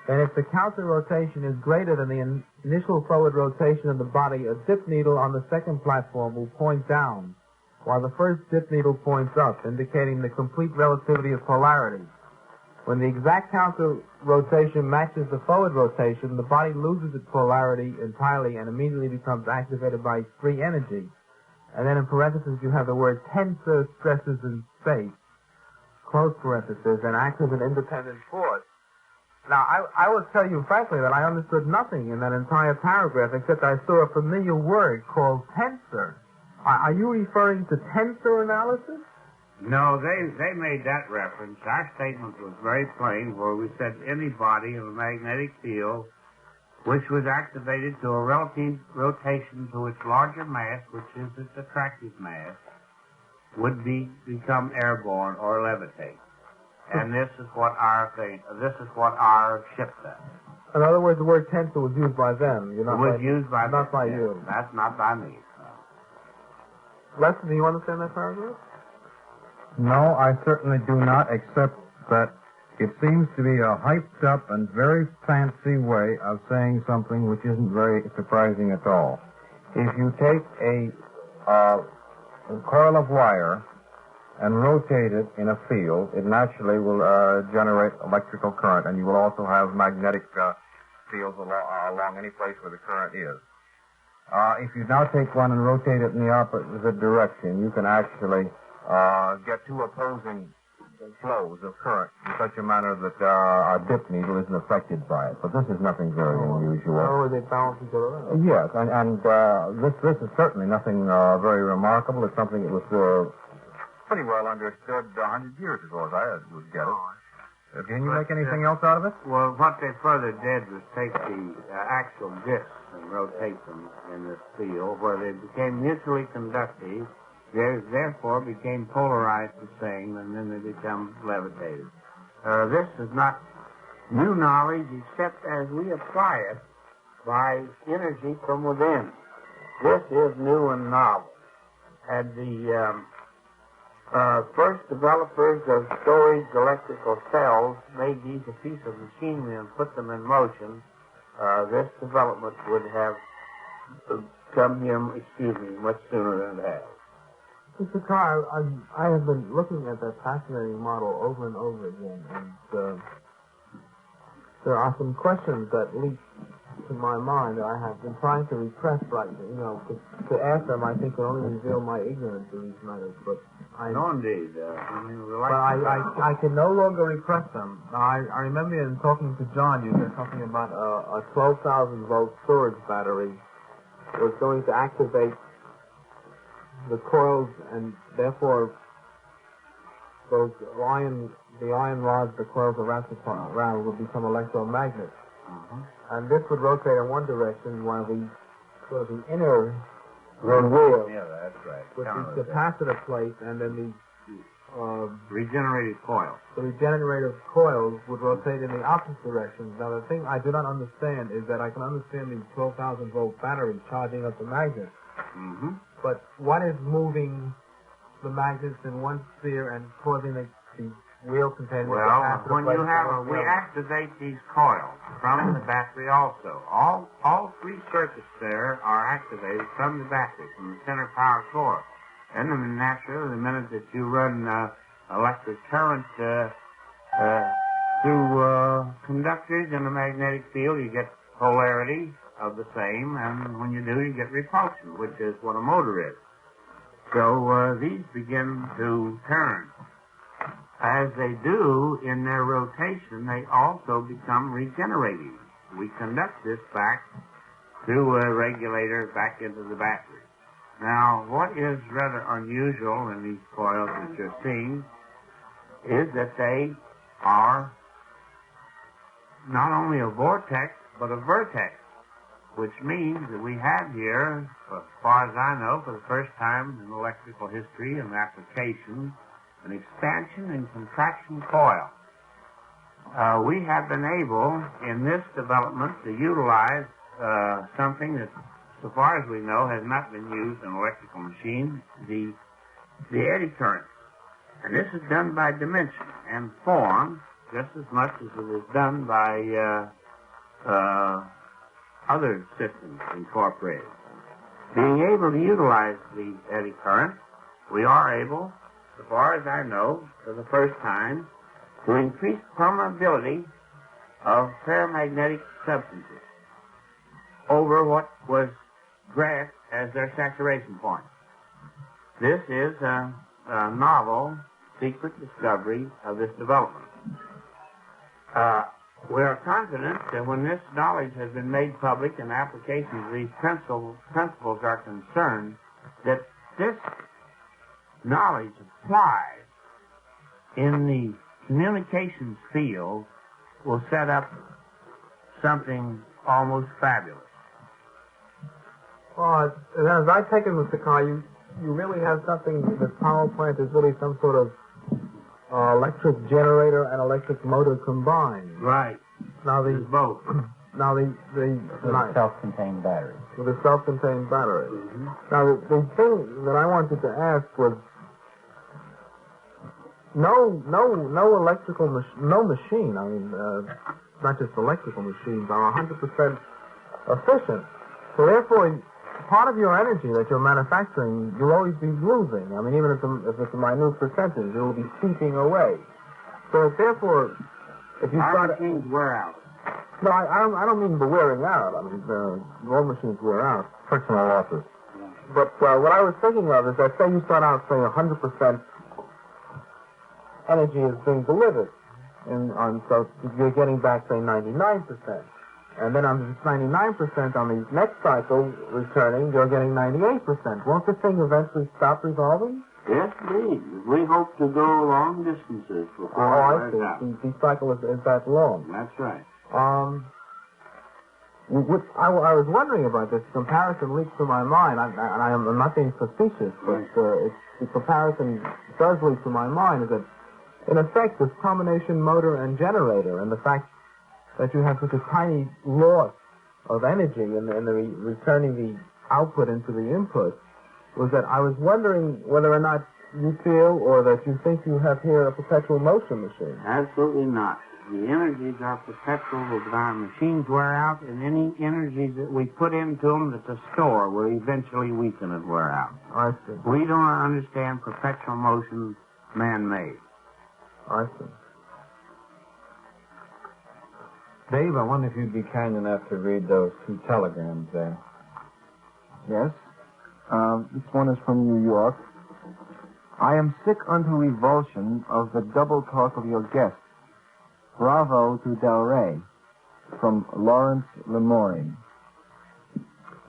Speaker 10: Then if the counter rotation is greater than the initial forward rotation of the body, a dip needle on the second platform will point down, while the first dip needle points up, indicating the complete relativity of polarity. When the exact counter rotation matches the forward rotation, the body loses its polarity entirely and immediately becomes activated by free energy. And then in parentheses you have the word tensor stresses in space, close parentheses, and acts as an independent force. Now, I will tell you frankly that I understood nothing in that entire paragraph except I saw a familiar word called tensor. Are you referring to tensor analysis?
Speaker 2: No, they made that reference. Our statement was very plain, where we said any body of a magnetic field which was activated to a relative rotation to its larger mass, which is its attractive mass, would become airborne or levitate. And this is what our ship said.
Speaker 10: In other words, the word tensor was used by them.
Speaker 2: Not
Speaker 10: by you.
Speaker 2: That's not by me.
Speaker 10: Lester, do you understand that paragraph?
Speaker 9: No, I certainly do not, except that it seems to be a hyped up and very fancy way of saying something which isn't very surprising at all. If you take a coil of wire and rotate it in a field, it naturally will generate electrical current, and you will also have magnetic fields along any place where the current is. If you now take one and rotate it in the opposite direction, you can actually get two opposing flows of current in such a manner that a dip needle isn't affected by it. But this is nothing very unusual.
Speaker 10: Oh, they balance each other out.
Speaker 9: Yes, and this is certainly nothing very remarkable. It's something that was pretty well understood 100 years ago, as I would get it. Can you make anything else out of it?
Speaker 2: Well, what they further did was take the axial discs and rotate them in this field where they became mutually conductive, they therefore became polarized the same, and then they become levitated. This is not new knowledge except as we apply it by energy from within. This is new and novel. And the first developers of storage electrical cells made these a piece of machinery and put them in motion. This development would have come here, much sooner than it has.
Speaker 10: Mr. Carr, I have been looking at that fascinating model over and over again, and there are some questions that leap to my mind that I have been trying to repress, but, to ask them, I think, would only reveal my ignorance of these matters, but I can no longer repress them. I remember in talking to John, you said something about a 12,000 volt storage battery was going to activate the coils, and therefore the iron rods the coils are wrapped around will become electromagnets. And this would rotate in one direction while the inner wheel
Speaker 4: Yeah, that's right.
Speaker 10: with the capacitor plate and then the
Speaker 4: regenerated coil.
Speaker 10: the regenerative coils would rotate in the opposite direction. Now, the thing I do not understand is that I can understand the 12,000-volt battery charging up the magnet, but what is moving the magnets in one sphere and causing the wheel containing the capacitor
Speaker 5: when
Speaker 10: plate
Speaker 5: you have we activate these coils from the battery also. All three circuits there are activated from the battery, from the center power core. And then naturally, the minute that you run electric current through conductors in a magnetic field, you get polarity of the same, and when you do, you get repulsion, which is what a motor is. So these begin to turn. As they do in their rotation, they also become regenerating. We conduct this back through a regulator back into the battery. Now, what is rather unusual in these coils that you're seeing is that they are not only a vortex, but a vertex, which means that we have here, as far as I know, for the first time in electrical history and application, an expansion and contraction coil. We have been able, in this development, to utilize something that, so far as we know, has not been used in electrical machines, the eddy current. And this is done by dimension and form just as much as it is done by other systems incorporated. Being able to utilize the eddy current, we are able, so far as I know, for the first time, to increase permeability of paramagnetic substances over what was grasped as their saturation point. This is a novel, secret discovery of this development. We are confident that when this knowledge has been made public and applications of these principles are concerned, that this knowledge applied in the communications field will set up something almost fabulous.
Speaker 10: Well, as I take it, Mr. Carr, you really have something, this power plant is really some sort of electric generator and electric motor combined.
Speaker 5: Right.
Speaker 10: Now the
Speaker 5: both.
Speaker 10: Now the
Speaker 6: self-contained battery.
Speaker 10: With a self-contained battery. Now the thing that I wanted to ask was no machine. I mean, not just electrical machines are 100% efficient. So therefore, part of your energy that you're manufacturing, you'll always be losing. I mean, even if it's a minute percentage, it will be seeping away. So therefore, if you
Speaker 5: our machines wear out.
Speaker 10: No, I don't mean the wearing out. I mean, all machines wear out.
Speaker 9: Frictional losses.
Speaker 10: But what I was thinking of is that, say you start out saying 100% energy is being delivered, so you're getting back, say, 99%. And then on this 99% on the next cycle returning, you're getting 98%. Won't the thing eventually stop revolving?
Speaker 5: Yes, indeed. We hope to go long distances before
Speaker 10: I see. The cycle is that long.
Speaker 5: That's right.
Speaker 10: I was wondering about this. Comparison leaps to my mind, and I'm not being facetious, but the comparison does leap to my mind is that, in effect, this combination motor and generator, and the fact that you have such a tiny loss of energy in the returning the output into the input, was that I was wondering whether or not you feel or that you think you have here a perpetual motion machine.
Speaker 5: Absolutely not. The energies are perpetual. As our machines wear out, and any energies that we put into them that's a store will eventually weaken and wear out.
Speaker 10: I see.
Speaker 5: We don't understand perpetual motion man-made.
Speaker 10: I see.
Speaker 9: Dave, I wonder if you'd be kind enough to read those two telegrams there.
Speaker 11: Yes. This one is from New York. I am sick unto revulsion of the double talk of your guests. Bravo to Del Rey. From Lawrence Lemoyne.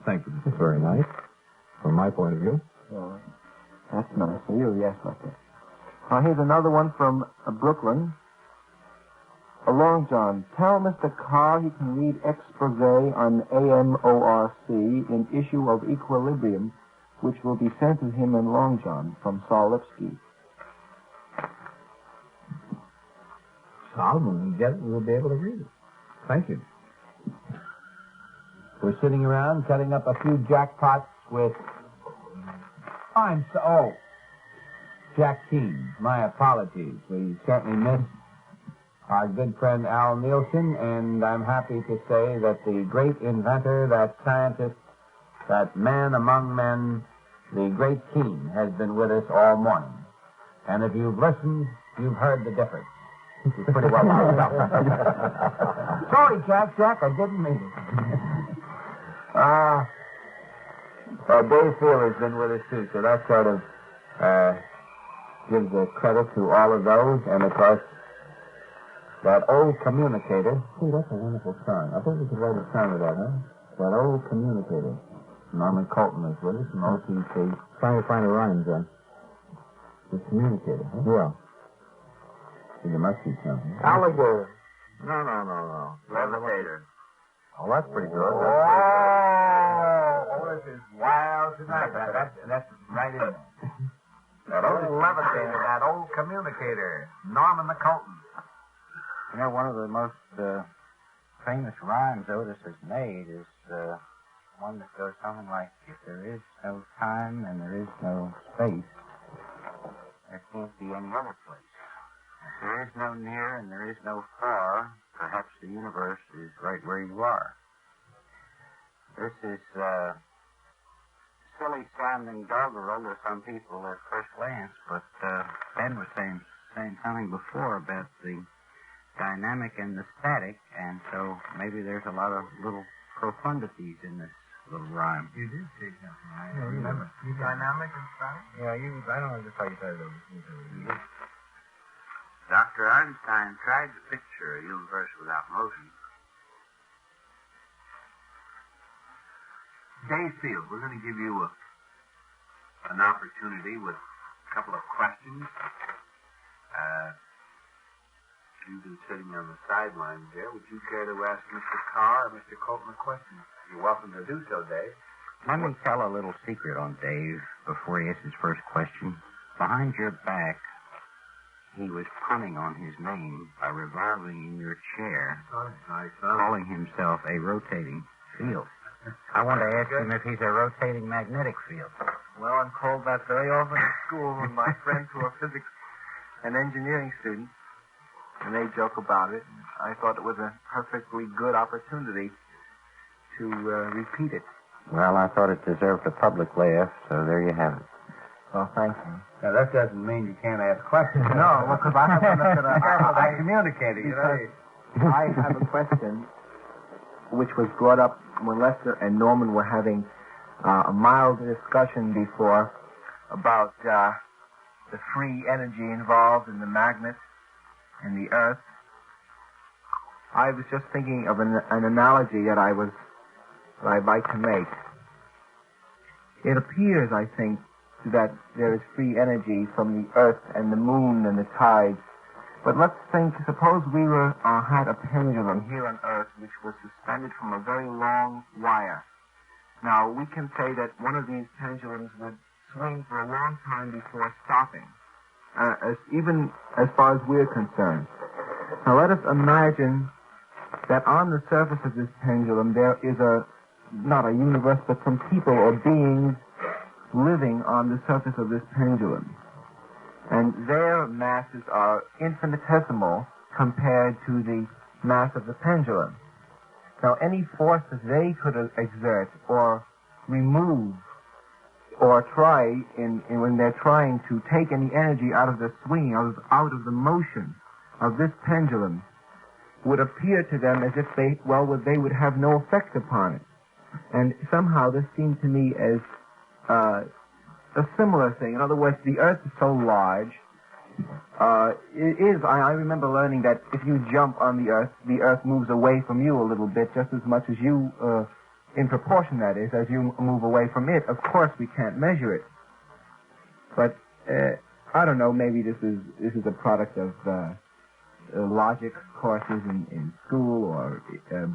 Speaker 9: Thank you. This is very nice. From my point of view.
Speaker 11: Yeah. That's nice of you, yes, okay. Here's another one from Brooklyn. LongJohn, tell Mr. Carr he can read expose on AMORC in issue of Equilibrium, which will be sent to him in LongJohn from Saul Lipsky.
Speaker 4: Saul, when we get it, we'll be able to read it. Thank you. We're sitting around cutting up a few jackpots with... Jack Keene. My apologies. We certainly missed our good friend Al Nielsen, and I'm happy to say that the great inventor, that scientist, that man among men, the great Keene, has been with us all morning. And if you've listened, you've heard the difference. He's pretty well wound up. Sorry, Jack, I didn't mean it. Dave Field has been with us, too, so that sort of gives the credit to all of those. And, of course, that old communicator. See, that's a wonderful song. I think we could write a song of that, huh? That old communicator. Norman Colton is with us from OTC.
Speaker 9: Trying to find a rhyme, John.
Speaker 4: The communicator, huh?
Speaker 9: Yeah.
Speaker 4: See, there must be something.
Speaker 10: Alligator.
Speaker 9: No.
Speaker 7: Levitator.
Speaker 9: Oh, that's pretty good.
Speaker 4: Otis is wild tonight. That's right in there. That old levitator, that old communicator, Norman the Colton.
Speaker 6: You know, one of the most famous rhymes Otis has made is one that goes something like, if there is no time and there is no space, there can't be any other place. If there is no near and there is no far, perhaps the universe is right where you are. This is silly-sounding doggerel to some people at first glance, but Ben was saying something before about the dynamic and the static, and so maybe there's a lot of little profundities in this little rhyme.
Speaker 4: You did say something. I remember. Dynamic and static?
Speaker 9: Yeah, I don't know just how you said it.
Speaker 5: Dr. Einstein tried to picture a universe without motion.
Speaker 7: Dave Field, we're going to give you an opportunity with a couple of questions. You've been sitting on the sidelines there. Would you care to ask Mr. Carr or Mr. Colton a question? You're welcome to do so, Dave.
Speaker 6: Let me tell a little secret on Dave before he asks his first question. Behind your back, he was punning on his name by revolving in your chair, calling himself a rotating field. I want to ask him if he's a rotating magnetic field.
Speaker 10: Well, I'm called that very often at school with my friends who are physics and engineering students, and they joke about it. I thought it was a perfectly good opportunity to repeat it.
Speaker 6: Well, I thought it deserved a public laugh, so there you have it.
Speaker 11: Well, thank you.
Speaker 4: Now, that doesn't mean you can't ask questions.
Speaker 11: No, well, because I have one that's
Speaker 4: I communicated, you know.
Speaker 11: I have a question which was brought up when Lester and Norman were having a mild discussion before about the free energy involved in the magnet and the Earth. I was just thinking of an analogy that I'd like to make. It appears, I think, that there is free energy from the Earth and the Moon and the tides. But let's think, suppose we had a pendulum here on Earth which was suspended from a very long wire. Now, we can say that one of these pendulums would swing for a long time before stopping, even as far as we're concerned. Now, let us imagine that on the surface of this pendulum there is not a universe, but some people or beings living on the surface of this pendulum. And their masses are infinitesimal compared to the mass of the pendulum. Now, any force that they could exert or remove or try when they're trying to take any energy out of the swinging, out of the motion of this pendulum, would appear to them as if they would have no effect upon it. And somehow this seemed to me as a similar thing. In other words, the Earth is so large. I remember learning that if you jump on the Earth moves away from you a little bit, just as much as you, in proportion that is, as you move away from it. Of course, we can't measure it. But I don't know. Maybe this is a product of logic courses in school or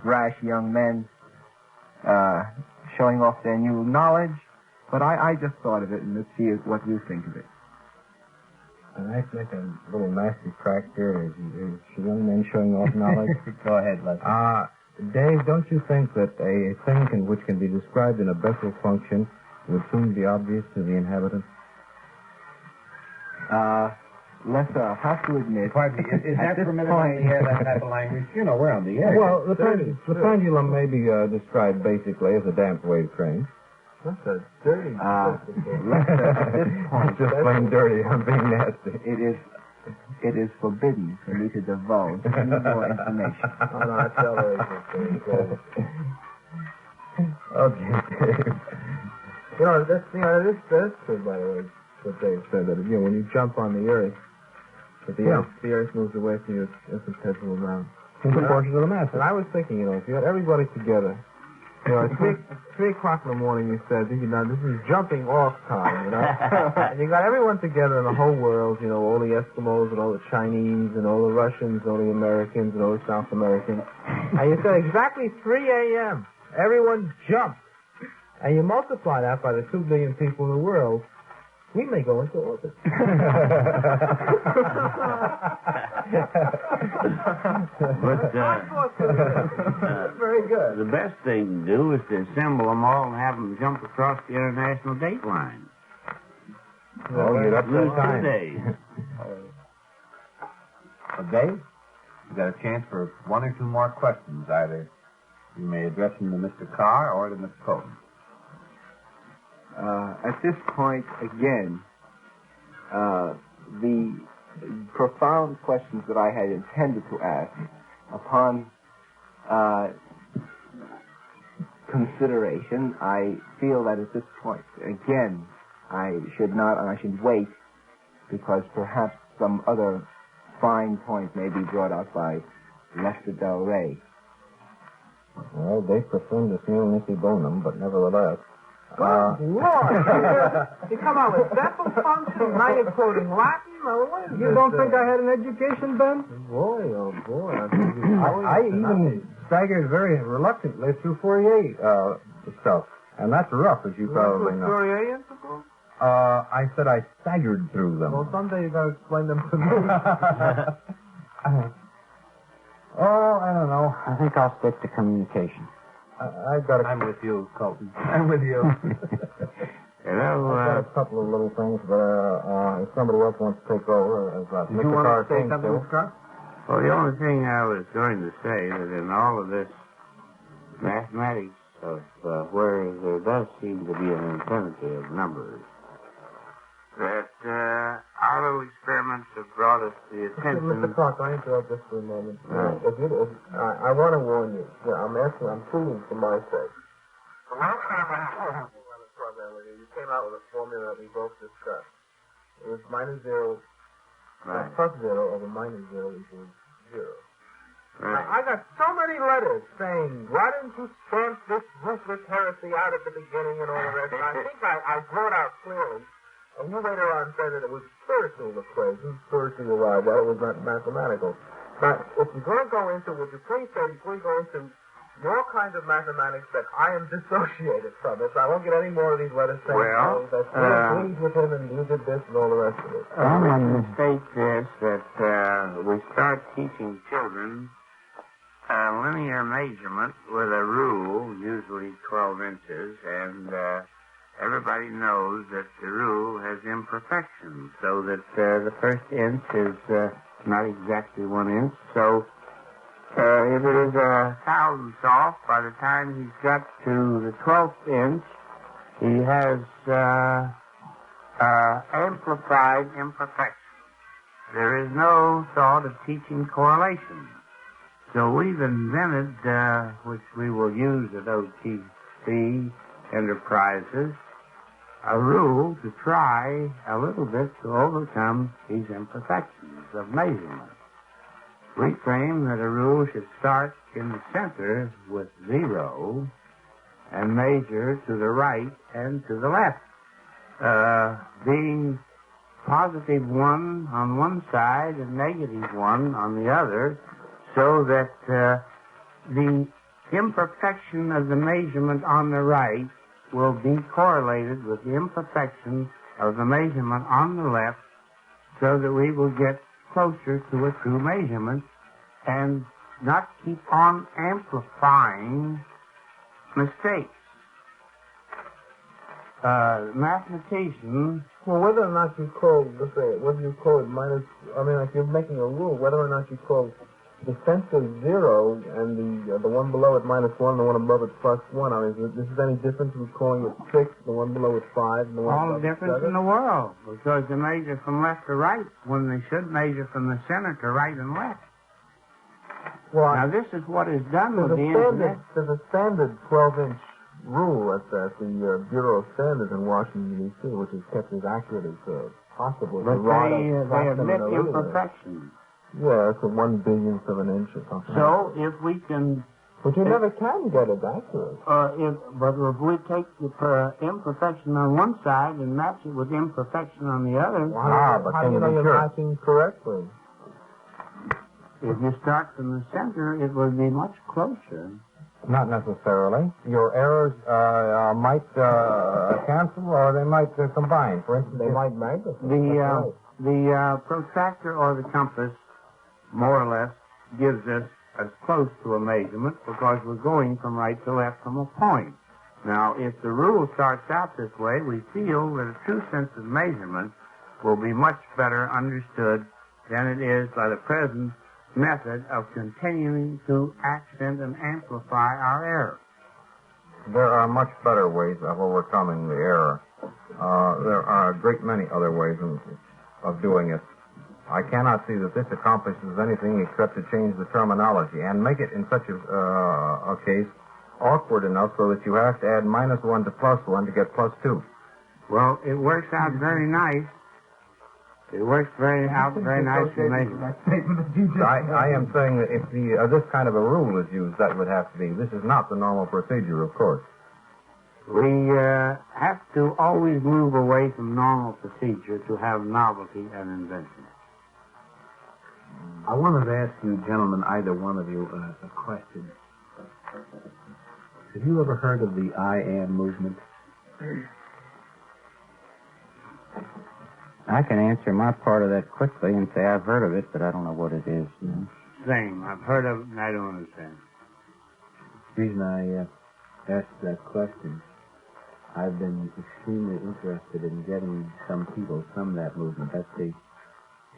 Speaker 11: brash young men showing off their new knowledge. But I just thought of it, and let's see what you think of it.
Speaker 9: And I make a little nasty crack here. Is young men showing off knowledge?
Speaker 11: Go ahead, Leslie.
Speaker 9: Dave, don't you think that a thing which can be described in a Bessel function would soon be obvious to the inhabitants?
Speaker 11: Let's have to admit.
Speaker 4: Pardon me, is that permitted on the air, that type of language? You know, we're on the air.
Speaker 9: Well, the pendulum may be described basically as a damped wave train.
Speaker 10: That's a dirty.
Speaker 11: At this point,
Speaker 9: Just plain dirty. I'm being nasty.
Speaker 11: it is forbidden for me to divulge any more information.
Speaker 10: Oh, no, that's all right.
Speaker 9: Okay, Dave.
Speaker 10: That's true, by the way, what Dave said, that, when you jump on the Earth, that the Earth moves away from you a infinitesimal amount.
Speaker 9: In proportion to the mass.
Speaker 10: And I was thinking, if you had everybody together, at 3 o'clock in the morning, you said, this is jumping off time, and you got everyone together in the whole world, all the Eskimos and all the Chinese and all the Russians and all the Americans and all the South Americans, and you said exactly 3 a.m., everyone jumped, and you multiply that by the 2 billion people in the world, we may go into orbit.
Speaker 5: Very good. The best thing to do is to assemble them all and have them jump across the international date line.
Speaker 9: You'd up
Speaker 5: Lose
Speaker 9: to time.
Speaker 5: 2 days.
Speaker 4: Dave, you got a chance for 1 or 2 more questions. Either you may address them to Mr. Carr or to Miss Colton.
Speaker 11: At this point, again, the profound questions that I had intended to ask, upon consideration, I feel that at this point, again, I should wait, because perhaps some other fine point may be brought out by Lester Del Rey.
Speaker 9: Well, they presume to nil nisi bonum, but nevertheless.
Speaker 10: Good Lord! You come out with Bessel function, now you're quoting Latin?
Speaker 3: You don't think I had an education, Ben?
Speaker 10: Boy, oh boy.
Speaker 9: I even staggered very reluctantly through Fourier stuff. And that's rough, as you probably know.
Speaker 10: Fourier integral?
Speaker 9: I said I staggered through them.
Speaker 10: Well, someday you gotta explain them to me.
Speaker 9: Oh, I don't know.
Speaker 6: I think I'll stick to communication.
Speaker 4: I'm with you, Colton.
Speaker 10: I'm with you.
Speaker 9: I've got a couple of little things, but if somebody else wants to take over, as
Speaker 4: Did you want to say something, Mr. Carr?
Speaker 5: Well, the only thing I was going to say that in all of this mathematics of where there does seem to be an infinity of numbers, that our little experiments have brought us the attention.
Speaker 10: Mr. Clark, I interrupt just for a moment. I want to warn you. I'm pleading for my sake. The last time I had this program with you, you came out with a formula that we both discussed. It was -0 plus 0 over -0 equals 0.
Speaker 5: Right.
Speaker 10: I got so many letters saying, why didn't you stamp this ruthless heresy out at the beginning and all the rest? And I think I brought out clearly. And you later on said that it was spiritual equation, spiritually arrived at it was not mathematical. But if you're going to go into, would you please say, before you go into your kind of mathematics, that I am dissociated from it, so I won't get any more of these letters saying that you're pleased with him and you did this and all the rest of it.
Speaker 5: I want to state this, that we start teaching children linear measurement with a rule, usually 12 inches, and everybody knows that the rule has imperfections, so that the first inch is not exactly 1 inch. So if it is a thousandth off, by the time he's got to the 12th inch, he has amplified imperfection. There is no thought of teaching correlation. So we've invented, which we will use at OTC Enterprises, a rule to try a little bit to overcome these imperfections of measurement. We claim that a rule should start in the center with 0 and measure to the right and to the left, being
Speaker 2: positive 1 on one side and negative 1 on the other, so that the imperfection of the measurement on the right will be correlated with the imperfection of the measurement on the left, so that we will get closer to a true measurement and not keep on amplifying mistakes. Mathematicians.
Speaker 10: Well, whether or not you call, let's say, whether you call it minus, I mean, like you're making a rule, whether or not you call the center 0 and the one below it -1, the one above it +1, I mean, is this any different from calling it 6, the one below it 5, and the one
Speaker 2: All
Speaker 10: above
Speaker 2: the
Speaker 10: it
Speaker 2: difference
Speaker 10: 7?
Speaker 2: in the world, because they measure from left to right when they should measure from the center to right and left.
Speaker 10: Well,
Speaker 2: now, this is what is done with the internet.
Speaker 10: There's a standard 12-inch rule at the Bureau of Standards in Washington, D.C., which is kept as accurate as possible.
Speaker 2: But they admit imperfections.
Speaker 10: Yeah, it's a 1/1000th of an inch or something.
Speaker 2: So, if we can...
Speaker 10: But you never can get it accurate.
Speaker 2: But if we take the imperfection on one side and match it with imperfection on the other...
Speaker 10: But can you know you're matching correctly?
Speaker 2: If you start from the center, it will be much closer.
Speaker 9: Not necessarily. Your errors might cancel or they might combine. For instance,
Speaker 10: they might magnify.
Speaker 2: The protractor or the compass, more or less, gives us as close to a measurement because we're going from right to left from a point. Now, if the rule starts out this way, we feel that a true sense of measurement will be much better understood than it is by the present method of continuing to accent and amplify our error.
Speaker 9: There are much better ways of overcoming the error. There are a great many other ways of doing it. I cannot see that this accomplishes anything except to change the terminology and make it in such a case awkward enough so that you have to add -1 to +1 to get +2.
Speaker 2: Well, it works out very nice. It works very nice for measurement.
Speaker 9: I am saying that if this kind of a rule is used, that would have to be. This is not the normal procedure, of course.
Speaker 2: We have to always move away from normal procedure to have novelty and invention.
Speaker 4: I wanted to ask you, gentlemen, either one of you, a question. Have you ever heard of the I Am movement?
Speaker 6: I can answer my part of that quickly and say I've heard of it, but I don't know what it is.
Speaker 2: Same. I've heard of it and I don't understand.
Speaker 4: The reason I asked that question, I've been extremely interested in getting some people from that movement. That's the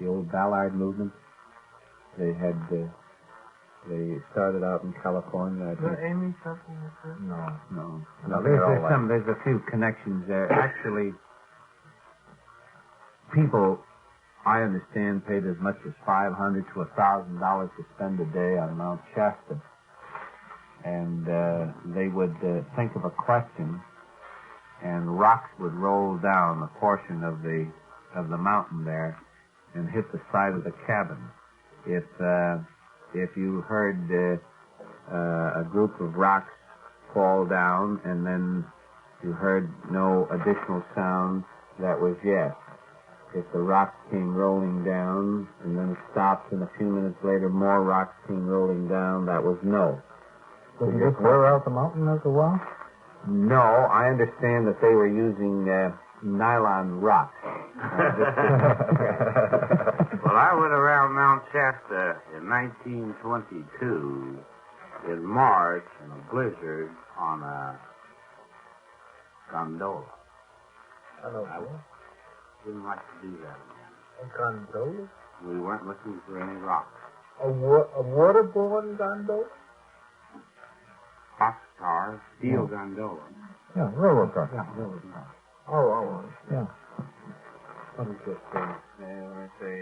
Speaker 4: old Ballard movement. They started out in California.
Speaker 10: Is that Amy something?
Speaker 4: No. There's a few connections there. Actually, people, I understand, paid as much as $500 to $1,000 to spend a day on Mount Shasta. And they would think of a question, and rocks would roll down a portion of the mountain there and hit the side of the cabin. If you heard a group of rocks fall down and then you heard no additional sound, that was yes. If the rocks came rolling down and then stopped and a few minutes later more rocks came rolling down, that was no.
Speaker 9: Did you just wear out the mountain after a while?
Speaker 4: No, I understand that they were using nylon rocks.
Speaker 2: Well, I went around Mount Shasta in 1922 in March in a blizzard on a gondola. I didn't like to do that again.
Speaker 10: A gondola?
Speaker 2: We weren't looking for any rocks.
Speaker 10: A waterborne gondola?
Speaker 2: Boxcar, steel gondola.
Speaker 9: Yeah, railroad car.
Speaker 2: Yeah, railroad car.
Speaker 10: Oh.
Speaker 9: Yeah.
Speaker 4: What is this thing? Let's say,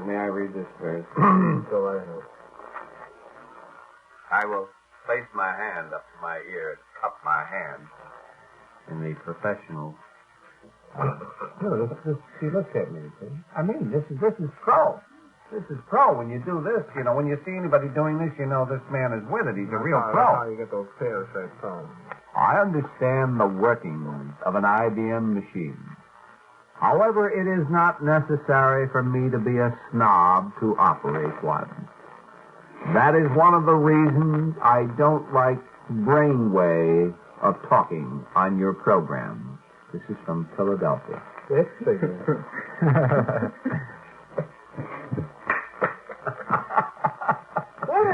Speaker 4: may I read this verse?
Speaker 10: Go ahead.
Speaker 4: I will place my hand up to my ear and cup my hand in the professional.
Speaker 9: She looked at me. See?
Speaker 1: I mean, this is pro. This is pro. When you do this, when you see anybody doing this, you know this man is with it. He's a real pro.
Speaker 10: That's how you get those pear-shaped tones.
Speaker 1: I understand the workings of an IBM machine. However, it is not necessary for me to be a snob to operate one. That is one of the reasons I don't like brainwave of talking on your program. This is from Philadelphia.
Speaker 10: What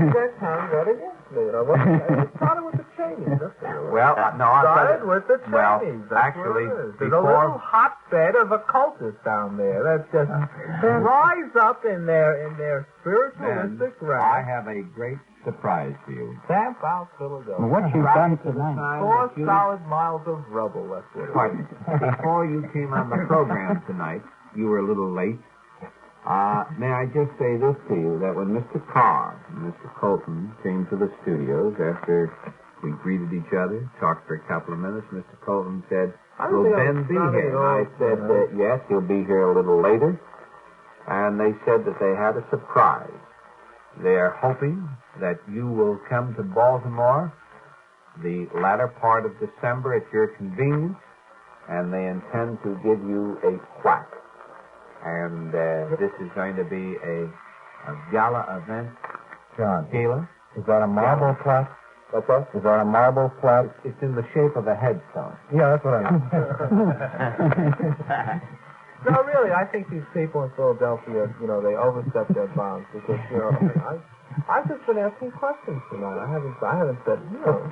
Speaker 10: is that sound got against me? It started with the Chinese.
Speaker 1: Well, no, I
Speaker 10: started with the Chinese.
Speaker 1: Well,
Speaker 10: that's
Speaker 1: actually,
Speaker 10: what it is. There's a little hotbed of occultists down there that just rise up in their spiritualistic
Speaker 1: I
Speaker 10: ranks.
Speaker 1: have a great surprise for you.
Speaker 10: Stamp out Philadelphia.
Speaker 9: What you've done tonight.
Speaker 10: 4 solid miles of rubble. That's what it is.
Speaker 1: Pardon me. Before you came on the program tonight, you were a little late. May I just say this to you, that when Mr. Carr and Mr. Colton came to the studios after we greeted each other, talked for a couple of minutes, Mr. Colton said, will Ben be here? And I said, yes, he'll be here a little later. And they said that they had a surprise. They are hoping that you will come to Baltimore the latter part of December at your convenience, and they intend to give you a plaque. And this is going to be a gala event.
Speaker 9: John,
Speaker 1: Gala?
Speaker 9: is that a marble plaque?
Speaker 1: What's that?
Speaker 9: Is that a marble plaque?
Speaker 1: It's in the shape of a headstone.
Speaker 9: Yeah, that's what I mean.
Speaker 10: No, really, I think these people in Philadelphia, they overstep their bounds because, I've just been asking questions tonight. I haven't said,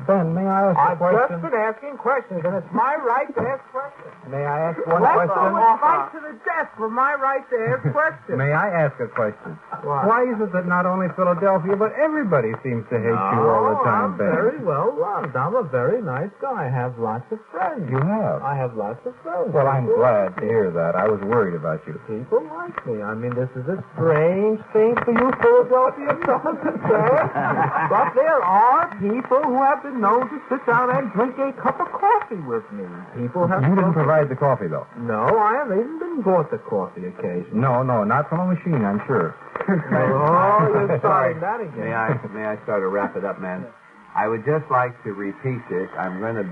Speaker 9: Ben, may I ask a question?
Speaker 10: I've just been asking questions, and it's my right to ask questions.
Speaker 9: May I ask one
Speaker 10: Let's
Speaker 9: question?
Speaker 10: go right to the desk for my right to ask questions.
Speaker 9: May I ask a question?
Speaker 10: What?
Speaker 9: Why is it that not only Philadelphia, but everybody seems to hate you all the time,
Speaker 10: I'm
Speaker 9: Ben?
Speaker 10: very well loved. I'm a very nice guy. I have lots of friends.
Speaker 9: You have?
Speaker 10: I have lots of friends.
Speaker 9: Well, I'm glad to hear that. I was worried about you.
Speaker 10: People like me. I mean, this is a strange thing for you Philadelphia to understand. But there are people who have been known to sit down and drink a cup of coffee with me. People have...
Speaker 9: You didn't provide the coffee, though?
Speaker 10: No, I haven't even been bought the coffee occasionally.
Speaker 9: No, not from a machine, I'm sure.
Speaker 10: Oh, you're starting that again.
Speaker 1: May I start to wrap it up, man? I would just like to repeat this. I'm going to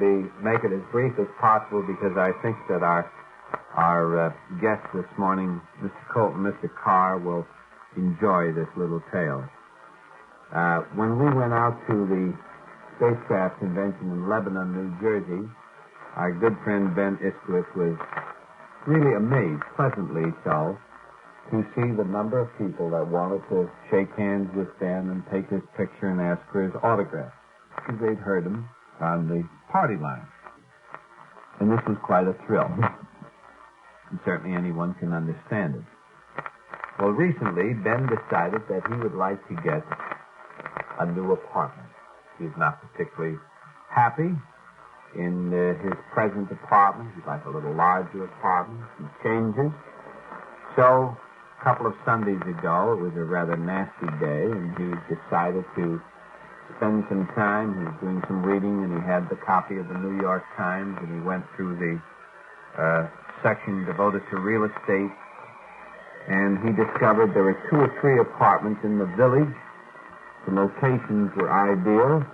Speaker 1: make it as brief as possible because I think that our guests this morning, Mr. Colton, Mr. Carr, will enjoy this little tale. When we went out to the spacecraft convention in Lebanon, New Jersey, our good friend Ben Isquith was really amazed, pleasantly so, to see the number of people that wanted to shake hands with Ben and take his picture and ask for his autograph, because they'd heard him on the party line. And this was quite a thrill. And certainly anyone can understand it. Well, recently, Ben decided that he would like to get a new apartment. He's not particularly happy in his present apartment. He'd like a little larger apartment, some changes. So, a couple of Sundays ago, it was a rather nasty day, and he decided to spend some time. He was doing some reading, and he had the copy of the New York Times, and he went through the section devoted to real estate, and he discovered there were 2 or 3 apartments in the village. The locations were ideal,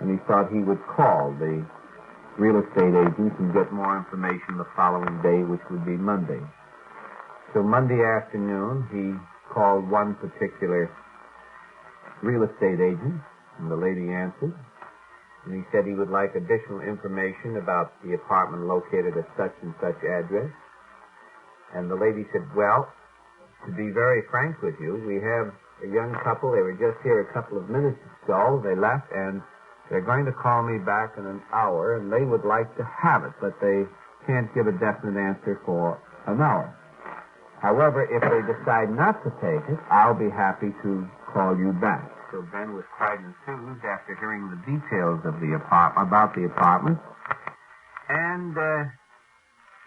Speaker 1: and he thought he would call the real estate agent and get more information the following day, which would be Monday. So Monday afternoon, he called one particular real estate agent, and the lady answered, and he said he would like additional information about the apartment located at such and such address. And the lady said, well, to be very frank with you, we have a young couple. They were just here a couple of minutes ago. They left, and they're going to call me back in an hour, and they would like to have it, but they can't give a definite answer for an hour. However, if they decide not to take it, I'll be happy to call you back. So Ben was quite enthused after hearing the details of the about the apartment, and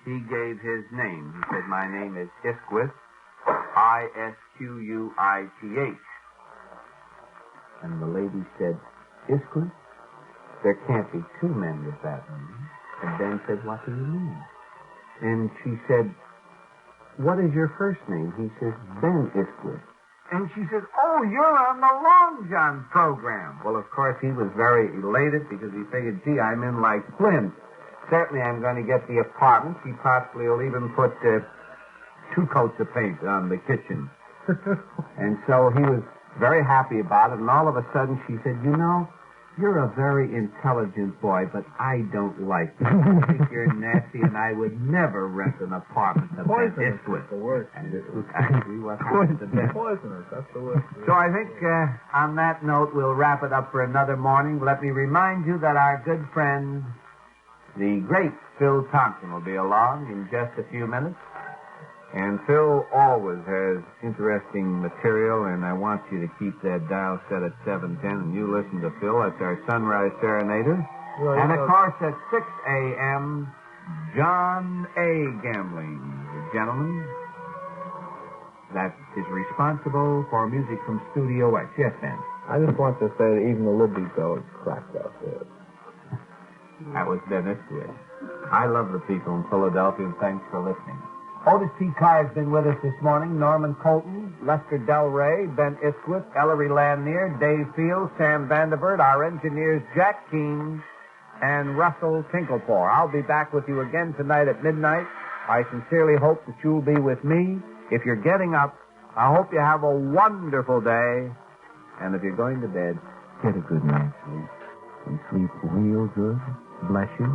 Speaker 1: he gave his name. He said, my name is Isquith, Isquuith. And the lady said, Isquith? There can't be 2 men with that name. And Ben said, what do you mean? And she said, what is your first name? He says, Ben Isquith. And she says, oh, you're on the LongJohn program. Well, of course, he was very elated because he figured, gee, I'm in like Flint. Certainly I'm going to get the apartment. She possibly will even put 2 coats of paint on the kitchen. And so he was very happy about it. And all of a sudden she said, you know, you're a very intelligent boy, but I don't like you. I think you're nasty, and I would never rent an apartment of that
Speaker 10: Poisonous. The worst.
Speaker 1: And this was actually what happened to them.
Speaker 10: Poisonous. That's the worst.
Speaker 1: So I think on that note, we'll wrap it up for another morning. Let me remind you that our good friend, the great Phil Thompson, will be along in just a few minutes. And Phil always has interesting material, and I want you to keep that dial set at 710, and you listen to Phil. That's our Sunrise Serenader.
Speaker 10: Well,
Speaker 1: and, of course, at 6 a.m., John A. Gambling, the gentleman that is responsible for music from Studio X. Yes, Ben?
Speaker 11: I just want to say that even the Liberty Bell is cracked out there.
Speaker 1: That was Dennis Witt. I love the people in Philadelphia, and thanks for listening. Otis T. Carr has been with us this morning. Norman Colton, Lester Del Rey, Ben Isquith, Ellery Lanier, Dave Fields, Sam Vanderbilt, our engineers Jack Keene and Russell Tinklepore. I'll be back with you again tonight at midnight. I sincerely hope that you'll be with me. If you're getting up, I hope you have a wonderful day. And if you're going to bed, get a good night's sleep. And sleep real good. Bless you.